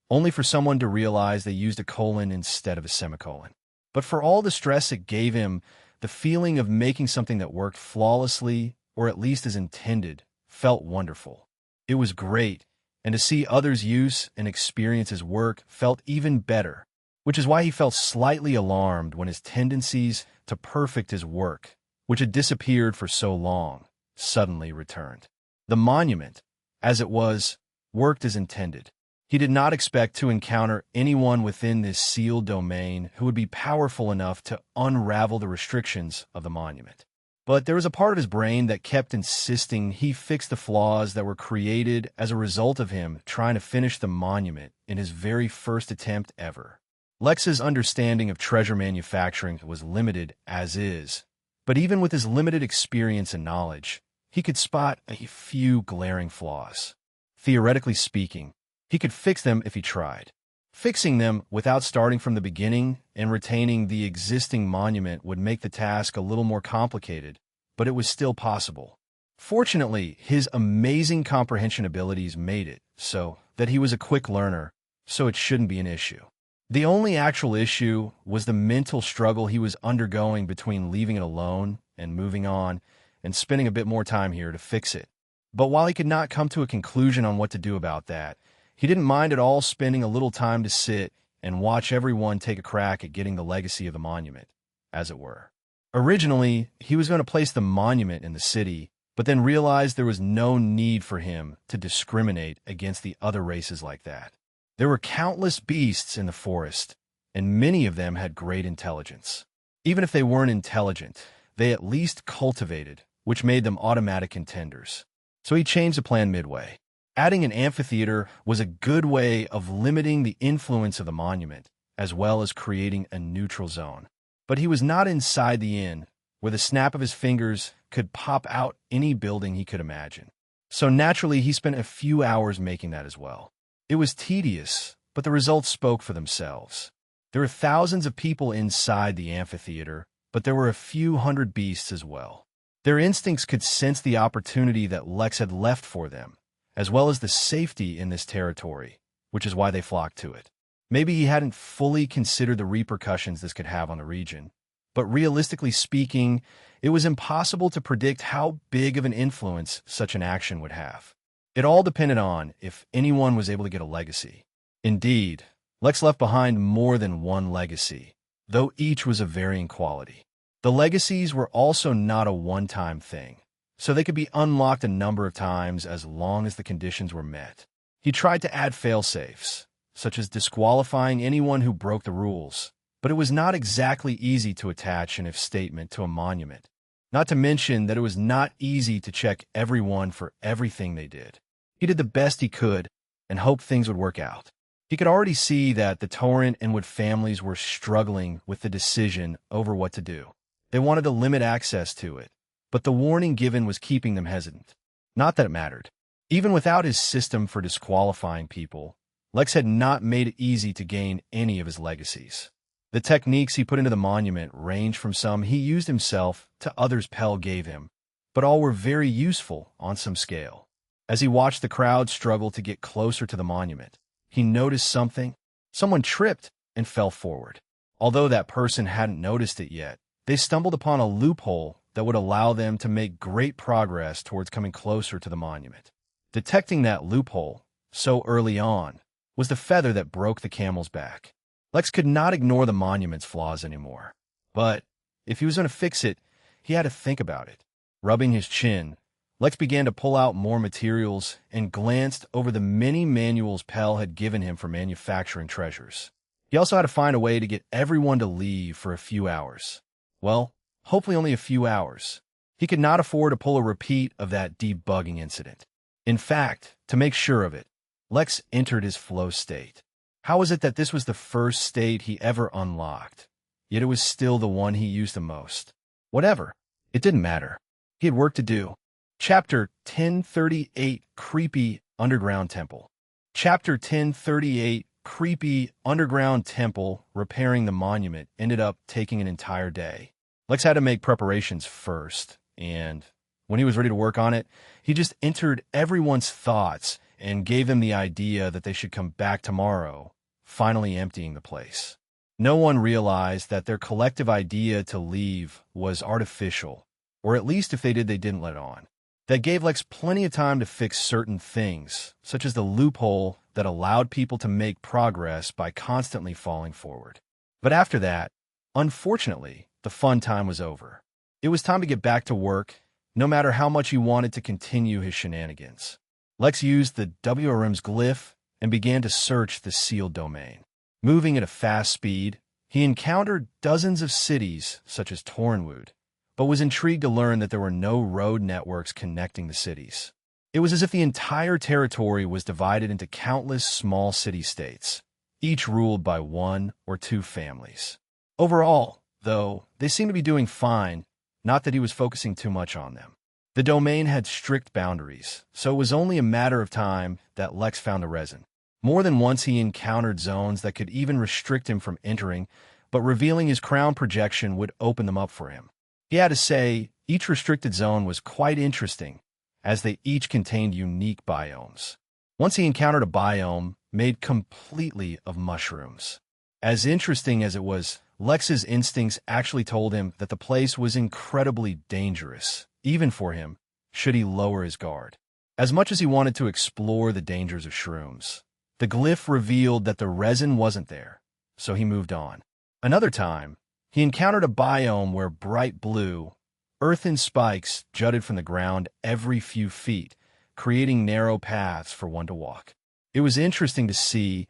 only for someone to realize they used a colon instead of a semicolon. But for all the stress it gave him, the feeling of making something that worked flawlessly, or at least as intended, felt wonderful. It was great, and to see others use and experience his work felt even better, which is why he felt slightly alarmed when his tendencies to perfect his work, which had disappeared for so long, suddenly returned. The monument, as it was, worked as intended. He did not expect to encounter anyone within this sealed domain who would be powerful enough to unravel the restrictions of the monument. But there was a part of his brain that kept insisting he fix the flaws that were created as a result of him trying to finish the monument in his very first attempt ever. Lex's understanding of treasure manufacturing was limited as is, but even with his limited experience and knowledge, he could spot a few glaring flaws. Theoretically speaking, he could fix them if he tried. Fixing them without starting from the beginning and retaining the existing monument would make the task a little more complicated, but it was still possible. Fortunately, his amazing comprehension abilities made it so that he was a quick learner, so it shouldn't be an issue. The only actual issue was the mental struggle he was undergoing between leaving it alone and moving on and spending a bit more time here to fix it. But while he could not come to a conclusion on what to do about that, he didn't mind at all spending a little time to sit and watch everyone take a crack at getting the legacy of the monument, as it were. Originally, he was going to place the monument in the city, but then realized there was no need for him to discriminate against the other races like that. There were countless beasts in the forest, and many of them had great intelligence. Even if they weren't intelligent, they at least cultivated, which made them automatic contenders. So he changed the plan midway. Adding an amphitheater was a good way of limiting the influence of the monument, as well as creating a neutral zone. But he was not inside the inn, where the snap of his fingers could pop out any building he could imagine. So naturally, he spent a few hours making that as well. It was tedious, but the results spoke for themselves. There were thousands of people inside the amphitheater, but there were a few hundred beasts as well. Their instincts could sense the opportunity that Lex had left for them, as well as the safety in this territory, which is why they flocked to it. Maybe he hadn't fully considered the repercussions this could have on the region, but realistically speaking, it was impossible to predict how big of an influence such an action would have. It all depended on if anyone was able to get a legacy. Indeed, Lex left behind more than one legacy, though each was of varying quality. The legacies were also not a one-time thing, so they could be unlocked a number of times as long as the conditions were met. He tried to add fail-safes, such as disqualifying anyone who broke the rules, but it was not exactly easy to attach an if statement to a monument. Not to mention that it was not easy to check everyone for everything they did. He did the best he could and hoped things would work out. He could already see that the Torrent and Wood families were struggling with the decision over what to do. They wanted to limit access to it, but the warning given was keeping them hesitant. Not that it mattered. Even without his system for disqualifying people, Lex had not made it easy to gain any of his legacies. The techniques he put into the monument ranged from some he used himself to others Pell gave him, but all were very useful on some scale. As he watched the crowd struggle to get closer to the monument, he noticed something. Someone tripped and fell forward. Although that person hadn't noticed it yet, they stumbled upon a loophole that would allow them to make great progress towards coming closer to the monument. Detecting that loophole so early on was the feather that broke the camel's back. Lex could not ignore the monument's flaws anymore. But if he was going to fix it, he had to think about it. Rubbing his chin, Lex began to pull out more materials and glanced over the many manuals Pell had given him for manufacturing treasures. He also had to find a way to get everyone to leave for a few hours. Well, hopefully only a few hours. He could not afford to pull a repeat of that debugging incident. In fact, to make sure of it, Lex entered his flow state. How was it that this was the first state he ever unlocked, yet it was still the one he used the most? Whatever. It didn't matter. He had work to do. Chapter 1038, Creepy Underground Temple. Chapter 1038, Creepy Underground Temple. Repairing the monument ended up taking an entire day. Lex had to make preparations first, and when he was ready to work on it, he just entered everyone's thoughts and gave them the idea that they should come back tomorrow, finally emptying the place. No one realized that their collective idea to leave was artificial, or at least if they did, they didn't let on. That gave Lex plenty of time to fix certain things, such as the loophole that allowed people to make progress by constantly falling forward. But after that, unfortunately, the fun time was over. It was time to get back to work, no matter how much he wanted to continue his shenanigans. Lex used the WRM's glyph and began to search the sealed domain. Moving at a fast speed, he encountered dozens of cities, such as Torrenwood, but was intrigued to learn that there were no road networks connecting the cities. It was as if the entire territory was divided into countless small city-states, each ruled by one or two families. Overall, though, they seemed to be doing fine, not that he was focusing too much on them. The domain had strict boundaries, so it was only a matter of time that Lex found the resin. More than once he encountered zones that could even restrict him from entering, but revealing his crown projection would open them up for him. He had to say, each restricted zone was quite interesting, as they each contained unique biomes. Once he encountered a biome made completely of mushrooms. As interesting as it was, Lex's instincts actually told him that the place was incredibly dangerous, even for him, should he lower his guard. As much as he wanted to explore the dangers of shrooms, the glyph revealed that the resin wasn't there, so he moved on. Another time, he encountered a biome where bright blue, earthen spikes jutted from the ground every few feet, creating narrow paths for one to walk. It was interesting to see,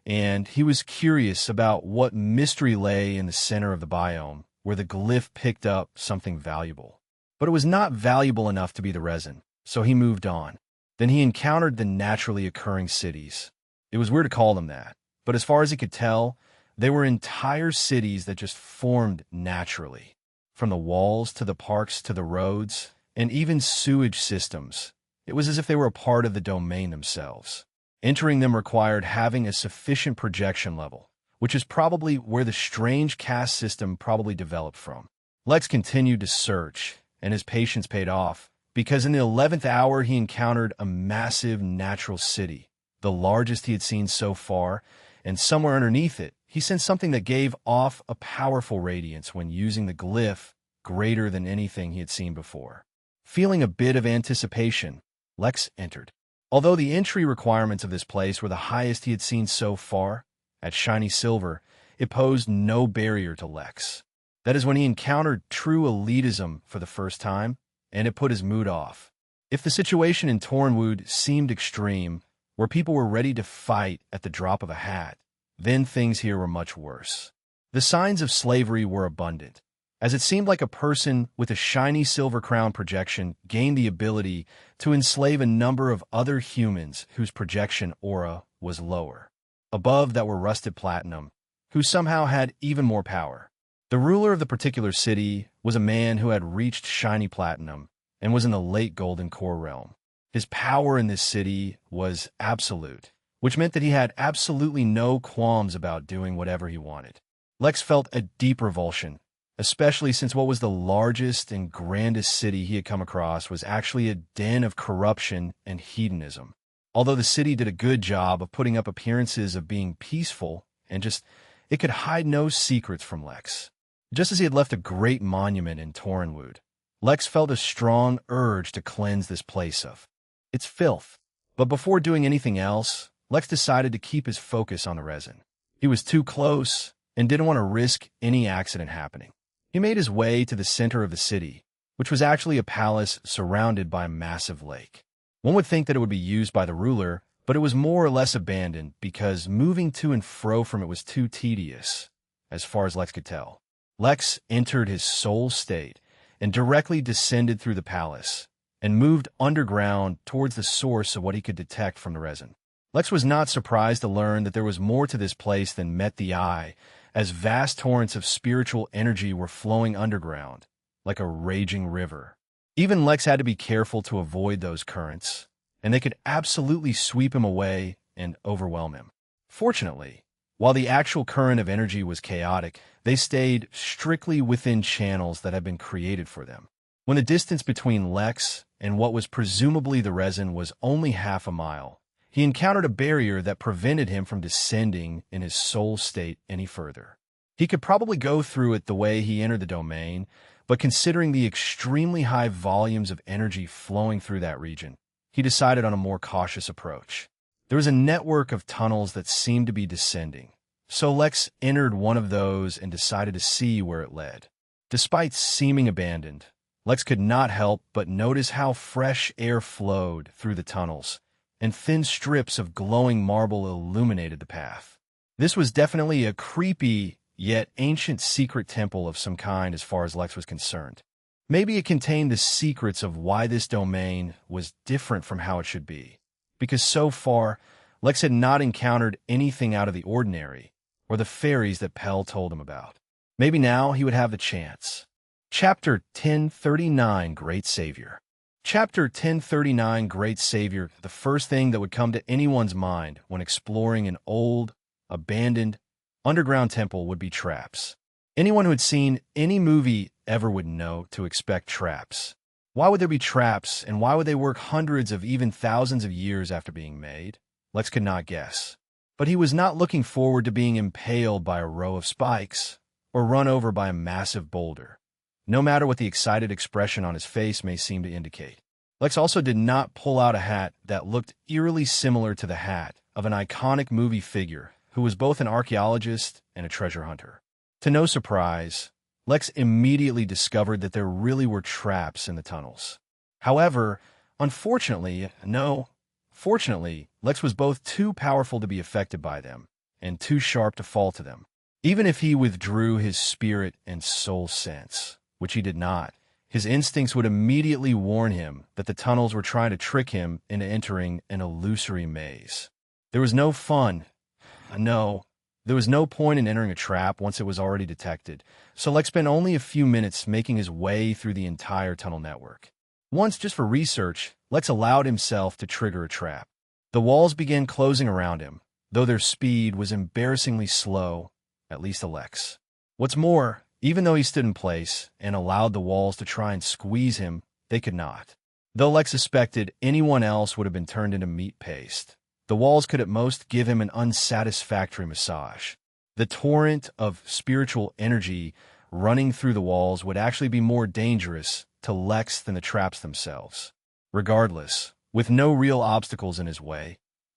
and he was curious about what mystery lay in the center of the biome, where the glyph picked up something valuable. But it was not valuable enough to be the resin, so he moved on. Then he encountered the naturally occurring cities. It was weird to call them that, but as far as he could tell, they were entire cities that just formed naturally. From the walls to the parks to the roads, and even sewage systems, it was as if they were a part of the domain themselves. Entering them required having a sufficient projection level, which is probably where the strange caste system probably developed from. Lex continued to search, and his patience paid off, because in the 11th hour he encountered a massive natural city, the largest he had seen so far, and somewhere underneath it, he sensed something that gave off a powerful radiance when using the glyph greater than anything he had seen before. Feeling a bit of anticipation, Lex entered. Although the entry requirements of this place were the highest he had seen so far, at Shiny Silver, it posed no barrier to Lex. That is when he encountered true elitism for the first time, and it put his mood off. If the situation in Tornwood seemed extreme, where people were ready to fight at the drop of a hat, then things here were much worse. The signs of slavery were abundant, as it seemed like a person with a shiny silver crown projection gained the ability to enslave a number of other humans whose projection aura was lower. Above that were rusted platinum, who somehow had even more power. The ruler of the particular city was a man who had reached shiny platinum and was in the late golden core realm. His power in this city was absolute, which meant that he had absolutely no qualms about doing whatever he wanted. Lex felt a deep revulsion, especially since what was the largest and grandest city he had come across was actually a den of corruption and hedonism. Although the city did a good job of putting up appearances of being peaceful and it could hide no secrets from Lex. Just as he had left a great monument in Tornwood, Lex felt a strong urge to cleanse this place of its filth. But before doing anything else, Lex decided to keep his focus on the resin. He was too close and didn't want to risk any accident happening. He made his way to the center of the city, which was actually a palace surrounded by a massive lake. One would think that it would be used by the ruler, but it was more or less abandoned because moving to and fro from it was too tedious, as far as Lex could tell. Lex entered his soul state and directly descended through the palace and moved underground towards the source of what he could detect from the resin. Lex was not surprised to learn that there was more to this place than met the eye, as vast torrents of spiritual energy were flowing underground, like a raging river. Even Lex had to be careful to avoid those currents, and they could absolutely sweep him away and overwhelm him. Fortunately, while the actual current of energy was chaotic, they stayed strictly within channels that had been created for them. When the distance between Lex and what was presumably the resin was only half a mile, he encountered a barrier that prevented him from descending in his soul state any further. He could probably go through it the way he entered the domain, but considering the extremely high volumes of energy flowing through that region, he decided on a more cautious approach. There was a network of tunnels that seemed to be descending, so Lex entered one of those and decided to see where it led. Despite seeming abandoned, Lex could not help but notice how fresh air flowed through the tunnels, and thin strips of glowing marble illuminated the path. This was definitely a creepy, yet ancient secret temple of some kind as far as Lex was concerned. Maybe it contained the secrets of why this domain was different from how it should be, because so far, Lex had not encountered anything out of the ordinary, or the fairies that Pell told him about. Maybe now he would have the chance. Chapter 1039, Great Savior. Chapter 1039, Great Savior, the first thing that would come to anyone's mind when exploring an old, abandoned, underground temple would be traps. Anyone who had seen any movie ever would know to expect traps. Why would there be traps, and why would they work hundreds of even thousands of years after being made? Lex could not guess. But he was not looking forward to being impaled by a row of spikes or run over by a massive boulder, no matter what the excited expression on his face may seem to indicate. Lex also did not pull out a hat that looked eerily similar to the hat of an iconic movie figure who was both an archaeologist and a treasure hunter. To no surprise, Lex immediately discovered that there really were traps in the tunnels. However, fortunately, Lex was both too powerful to be affected by them and too sharp to fall to them. Even if he withdrew his spirit and soul sense, which he did not, his instincts would immediately warn him that the tunnels were trying to trick him into entering an illusory maze. There was no point in entering a trap once it was already detected, so Lex spent only a few minutes making his way through the entire tunnel network. Once, just for research, Lex allowed himself to trigger a trap. The walls began closing around him, though their speed was embarrassingly slow, at least to Lex. What's more, even though he stood in place and allowed the walls to try and squeeze him, they could not. Though Lex suspected anyone else would have been turned into meat paste, the walls could at most give him an unsatisfactory massage. The torrent of spiritual energy running through the walls would actually be more dangerous to Lex than the traps themselves. Regardless, with no real obstacles in his way,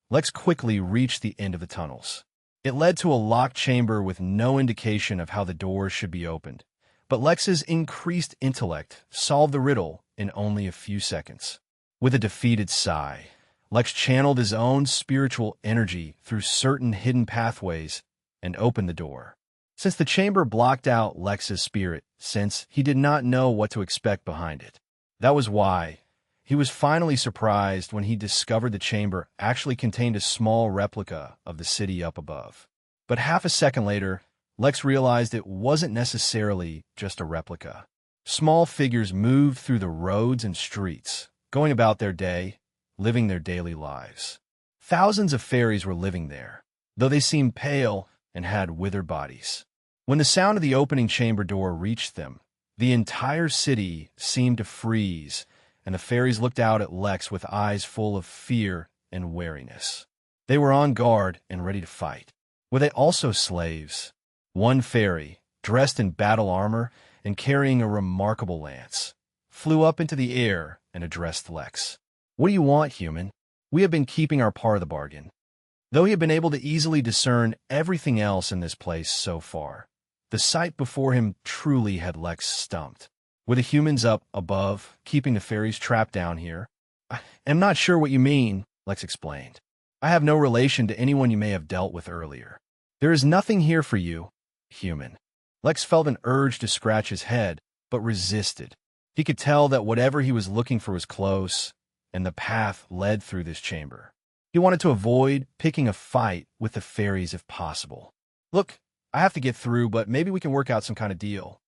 Lex quickly reached the end of the tunnels. It led to a locked chamber with no indication of how the doors should be opened, but Lex's increased intellect solved the riddle in only a few seconds. With a defeated sigh, Lex channeled his own spiritual energy through certain hidden pathways and opened the door. Since the chamber blocked out Lex's spirit, since he did not know what to expect behind it. That was why he was finally surprised when he discovered the chamber actually contained a small replica of the city up above. But half a second later, Lex realized it wasn't necessarily just a replica. Small figures moved through the roads and streets, going about their day, living their daily lives. Thousands of fairies were living there, though they seemed pale and had withered bodies. When the sound of the opening chamber door reached them, the entire city seemed to freeze, and the fairies looked out at Lex with eyes full of fear and wariness. They were on guard and ready to fight. Were they also slaves? One fairy, dressed in battle armor and carrying a remarkable lance, flew up into the air and addressed Lex. "What do you want, human? We have been keeping our part of the bargain." Though he had been able to easily discern everything else in this place so far, the sight before him truly had Lex stumped. Were the humans up above, keeping the fairies trapped down here? "I am not sure what you mean," Lex explained. "I have no relation to anyone you may have dealt with earlier. There is nothing here for you, human." Lex felt an urge to scratch his head, but resisted. He could tell that whatever he was looking for was close, and the path led through this chamber. He wanted to avoid picking a fight with the fairies if possible. "Look, I have to get through, but maybe we can work out some kind of deal,"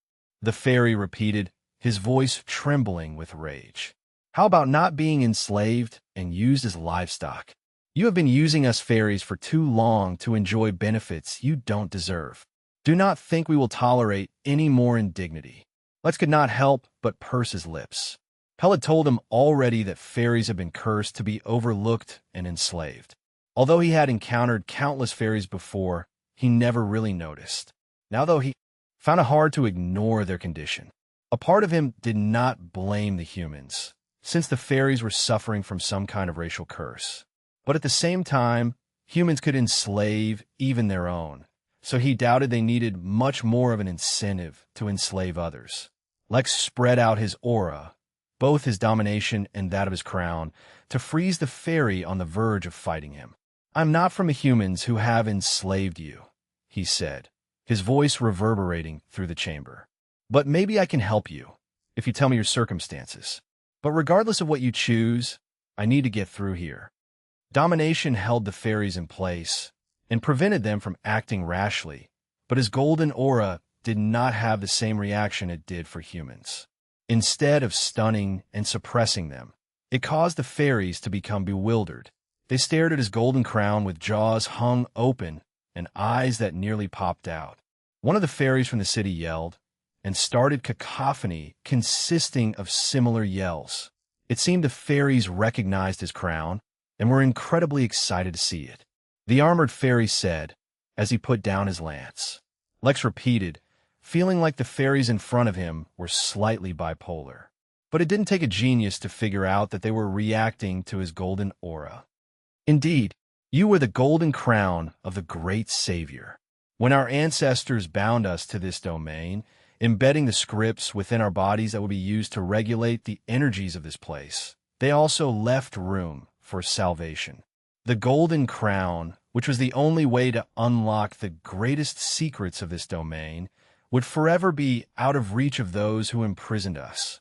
the fairy repeated, his voice trembling with rage. "How about not being enslaved and used as livestock? You have been using us fairies for too long to enjoy benefits you don't deserve. Do not think we will tolerate any more indignity." Lex could not help but purse his lips. Pell had told him already that fairies had been cursed to be overlooked and enslaved. Although he had encountered countless fairies before, he never really noticed. Now, though, he found it hard to ignore their condition. A part of him did not blame the humans, since the fairies were suffering from some kind of racial curse. But at the same time, humans could enslave even their own, so he doubted they needed much more of an incentive to enslave others. Lex spread out his aura, both his domination and that of his crown, to freeze the fairy on the verge of fighting him. "I'm not from the humans who have enslaved you," he said, his voice reverberating through the chamber. "But maybe I can help you, if you tell me your circumstances. But regardless of what you choose, I need to get through here." Domination held the fairies in place and prevented them from acting rashly, but his golden aura did not have the same reaction it did for humans. Instead of stunning and suppressing them, it caused the fairies to become bewildered. They stared at his golden crown with jaws hung open and eyes that nearly popped out. One of the fairies from the city yelled, and started cacophony consisting of similar yells. It seemed the fairies recognized his crown and were incredibly excited to see it. the armored fairy said, as he put down his lance. Lex repeated, feeling like the fairies in front of him were slightly bipolar. But it didn't take a genius to figure out that they were reacting to his golden aura. Indeed, you were the golden crown of the great savior. When our ancestors bound us to this domain, embedding the scripts within our bodies that would be used to regulate the energies of this place, they also left room for salvation. The golden crown, which was the only way to unlock the greatest secrets of this domain, would forever be out of reach of those who imprisoned us.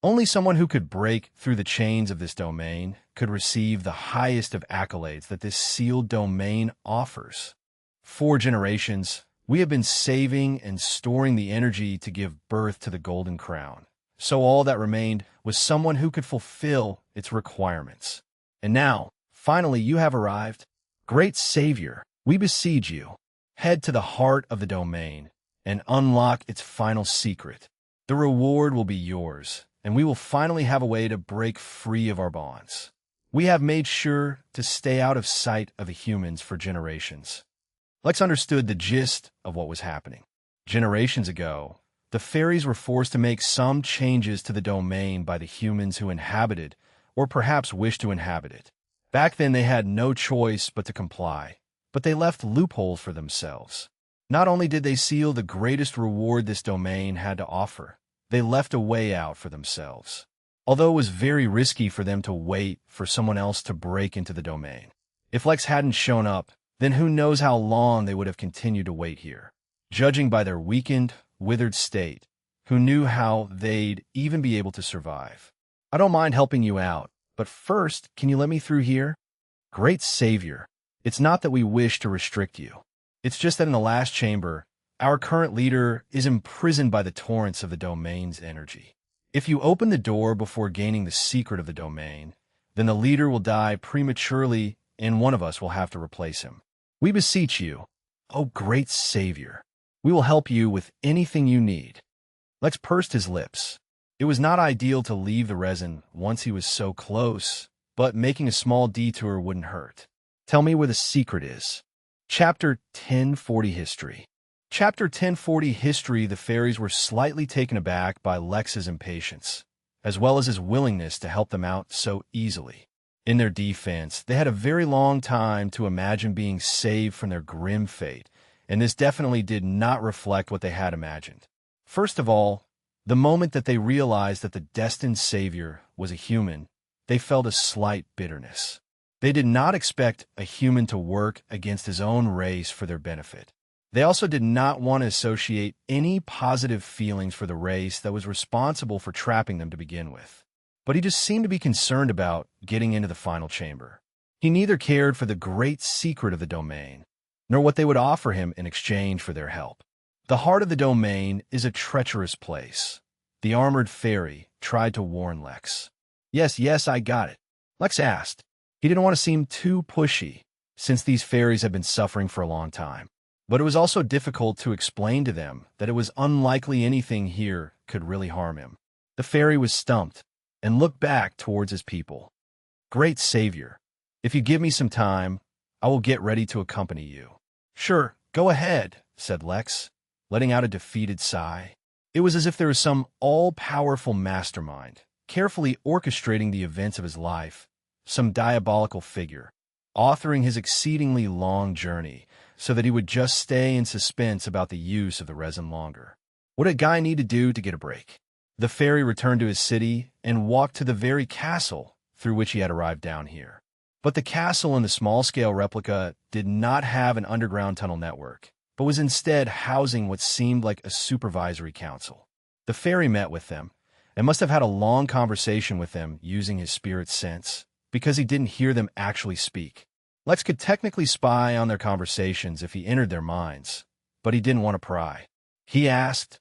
Only someone who could break through the chains of this domain could receive the highest of accolades that this sealed domain offers. 4 generations, we have been saving and storing the energy to give birth to the golden crown. So all that remained was someone who could fulfill its requirements. And now, finally, you have arrived. Great Savior, we beseech you, head to the heart of the domain and unlock its final secret. The reward will be yours, and we will finally have a way to break free of our bonds. We have made sure to stay out of sight of the humans for generations. Lex understood the gist of what was happening. Generations ago, the fairies were forced to make some changes to the domain by the humans who inhabited, or perhaps wished to inhabit it. Back then they had no choice but to comply, but they left loopholes for themselves. Not only did they seal the greatest reward this domain had to offer, they left a way out for themselves. Although it was very risky for them to wait for someone else to break into the domain. If Lex hadn't shown up, then who knows how long they would have continued to wait here. Judging by their weakened, withered state, who knew how they'd even be able to survive. I don't mind helping you out, but first, can you let me through here? Great Savior, it's not that we wish to restrict you. It's just that in the last chamber, our current leader is imprisoned by the torrents of the domain's energy. If you open the door before gaining the secret of the domain, then the leader will die prematurely and one of us will have to replace him. We beseech you, O great Savior, we will help you with anything you need. Lex pursed his lips. It was not ideal to leave the resin once he was so close, but making a small detour wouldn't hurt. Tell me where the secret is. Chapter 1040 History. Chapter 1040 History. The fairies were slightly taken aback by Lex's impatience, as well as his willingness to help them out so easily. In their defense, they had a very long time to imagine being saved from their grim fate, and this definitely did not reflect what they had imagined. First of all, the moment that they realized that the destined savior was a human, they felt a slight bitterness. They did not expect a human to work against his own race for their benefit. They also did not want to associate any positive feelings for the race that was responsible for trapping them to begin with. But he just seemed to be concerned about getting into the final chamber. He neither cared for the great secret of the domain, nor what they would offer him in exchange for their help. The heart of the domain is a treacherous place. The armored fairy tried to warn Lex. Yes, I got it. Lex asked. He didn't want to seem too pushy, since these fairies had been suffering for a long time. But it was also difficult to explain to them that it was unlikely anything here could really harm him. The fairy was stumped and looked back towards his people. Great Savior, if you give me some time, I will get ready to accompany you. Sure, go ahead, said Lex, letting out a defeated sigh. It was as if there was some all-powerful mastermind, carefully orchestrating the events of his life, some diabolical figure, authoring his exceedingly long journey so that he would just stay in suspense about the use of the resin longer. What did Guy need to do to get a break? The fairy returned to his city and walked to the very castle through which he had arrived down here. But the castle and the small-scale replica did not have an underground tunnel network, but was instead housing what seemed like a supervisory council. The fairy met with them, and must have had a long conversation with them using his spirit sense, because he didn't hear them actually speak. Lex could technically spy on their conversations if he entered their minds, but he didn't want to pry. He asked,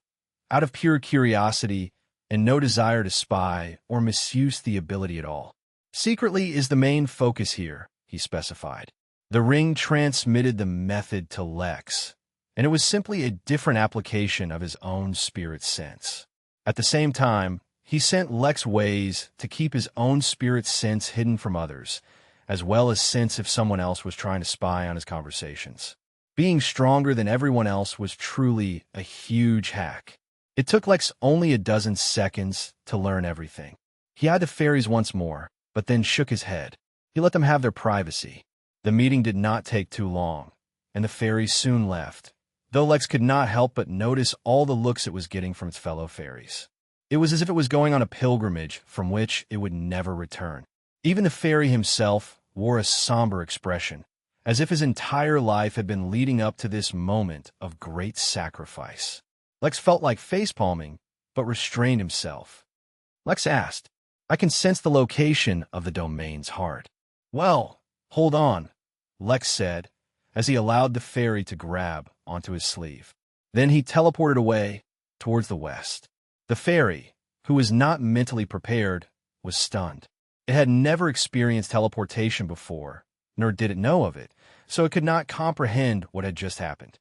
out of pure curiosity and no desire to spy or misuse the ability at all. Secretly is the main focus here, he specified. The ring transmitted the method to Lex, and it was simply a different application of his own spirit sense. At the same time, he sent Lex ways to keep his own spirit sense hidden from others, as well as sense if someone else was trying to spy on his conversations. Being stronger than everyone else was truly a huge hack. It took Lex only a dozen seconds to learn everything. He eyed the fairies once more, but then shook his head. He let them have their privacy. The meeting did not take too long, and the fairies soon left, though Lex could not help but notice all the looks it was getting from its fellow fairies. It was as if it was going on a pilgrimage from which it would never return. Even the fairy himself wore a somber expression, as if his entire life had been leading up to this moment of great sacrifice. Lex felt like facepalming, but restrained himself. Lex asked, "I can sense the location of the domain's heart." "Well, hold on," Lex said, as he allowed the fairy to grab onto his sleeve. Then he teleported away towards the west. The fairy, who was not mentally prepared, was stunned. It had never experienced teleportation before, nor did it know of it, so it could not comprehend what had just happened.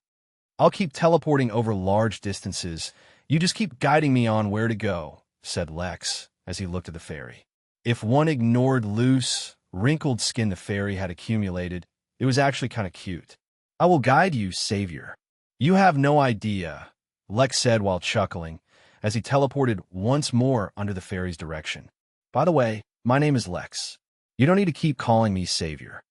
"I'll keep teleporting over large distances. You just keep guiding me on where to go," said Lex, as he looked at the fairy. If one ignored loose, wrinkled skin the fairy had accumulated, it was actually kind of cute. "I will guide you, Savior." "You have no idea," Lex said while chuckling, as he teleported once more under the fairy's direction. "By the way, my name is Lex. You don't need to keep calling me Savior."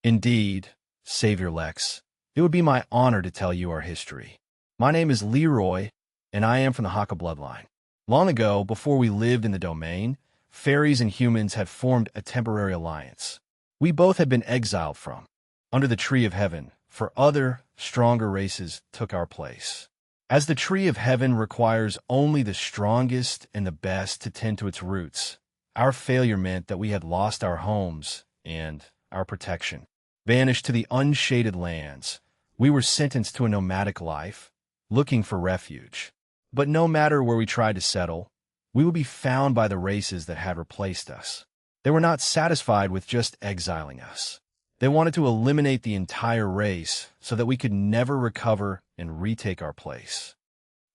"Indeed, Savior Lex, it would be my honor to tell you our history. My name is Leroy, and I am from the Haka bloodline. Long ago, before we lived in the domain, fairies and humans had formed a temporary alliance. We both had been exiled from, under the Tree of Heaven, for other, stronger races took our place. As the Tree of Heaven requires only the strongest and the best to tend to its roots, our failure meant that we had lost our homes and our protection. Banished to the unshaded lands, we were sentenced to a nomadic life, looking for refuge. But no matter where we tried to settle, we would be found by the races that had replaced us. They were not satisfied with just exiling us. They wanted to eliminate the entire race so that we could never recover and retake our place.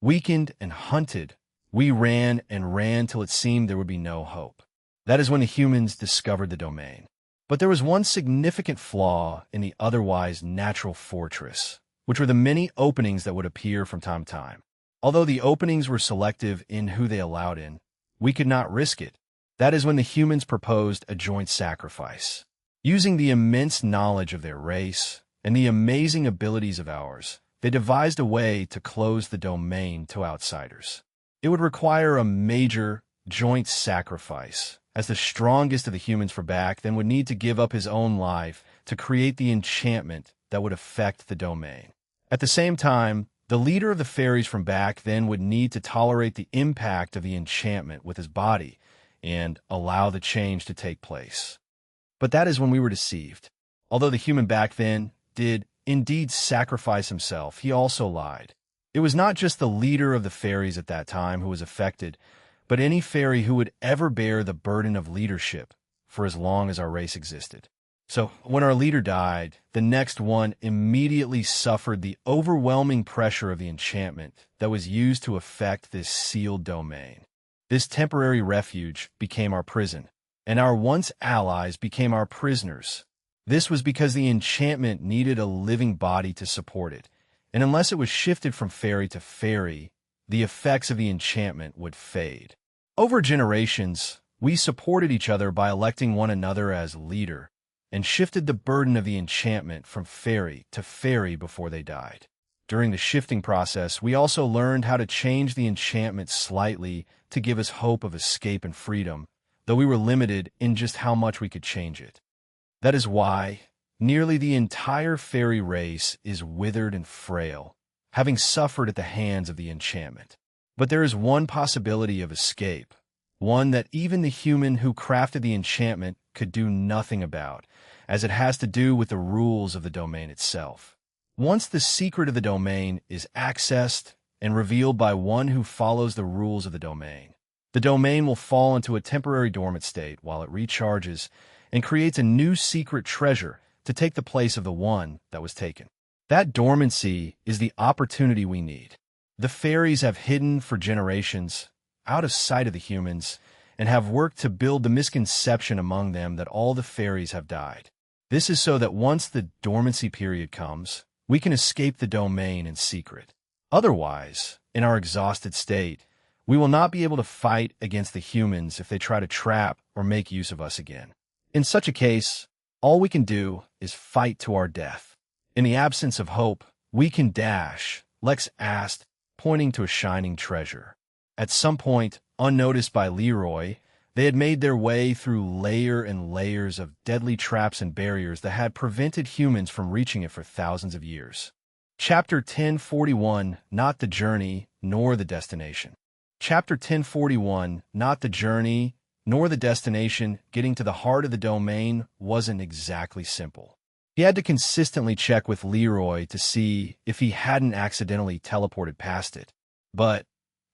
Weakened and hunted, we ran and ran till it seemed there would be no hope. That is when the humans discovered the domain. But there was one significant flaw in the otherwise natural fortress, which were the many openings that would appear from time to time. Although the openings were selective in who they allowed in, we could not risk it. That is when the humans proposed a joint sacrifice. Using the immense knowledge of their race and the amazing abilities of ours, they devised a way to close the domain to outsiders. It would require a major joint sacrifice, as the strongest of the humans for back then would need to give up his own life to create the enchantment that would affect the domain. At the same time, the leader of the fairies from back then would need to tolerate the impact of the enchantment with his body and allow the change to take place. But that is when we were deceived. Although the human back then did indeed sacrifice himself, he also lied. It was not just the leader of the fairies at that time who was affected, but any fairy who would ever bear the burden of leadership for as long as our race existed. So when our leader died, the next one immediately suffered the overwhelming pressure of the enchantment that was used to affect this sealed domain. This temporary refuge became our prison, and our once allies became our prisoners. This was because the enchantment needed a living body to support it, and unless it was shifted from fairy to fairy, the effects of the enchantment would fade. Over generations, we supported each other by electing one another as leader, and shifted the burden of the enchantment from fairy to fairy before they died. During the shifting process, we also learned how to change the enchantment slightly to give us hope of escape and freedom, though we were limited in just how much we could change it. That is why nearly the entire fairy race is withered and frail, having suffered at the hands of the enchantment. But there is one possibility of escape, one that even the human who crafted the enchantment could do nothing about, as it has to do with the rules of the domain itself. Once the secret of the domain is accessed and revealed by one who follows the rules of the domain will fall into a temporary dormant state while it recharges and creates a new secret treasure to take the place of the one that was taken. That dormancy is the opportunity we need. The fairies have hidden for generations, out of sight of the humans, and have worked to build the misconception among them that all the fairies have died. This is so that once the dormancy period comes, we can escape the domain in secret. Otherwise, in our exhausted state, we will not be able to fight against the humans if they try to trap or make use of us again. In such a case, all we can do is fight to our death. In the absence of hope, we can dash, Lex asked, pointing to a shining treasure. At some point, unnoticed by Leroy, they had made their way through layer and layers of deadly traps and barriers that had prevented humans from reaching it for thousands of years. Chapter 1041, Not the Journey, Nor the Destination. Chapter 1041, Not the Journey, Nor the Destination. Getting to the heart of the domain wasn't exactly simple. He had to consistently check with Leroy to see if he hadn't accidentally teleported past it. But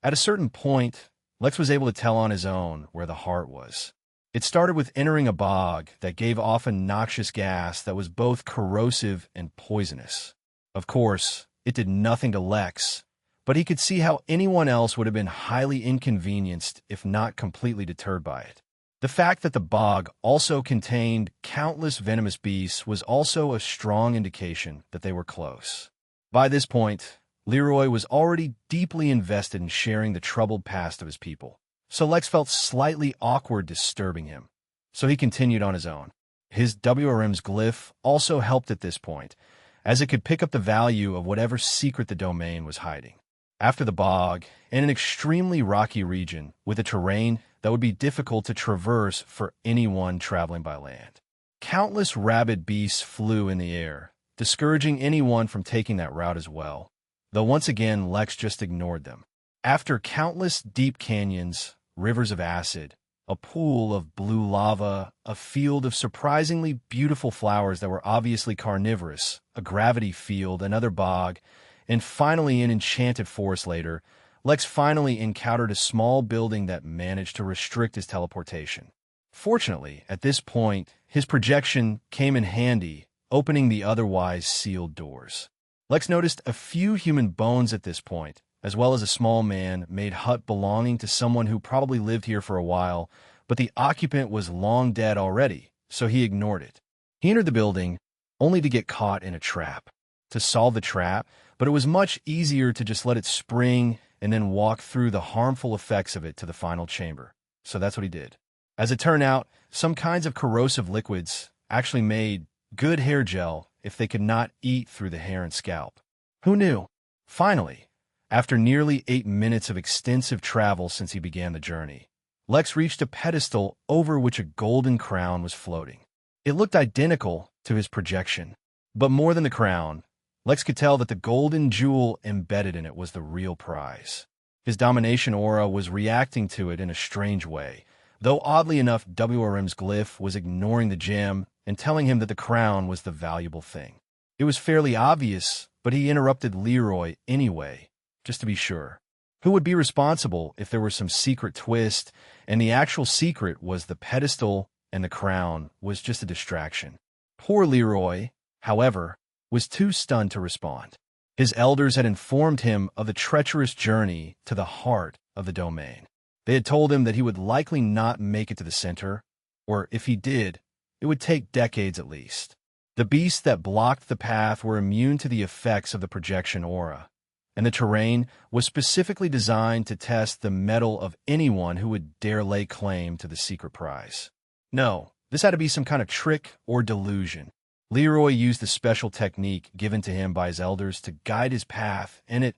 at a certain point, Lex was able to tell on his own where the heart was. It started with entering a bog that gave off a noxious gas that was both corrosive and poisonous. Of course, it did nothing to Lex, but he could see how anyone else would have been highly inconvenienced if not completely deterred by it. The fact that the bog also contained countless venomous beasts was also a strong indication that they were close. By this point, Leroy was already deeply invested in sharing the troubled past of his people, so Lex felt slightly awkward disturbing him. So he continued on his own. His WRM's glyph also helped at this point, as it could pick up the value of whatever secret the domain was hiding. After the bog, in an extremely rocky region with a terrain that would be difficult to traverse for anyone traveling by land. Countless rabid beasts flew in the air, discouraging anyone from taking that route as well, though once again Lex just ignored them. After countless deep canyons, rivers of acid, a pool of blue lava, a field of surprisingly beautiful flowers that were obviously carnivorous, a gravity field, another bog, and finally an enchanted forest later, Lex finally encountered a small building that managed to restrict his teleportation. Fortunately, at this point, his projection came in handy, opening the otherwise sealed doors. Lex noticed a few human bones at this point, as well as a small man-made hut belonging to someone who probably lived here for a while, but the occupant was long dead already, so he ignored it. He entered the building, only to get caught in a trap. To solve the trap, but it was much easier to just let it spring and then walk through the harmful effects of it to the final chamber. So that's what he did. As it turned out, some kinds of corrosive liquids actually made good hair gel if they could not eat through the hair and scalp. Who knew? Finally, after nearly 8 minutes of extensive travel since he began the journey, Lex reached a pedestal over which a golden crown was floating. It looked identical to his projection, but more than the crown, Lex could tell that the golden jewel embedded in it was the real prize. His domination aura was reacting to it in a strange way, though oddly enough WRM's glyph was ignoring the gem and telling him that the crown was the valuable thing. It was fairly obvious, but he interrupted Leroy anyway, just to be sure. Who would be responsible if there were some secret twist, and the actual secret was the pedestal and the crown was just a distraction? Poor Leroy, however, was too stunned to respond. His elders had informed him of the treacherous journey to the heart of the domain. They had told him that he would likely not make it to the center, or if he did, it would take decades at least. The beasts that blocked the path were immune to the effects of the projection aura, and the terrain was specifically designed to test the mettle of anyone who would dare lay claim to the secret prize. No, this had to be some kind of trick or delusion. Leroy used the special technique given to him by his elders to guide his path, and it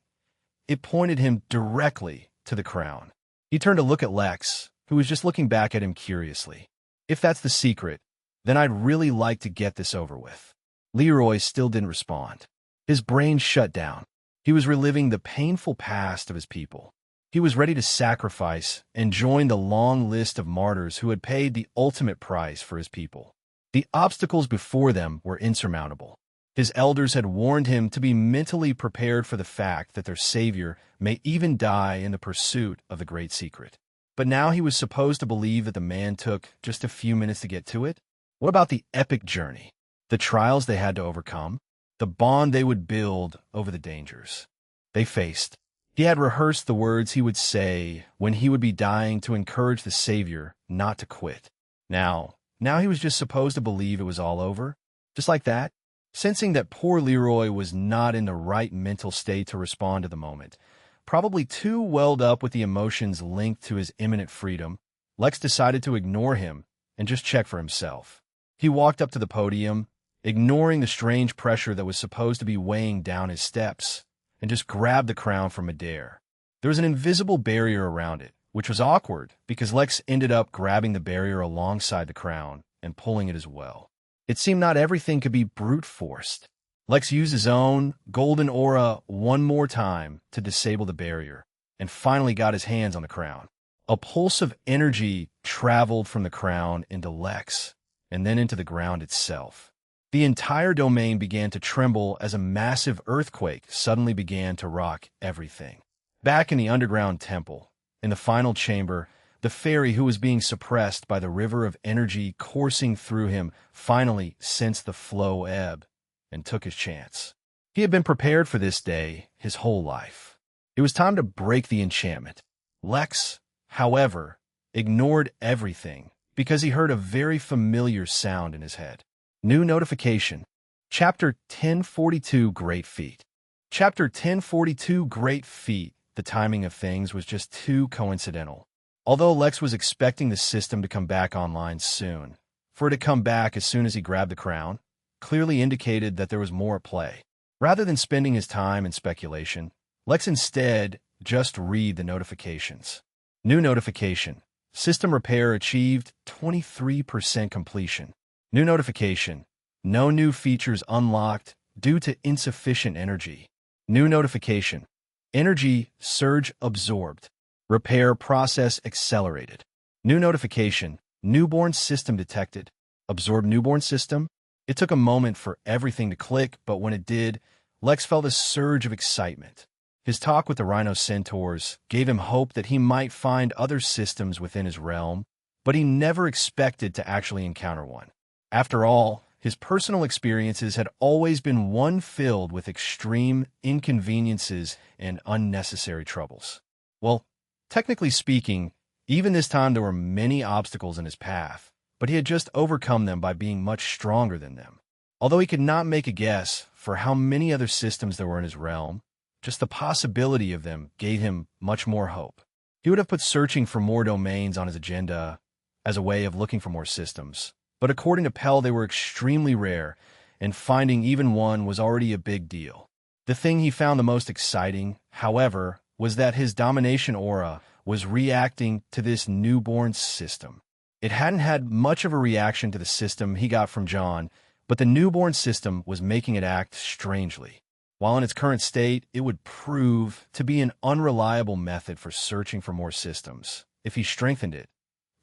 pointed him directly to the crown. He turned to look at Lex, who was just looking back at him curiously. If that's the secret, then I'd really like to get this over with. Leroy still didn't respond. His brain shut down. He was reliving the painful past of his people. He was ready to sacrifice and join the long list of martyrs who had paid the ultimate price for his people. The obstacles before them were insurmountable. His elders had warned him to be mentally prepared for the fact that their savior may even die in the pursuit of the great secret. But now he was supposed to believe that the man took just a few minutes to get to it? What about the epic journey? The trials they had to overcome? The bond they would build over the dangers they faced? He had rehearsed the words he would say when he would be dying to encourage the Savior not to quit. Now he was just supposed to believe it was all over, just like that. Sensing that poor Leroy was not in the right mental state to respond to the moment, probably too welled up with the emotions linked to his imminent freedom, Lex decided to ignore him and just check for himself. He walked up to the podium, ignoring the strange pressure that was supposed to be weighing down his steps, and just grabbed the crown from midair. There was an invisible barrier around it, which was awkward because Lex ended up grabbing the barrier alongside the crown and pulling it as well. It seemed not everything could be brute forced. Lex used his own golden aura one more time to disable the barrier, and finally got his hands on the crown. A pulse of energy traveled from the crown into Lex, and then into the ground itself. The entire domain began to tremble as a massive earthquake suddenly began to rock everything. Back in the underground temple, in the final chamber, the fairy who was being suppressed by the river of energy coursing through him finally sensed the flow ebb and took his chance. He had been prepared for this day his whole life. It was time to break the enchantment. Lex, however, ignored everything because he heard a very familiar sound in his head. New notification. Chapter 1042 Great Feat. Chapter 1042 Great Feat. The timing of things was just too coincidental. Although Lex was expecting the system to come back online soon, for it to come back as soon as he grabbed the crown, clearly indicated that there was more at play. Rather than spending his time in speculation, Lex instead just read the notifications. New notification. System repair achieved 23% completion. New notification. No new features unlocked due to insufficient energy. New notification. Energy surge absorbed. Repair process accelerated. New notification. Newborn system detected. Absorb newborn system? It took a moment for everything to click, but when it did, Lex felt a surge of excitement. His talk with the Rhino Centaurs gave him hope that he might find other systems within his realm, but he never expected to actually encounter one. After all, his personal experiences had always been one filled with extreme inconveniences and unnecessary troubles. Well, technically speaking, even this time there were many obstacles in his path, but he had just overcome them by being much stronger than them. Although he could not make a guess for how many other systems there were in his realm, just the possibility of them gave him much more hope. He would have put searching for more domains on his agenda as a way of looking for more systems, but according to Pell, they were extremely rare, and finding even one was already a big deal. The thing he found the most exciting, however, was that his domination aura was reacting to this newborn system. It hadn't had much of a reaction to the system he got from John, but the newborn system was making it act strangely. While in its current state, it would prove to be an unreliable method for searching for more systems. If he strengthened it,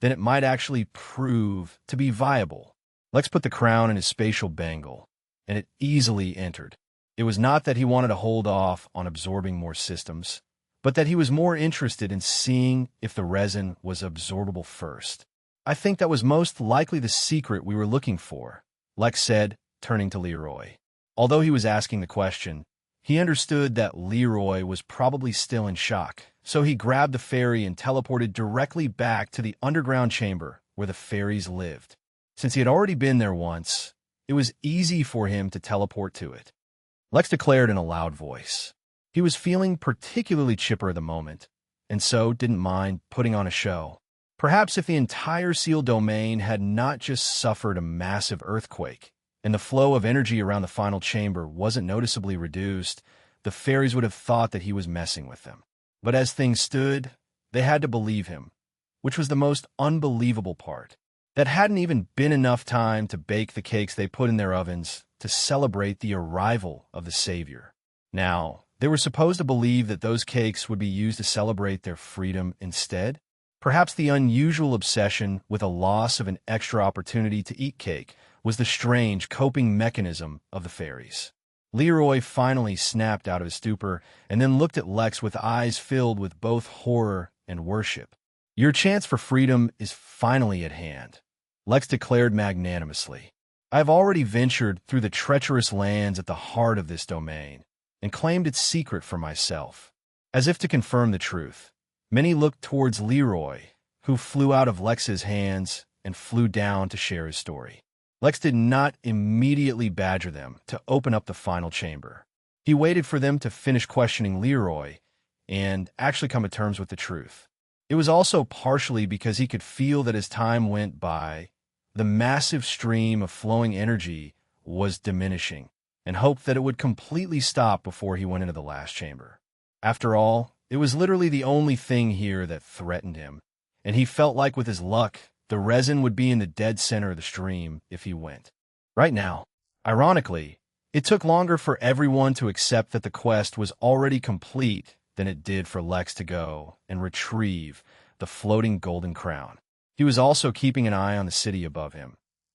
then it might actually prove to be viable. Lex put the crown in his spatial bangle, and it easily entered. It was not that he wanted to hold off on absorbing more systems, but that he was more interested in seeing if the resin was absorbable first. I think that was most likely the secret we were looking for, Lex said, turning to Leroy. Although he was asking the question, he understood that Leroy was probably still in shock, so he grabbed the fairy and teleported directly back to the underground chamber where the fairies lived. Since he had already been there once, it was easy for him to teleport to it. Lex declared in a loud voice. He was feeling particularly chipper at the moment, and so didn't mind putting on a show. Perhaps if the entire sealed domain had not just suffered a massive earthquake, and the flow of energy around the final chamber wasn't noticeably reduced, the fairies would have thought that he was messing with them. But as things stood, they had to believe him, which was the most unbelievable part. That hadn't even been enough time to bake the cakes they put in their ovens to celebrate the arrival of the Savior. Now, they were supposed to believe that those cakes would be used to celebrate their freedom instead. Perhaps the unusual obsession with a loss of an extra opportunity to eat cake was the strange coping mechanism of the fairies. Leroy finally snapped out of his stupor and then looked at Lex with eyes filled with both horror and worship. Your chance for freedom is finally at hand, Lex declared magnanimously. I have already ventured through the treacherous lands at the heart of this domain and claimed its secret for myself. As if to confirm the truth, many looked towards Leroy, who flew out of Lex's hands and flew down to share his story. Lex did not immediately badger them to open up the final chamber. He waited for them to finish questioning Leroy and actually come to terms with the truth. It was also partially because he could feel that as time went by, the massive stream of flowing energy was diminishing, and hoped that it would completely stop before he went into the last chamber. After all, it was literally the only thing here that threatened him, and he felt like with his luck, the resin would be in the dead center of the stream if he went. Right now, ironically, it took longer for everyone to accept that the quest was already complete than it did for Lex to go and retrieve the floating golden crown. He was also keeping an eye on the city above him,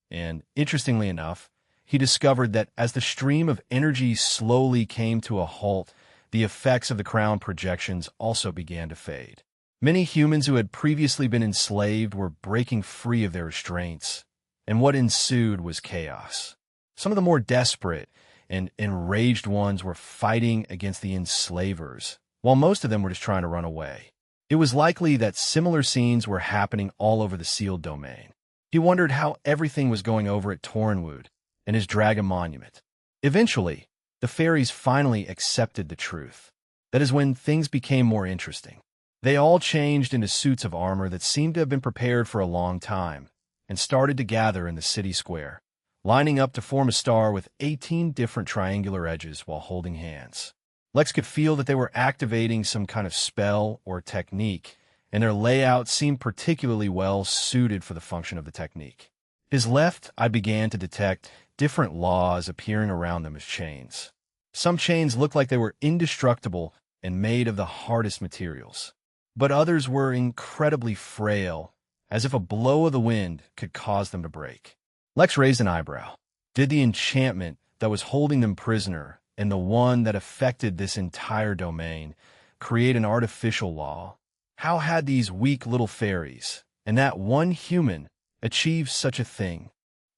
and interestingly enough, he discovered that as the stream of energy slowly came to a halt, the effects of the crown projections also began to fade. Many humans who had previously been enslaved were breaking free of their restraints, and what ensued was chaos. Some of the more desperate and enraged ones were fighting against the enslavers, while most of them were just trying to run away. It was likely that similar scenes were happening all over the sealed domain. He wondered how everything was going over at Tornwood and his dragon monument. Eventually, the fairies finally accepted the truth. That is when things became more interesting. They all changed into suits of armor that seemed to have been prepared for a long time, and started to gather in the city square, lining up to form a star with 18 different triangular edges while holding hands. Lex could feel that they were activating some kind of spell or technique, and their layout seemed particularly well suited for the function of the technique. His left eye began to detect different laws appearing around them as chains. Some chains looked like they were indestructible and made of the hardest materials, but others were incredibly frail, as if a blow of the wind could cause them to break. Lex raised an eyebrow. Did the enchantment that was holding them prisoner, and the one that affected this entire domain, create an artificial law? How had these weak little fairies, and that one human, achieved such a thing?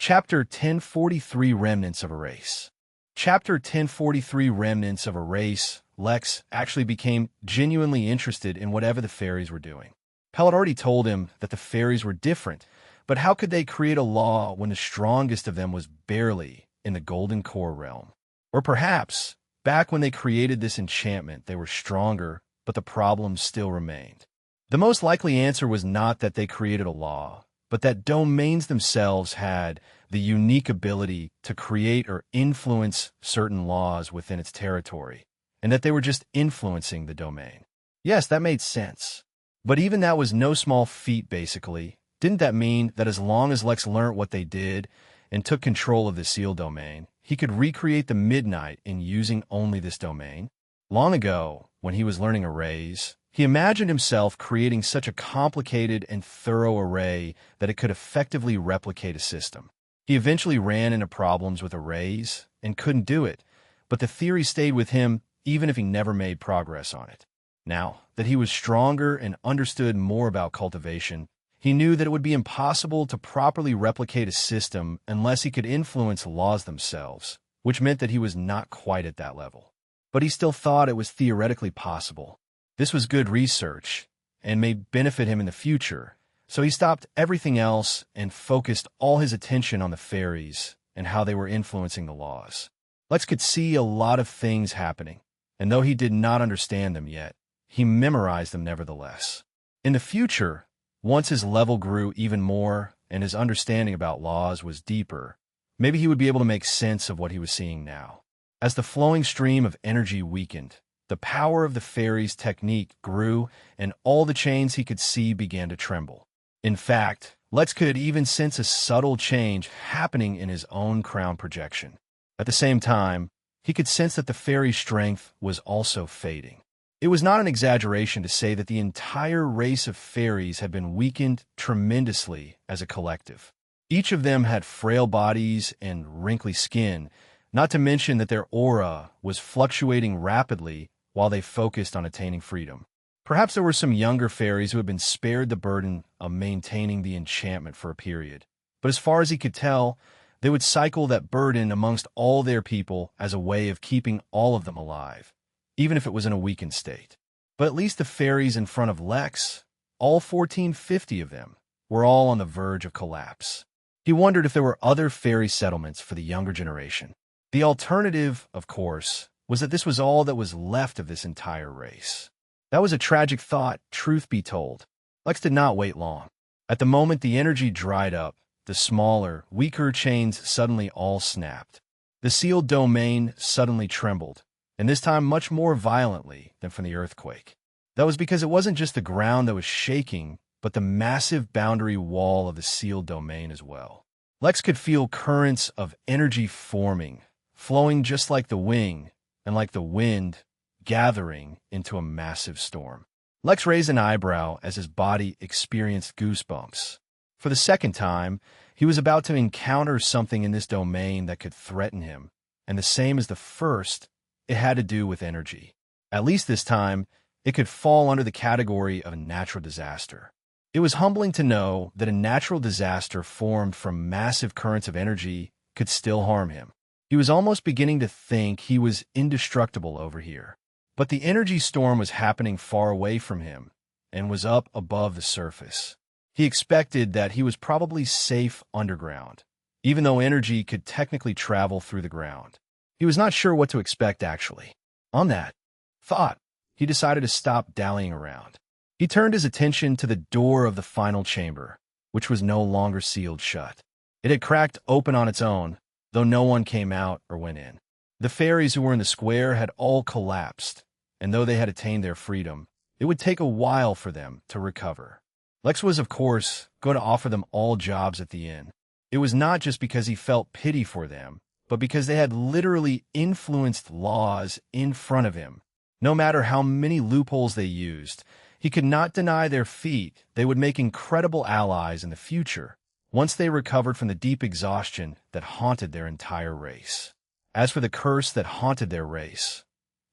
Chapter 1043 Remnants of a Race. Chapter 1043 Remnants of a Race. Lex actually became genuinely interested in whatever the fairies were doing. Pell had already told him that the fairies were different, but how could they create a law when the strongest of them was barely in the Golden Core realm? Or perhaps, back when they created this enchantment, they were stronger, but the problem still remained. The most likely answer was not that they created a law, but that domains themselves had the unique ability to create or influence certain laws within its territory, and that they were just influencing the domain. Yes, that made sense. But even that was no small feat, basically. Didn't that mean that as long as Lex learned what they did and took control of the sealed domain, he could recreate the Midnight in using only this domain? Long ago, when he was learning arrays, he imagined himself creating such a complicated and thorough array that it could effectively replicate a system. He eventually ran into problems with arrays and couldn't do it, but the theory stayed with him even if he never made progress on it. Now that he was stronger and understood more about cultivation, he knew that it would be impossible to properly replicate a system unless he could influence laws themselves, which meant that he was not quite at that level. But he still thought it was theoretically possible. This was good research and may benefit him in the future, so he stopped everything else and focused all his attention on the fairies and how they were influencing the laws. Lex could see a lot of things happening, and though he did not understand them yet, he memorized them nevertheless. In the future, once his level grew even more and his understanding about laws was deeper, maybe he would be able to make sense of what he was seeing now. As the flowing stream of energy weakened, the power of the fairies' technique grew, and all the chains he could see began to tremble. In fact, Lex could even sense a subtle change happening in his own crown projection. At the same time, he could sense that the fairies' strength was also fading. It was not an exaggeration to say that the entire race of fairies had been weakened tremendously as a collective. Each of them had frail bodies and wrinkly skin, not to mention that their aura was fluctuating rapidly while they focused on attaining freedom. Perhaps there were some younger fairies who had been spared the burden of maintaining the enchantment for a period, but as far as he could tell, they would cycle that burden amongst all their people as a way of keeping all of them alive, even if it was in a weakened state. But at least the fairies in front of Lex, all 1450 of them, were all on the verge of collapse. He wondered if there were other fairy settlements for the younger generation. The alternative, of course, was that this was all that was left of this entire race. That was a tragic thought, truth be told. Lex did not wait long. At the moment the energy dried up, the smaller, weaker chains suddenly all snapped. The sealed domain suddenly trembled, and this time much more violently than from the earthquake. That was because it wasn't just the ground that was shaking, but the massive boundary wall of the sealed domain as well. Lex could feel currents of energy forming, flowing just like the wing, and like the wind, gathering into a massive storm. Lex raised an eyebrow as his body experienced goosebumps. For the second time, he was about to encounter something in this domain that could threaten him, and the same as the first, it had to do with energy. At least this time, it could fall under the category of a natural disaster. It was humbling to know that a natural disaster formed from massive currents of energy could still harm him. He was almost beginning to think he was indestructible over here. But the energy storm was happening far away from him and was up above the surface. He expected that he was probably safe underground, even though energy could technically travel through the ground. He was not sure what to expect, actually. On that thought, he decided to stop dallying around. He turned his attention to the door of the final chamber, which was no longer sealed shut. It had cracked open on its own, though no one came out or went in. The fairies who were in the square had all collapsed, and though they had attained their freedom, it would take a while for them to recover. Lex was, of course, going to offer them all jobs at the inn. It was not just because he felt pity for them, but because they had literally influenced laws in front of him. No matter how many loopholes they used, he could not deny their feat. They would make incredible allies in the future, once they recovered from the deep exhaustion that haunted their entire race. As for the curse that haunted their race,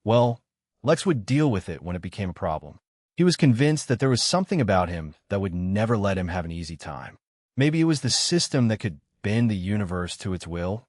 well, Lex would deal with it when it became a problem. He was convinced that there was something about him that would never let him have an easy time. Maybe it was the system that could bend the universe to its will,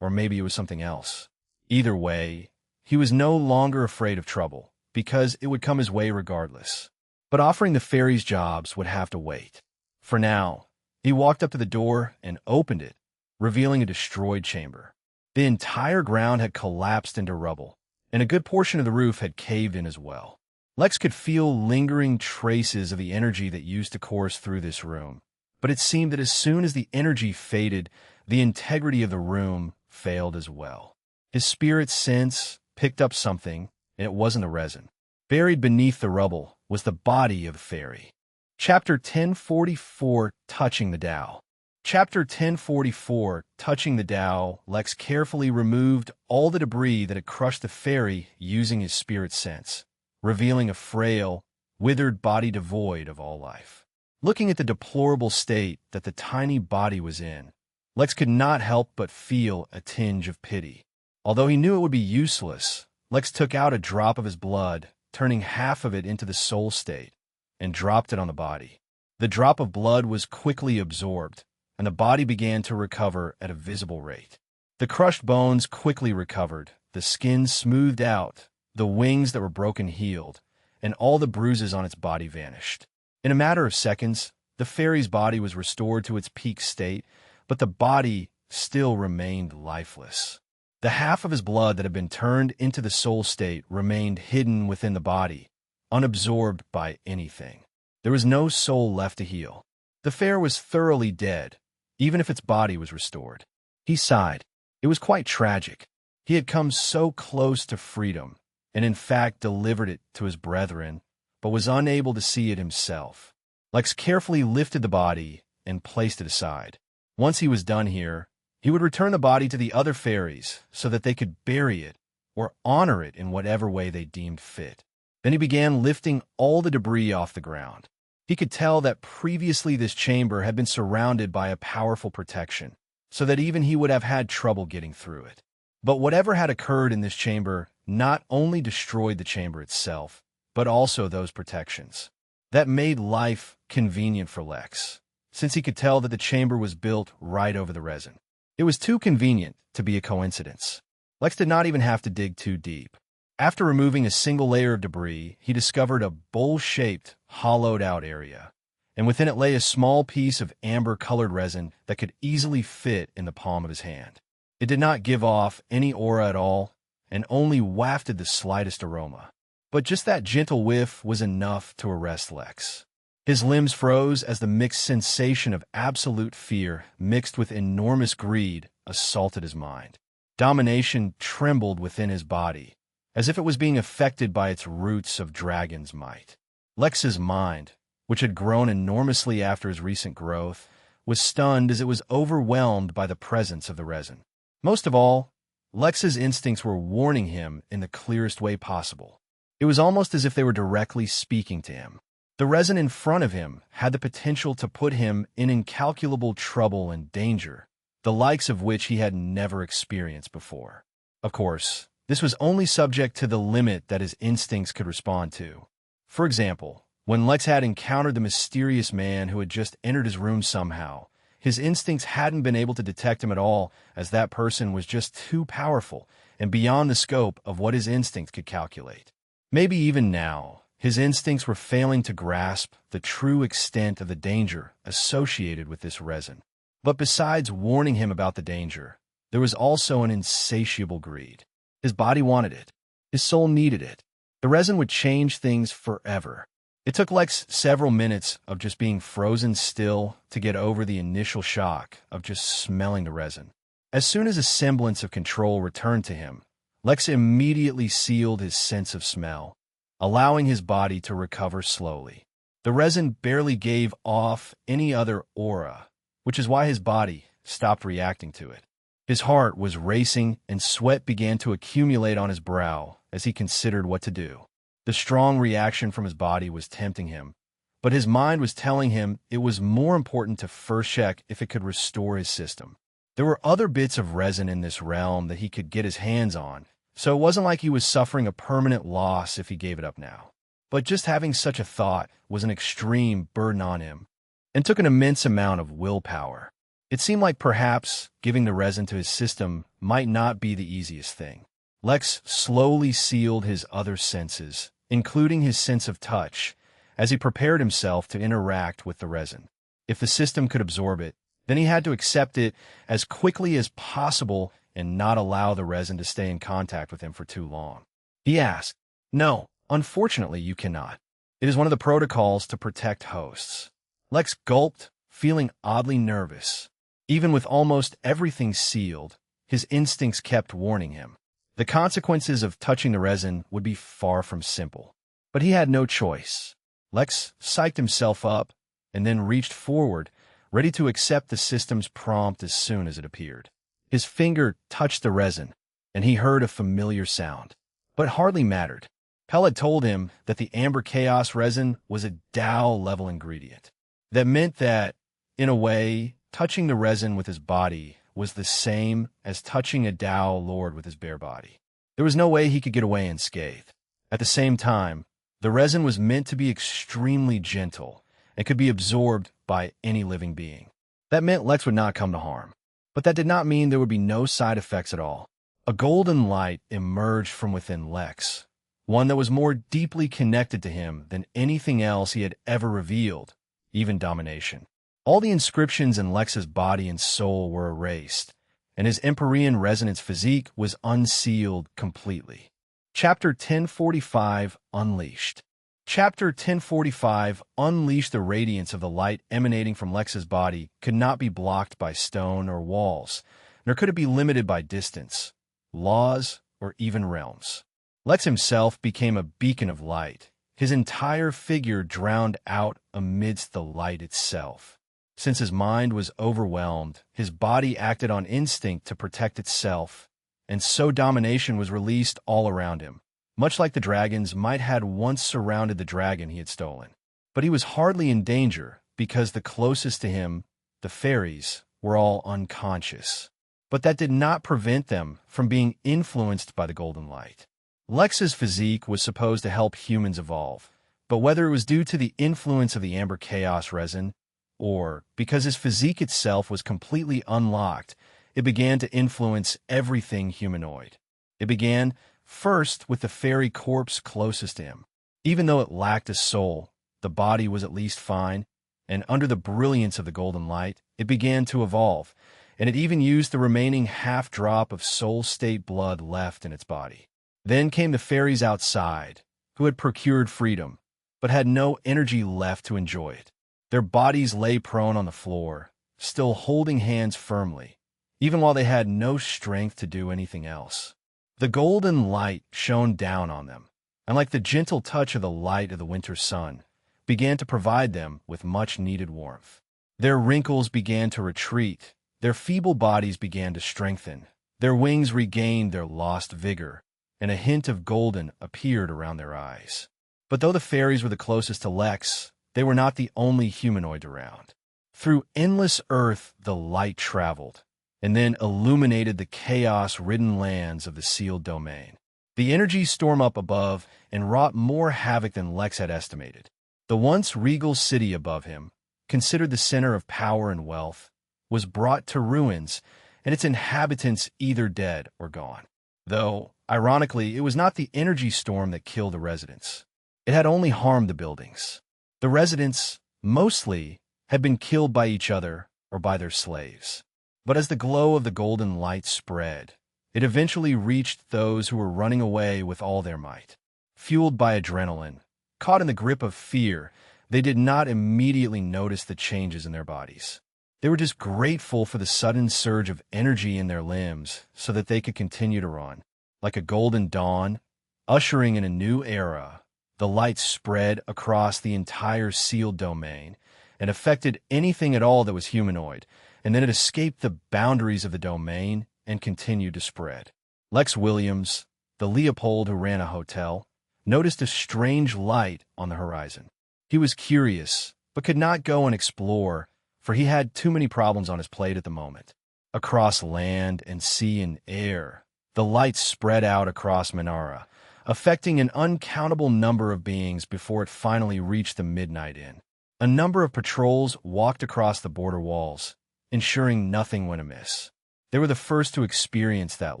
or maybe it was something else. Either way, he was no longer afraid of trouble, because it would come his way regardless. But offering the fairies jobs would have to wait. For now, he walked up to the door and opened it, revealing a destroyed chamber. The entire ground had collapsed into rubble, and a good portion of the roof had caved in as well. Lex could feel lingering traces of the energy that used to course through this room, but it seemed that as soon as the energy faded, the integrity of the room failed as well. His spirit sense picked up something, and it wasn't the resin. Buried beneath the rubble was the body of the fairy. Chapter 1044, Touching the Tao. Chapter 1044, Touching the Tao. Lex carefully removed all the debris that had crushed the fairy using his spirit sense, revealing a frail, withered body devoid of all life. Looking at the deplorable state that the tiny body was in, Lex could not help but feel a tinge of pity. Although he knew it would be useless, Lex took out a drop of his blood, turning half of it into the soul state, and dropped it on the body. The drop of blood was quickly absorbed, and the body began to recover at a visible rate. The crushed bones quickly recovered, the skin smoothed out, the wings that were broken healed, and all the bruises on its body vanished. In a matter of seconds, the fairy's body was restored to its peak state, but the body still remained lifeless. The half of his blood that had been turned into the soul state remained hidden within the body, unabsorbed by anything. There was no soul left to heal. The fair was thoroughly dead, even if its body was restored. He sighed. It was quite tragic. He had come so close to freedom, and in fact delivered it to his brethren, but was unable to see it himself. Lex carefully lifted the body and placed it aside. Once he was done here, he would return the body to the other fairies so that they could bury it or honor it in whatever way they deemed fit. Then he began lifting all the debris off the ground. He could tell that previously this chamber had been surrounded by a powerful protection, so that even he would have had trouble getting through it. But whatever had occurred in this chamber not only destroyed the chamber itself, but also those protections. That made life convenient for Lex, since he could tell that the chamber was built right over the resin. It was too convenient to be a coincidence. Lex did not even have to dig too deep. After removing a single layer of debris, he discovered a bowl-shaped, hollowed-out area, and within it lay a small piece of amber-colored resin that could easily fit in the palm of his hand. It did not give off any aura at all, and only wafted the slightest aroma. But just that gentle whiff was enough to arrest Lex. His limbs froze as the mixed sensation of absolute fear mixed with enormous greed assaulted his mind. Domination trembled within his body, as if it was being affected by its roots of dragon's might. Lex's mind, which had grown enormously after his recent growth, was stunned as it was overwhelmed by the presence of the resin. Most of all, Lex's instincts were warning him in the clearest way possible. It was almost as if they were directly speaking to him. The resin in front of him had the potential to put him in incalculable trouble and danger, the likes of which he had never experienced before. Of course, this was only subject to the limit that his instincts could respond to. For example, when Lex had encountered the mysterious man who had just entered his room somehow, his instincts hadn't been able to detect him at all, as that person was just too powerful and beyond the scope of what his instincts could calculate. Maybe even now, his instincts were failing to grasp the true extent of the danger associated with this resin. But besides warning him about the danger, there was also an insatiable greed. His body wanted it. His soul needed it. The resin would change things forever. It took Lex several minutes of just being frozen still to get over the initial shock of just smelling the resin. As soon as a semblance of control returned to him, Lex immediately sealed his sense of smell, allowing his body to recover slowly. The resin barely gave off any other aura, which is why his body stopped reacting to it. His heart was racing and sweat began to accumulate on his brow as he considered what to do. The strong reaction from his body was tempting him, but his mind was telling him it was more important to first check if it could restore his system. There were other bits of resin in this realm that he could get his hands on, so it wasn't like he was suffering a permanent loss if he gave it up now. But just having such a thought was an extreme burden on him, and took an immense amount of willpower. It seemed like perhaps giving the resin to his system might not be the easiest thing. Lex slowly sealed his other senses, including his sense of touch, as he prepared himself to interact with the resin. If the system could absorb it, then he had to accept it as quickly as possible and not allow the resin to stay in contact with him for too long. He asked, "No, unfortunately you cannot. It is one of the protocols to protect hosts." Lex gulped, feeling oddly nervous. Even with almost everything sealed, his instincts kept warning him. The consequences of touching the resin would be far from simple. But he had no choice. Lex psyched himself up and then reached forward, ready to accept the system's prompt as soon as it appeared. His finger touched the resin, and he heard a familiar sound. But it hardly mattered. Pell had told him that the Amber Chaos resin was a Tao-level ingredient. That meant that, in a way, touching the resin with his body was the same as touching a Tao lord with his bare body. There was no way he could get away unscathed. At the same time, the resin was meant to be extremely gentle and could be absorbed by any living being. That meant Lex would not come to harm. But that did not mean there would be no side effects at all. A golden light emerged from within Lex, one that was more deeply connected to him than anything else he had ever revealed, even domination. All the inscriptions in Lex's body and soul were erased, and his Empyrean resonance physique was unsealed completely. Chapter 1045 Unleashed. Chapter 1045 Unleashed. The radiance of the light emanating from Lex's body could not be blocked by stone or walls, nor could it be limited by distance, laws, or even realms. Lex himself became a beacon of light, his entire figure drowned out amidst the light itself. Since his mind was overwhelmed, his body acted on instinct to protect itself, and so domination was released all around him, much like the dragons might had once surrounded the dragon he had stolen. But he was hardly in danger, because the closest to him, the fairies, were all unconscious. But that did not prevent them from being influenced by the golden light. Lex's physique was supposed to help humans evolve, but whether it was due to the influence of the Amber Chaos resin, or because his physique itself was completely unlocked, it began to influence everything humanoid. It began First, with the fairy corpse closest to him. Even though it lacked a soul, the body was at least fine, and under the brilliance of the golden light, it began to evolve, and it even used the remaining half-drop of soul-state blood left in its body. Then came the fairies outside, who had procured freedom, but had no energy left to enjoy it. Their bodies lay prone on the floor, still holding hands firmly, even while they had no strength to do anything else. The golden light shone down on them, and like the gentle touch of the light of the winter sun, began to provide them with much-needed warmth. Their wrinkles began to retreat, their feeble bodies began to strengthen, their wings regained their lost vigor, and a hint of golden appeared around their eyes. But though the fairies were the closest to Lex, they were not the only humanoid around. Through endless earth the light traveled, and then illuminated the chaos-ridden lands of the sealed domain. The energy stormed up above and wrought more havoc than Lex had estimated. The once regal city above him, considered the center of power and wealth, was brought to ruins, and its inhabitants either dead or gone. Though, ironically, it was not the energy storm that killed the residents. It had only harmed the buildings. The residents, mostly, had been killed by each other or by their slaves. But as the glow of the golden light spread, it eventually reached those who were running away with all their might. Fueled by adrenaline, caught in the grip of fear, they did not immediately notice the changes in their bodies. They were just grateful for the sudden surge of energy in their limbs so that they could continue to run. Like a golden dawn, ushering in a new era, the light spread across the entire sealed domain and affected anything at all that was humanoid, and then it escaped the boundaries of the domain and continued to spread. Lex Williams, the Leopold who ran a hotel, noticed a strange light on the horizon. He was curious, but could not go and explore, for he had too many problems on his plate at the moment. Across land and sea and air, the light spread out across Manara, affecting an uncountable number of beings before it finally reached the Midnight Inn. A number of patrols walked across the border walls, ensuring nothing went amiss. They were the first to experience that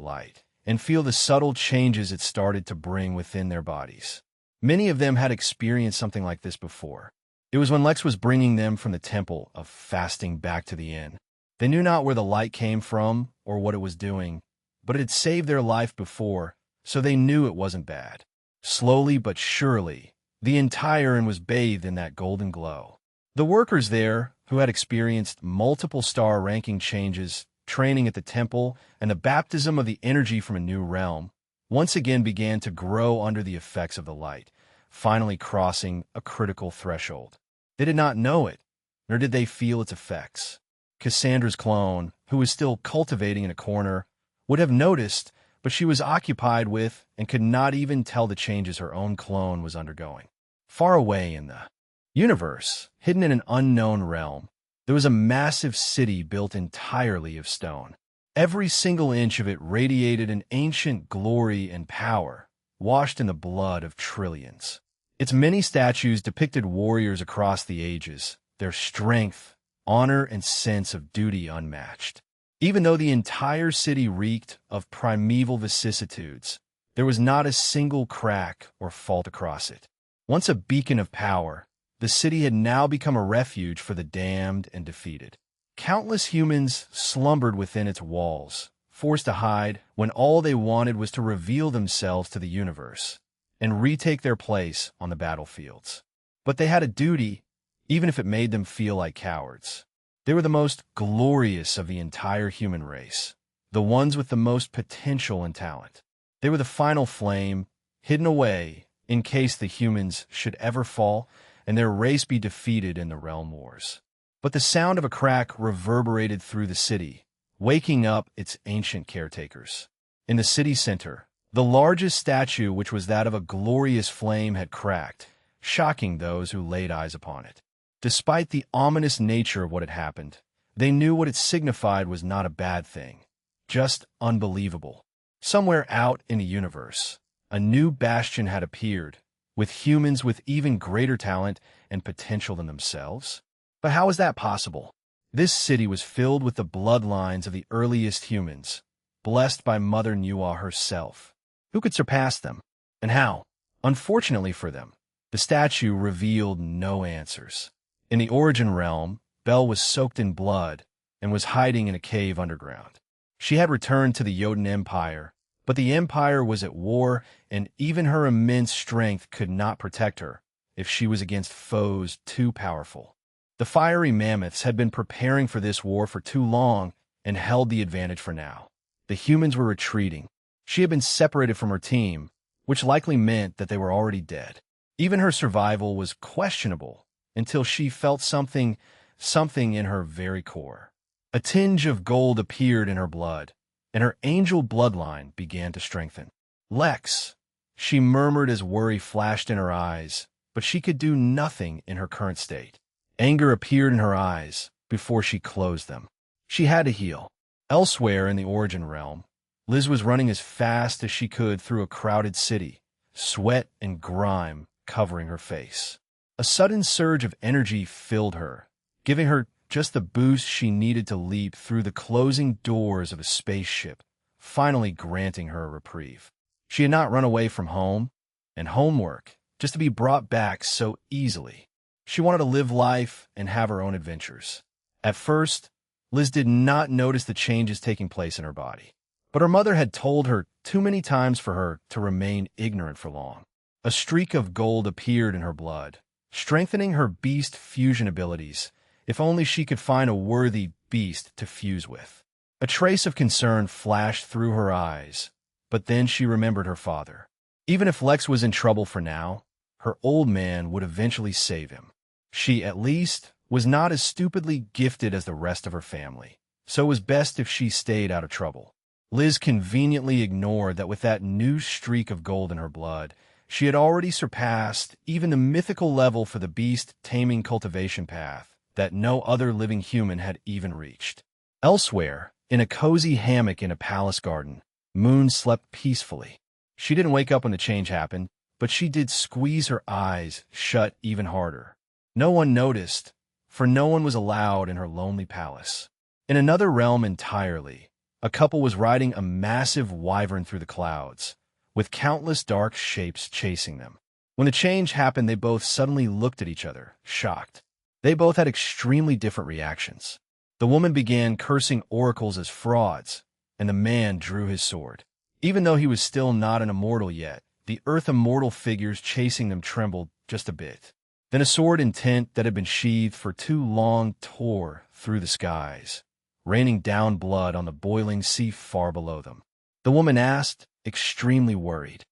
light and feel the subtle changes it started to bring within their bodies. Many of them had experienced something like this before. It was when Lex was bringing them from the temple of fasting back to the inn. They knew not where the light came from or what it was doing, but it had saved their life before, so they knew it wasn't bad. Slowly but surely, the entire inn was bathed in that golden glow. The workers there, who had experienced multiple star ranking changes, training at the temple, and the baptism of the energy from a new realm, once again began to grow under the effects of the light, finally crossing a critical threshold. They did not know it, nor did they feel its effects. Cassandra's clone, who was still cultivating in a corner, would have noticed, but she was occupied with and could not even tell the changes her own clone was undergoing. Far away in the universe, hidden in an unknown realm, there was a massive city built entirely of stone. Every single inch of it radiated an ancient glory and power, washed in the blood of trillions. Its many statues depicted warriors across the ages, their strength, honor, and sense of duty unmatched. Even though the entire city reeked of primeval vicissitudes, there was not a single crack or fault across it. Once a beacon of power, the city had now become a refuge for the damned and defeated. Countless humans slumbered within its walls, forced to hide when all they wanted was to reveal themselves to the universe and retake their place on the battlefields. But they had a duty, even if it made them feel like cowards. They were the most glorious of the entire human race, the ones with the most potential and talent. They were the final flame, hidden away in case the humans should ever fall and their race be defeated in the realm wars. But the sound of a crack reverberated through the city, waking up its ancient caretakers. In the city center, the largest statue, which was that of a glorious flame, had cracked, shocking those who laid eyes upon it. Despite the ominous nature of what had happened, they knew what it signified was not a bad thing, just unbelievable. Somewhere out in the universe, a new bastion had appeared, with humans with even greater talent and potential than themselves. But how was that possible? This city was filled with the bloodlines of the earliest humans, blessed by Mother Nuwa herself. Who could surpass them? And how? Unfortunately for them, the statue revealed no answers. In the Origin Realm, Belle was soaked in blood and was hiding in a cave underground. She had returned to the Jotun Empire, but the Empire was at war, and even her immense strength could not protect her if she was against foes too powerful. The fiery mammoths had been preparing for this war for too long and held the advantage for now. The humans were retreating. She had been separated from her team, which likely meant that they were already dead. Even her survival was questionable until she felt something in her very core. A tinge of gold appeared in her blood, and her angel bloodline began to strengthen. Lex, she murmured as worry flashed in her eyes, but she could do nothing in her current state. Anger appeared in her eyes before she closed them. She had to heal. Elsewhere in the Origin Realm, Liz was running as fast as she could through a crowded city, sweat and grime covering her face. A sudden surge of energy filled her, giving her just the boost she needed to leap through the closing doors of a spaceship, finally granting her a reprieve. She had not run away from home and homework just to be brought back so easily. She wanted to live life and have her own adventures. At first, Liz did not notice the changes taking place in her body, but her mother had told her too many times for her to remain ignorant for long. A streak of gold appeared in her blood, strengthening her beast fusion abilities, if only she could find a worthy beast to fuse with. A trace of concern flashed through her eyes, but then she remembered her father. Even if Lex was in trouble for now, her old man would eventually save him. She, at least, was not as stupidly gifted as the rest of her family, so it was best if she stayed out of trouble. Liz conveniently ignored that with that new streak of gold in her blood, she had already surpassed even the mythical level for the beast taming cultivation path that no other living human had even reached. Elsewhere, in a cozy hammock in a palace garden, Moon slept peacefully. She didn't wake up when the change happened, but she did squeeze her eyes shut even harder. No one noticed, for no one was allowed in her lonely palace. In another realm entirely, a couple was riding a massive wyvern through the clouds, with countless dark shapes chasing them. When the change happened, they both suddenly looked at each other, shocked. They both had extremely different reactions. The woman began cursing oracles as frauds, and the man drew his sword. Even though he was still not an immortal yet, the earth immortal figures chasing them trembled just a bit. Then a sword intent that had been sheathed for too long tore through the skies, raining down blood on the boiling sea far below them. The woman asked, extremely worried.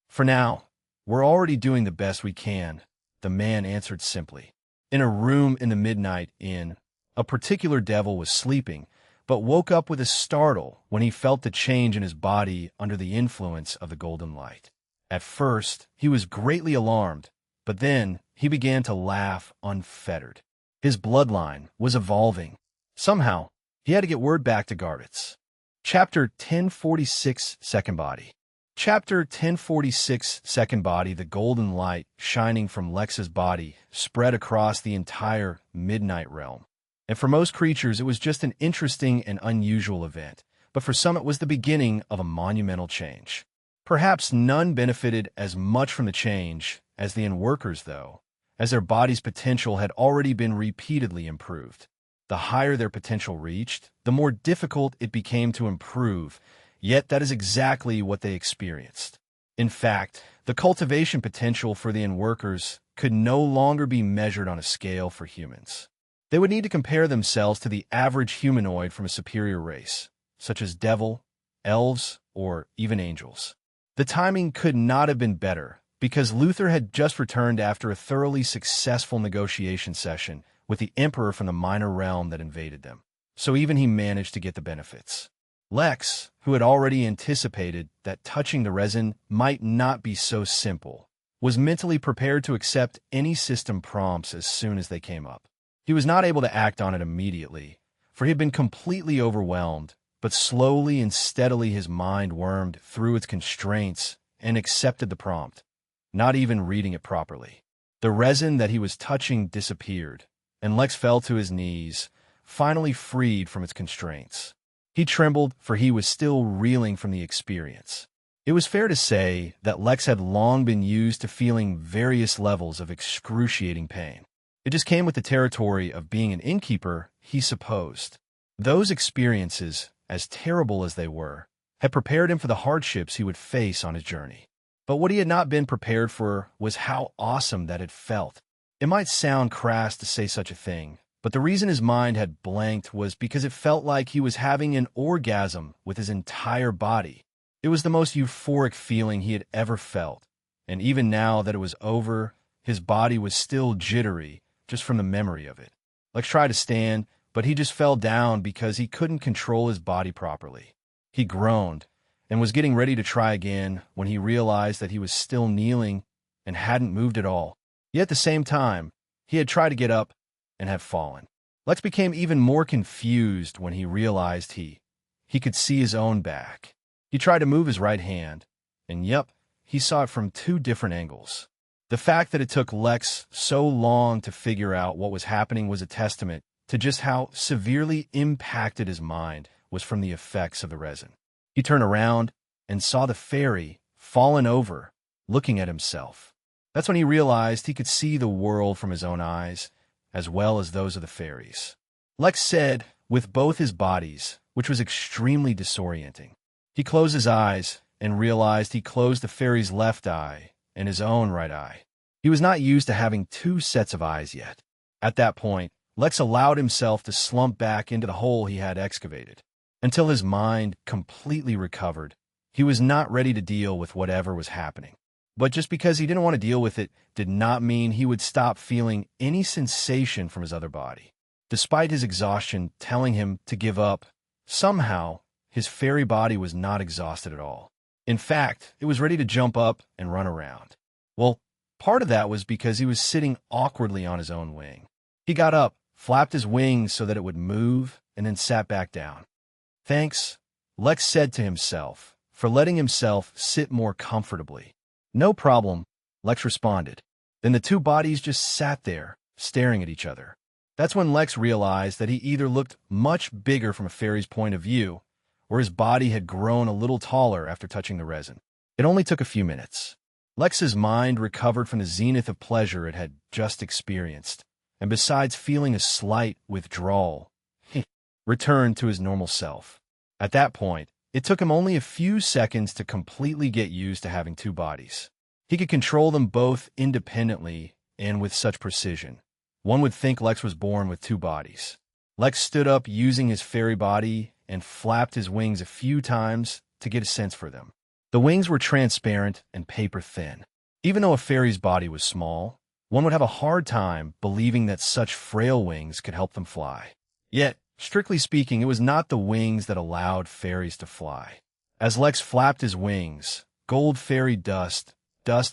"For now, we're already doing the best we can," the man answered simply. In a room in the Midnight Inn, a particular devil was sleeping, but woke up with a startle when he felt the change in his body under the influence of the golden light. At first, he was greatly alarmed, but then he began to laugh unfettered. His bloodline was evolving. Somehow, he had to get word back to Garbitz. Chapter 1046, Second Body. Chapter 1046, Second Body. The golden light shining from Lex's body spread across the entire Midnight Realm. And for most creatures, it was just an interesting and unusual event, but for some it was the beginning of a monumental change. Perhaps none benefited as much from the change as the Workers, though, as their body's potential had already been repeatedly improved. The higher their potential reached, the more difficult it became to improve, yet that is exactly what they experienced. In fact, the cultivation potential for the Workers could no longer be measured on a scale for humans. They would need to compare themselves to the average humanoid from a superior race, such as devil, elves, or even angels. The timing could not have been better, because Luther had just returned after a thoroughly successful negotiation session with the Emperor from the minor realm that invaded them, so even he managed to get the benefits. Lex, who had already anticipated that touching the resin might not be so simple, was mentally prepared to accept any system prompts as soon as they came up. He was not able to act on it immediately, for he had been completely overwhelmed, but slowly and steadily his mind wormed through its constraints and accepted the prompt, not even reading it properly. The resin that he was touching disappeared, and Lex fell to his knees, finally freed from its constraints. He trembled, for he was still reeling from the experience. It was fair to say that Lex had long been used to feeling various levels of excruciating pain. It just came with the territory of being an innkeeper, he supposed. Those experiences, as terrible as they were, had prepared him for the hardships he would face on his journey. But what he had not been prepared for was how awesome that it felt. It might sound crass to say such a thing, but the reason his mind had blanked was because it felt like he was having an orgasm with his entire body. It was the most euphoric feeling he had ever felt, and even now that it was over, his body was still jittery just from the memory of it. Lex tried to stand, but he just fell down because he couldn't control his body properly. He groaned and was getting ready to try again when he realized that he was still kneeling and hadn't moved at all. Yet at the same time, he had tried to get up and had fallen. Lex became even more confused when he realized he could see his own back. He tried to move his right hand, and yep, he saw it from two different angles. The fact that it took Lex so long to figure out what was happening was a testament to just how severely impacted his mind was from the effects of the resin. He turned around and saw the fairy fallen over, looking at himself. That's when he realized he could see the world from his own eyes, as well as those of the fairies. Lex said, with both his bodies, which was extremely disorienting. He closed his eyes and realized he closed the fairy's left eye and his own right eye. He was not used to having two sets of eyes yet. At that point, Lex allowed himself to slump back into the hole he had excavated. Until his mind completely recovered, he was not ready to deal with whatever was happening. But just because he didn't want to deal with it did not mean he would stop feeling any sensation from his other body. Despite his exhaustion telling him to give up, somehow, his fairy body was not exhausted at all. In fact, it was ready to jump up and run around. Well, part of that was because he was sitting awkwardly on his own wing. He got up, flapped his wings so that it would move, and then sat back down. Thanks, Lex said to himself, for letting himself sit more comfortably. No problem, Lex responded. Then the two bodies just sat there, staring at each other. That's when Lex realized that he either looked much bigger from a fairy's point of view, or his body had grown a little taller after touching the resin. It only took a few minutes. Lex's mind recovered from the zenith of pleasure it had just experienced, and besides feeling a slight withdrawal, he returned to his normal self. At that point, it took him only a few seconds to completely get used to having two bodies. He could control them both independently and with such precision. One would think Lex was born with two bodies. Lex stood up using his fairy body and flapped his wings a few times to get a sense for them. The wings were transparent and paper-thin. Even though a fairy's body was small, one would have a hard time believing that such frail wings could help them fly. Yet, strictly speaking, it was not the wings that allowed fairies to fly. As Lex flapped his wings, gold fairy dust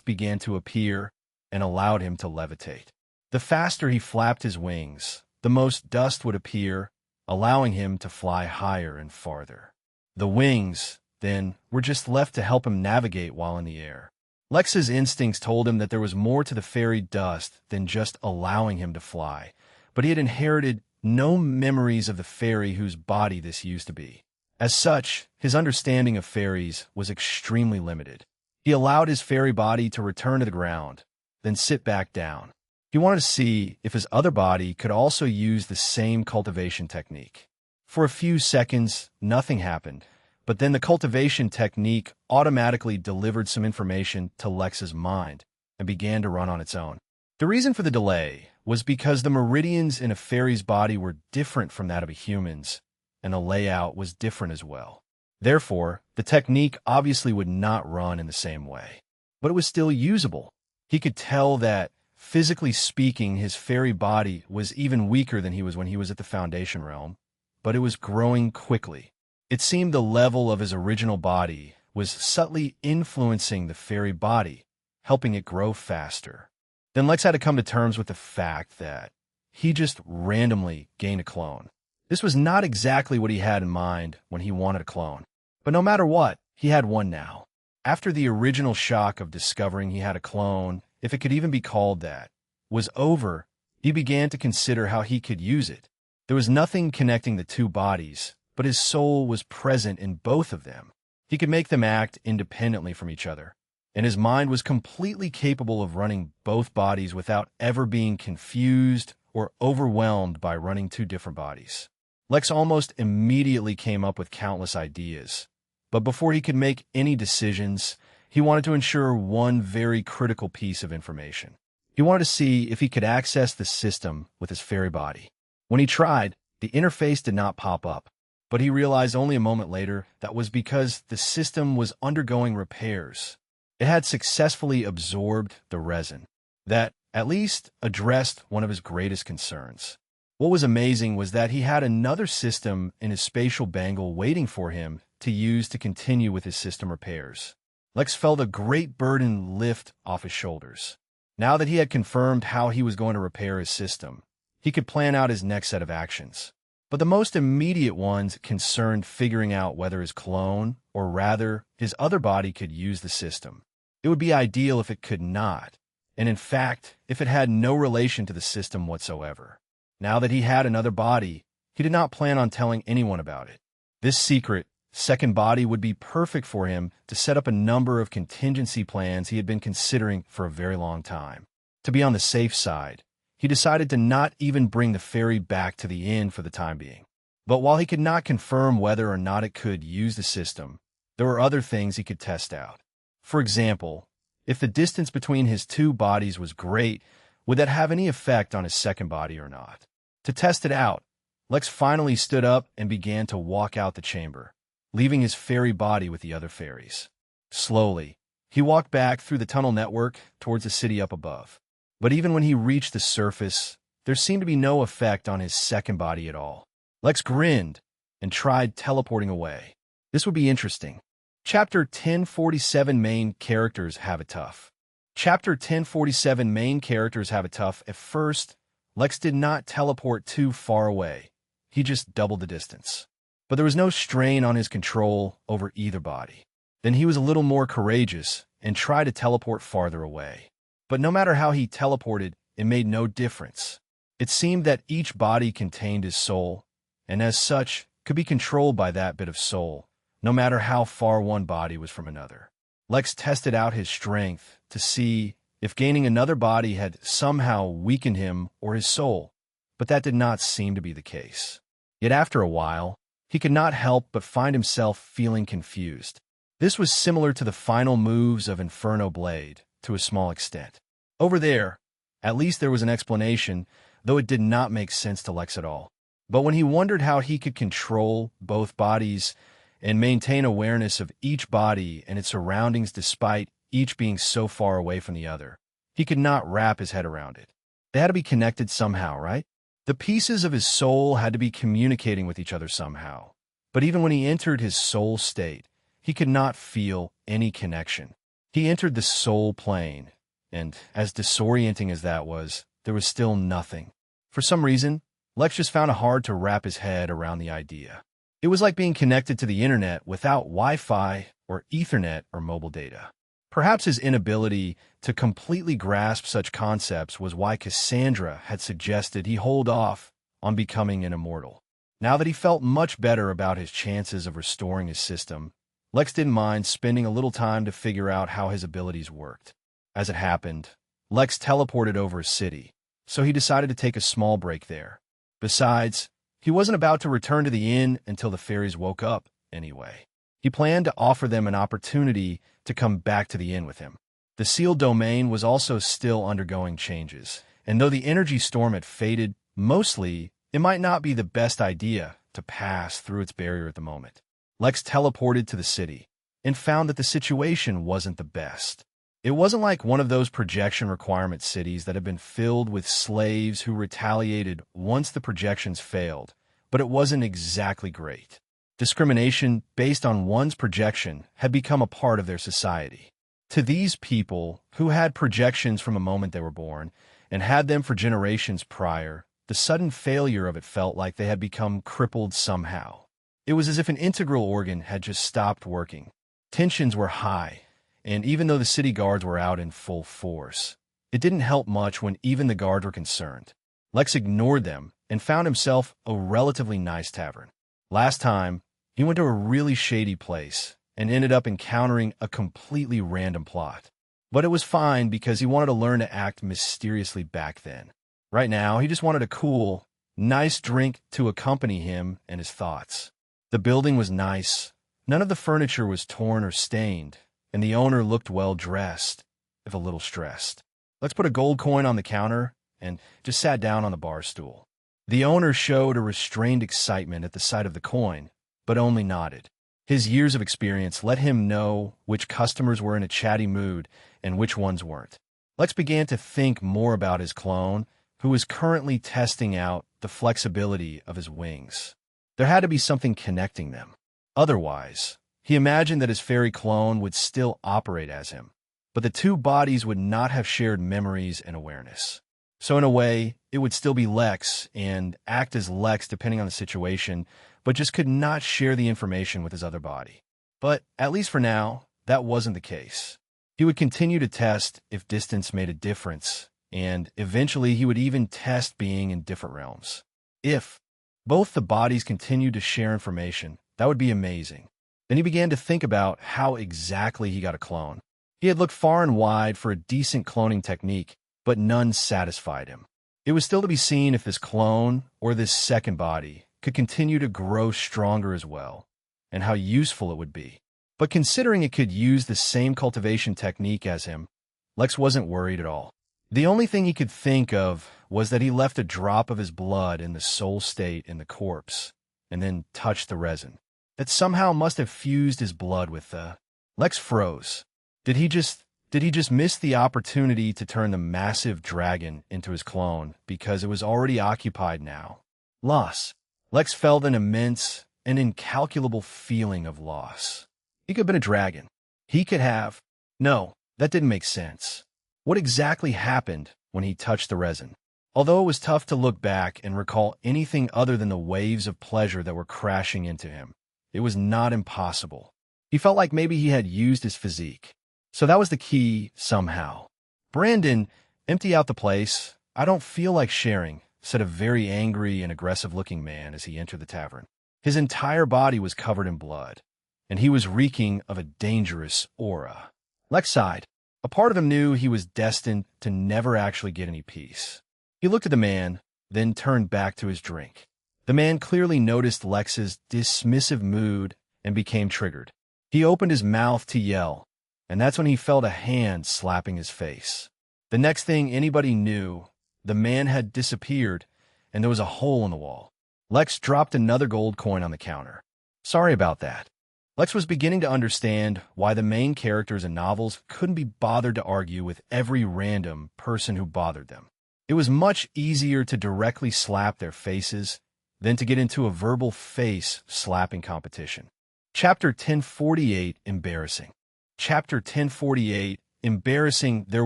began to appear and allowed him to levitate. The faster he flapped his wings, the most dust would appear, allowing him to fly higher and farther. The wings, then, were just left to help him navigate while in the air. Lex's instincts told him that there was more to the fairy dust than just allowing him to fly, but he had inherited no memories of the fairy whose body this used to be. As such, his understanding of fairies was extremely limited. He allowed his fairy body to return to the ground, then sit back down. He wanted to see if his other body could also use the same cultivation technique. For a few seconds, nothing happened, but then the cultivation technique automatically delivered some information to Lex's mind and began to run on its own. The reason for the delay was because the meridians in a fairy's body were different from that of a human's, and the layout was different as well. Therefore, the technique obviously would not run in the same way. But it was still usable. He could tell that, physically speaking, his fairy body was even weaker than he was when he was at the Foundation realm, but it was growing quickly. It seemed the level of his original body was subtly influencing the fairy body, helping it grow faster. Then Lex had to come to terms with the fact that he just randomly gained a clone. This was not exactly what he had in mind when he wanted a clone. But no matter what, he had one now. After the original shock of discovering he had a clone, if it could even be called that, was over, he began to consider how he could use it. There was nothing connecting the two bodies, but his soul was present in both of them. He could make them act independently from each other, and his mind was completely capable of running both bodies without ever being confused or overwhelmed by running two different bodies. Lex almost immediately came up with countless ideas, but before he could make any decisions, he wanted to ensure one very critical piece of information. He wanted to see if he could access the system with his fairy body. When he tried, the interface did not pop up, but he realized only a moment later that was because the system was undergoing repairs. It had successfully absorbed the resin. That, at least, addressed one of his greatest concerns. What was amazing was that he had another system in his spatial bangle waiting for him to use to continue with his system repairs. Lex felt a great burden lift off his shoulders. Now that he had confirmed how he was going to repair his system, he could plan out his next set of actions. But the most immediate ones concerned figuring out whether his clone, or rather, his other body could use the system. It would be ideal if it could not, and in fact, if it had no relation to the system whatsoever. Now that he had another body, he did not plan on telling anyone about it. This secret, second body would be perfect for him to set up a number of contingency plans he had been considering for a very long time. To be on the safe side, he decided to not even bring the fairy back to the inn for the time being. But while he could not confirm whether or not it could use the system, there were other things he could test out. For example, if the distance between his two bodies was great, would that have any effect on his second body or not? To test it out, Lex finally stood up and began to walk out the chamber, leaving his fairy body with the other fairies. Slowly, he walked back through the tunnel network towards the city up above. But even when he reached the surface, there seemed to be no effect on his second body at all. Lex grinned and tried teleporting away. This would be interesting. Chapter 1047 Main Characters Have It Tough. Chapter 1047 Main Characters Have It Tough. At first, Lex did not teleport too far away. He just doubled the distance. But there was no strain on his control over either body. Then he was a little more courageous and tried to teleport farther away. But no matter how he teleported, it made no difference. It seemed that each body contained his soul, and as such, could be controlled by that bit of soul, no matter how far one body was from another. Lex tested out his strength to see if gaining another body had somehow weakened him or his soul, but that did not seem to be the case. Yet after a while, he could not help but find himself feeling confused. This was similar to the final moves of Inferno Blade, to a small extent. Over there, at least there was an explanation, though it did not make sense to Lex at all. But when he wondered how he could control both bodies and maintain awareness of each body and its surroundings despite each being so far away from the other, he could not wrap his head around it. They had to be connected somehow, right? The pieces of his soul had to be communicating with each other somehow. But even when he entered his soul state, he could not feel any connection. He entered the soul plane, and as disorienting as that was, there was still nothing. For some reason, Lex just found it hard to wrap his head around the idea. It was like being connected to the internet without Wi-Fi or Ethernet or mobile data. Perhaps his inability to completely grasp such concepts was why Cassandra had suggested he hold off on becoming an immortal. Now that he felt much better about his chances of restoring his system, Lex didn't mind spending a little time to figure out how his abilities worked. As it happened, Lex teleported over a city, so he decided to take a small break there. Besides, he wasn't about to return to the inn until the fairies woke up, anyway. He planned to offer them an opportunity to come back to the inn with him. The sealed domain was also still undergoing changes, and though the energy storm had faded, mostly, it might not be the best idea to pass through its barrier at the moment. Lex teleported to the city and found that the situation wasn't the best. It wasn't like one of those projection requirement cities that had been filled with slaves who retaliated once the projections failed, but it wasn't exactly great. Discrimination based on one's projection had become a part of their society. To these people, who had projections from the moment they were born and had them for generations prior, the sudden failure of it felt like they had become crippled somehow. It was as if an integral organ had just stopped working. Tensions were high, and even though the city guards were out in full force, it didn't help much when even the guards were concerned. Lex ignored them and found himself a relatively nice tavern. Last time, he went to a really shady place, and ended up encountering a completely random plot. But it was fine because he wanted to learn to act mysteriously back then. Right now, he just wanted a cool, nice drink to accompany him and his thoughts. The building was nice. None of the furniture was torn or stained, and the owner looked well dressed, if a little stressed. Lex put a gold coin on the counter and just sat down on the bar stool. The owner showed a restrained excitement at the sight of the coin, but only nodded. His years of experience let him know which customers were in a chatty mood and which ones weren't. Lex began to think more about his clone, who was currently testing out the flexibility of his wings. There had to be something connecting them. Otherwise, he imagined that his fairy clone would still operate as him, but the two bodies would not have shared memories and awareness. So in a way, it would still be Lex and act as Lex depending on the situation, but just could not share the information with his other body. But at least for now, that wasn't the case. He would continue to test if distance made a difference, and eventually he would even test being in different realms. If both the bodies continued to share information, that would be amazing. Then he began to think about how exactly he got a clone. He had looked far and wide for a decent cloning technique, but none satisfied him. It was still to be seen if this clone, or this second body, could continue to grow stronger as well, and how useful it would be. But considering it could use the same cultivation technique as him, Lex wasn't worried at all. The only thing he could think of was that he left a drop of his blood in the soul state in the corpse, and then touched the resin. That somehow must have fused his blood with the... Lex froze. Did he just miss the opportunity to turn the massive dragon into his clone because it was already occupied now? Loss. Lex felt an immense and incalculable feeling of loss. He could have been a dragon. He could have... No, that didn't make sense. What exactly happened when he touched the resin? Although it was tough to look back and recall anything other than the waves of pleasure that were crashing into him, it was not impossible. He felt like maybe he had used his physique. So that was the key, somehow. Brandon, empty out the place. I don't feel like sharing, said a very angry and aggressive-looking man as he entered the tavern. His entire body was covered in blood, and he was reeking of a dangerous aura. Lex sighed. A part of him knew he was destined to never actually get any peace. He looked at the man, then turned back to his drink. The man clearly noticed Lex's dismissive mood and became triggered. He opened his mouth to yell, and that's when he felt a hand slapping his face. The next thing anybody knew, the man had disappeared, and there was a hole in the wall. Lex dropped another gold coin on the counter. Sorry about that. Lex was beginning to understand why the main characters in novels couldn't be bothered to argue with every random person who bothered them. It was much easier to directly slap their faces than to get into a verbal face-slapping competition. Chapter 1048, Embarrassing. Chapter 1048, Embarrassing. There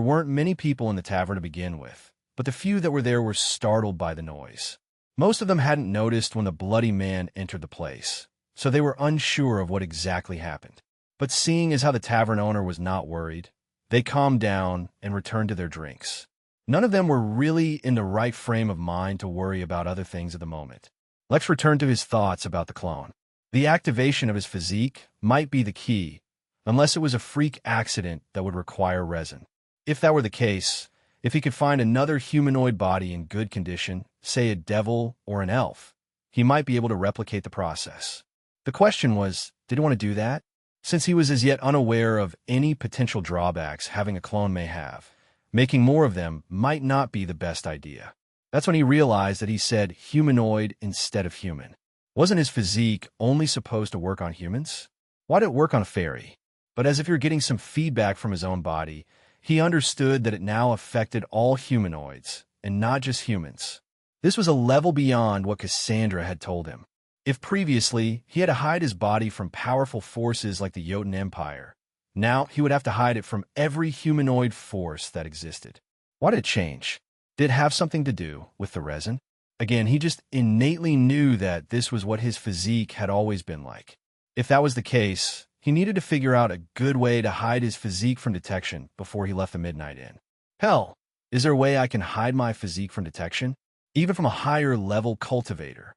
weren't many people in the tavern to begin with, but the few that were there were startled by the noise. Most of them hadn't noticed when the bloody man entered the place, so they were unsure of what exactly happened. But seeing as how the tavern owner was not worried, they calmed down and returned to their drinks. None of them were really in the right frame of mind to worry about other things at the moment. Lex returned to his thoughts about the clone. The activation of his physique might be the key, unless it was a freak accident that would require resin. If that were the case, if he could find another humanoid body in good condition, say a devil or an elf, he might be able to replicate the process. The question was, did he want to do that? Since he was as yet unaware of any potential drawbacks having a clone may have, making more of them might not be the best idea. That's when he realized that he said humanoid instead of human. Wasn't his physique only supposed to work on humans? Why did it work on a fairy? But as if you're getting some feedback from his own body, he understood that it now affected all humanoids, and not just humans. This was a level beyond what Cassandra had told him. If previously he had to hide his body from powerful forces like the Jotun Empire, now he would have to hide it from every humanoid force that existed. Why did it change? Did it have something to do with the resin? Again, he just innately knew that this was what his physique had always been like. If that was the case, he needed to figure out a good way to hide his physique from detection before he left the Midnight Inn. Hell, is there a way I can hide my physique from detection? Even from a higher level cultivator?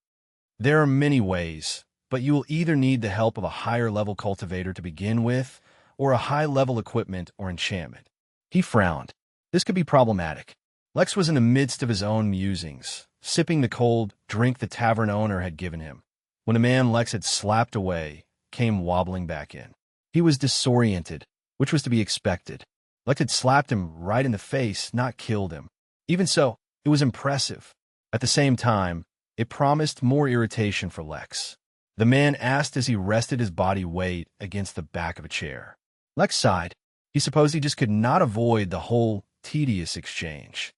There are many ways, but you will either need the help of a higher-level cultivator to begin with, or a high-level equipment or enchantment. He frowned. This could be problematic. Lex was in the midst of his own musings, sipping the cold drink the tavern owner had given him, when the man Lex had slapped away came wobbling back in. He was disoriented, which was to be expected. Lex had slapped him right in the face, not killed him. Even so, it was impressive. At the same time, it promised more irritation for Lex. The man asked as he rested his body weight against the back of a chair. Lex sighed. He supposed he just could not avoid the whole tedious exchange.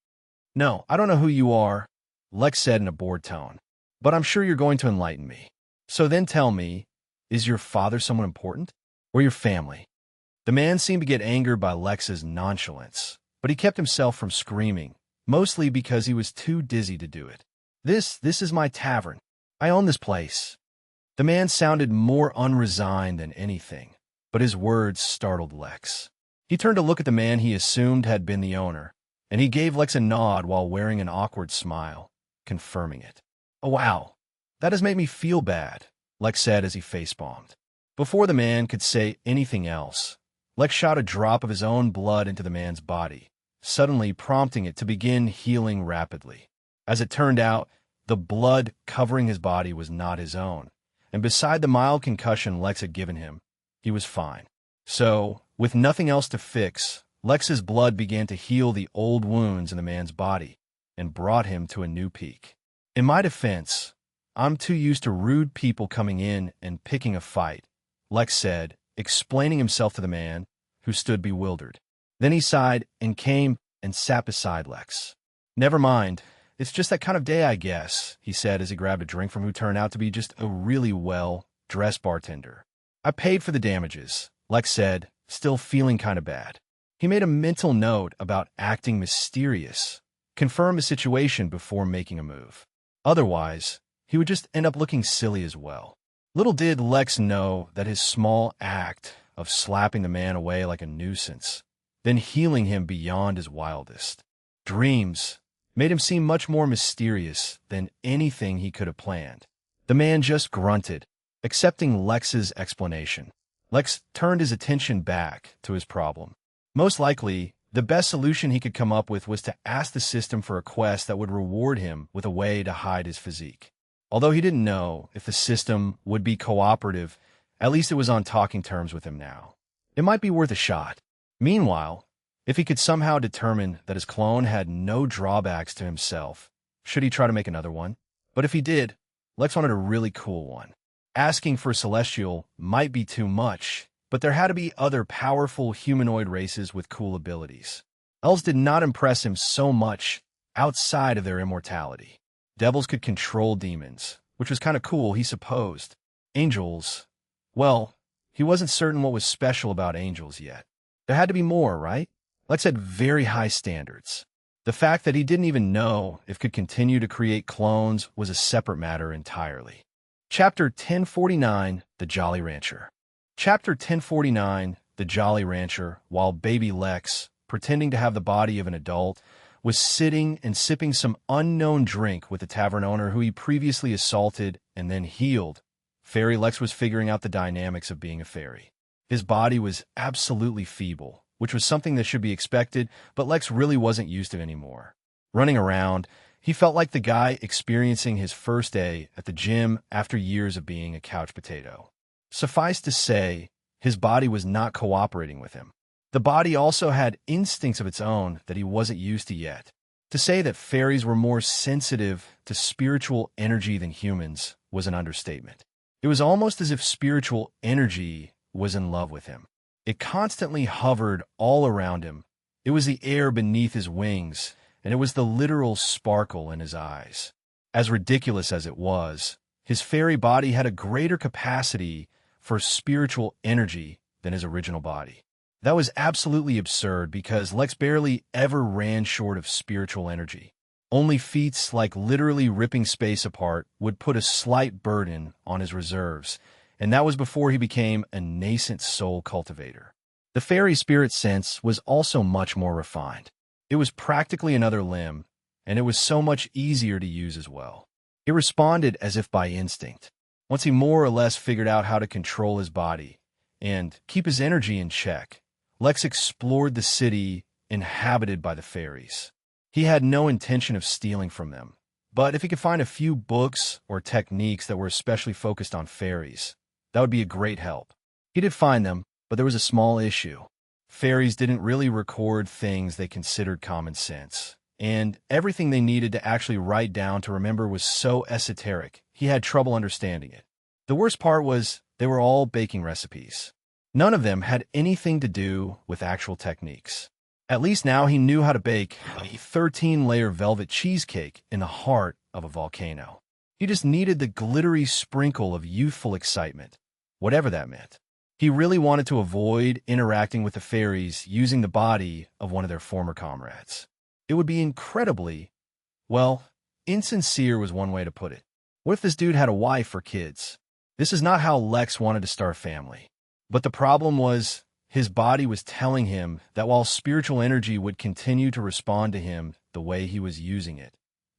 "No, I don't know who you are," Lex said in a bored tone, "but I'm sure you're going to enlighten me. So then tell me, is your father someone important? Or your family?" The man seemed to get angered by Lex's nonchalance, but he kept himself from screaming, mostly because he was too dizzy to do it. This is my tavern. I own this place." The man sounded more unresigned than anything, but his words startled Lex. He turned to look at the man he assumed had been the owner, and he gave Lex a nod while wearing an awkward smile, confirming it. "Oh, wow. That has made me feel bad," Lex said as he facepalmed. Before the man could say anything else, Lex shot a drop of his own blood into the man's body, suddenly prompting it to begin healing rapidly. As it turned out, the blood covering his body was not his own, and beside the mild concussion Lex had given him, he was fine. So, with nothing else to fix, Lex's blood began to heal the old wounds in the man's body and brought him to a new peak. "In my defense, I'm too used to rude people coming in and picking a fight," Lex said, explaining himself to the man, who stood bewildered. Then he sighed and came and sat beside Lex. "Never mind. It's just that kind of day, I guess," he said as he grabbed a drink from who turned out to be just a really well-dressed bartender. "I paid for the damages," Lex said, still feeling kind of bad. He made a mental note about acting mysterious, confirm the situation before making a move. Otherwise, he would just end up looking silly as well. Little did Lex know that his small act of slapping the man away like a nuisance, then healing him beyond his wildest dreams, made him seem much more mysterious than anything he could have planned. The man just grunted, accepting Lex's explanation. Lex turned his attention back to his problem. Most likely, the best solution he could come up with was to ask the system for a quest that would reward him with a way to hide his physique. Although he didn't know if the system would be cooperative, at least it was on talking terms with him now. It might be worth a shot. Meanwhile, if he could somehow determine that his clone had no drawbacks to himself, should he try to make another one? But if he did, Lex wanted a really cool one. Asking for a celestial might be too much, but there had to be other powerful humanoid races with cool abilities. Elves did not impress him so much outside of their immortality. Devils could control demons, which was kind of cool, he supposed. Angels, well, he wasn't certain what was special about angels yet. There had to be more, right? Lex had very high standards. The fact that he didn't even know if could continue to create clones was a separate matter entirely. Chapter 1049, The Jolly Rancher. Chapter 1049, The Jolly Rancher, while baby Lex, pretending to have the body of an adult, was sitting and sipping some unknown drink with the tavern owner who he previously assaulted and then healed. Fairy Lex was figuring out the dynamics of being a fairy. His body was absolutely feeble, which was something that should be expected, but Lex really wasn't used to it anymore. Running around, he felt like the guy experiencing his first day at the gym after years of being a couch potato. Suffice to say, his body was not cooperating with him. The body also had instincts of its own that he wasn't used to yet. To say that fairies were more sensitive to spiritual energy than humans was an understatement. It was almost as if spiritual energy was in love with him. It constantly hovered all around him. It was the air beneath his wings, and it was the literal sparkle in his eyes. As ridiculous as it was, his fairy body had a greater capacity for spiritual energy than his original body. That was absolutely absurd because Lex barely ever ran short of spiritual energy. Only feats like literally ripping space apart would put a slight burden on his reserves, and that was before he became a nascent soul cultivator. The fairy spirit sense was also much more refined. It was practically another limb, and it was so much easier to use as well. It responded as if by instinct. Once he more or less figured out how to control his body and keep his energy in check, Lex explored the city inhabited by the fairies. He had no intention of stealing from them, but if he could find a few books or techniques that were especially focused on fairies, that would be a great help. He did find them, but there was a small issue. Fairies didn't really record things they considered common sense, and everything they needed to actually write down to remember was so esoteric, he had trouble understanding it. The worst part was they were all baking recipes. None of them had anything to do with actual techniques. At least now he knew how to bake a 13-layer velvet cheesecake in the heart of a volcano. He just needed the glittery sprinkle of youthful excitement, whatever that meant. He really wanted to avoid interacting with the fairies using the body of one of their former comrades. It would be incredibly, well, insincere was one way to put it. What if this dude had a wife or kids? This is not how Lex wanted to start a family. But the problem was, his body was telling him that while spiritual energy would continue to respond to him the way he was using it,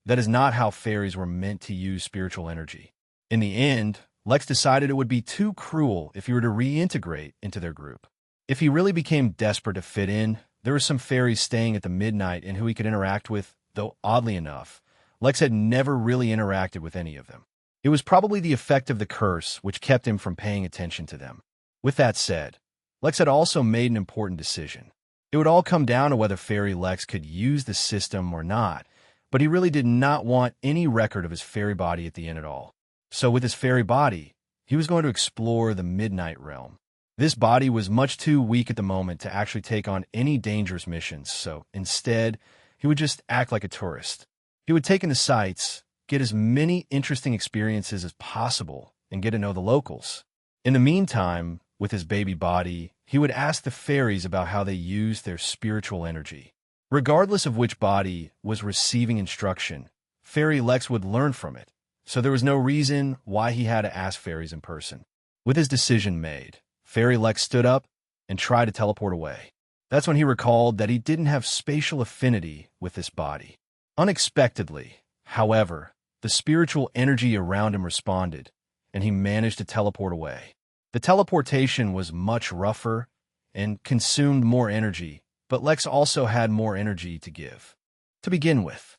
that is not how fairies were meant to use spiritual energy. In the end, Lex decided it would be too cruel if he were to reintegrate into their group. If he really became desperate to fit in, there were some fairies staying at the Midnight and who he could interact with, though oddly enough, Lex had never really interacted with any of them. It was probably the effect of the curse which kept him from paying attention to them. With that said, Lex had also made an important decision. It would all come down to whether Fairy Lex could use the system or not, but he really did not want any record of his fairy body at the end at all. So with his fairy body, he was going to explore the Midnight Realm. This body was much too weak at the moment to actually take on any dangerous missions, so instead, he would just act like a tourist. He would take in the sights, get as many interesting experiences as possible, and get to know the locals. In the meantime, with his baby body, he would ask the fairies about how they used their spiritual energy. Regardless of which body was receiving instruction, Fairy Lex would learn from it, so there was no reason why he had to ask fairies in person. With his decision made, Fairy Lex stood up and tried to teleport away. That's when he recalled that he didn't have spatial affinity with this body. Unexpectedly, however, the spiritual energy around him responded, and he managed to teleport away. The teleportation was much rougher and consumed more energy, but Lex also had more energy to give. To begin with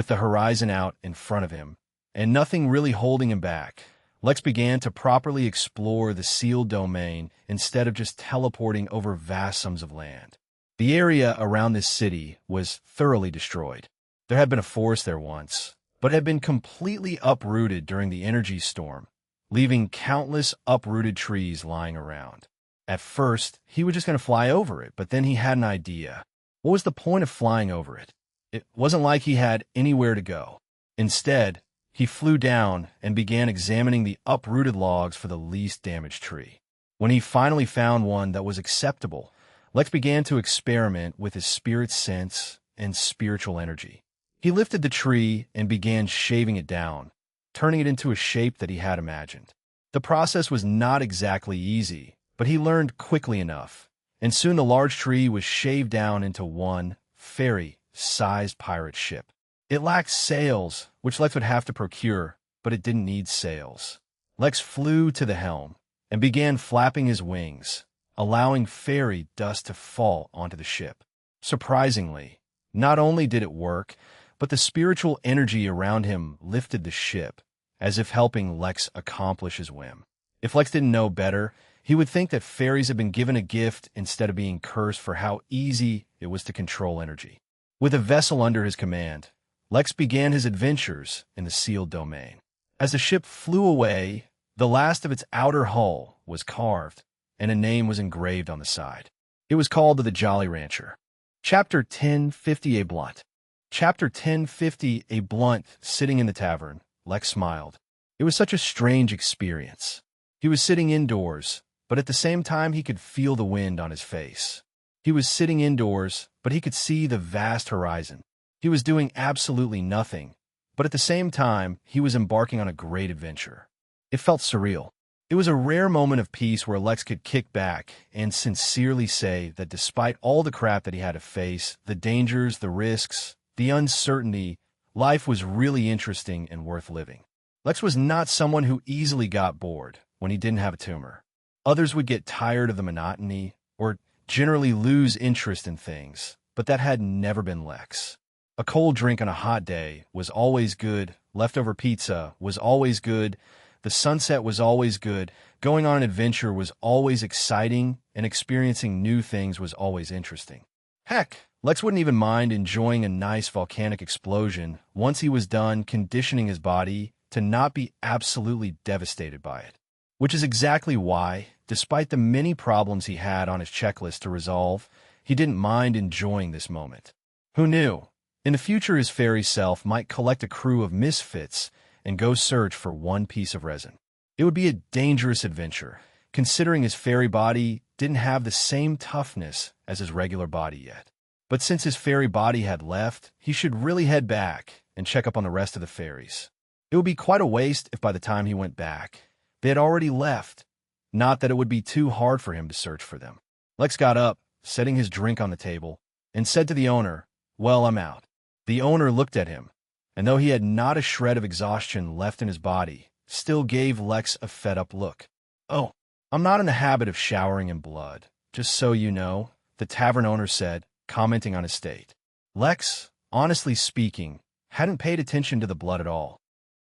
the horizon out in front of him, and nothing really holding him back, Lex began to properly explore the sealed domain instead of just teleporting over vast sums of land. The area around this city was thoroughly destroyed. There had been a forest there once, but it had been completely uprooted during the energy storm, leaving countless uprooted trees lying around. At first, he was just going to fly over it, but then he had an idea. What was the point of flying over it? It wasn't like he had anywhere to go. Instead, he flew down and began examining the uprooted logs for the least damaged tree. When he finally found one that was acceptable, Lex began to experiment with his spirit sense and spiritual energy. He lifted the tree and began shaving it down, turning it into a shape that he had imagined. The process was not exactly easy, but he learned quickly enough, and soon the large tree was shaved down into one fairy-sized pirate ship. It lacked sails, which Lex would have to procure, but it didn't need sails. Lex flew to the helm and began flapping his wings, allowing fairy dust to fall onto the ship. Surprisingly, not only did it work, but the spiritual energy around him lifted the ship, as if helping Lex accomplish his whim. If Lex didn't know better, he would think that fairies had been given a gift instead of being cursed for how easy it was to control energy. With a vessel under his command, Lex began his adventures in the sealed domain. As the ship flew away, the last of its outer hull was carved, and a name was engraved on the side. It was called the Jolly Rancher. Chapter 1050 A Blunt. Chapter 1050 A Blunt. Sitting in the tavern, Lex smiled. It was such a strange experience. He was sitting indoors, but at the same time he could feel the wind on his face. He was sitting indoors, but he could see the vast horizon. He was doing absolutely nothing, but at the same time, he was embarking on a great adventure. It felt surreal. It was a rare moment of peace where Lex could kick back and sincerely say that despite all the crap that he had to face, the dangers, the risks, the uncertainty, life was really interesting and worth living. Lex was not someone who easily got bored when he didn't have a tumor. Others would get tired of the monotony or generally lose interest in things, but that had never been Lex. A cold drink on a hot day was always good, leftover pizza was always good, the sunset was always good, going on an adventure was always exciting, and experiencing new things was always interesting. Heck, Lex wouldn't even mind enjoying a nice volcanic explosion once he was done conditioning his body to not be absolutely devastated by it. Which is exactly why, despite the many problems he had on his checklist to resolve, he didn't mind enjoying this moment. Who knew? In the future, his fairy self might collect a crew of misfits and go search for one piece of resin. It would be a dangerous adventure, considering his fairy body didn't have the same toughness as his regular body yet. But since his fairy body had left, he should really head back and check up on the rest of the fairies. It would be quite a waste if by the time he went back, they had already left. Not that it would be too hard for him to search for them. Lex got up, setting his drink on the table, and said to the owner, "Well, I'm out." The owner looked at him, and though he had not a shred of exhaustion left in his body, still gave Lex a fed-up look. "Oh, I'm not in the habit of showering in blood, just so you know," the tavern owner said, commenting on his state. Lex, honestly speaking, hadn't paid attention to the blood at all.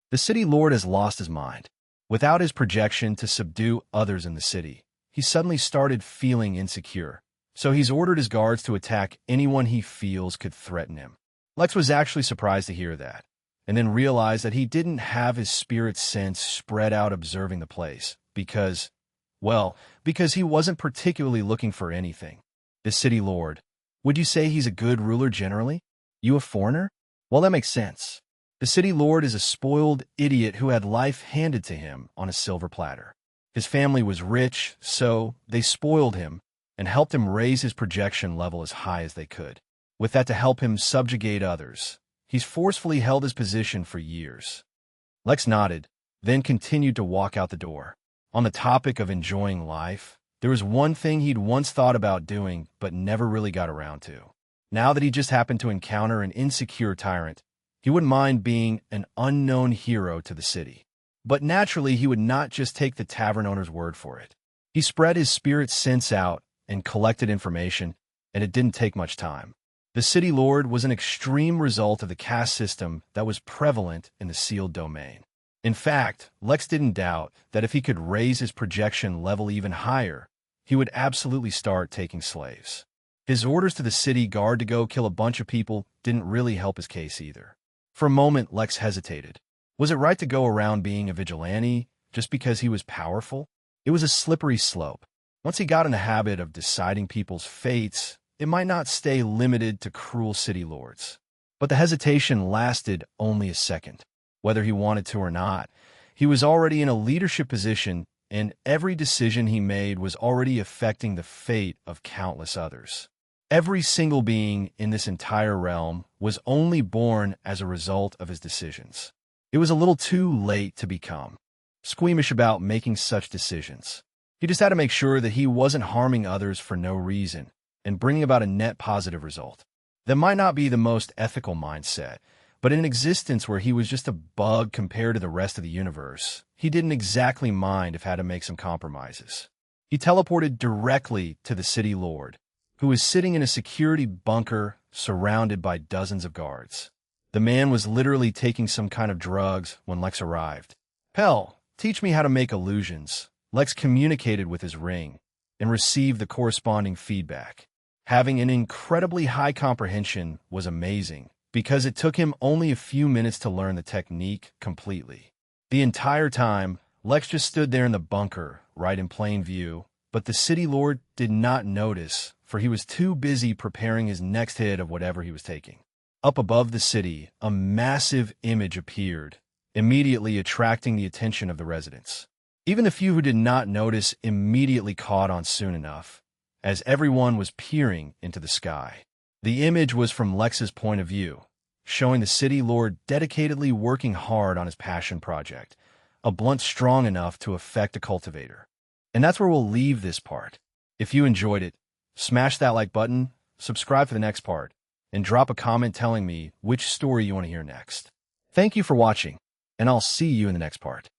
The city lord has lost his mind. Without his projection to subdue others in the city, he suddenly started feeling insecure, so he's ordered his guards to attack anyone he feels could threaten him. Lex was actually surprised to hear that, and then realized that he didn't have his spirit sense spread out observing the place, because he wasn't particularly looking for anything. The city lord, would you say he's a good ruler generally? You a foreigner? Well, that makes sense. The city lord is a spoiled idiot who had life handed to him on a silver platter. His family was rich, so they spoiled him and helped him raise his projection level as high as they could. With that to help him subjugate others, he's forcefully held his position for years. Lex nodded, then continued to walk out the door. On the topic of enjoying life, there was one thing he'd once thought about doing but never really got around to. Now that he just happened to encounter an insecure tyrant, he wouldn't mind being an unknown hero to the city. But naturally, he would not just take the tavern owner's word for it. He spread his spirit sense out and collected information, and it didn't take much time. The city lord was an extreme result of the caste system that was prevalent in the sealed domain. In fact, Lex didn't doubt that if he could raise his projection level even higher, he would absolutely start taking slaves. His orders to the city guard to go kill a bunch of people didn't really help his case either. For a moment, Lex hesitated. Was it right to go around being a vigilante just because he was powerful? It was a slippery slope. Once he got in the habit of deciding people's fates, it might not stay limited to cruel city lords. But the hesitation lasted only a second. Whether he wanted to or not, he was already in a leadership position, and every decision he made was already affecting the fate of countless others. Every single being in this entire realm was only born as a result of his decisions. It was a little too late to become squeamish about making such decisions. He just had to make sure that he wasn't harming others for no reason and bringing about a net positive result. That might not be the most ethical mindset, but in an existence where he was just a bug compared to the rest of the universe, he didn't exactly mind if had to make some compromises. He teleported directly to the city lord, who was sitting in a security bunker surrounded by dozens of guards. The man was literally taking some kind of drugs when Lex arrived. "Hell, teach me how to make illusions." Lex communicated with his ring and received the corresponding feedback. Having an incredibly high comprehension was amazing, because it took him only a few minutes to learn the technique completely. The entire time, Lex just stood there in the bunker, right in plain view, but the city lord did not notice, for he was too busy preparing his next hit of whatever he was taking. Up above the city, a massive image appeared, immediately attracting the attention of the residents. Even the few who did not notice immediately caught on soon enough, as everyone was peering into the sky. The image was from Lex's point of view, showing the city lord dedicatedly working hard on his passion project, a blunt strong enough to affect a cultivator. And that's where we'll leave this part. If you enjoyed it, smash that like button, subscribe for the next part, and drop a comment telling me which story you want to hear next. Thank you for watching. and I'll see you in the next part.